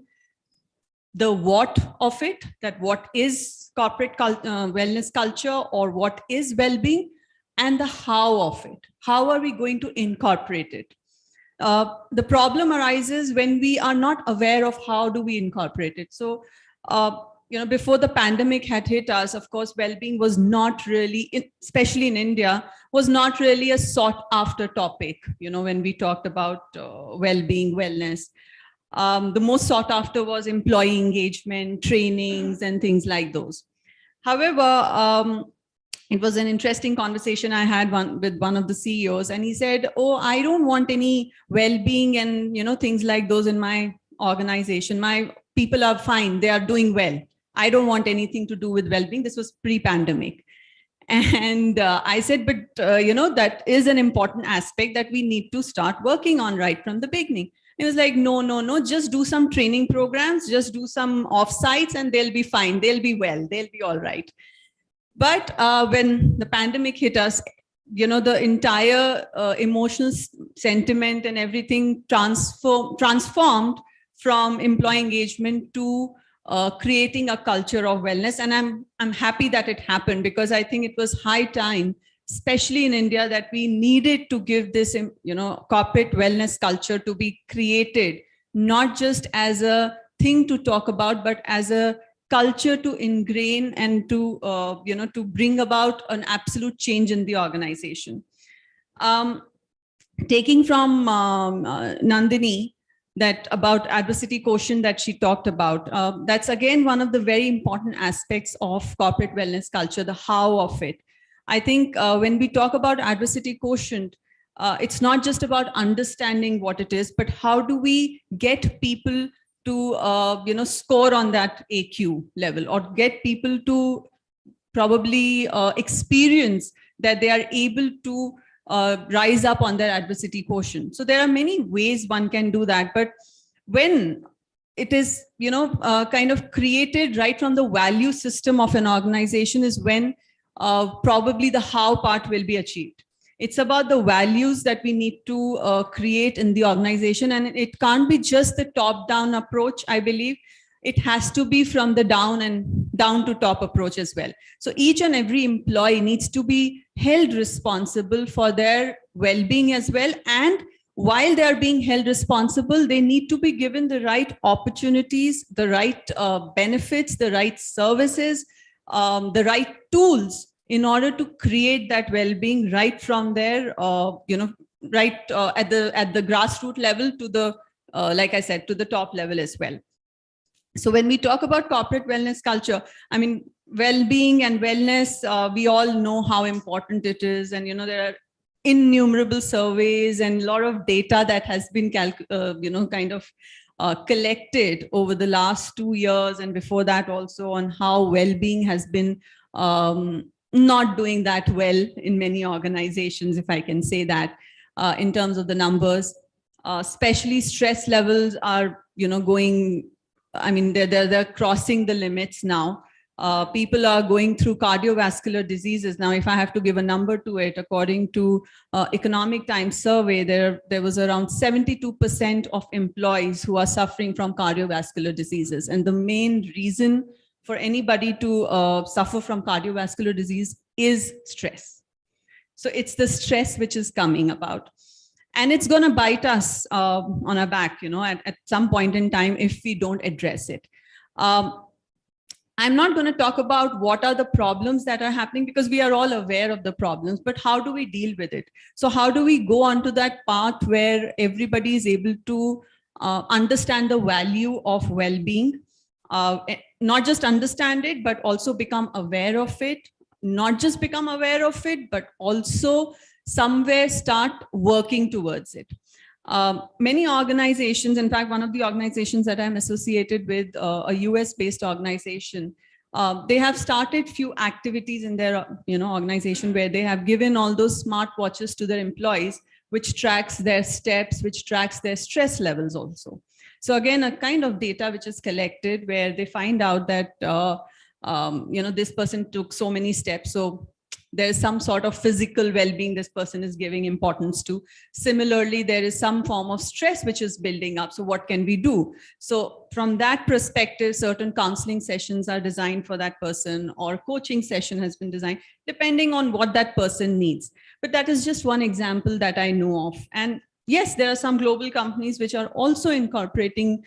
the what of it, that what is corporate wellness culture or what is well-being, and the how of it. How are we going to incorporate it? The problem arises when we are not aware of how do we incorporate it. So, before the pandemic had hit us, of course, well-being was not really, especially in India, was not really a sought after topic. When we talked about well-being, wellness, the most sought after was employee engagement, trainings, and things like those. However, it was an interesting conversation I had with one of the CEOs, and he said, "Oh, I don't want any well-being and things like those in my organization. My people are fine; they are doing well. I don't want anything to do with well-being." This was pre-pandemic. And I said, but that is an important aspect that we need to start working on right from the beginning. He was like, no, just do some training programs, just do some offsites and they'll be fine. They'll be well, they'll be all right. But when the pandemic hit us, the entire emotional sentiment and everything transformed from employee engagement to creating a culture of wellness. And I'm happy that it happened, because I think it was high time, especially in India, that we needed to give this, corporate wellness culture to be created, not just as a thing to talk about, but as a culture to ingrain and to, to bring about an absolute change in the organization. Taking from Nandini, that about adversity quotient that she talked about, that's again one of the very important aspects of corporate wellness culture, the how of it. I think when we talk about adversity quotient, it's not just about understanding what it is, but how do we get people to score on that AQ level, or get people to probably experience that they are able to rise up on their adversity quotient. So there are many ways one can do that, but when it is kind of created right from the value system of an organization is when probably the how part will be achieved. It's about the values that we need to create in the organization, and it can't be just the top-down approach, I believe. It has to be from the down and down to top approach as well. So each and every employee needs to be held responsible for their well-being as well. And while they are being held responsible, they need to be given the right opportunities, the right benefits, the right services, the right tools in order to create that well-being right from there, right at the grassroots level to the, like I said, to the top level as well. So when we talk about corporate wellness culture, I mean, well-being and wellness, we all know how important it is. And, there are innumerable surveys and a lot of data that has been, collected over the last 2 years and before that also on how well-being has been not doing that well in many organizations, if I can say that, in terms of the numbers. Especially stress levels are, going, I mean, they're crossing the limits now. People are going through cardiovascular diseases. Now, if I have to give a number to it, according to Economic Times survey, there was around 72% of employees who are suffering from cardiovascular diseases. And the main reason for anybody to suffer from cardiovascular disease is stress. So it's the stress which is coming about. And it's going to bite us on our back, at some point in time if we don't address it. I'm not going to talk about what are the problems that are happening because we are all aware of the problems, but how do we deal with it? So how do we go onto that path where everybody is able to understand the value of well-being, not just understand it, but also become aware of it, not just become aware of it, but also somewhere start working towards it. Many organizations, in fact, one of the organizations that I'm associated with, a US-based organization, they have started few activities in their organization where they have given all those smart watches to their employees, which tracks their steps, which tracks their stress levels also. So again, a kind of data which is collected where they find out that this person took so many steps. So there's some sort of physical well-being this person is giving importance to. Similarly, there is some form of stress which is building up. So what can we do? So from that perspective, certain counseling sessions are designed for that person, or coaching session has been designed depending on what that person needs. But that is just one example that I know of. And yes, there are some global companies which are also incorporating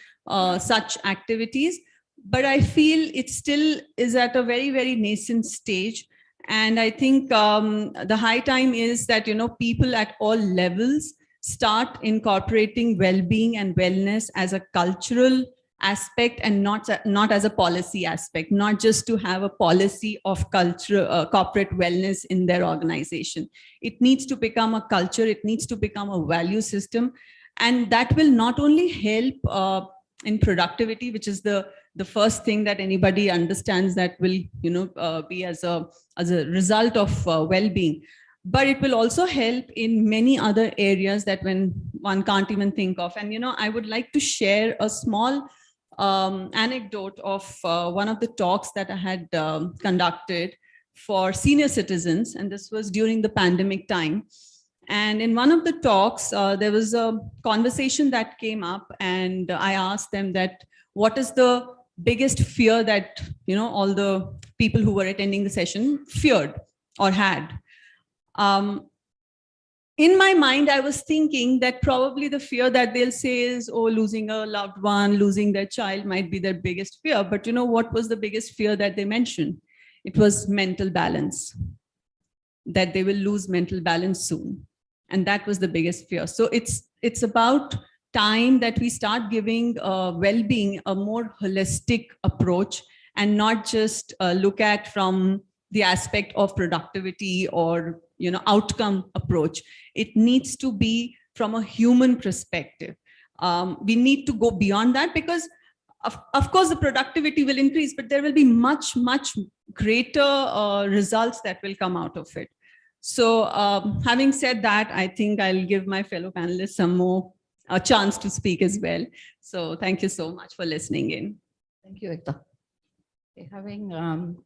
such activities, but I feel it still is at a very, very nascent stage. And I think the high time is that, people at all levels start incorporating well-being and wellness as a cultural aspect and not as a policy aspect, not just to have a policy of culture, corporate wellness in their organization. It needs to become a culture. It needs to become a value system. And that will not only help in productivity, which is the first thing that anybody understands that will be as a result of well-being, but it will also help in many other areas that one can't even think of. And I would like to share a small anecdote of one of the talks that I had conducted for senior citizens, and this was during the pandemic time. And in one of the talks, there was a conversation that came up, and I asked them that what is the biggest fear that all the people who were attending the session feared or had. In my mind, I was thinking that probably the fear that they'll say is, oh, losing a loved one, losing their child might be their biggest fear. But what was the biggest fear that they mentioned? It was mental balance, that they will lose mental balance soon. And that was the biggest fear. So it's about time that we start giving well-being a more holistic approach and not just look at from the aspect of productivity or outcome approach. It needs to be from a human perspective. We need to go beyond that because of course, the productivity will increase, but there will be much, much greater results that will come out of it. So having said that, I think I'll give my fellow panelists some more a chance to speak as well. So thank you so much for listening in. Thank you, Ekta. Okay, having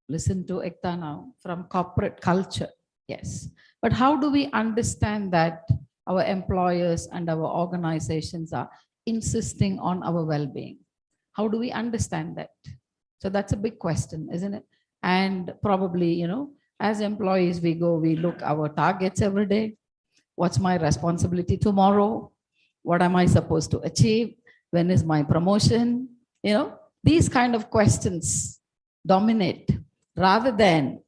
listened to Ekta now from corporate culture, yes. But how do we understand that our employers and our organizations are insisting on our well-being? How do we understand that? So that's a big question, isn't it? And probably, you know, as employees, we look our targets every day. What's my responsibility tomorrow? What am I supposed to achieve? When is my promotion? You know, these kind of questions dominate rather than,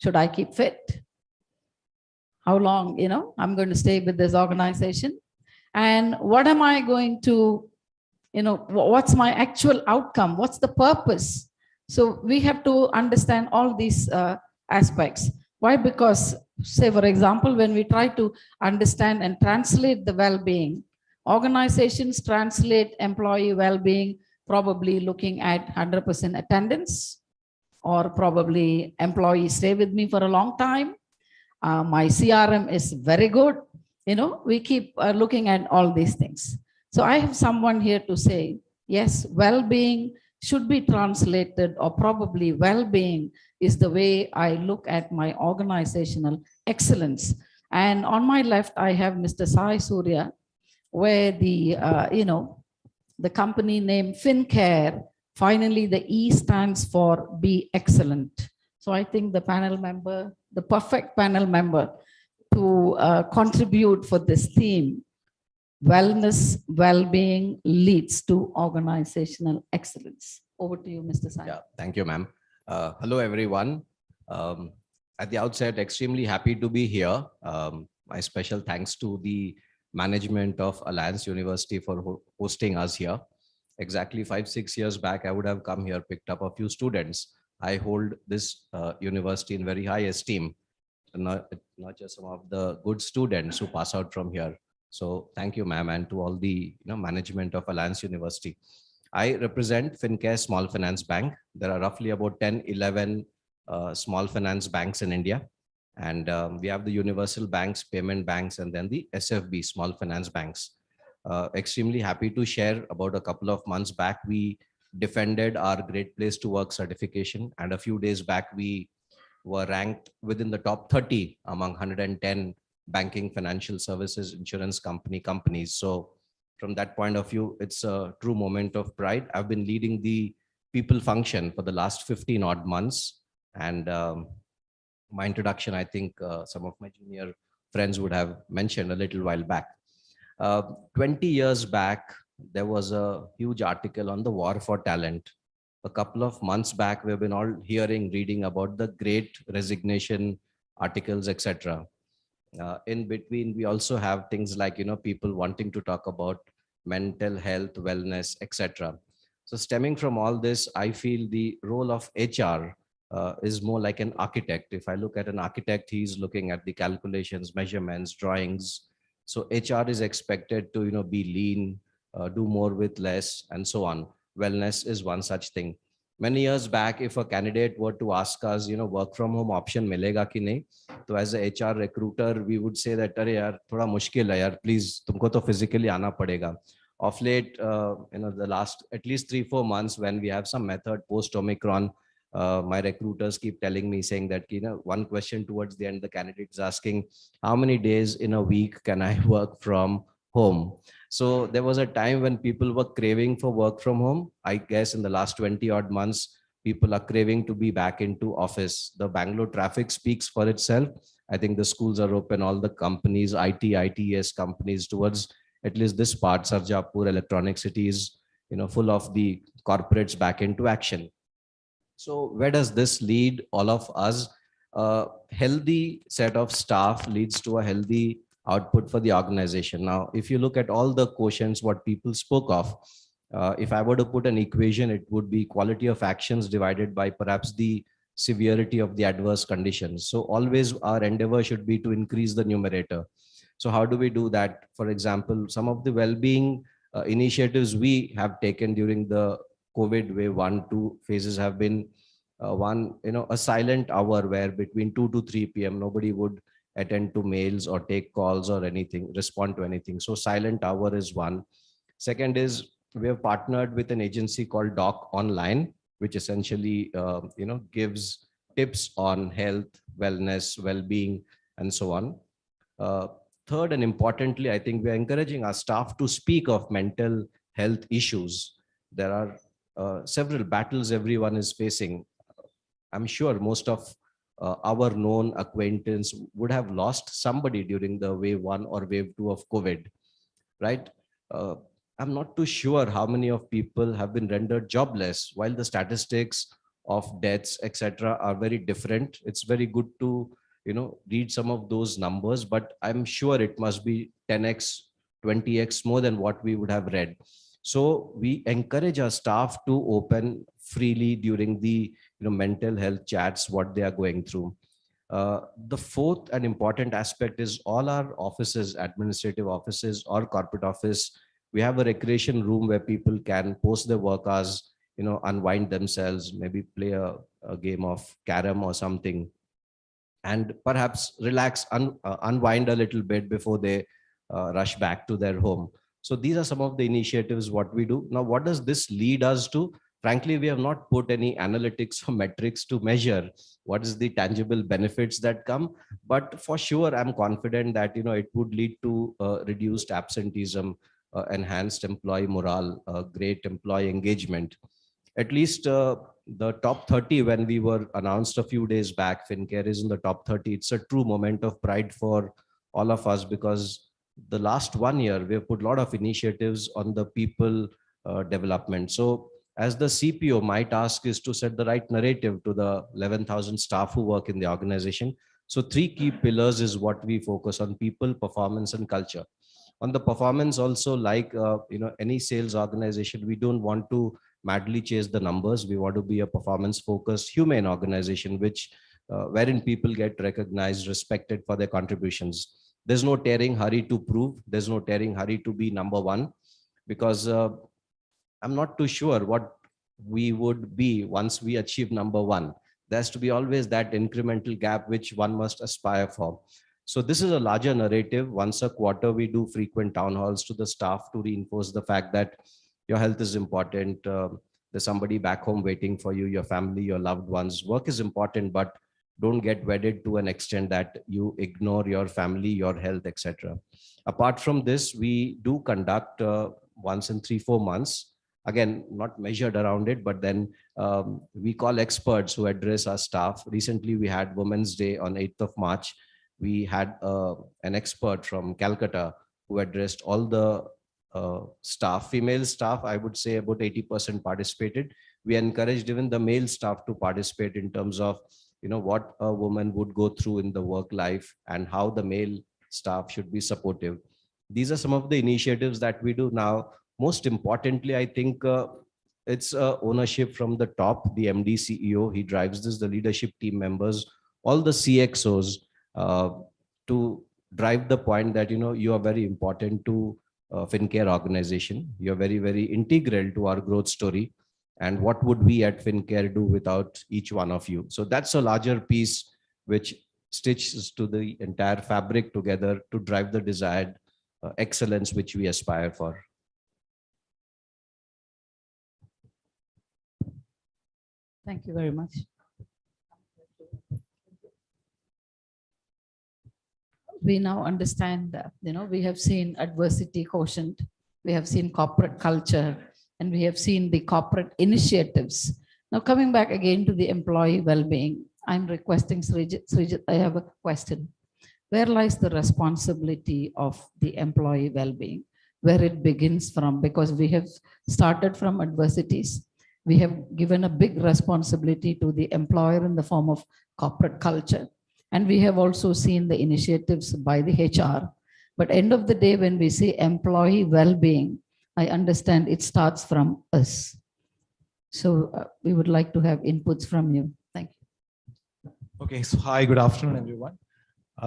should I keep fit? How long, you know, I'm going to stay with this organization? And what am I going to, you know, what's my actual outcome? What's the purpose? So we have to understand all these aspects. Why? Because, say, for example, when we try to understand and translate the well-being, organizations translate employee well-being probably looking at 100% attendance, or probably employees stay with me for a long time. My CRM is very good. You know, we keep looking at all these things. So I have someone here to say, yes, well-being should be translated, or probably well-being is the way I look at my organizational excellence. And on my left, I have Mr. Sai Surya, where the, you know, the company name FinCare, finally the E stands for Be Excellent. So I think the panel member, the perfect panel member to contribute for this theme, wellness, well-being leads to organizational excellence. Over to you, Mr. Sai. Yeah, thank you, ma'am. Hello, everyone. At the outset, extremely happy to be here. My special thanks to the management of Alliance University for hosting us here. Exactly 5-6 years back, I would have come here, picked up a few students. I hold this university in very high esteem, not just some of the good students who pass out from here. So thank you, ma'am, and to all the management of Alliance University. I represent FinCare Small Finance Bank. There are roughly about 10-11 small finance banks in India. And we have the universal banks, payment banks, and then the SFB, small finance banks. Extremely happy to share about a couple of months back, we defended our Great Place to Work certification. And a few days back, we were ranked within the top 30 among 110 banking, financial services, insurance companies. So from that point of view, it's a true moment of pride. I've been leading the people function for the last 15 odd months. And my introduction, I think some of my junior friends would have mentioned a little while back. 20 years back, there was a huge article on the war for talent. A couple of months back, we've been all reading about the great resignation articles, etc. In between, we also have things like, people wanting to talk about mental health, wellness, etc. So stemming from all this, I feel the role of HR is more like an architect. If I look at an architect, he's looking at the calculations, measurements, drawings. So HR is expected to, be lean, do more with less, and so on. Wellness is one such thing. Many years back, if a candidate were to ask us, work from home option milega ki nahi, so as a HR recruiter, we would say that, "Arey yaar, thoda mushkil hai yaar, please, tumko to physically aana padega." Of late, the last at least 3-4 months, when we have some method post Omicron, my recruiters keep telling me, saying that, one question towards the end, the candidate is asking, how many days in a week can I work from home? So there was a time when people were craving for work from home. I guess in the last 20 odd months, people are craving to be back into office. The Bangalore traffic speaks for itself. I think the schools are open, all the companies, ITES companies towards at least this part, Sarjapur, Electronic City is, full of the corporates back into action. So where does this lead all of us? A healthy set of staff leads to a healthy output for the organization. Now, if you look at all the quotients, what people spoke of, if I were to put an equation, it would be quality of actions divided by perhaps the severity of the adverse conditions. So always our endeavor should be to increase the numerator. So how do we do that? For example, some of the well-being initiatives we have taken during the COVID wave 1-2 phases have been a silent hour where between 2 to 3 p.m. nobody would attend to mails or take calls or anything, respond to anything. So silent hour is one. Second is we have partnered with an agency called Doc Online, which essentially gives tips on health, wellness, well-being, and so on. Third, and importantly, I think we are encouraging our staff to speak of mental health issues. There are several battles everyone is facing. I'm sure most of our known acquaintance would have lost somebody during the wave 1 or wave 2 of COVID, right? I'm not too sure how many of people have been rendered jobless. While the statistics of deaths, etc., are very different, it's very good to read some of those numbers, but I'm sure it must be 10x, 20x more than what we would have read. So we encourage our staff to open freely during the mental health chats, what they are going through. The fourth and important aspect is all our offices, administrative offices or corporate office, we have a recreation room where people can post their work hours, unwind themselves, maybe play a game of carom or something, and perhaps relax, unwind a little bit before they rush back to their home. So these are some of the initiatives what we do. Now, what does this lead us to? Frankly, we have not put any analytics or metrics to measure what is the tangible benefits that come. But for sure, I'm confident that it would lead to reduced absenteeism, enhanced employee morale, great employee engagement. At least the top 30, when we were announced a few days back, FinCare is in the top 30. It's a true moment of pride for all of us, because the last 1 year, we have put a lot of initiatives on the people development. So as the CPO, my task is to set the right narrative to the 11,000 staff who work in the organization. So 3 key pillars is what we focus on: people, performance, and culture. On the performance also, like any sales organization, we don't want to madly chase the numbers. We want to be a performance focused, humane organization, which wherein people get recognized, respected for their contributions. There's no tearing hurry to prove. There's no tearing hurry to be number one, because I'm not too sure what we would be once we achieve number one. There has to be always that incremental gap which one must aspire for. So this is a larger narrative. Once a quarter, we do frequent town halls to the staff to reinforce the fact that your health is important. There's somebody back home waiting for you, your family, your loved ones. Work is important, but don't get wedded to an extent that you ignore your family, your health, etc. Apart from this, we do conduct once in 3-4 months. Again, not measured around it, but then we call experts who address our staff. Recently, we had Women's Day on 8th of March. We had an expert from Calcutta who addressed all the staff, female staff. I would say about 80% participated. We encouraged even the male staff to participate in terms of what a woman would go through in the work life and how the male staff should be supportive. These are some of the initiatives that we do now. Most importantly, I think it's ownership from the top, the MD, CEO. He drives this, the leadership team members, all the CXOs, to drive the point that you are very important to FinCare organization. You're very, very integral to our growth story. And what would we at FinCare do without each one of you? So that's a larger piece which stitches to the entire fabric together to drive the desired excellence which we aspire for. Thank you very much. We now understand that, we have seen adversity quotient, we have seen corporate culture, and we have seen the corporate initiatives. Now coming back again to the employee well-being, I'm requesting Srijit, I have a question. Where lies the responsibility of the employee well-being? Where it begins from? Because we have started from adversities. We have given a big responsibility to the employer in the form of corporate culture. And we have also seen the initiatives by the HR. But end of the day, when we say employee well-being, I understand it starts from us. So we would like to have inputs from you. Thank you. Okay, so hi, good afternoon, everyone.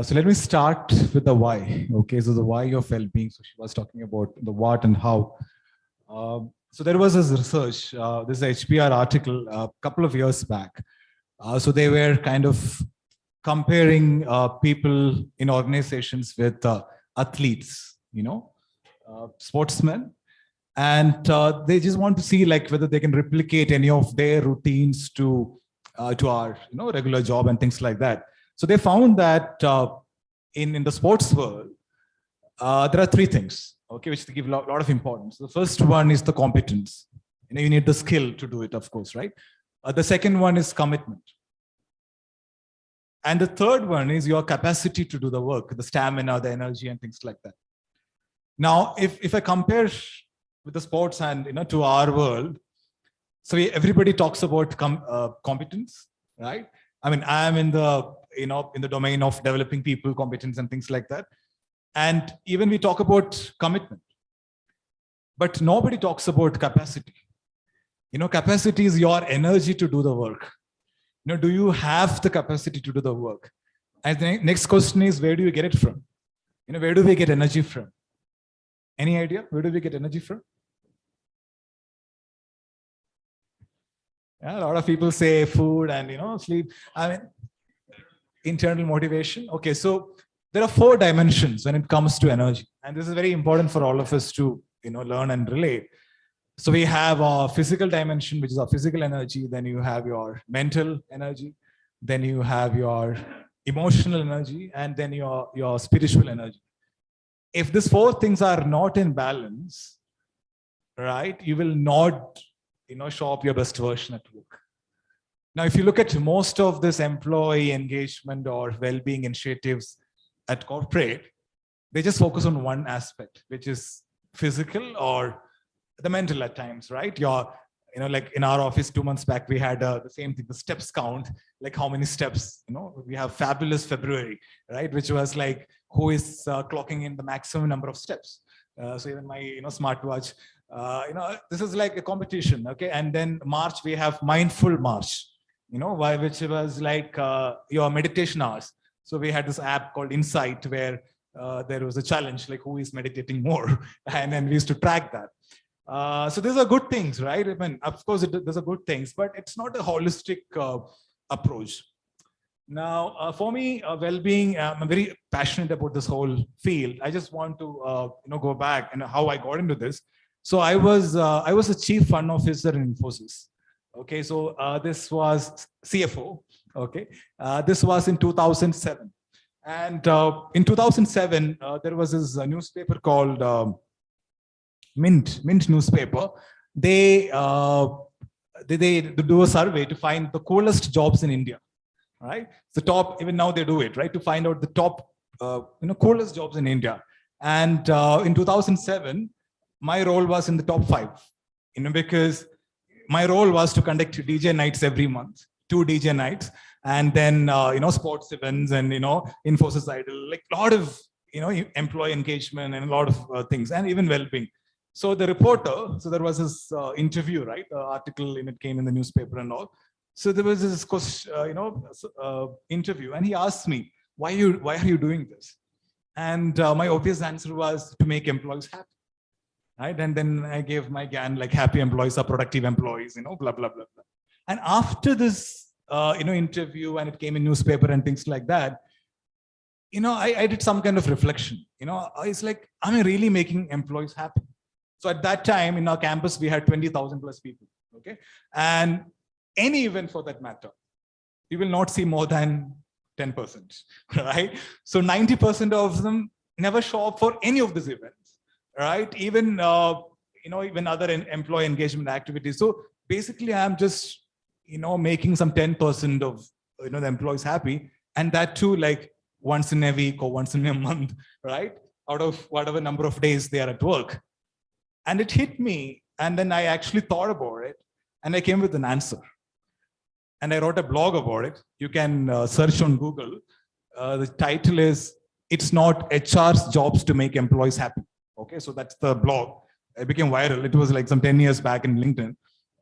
So let me start with the why. Okay, so the why of well-being. So she was talking about the what and how. So there was this research, this HBR article a couple of years back. So they were kind of comparing people in organizations with athletes, sportsmen. And they just want to see like whether they can replicate any of their routines to our regular job and things like that. So they found that in the sports world, there are three things, okay, which they give a lot of importance. The first one is the competence. You need the skill to do it, of course, right? The second one is commitment. And the third one is your capacity to do the work, the stamina, the energy, and things like that. Now, if I compare with the sports and to our world, so everybody talks about competence, right? I mean, I am in the in the domain of developing people, competence, and things like that. And even we talk about commitment, but nobody talks about capacity. Capacity is your energy to do the work. Do you have the capacity to do the work? And the next question is, where do you get it from? Where do we get energy from? Any idea? Where do we get energy from? Yeah, a lot of people say food and sleep. I mean, internal motivation. Okay, so there are 4 dimensions when it comes to energy, and this is very important for all of us to learn and relate. So we have a physical dimension, which is our physical energy. Then you have your mental energy. Then you have your emotional energy, and then your spiritual energy. If these 4 things are not in balance, right, you will not show up your best version at work. Now, if you look at most of this employee engagement or well-being initiatives at corporate, they just focus on one aspect, which is physical or the mental at times, right? Like in our office 2 months back, we had the same thing, the steps count, like how many steps, we have fabulous February, right? Which was like, who is clocking in the maximum number of steps? So even my, smartwatch, this is like a competition, okay? And then March, we have mindful March, which was like your meditation hours. So we had this app called Insight where there was a challenge, like who is meditating more? And then we used to track that. So these are good things, right? I mean, of course, those are good things, but it's not a holistic approach. Now, for me, well-being, I'm very passionate about this whole field. I just want to, go back and how I got into this. So I was a chief fund officer in Infosys. Okay, so this was CFO. Okay, this was in 2007, and in 2007 there was this newspaper called Mint newspaper. They do a survey to find the coolest jobs in India. Right, the top, even now they do it, right, to find out the top coolest jobs in India. And in 2007, my role was in the top 5, because my role was to conduct DJ nights every month, 2 DJ nights, and then sports events and Infosys Idol, like a lot of employee engagement and a lot of things, and even well-being. So the reporter, so there was this interview, right, article, and it came in the newspaper and all. So there was this question, interview, and he asked me, why are you doing this? And my obvious answer was to make employees happy. Right, and then I gave my GAN, like happy employees are productive employees, blah blah blah blah. And after this, interview, and it came in newspaper and things like that, I did some kind of reflection. It's like, am I really making employees happy? So at that time in our campus, we had 20,000 plus people. Okay, and any event for that matter, you will not see more than 10%, right? So 90% of them never show up for any of these events. Right, even even other employee engagement activities. So basically, I'm just making some 10% of the employees happy, and that too like once in a week or once in a month, right? Out of whatever number of days they are at work. And it hit me, and then I actually thought about it, and I came with an answer. And I wrote a blog about it. You can search on Google. The title is "It's Not HR's Jobs to Make Employees Happy." Okay, so that's the blog. It became viral. It was like some 10 years back in LinkedIn.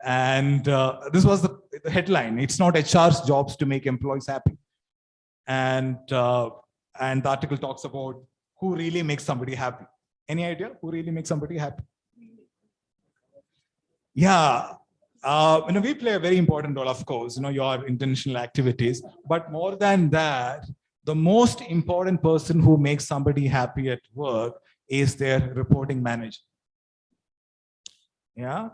And this was the headline. It's not HR's jobs to make employees happy. And the article talks about who really makes somebody happy. Any idea who really makes somebody happy? Yeah, we play a very important role, of course, your intentional activities, but more than that, the most important person who makes somebody happy at work is their reporting manager. Yeah.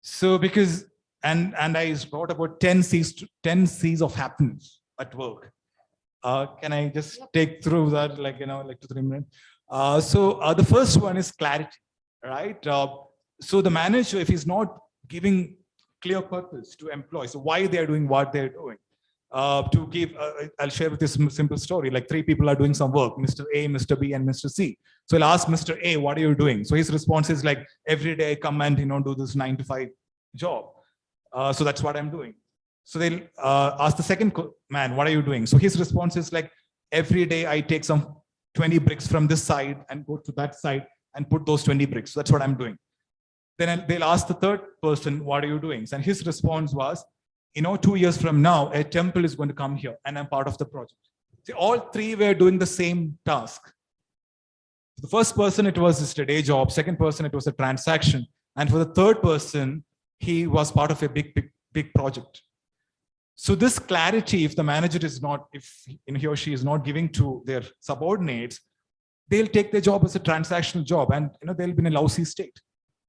So because, and I wrote about 10 C's of happiness at work. Can I just take through that, like 2-3 minutes? The first one is clarity, right? So the manager, if he's not giving clear purpose to employees, so why they're doing what they're doing, to give, I'll share with this simple story, like 3 people are doing some work, Mr. A, Mr. B, and Mr. C. So I'll ask Mr. A, what are you doing? So his response is like, every day I come and, do this 9 to 5 job. So that's what I'm doing. So they'll ask the second man, what are you doing? So his response is like, every day I take some 20 bricks from this side and go to that side and put those 20 bricks. So that's what I'm doing. Then they'll ask the third person, what are you doing? And his response was, 2 years from now, a temple is going to come here and I'm part of the project. See, all 3 were doing the same task. The first person, it was just a day job. Second person, it was a transaction. And for the third person, he was part of a big project. So this clarity, if the manager is not, if he or she is not giving to their subordinates, they'll take their job as a transactional job and they'll be in a lousy state.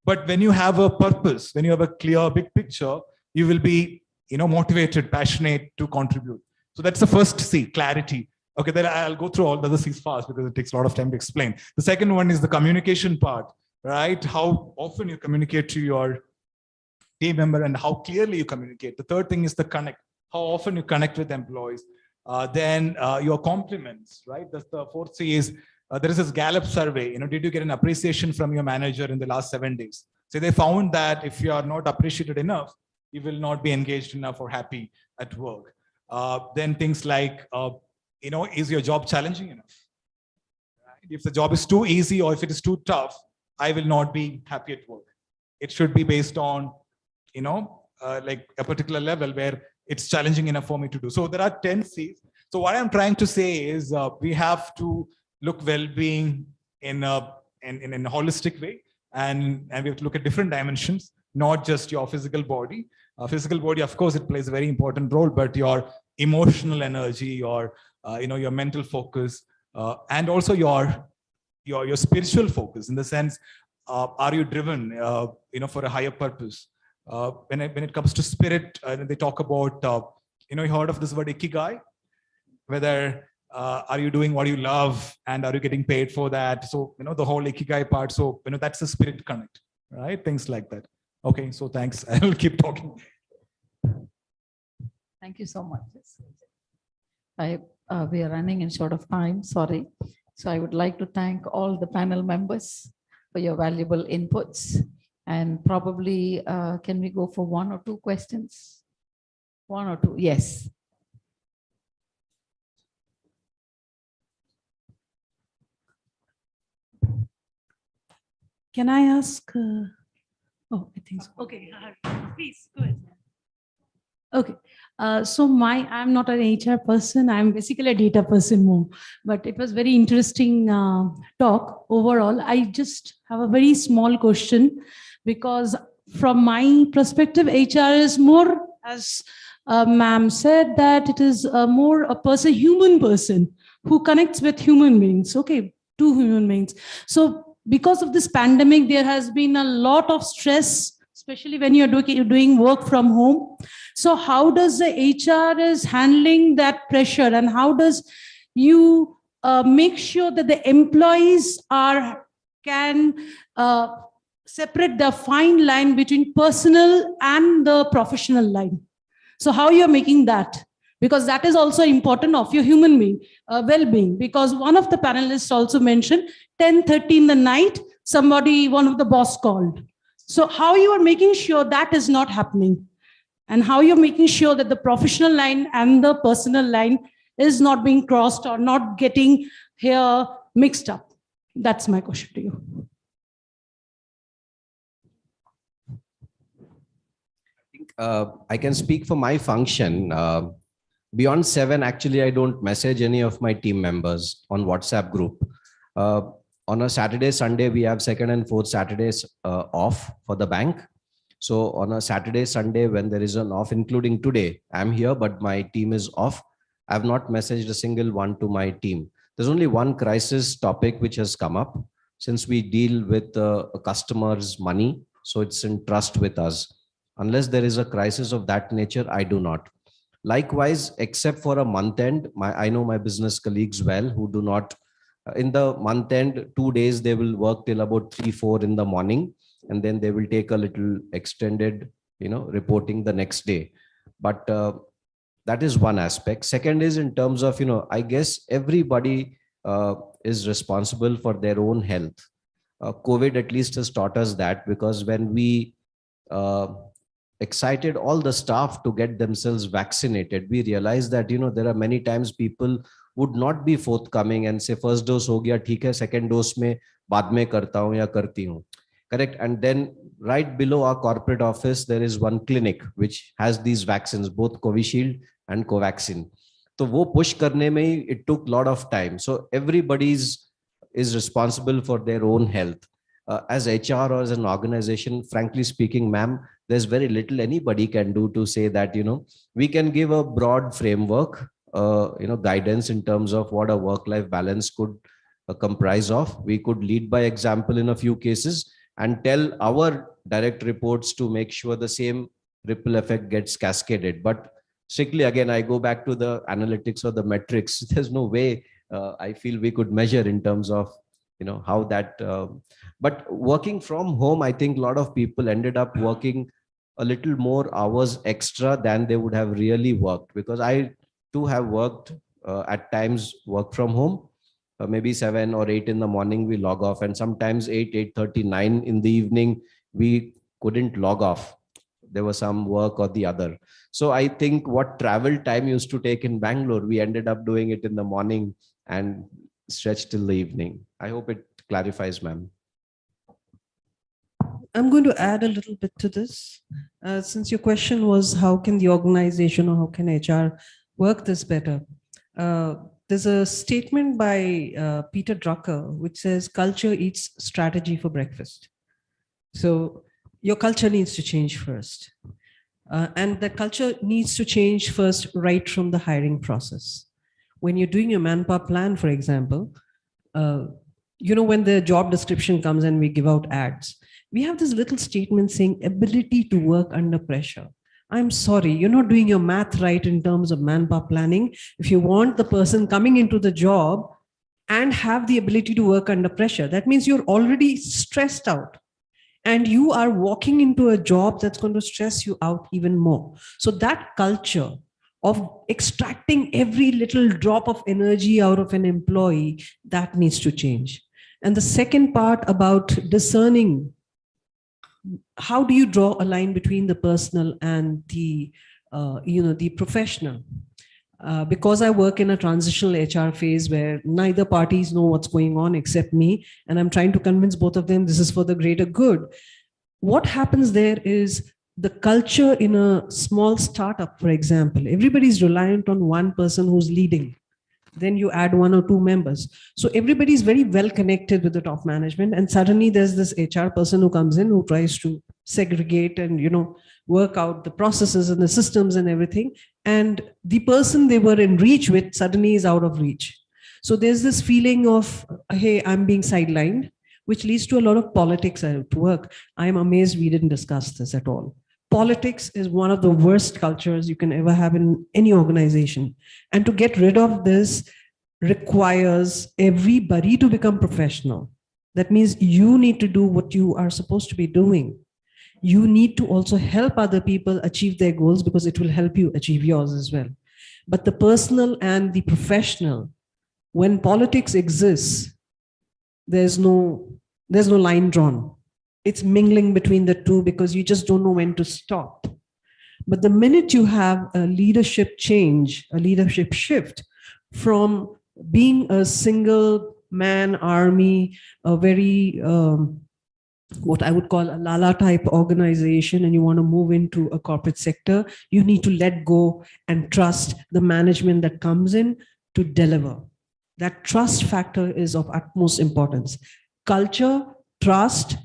But when you have a purpose, when you have a clear big picture, you will be motivated, passionate to contribute. So that's the first C, clarity. Okay, then I'll go through all the other C's fast because it takes a lot of time to explain. The second one is the communication part, right? How often you communicate to your team member and how clearly you communicate. The third thing is the connect, how often you connect with employees. Then your compliments, right? That's the fourth C is, there is this Gallup survey, did you get an appreciation from your manager in the last 7 days? So they found that if you are not appreciated enough, you will not be engaged enough or happy at work. Then things like, is your job challenging enough? Right? If the job is too easy or if it is too tough, I will not be happy at work. It should be based on, like a particular level where it's challenging enough for me to do. So there are 10 C's. So what I'm trying to say is we have to look well-being in a holistic way, and we have to look at different dimensions, not just your physical body. Physical body, of course, it plays a very important role, but your emotional energy, your mental focus, and also your spiritual focus, in the sense, are you driven, for a higher purpose? When it comes to spirit, they talk about, you heard of this word ikigai, whether are you doing what you love and are you getting paid for that? So, the whole ikigai part. So, that's the spirit connect, right? Things like that. Okay, so thanks. I will keep talking. Thank you so much. We are running in short of time, sorry. So I would like to thank all the panel members for your valuable inputs. And probably, can we go for 1 or 2 questions? 1 or 2, yes. Can I ask? Oh, I think so. Okay, please go ahead. Okay, so I'm not an HR person. I'm basically a data person more. But it was very interesting talk overall. I just have a very small question, because from my perspective, HR is more, as ma'am said, that it is more a human person who connects with human beings. Okay, 2 human beings. So because of this pandemic, there has been a lot of stress, especially when you're doing work from home. So how does the HR is handling that pressure, and how does you make sure that the employees can separate the fine line between personal and the professional line? So how you're making that? Because that is also important of your human being well-being. Because one of the panelists also mentioned 10:30 in the night, one of the boss called. So how you are making sure that is not happening, and how you're making sure that the professional line and the personal line is not being crossed or not getting here mixed up? That's my question to you. I can speak for my function. Beyond 7, actually, I don't message any of my team members on WhatsApp group. On a Saturday, Sunday, we have 2nd and 4th Saturdays off for the bank. So on a Saturday, Sunday, when there is an off, including today, I'm here, but my team is off. I've not messaged a single one to my team. There's only one crisis topic which has come up, since we deal with a customer's money. So it's in trust with us. Unless there is a crisis of that nature, I do not. Likewise, except for a month end, I know my business colleagues well who do not, in the month end, 2 days, they will work till about 3, 4 in the morning, and then they will take a little extended, reporting the next day. But that is one aspect. Second is in terms of, I guess everybody is responsible for their own health. COVID at least has taught us that, because when we excited all the staff to get themselves vaccinated, we realized that, there are many times people would not be forthcoming and say, first dose ho gaya, theek hai, second dose mein baad mein karta hu ya karti hu. Correct. And then right below our corporate office, there is one clinic which has these vaccines, both Covishield and Covaxin. So wo push karne mein, it took a lot of time. So everybody is responsible for their own health. As HR or as an organization, frankly speaking, ma'am, there's very little anybody can do to say that, we can give a broad framework, guidance in terms of what a work-life balance could comprise of. We could lead by example in a few cases and tell our direct reports to make sure the same ripple effect gets cascaded. But strictly, again, I go back to the analytics or the metrics. There's no way I feel we could measure in terms of, how that, but working from home, I think a lot of people ended up working a little more hours extra than they would have really worked, because I too have worked at times work from home, maybe 7 or 8 in the morning we log off, and sometimes 8, 8:30, 9 in the evening, we couldn't log off. There was some work or the other. So I think what travel time used to take in Bangalore, we ended up doing it in the morning and stretched till the evening. I hope it clarifies, ma'am. I'm going to add a little bit to this. Since your question was, how can the organization or how can HR work this better? There's a statement by Peter Drucker, which says, culture eats strategy for breakfast. So your culture needs to change first. And the culture needs to change first right from the hiring process. When you're doing your manpower plan, for example, when the job description comes and we give out ads, we have this little statement saying ability to work under pressure. I'm sorry, you're not doing your math right in terms of manpower planning. If you want the person coming into the job and have the ability to work under pressure, that means you're already stressed out and you are walking into a job that's going to stress you out even more. So that culture of extracting every little drop of energy out of an employee, that needs to change. And the second part about discerning, how do you draw a line between the personal and the, the professional? Because I work in a transitional HR phase where neither parties know what's going on except me, and I'm trying to convince both of them this is for the greater good. What happens there is the culture in a small startup, for example, everybody's reliant on one person who's leading. Then you add 1 or 2 members. So everybody's very well connected with the top management. And suddenly there's this HR person who comes in who tries to segregate and, work out the processes and the systems and everything. And the person they were in reach with suddenly is out of reach. So there's this feeling of, hey, I'm being sidelined, which leads to a lot of politics at work. I'm amazed we didn't discuss this at all. Politics is one of the worst cultures you can ever have in any organization. And to get rid of this requires everybody to become professional. That means you need to do what you are supposed to be doing. You need to also help other people achieve their goals because it will help you achieve yours as well. But the personal and the professional, when politics exists, there's no line drawn. It's mingling between the two because you just don't know when to stop. But the minute you have a leadership change, a leadership shift from being a single man army, a very, what I would call a Lala type organization, and you want to move into a corporate sector, you need to let go and trust the management that comes in to deliver. That trust factor is of utmost importance. Culture, trust,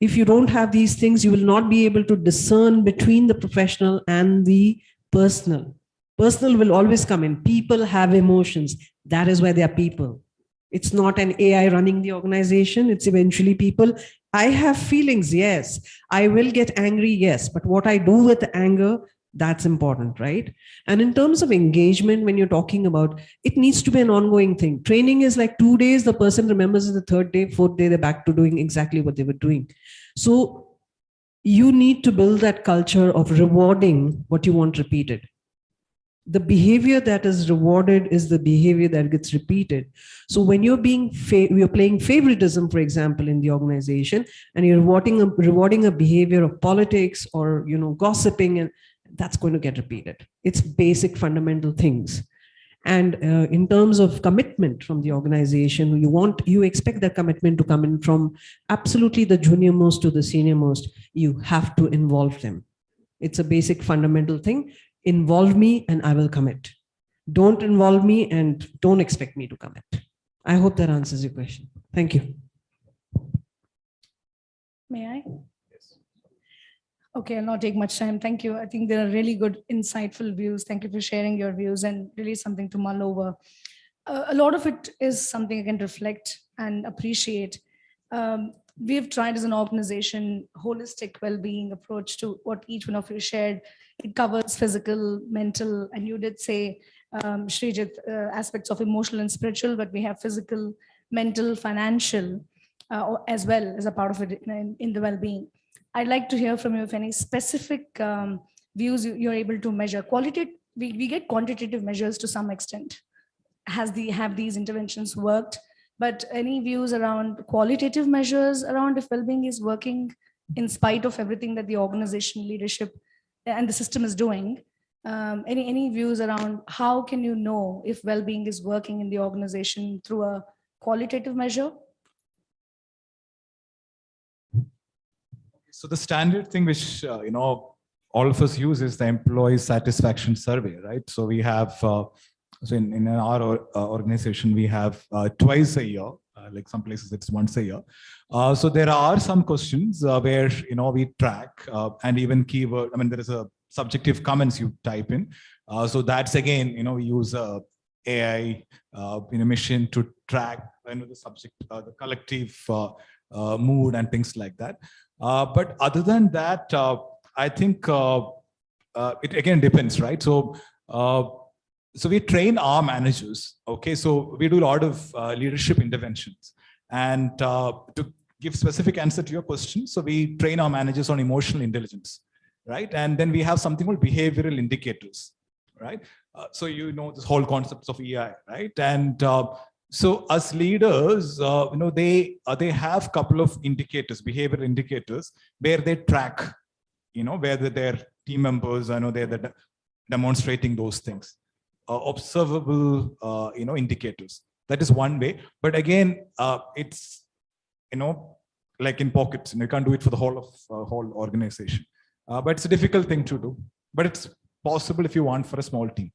If you don't have these things, you will not be able to discern between the professional and the personal. Personal will always come in. People have emotions. That is why they are people. It's not an AI running the organization. It's eventually people. I have feelings, yes. I will get angry, yes. But what I do with anger, that's important, right? And in terms of engagement, when you're talking about, it needs to be an ongoing thing. Training is like 2 days, the person remembers it the third day, fourth day, they're back to doing exactly what they were doing. So you need to build that culture of rewarding what you want repeated. The behavior that is rewarded is the behavior that gets repeated. So when you're you're playing favoritism, for example, in the organization, and you're rewarding a behavior of politics or gossiping, and that's going to get repeated. It's basic fundamental things. And in terms of commitment from the organization, you expect that commitment to come in from absolutely the junior most to the senior most. You have to involve them. It's a basic fundamental thing. Involve me and I will commit. Don't involve me and don't expect me to commit. I hope that answers your question. Thank you. May I? Yes. Okay, I'll not take much time. Thank you. I think there are really good, insightful views. Thank you for sharing your views and really something to mull over. A lot of it is something I can reflect and appreciate. We've tried as an organization, holistic well-being approach to what each one of you shared. It covers physical, mental, and you did say, Srijit, aspects of emotional and spiritual, but we have physical, mental, financial, as well as a part of it in the well-being. I'd like to hear from you if any specific views you're able to measure. Qualitative, we get quantitative measures to some extent. Have these interventions worked? But any views around qualitative measures around if well-being is working in spite of everything that the organization leadership and the system is doing? Any views around how can you know if well-being is working in the organization through a qualitative measure? So the standard thing which all of us use is the employee satisfaction survey, right? So we have so in our organization we have twice a year. Like some places it's once a year. So there are some questions where we track and even keyword. I mean, there is a subjective comments you type in. So that's again we use AI machine to track the subject, the collective mood and things like that. But other than that, I think it again depends, right? So we train our managers, okay? So we do a lot of leadership interventions. And to give specific answer to your question, so we train our managers on emotional intelligence, right? And then we have something called behavioral indicators, right? So this whole concepts of EI, right? And so as leaders, they have couple of indicators, behavioral indicators, where they track, where their team members, they're demonstrating those things. Observable indicators. That is one way, but again it's like in pockets, you can't do it for the whole organization, but it's a difficult thing to do, but it's possible if you want for a small team.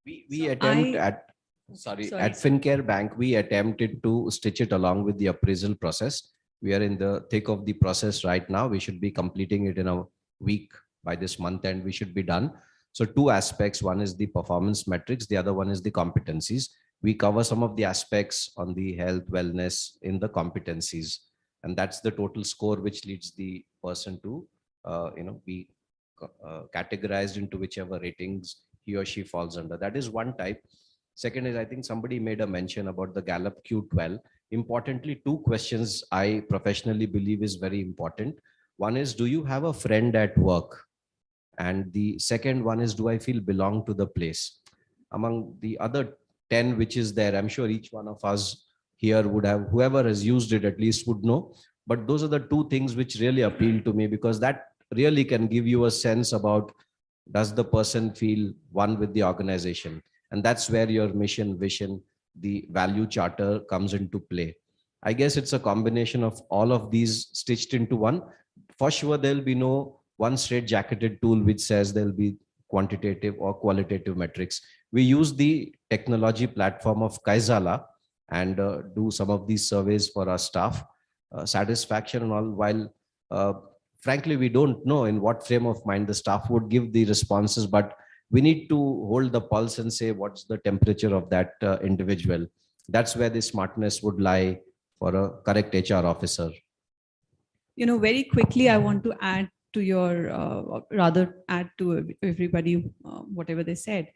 We attempt at Fincare Bank, we attempted to stitch it along with the appraisal process. We are in the thick of the process right now. We should be completing it in a week. By this month end we should be done. So two aspects, one is the performance metrics, the other one is the competencies. We cover some of the aspects on the health, wellness in the competencies. And that's the total score which leads the person to be categorized into whichever ratings he or she falls under. That is one type. Second is, I think somebody made a mention about the Gallup Q12. Importantly, two questions I professionally believe is very important. One is, do you have a friend at work? And the second one is, do I feel belong to the place? Among the other 10 which is there, I'm sure each one of us here would have, whoever has used it at least would know. But those are the two things which really appeal to me, because that really can give you a sense about, does the person feel one with the organization? And that's where your mission, vision, the value charter comes into play. I guess it's a combination of all of these stitched into one. For sure, there'll be no one straight jacketed tool which says there'll be quantitative or qualitative metrics. We use the technology platform of Kaizala and do some of these surveys for our staff. satisfaction and all, while frankly, we don't know in what frame of mind the staff would give the responses, but we need to hold the pulse and say what's the temperature of that individual. That's where the smartness would lie for a correct HR officer. You know, very quickly, I want to add to your, rather add to everybody, whatever they said.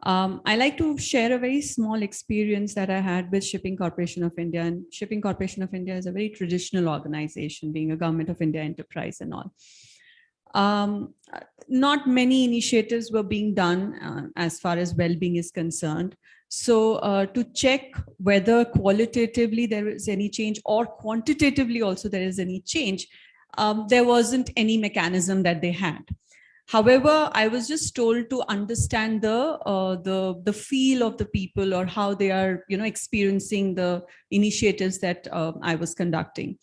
I like to share a very small experience that I had with Shipping Corporation of India. And Shipping Corporation of India is a very traditional organization, being a Government of India enterprise and all. Not many initiatives were being done as far as well-being is concerned. So to check whether qualitatively there is any change or quantitatively also there is any change, there wasn't any mechanism that they had. However, I was just told to understand the feel of the people or how they are, experiencing the initiatives that I was conducting.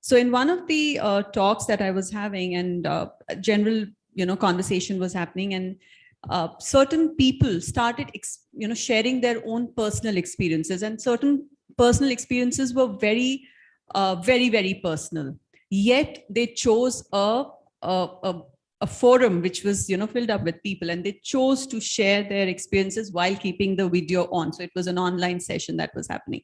So in one of the talks that I was having, and a general, conversation was happening, and certain people started, sharing their own personal experiences, and certain personal experiences were very, very personal. Yet they chose a forum which was, filled up with people, and they chose to share their experiences while keeping the video on. So it was an online session that was happening.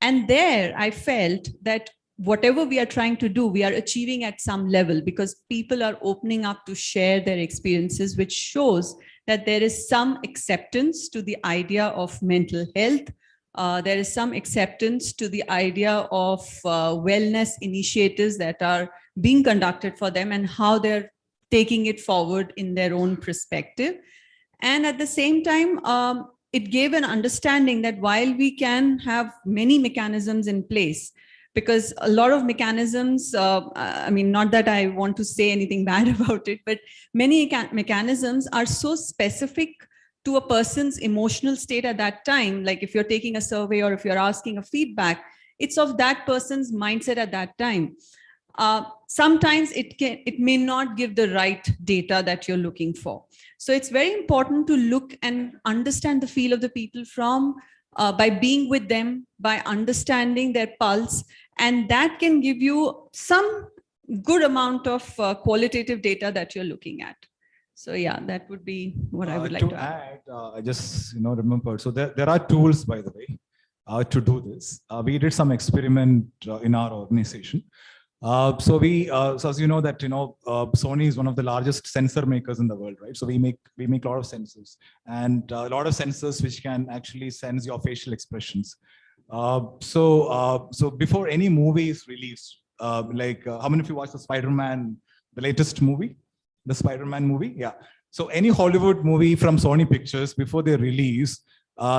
And there I felt that whatever we are trying to do, we are achieving at some level, because people are opening up to share their experiences, which shows that there is some acceptance to the idea of mental health. There is some acceptance to the idea of wellness initiatives that are being conducted for them and how they're taking it forward in their own perspective. And at the same time, it gave an understanding that while we can have many mechanisms in place, because a lot of mechanisms, I mean, not that I want to say anything bad about it, but many mechanisms are so specific to a person's emotional state at that time. Like if you're taking a survey or if you're asking a feedback, it's of that person's mindset at that time. Sometimes it may not give the right data that you're looking for. So it's very important to look and understand the feel of the people from by being with them, by understanding their pulse, and that can give you some good amount of qualitative data that you're looking at. So yeah, that would be what I would like to add. I just remembered. So there are tools, by the way, to do this. We did some experiment in our organization. So as you know that Sony is one of the largest sensor makers in the world, right? So we make a lot of sensors, and a lot of sensors which can actually sense your facial expressions. So before any movie is released, how many of you watched the Spider-Man, the latest movie, the Spider-Man movie? Yeah. So any Hollywood movie from Sony Pictures, before they release,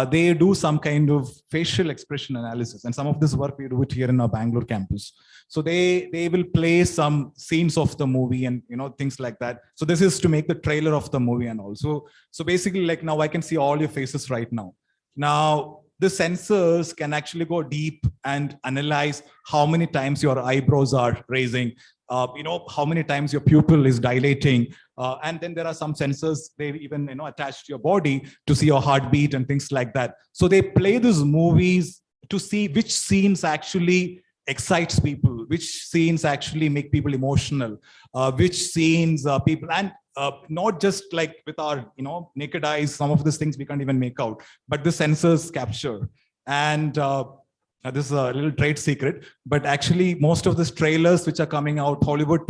they do some kind of facial expression analysis, and some of this work we do it here in our Bangalore campus. So they will play some scenes of the movie and things like that. So this is to make the trailer of the movie, and also so basically like now I can see all your faces right now. Now the sensors can actually go deep and analyze how many times your eyebrows are raising, how many times your pupil is dilating, and then there are some sensors they even attach to your body to see your heartbeat and things like that. So they play these movies to see which scenes actually excites people, which scenes actually make people emotional, which scenes people, and not just like with our naked eyes, some of these things we can't even make out, but the sensors capture. And this is a little trade secret, but actually most of these trailers which are coming out, Hollywood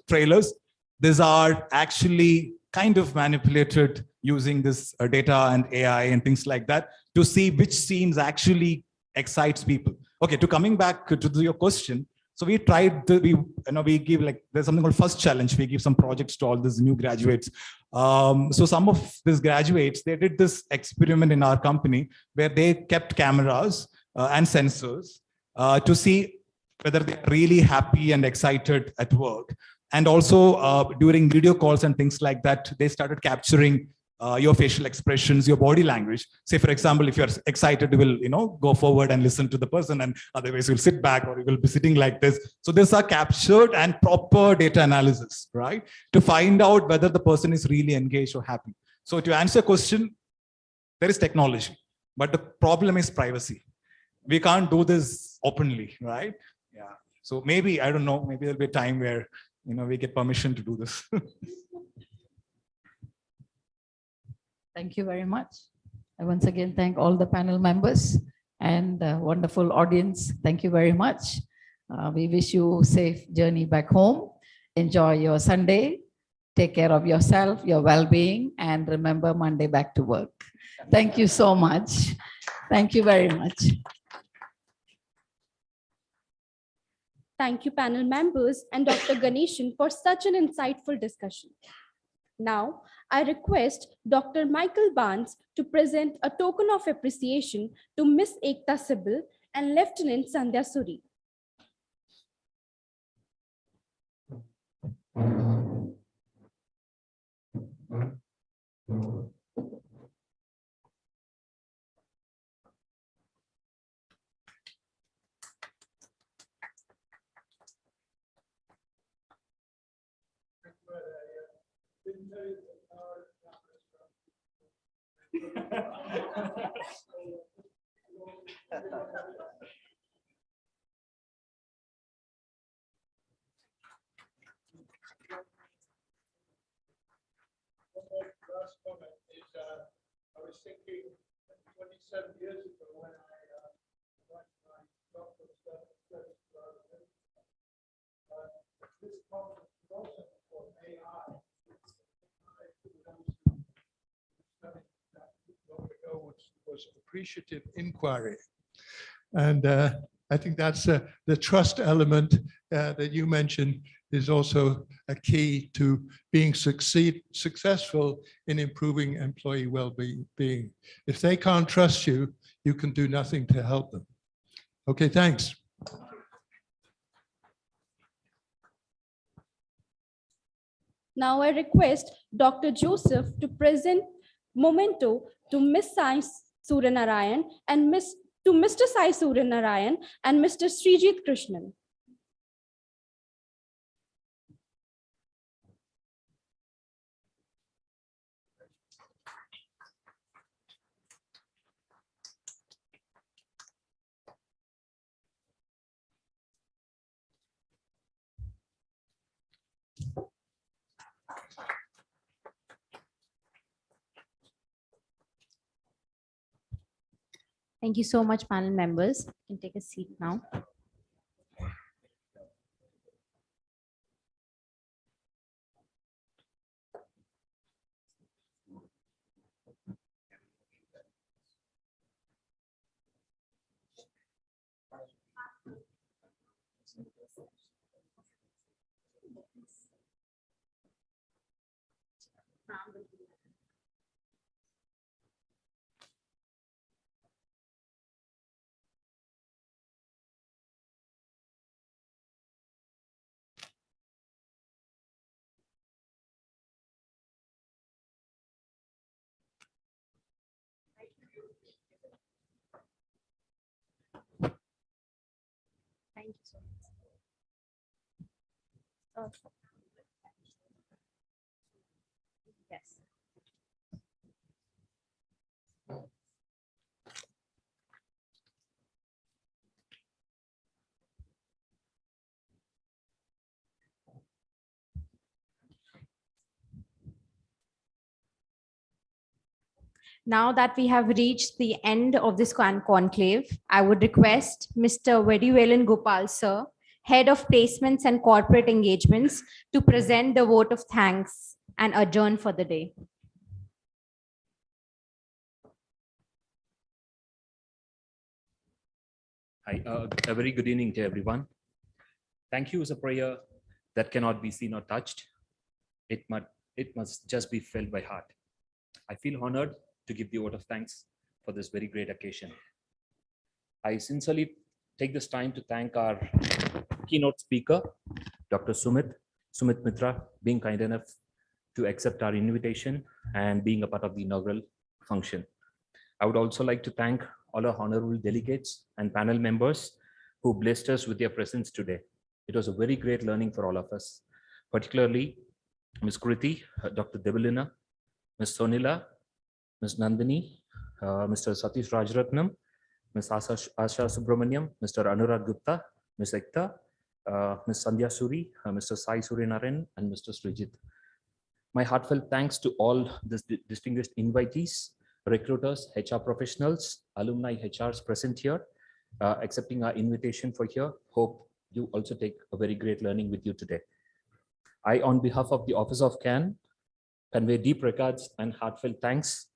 trailers, these are actually kind of manipulated using this data and AI and things like that to see which scenes actually excites people. Okay, to coming back to your question. So we tried, we give there's something called first challenge. We give some projects to all these new graduates. So some of these graduates, they did this experiment in our company where they kept cameras and sensors to see whether they're really happy and excited at work. And also during video calls and things like that, they started capturing your facial expressions, your body language. Say, for example, if you're excited, you will, go forward and listen to the person, and otherwise you'll sit back or you will be sitting like this. So these are captured and proper data analysis, right? To find out whether the person is really engaged or happy. So to answer your question, there is technology, but the problem is privacy. We can't do this openly, right? Yeah. So maybe, I don't know, maybe there'll be a time where, we get permission to do this. Thank you very much. I once again thank all the panel members and the wonderful audience. Thank you very much. We wish you a safe journey back home. Enjoy your Sunday. Take care of yourself, your well-being, and remember Monday back to work. Thank you so much. Thank you very much. Thank you, panel members and Dr. Ganeshan for such an insightful discussion. Now, I request Dr. Michael Barnes to present a token of appreciation to Ms. Ekta Sibil and Lieutenant Sandhya Suri. I was thinking 27 years ago when I got my doctorate studies, this conference was also for AI. Was appreciative inquiry. And I think that's the trust element that you mentioned is also a key to being successful in improving employee well-being. If they can't trust you, you can do nothing to help them. Okay, thanks. Now I request Dr. Joseph to present memento to Ms. Sai Suryanarayan and Mr. Sai Suryanarayan and Mr. Srijit Krishnan. Thank you so much, panel members. You can take a seat now. Thank you so much. Yes. Now that we have reached the end of this conclave, I would request Mr. Vedivelan Gopal sir, Head of Placements and Corporate Engagements, to present the vote of thanks and adjourn for the day. Hi, a very good evening to everyone. Thank you is a prayer that cannot be seen or touched. It must just be felt by heart. I feel honored to give the vote of thanks for this very great occasion. I sincerely take this time to thank our keynote speaker, Dr. Sumit Mitra, being kind enough to accept our invitation and being a part of the inaugural function. I would also like to thank all our honorable delegates and panel members who blessed us with their presence today. It was a very great learning for all of us, particularly Ms. Kriti, Dr. Debalina, Ms. Sonila, Ms. Nandini, Mr. Satish Rajratnam, Ms. Asha Subramaniam, Mr. Anurag Gupta, Ms. Ekta, Ms. Sandhya Suri, Mr. Sai Suryanarayan, and Mr. Srijit. My heartfelt thanks to all the distinguished invitees, recruiters, HR professionals, alumni HRs present here, accepting our invitation for here. Hope you also take a very great learning with you today. I, on behalf of the Office of CAN, convey deep regards and heartfelt thanks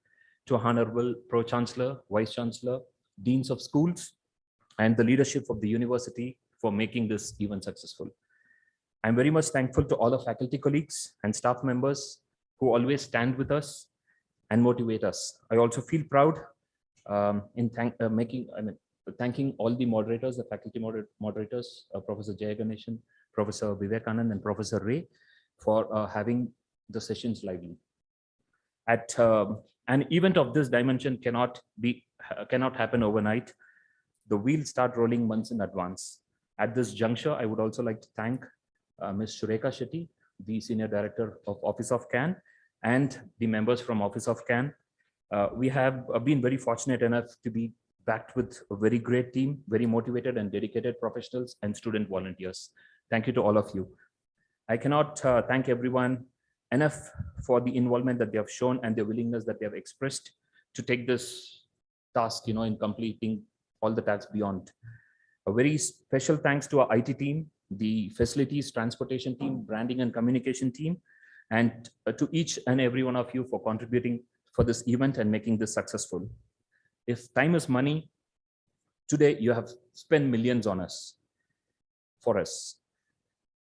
to Honorable Pro-Chancellor, Vice-Chancellor, Deans of Schools, and the leadership of the university for making this event successful. I'm very much thankful to all the faculty colleagues and staff members who always stand with us and motivate us. I also feel proud in thanking all the moderators, the faculty moderators, Professor Jaya Ganeshan, Professor Vivekanand, and Professor Ray for having the sessions lively. At an event of this dimension cannot happen overnight. The wheels start rolling months in advance. At this juncture, I would also like to thank Ms. Shureka Shetty, the Senior Director of Office of CAN, and the members from Office of CAN. We have been very fortunate enough to be backed with a very great team, very motivated and dedicated professionals and student volunteers. Thank you to all of you. I cannot thank everyone enough for the involvement that they have shown and the willingness that they have expressed to take this task, in completing all the tasks beyond. A very special thanks to our IT team, the facilities, transportation team, branding and communication team, and to each and every one of you for contributing for this event and making this successful. If time is money, today you have spent millions on us, for us.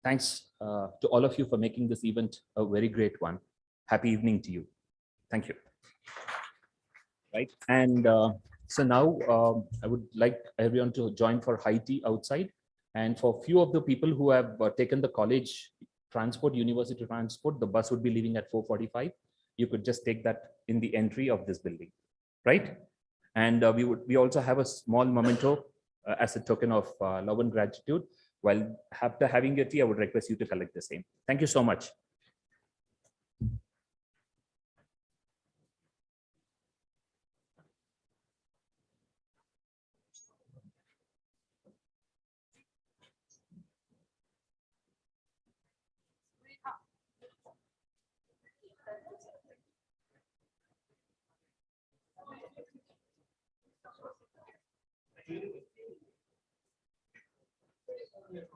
Thanks to all of you for making this event a very great one. Happy evening to you. Thank you. Right, and so now I would like everyone to join for high tea outside. And for few of the people who have taken the college transport, university transport, the bus would be leaving at 4:45. You could just take that in the entry of this building, right? And we also have a small memento as a token of love and gratitude. While after having your tea, I would request you to collect the same. Thank you so much. Thank you.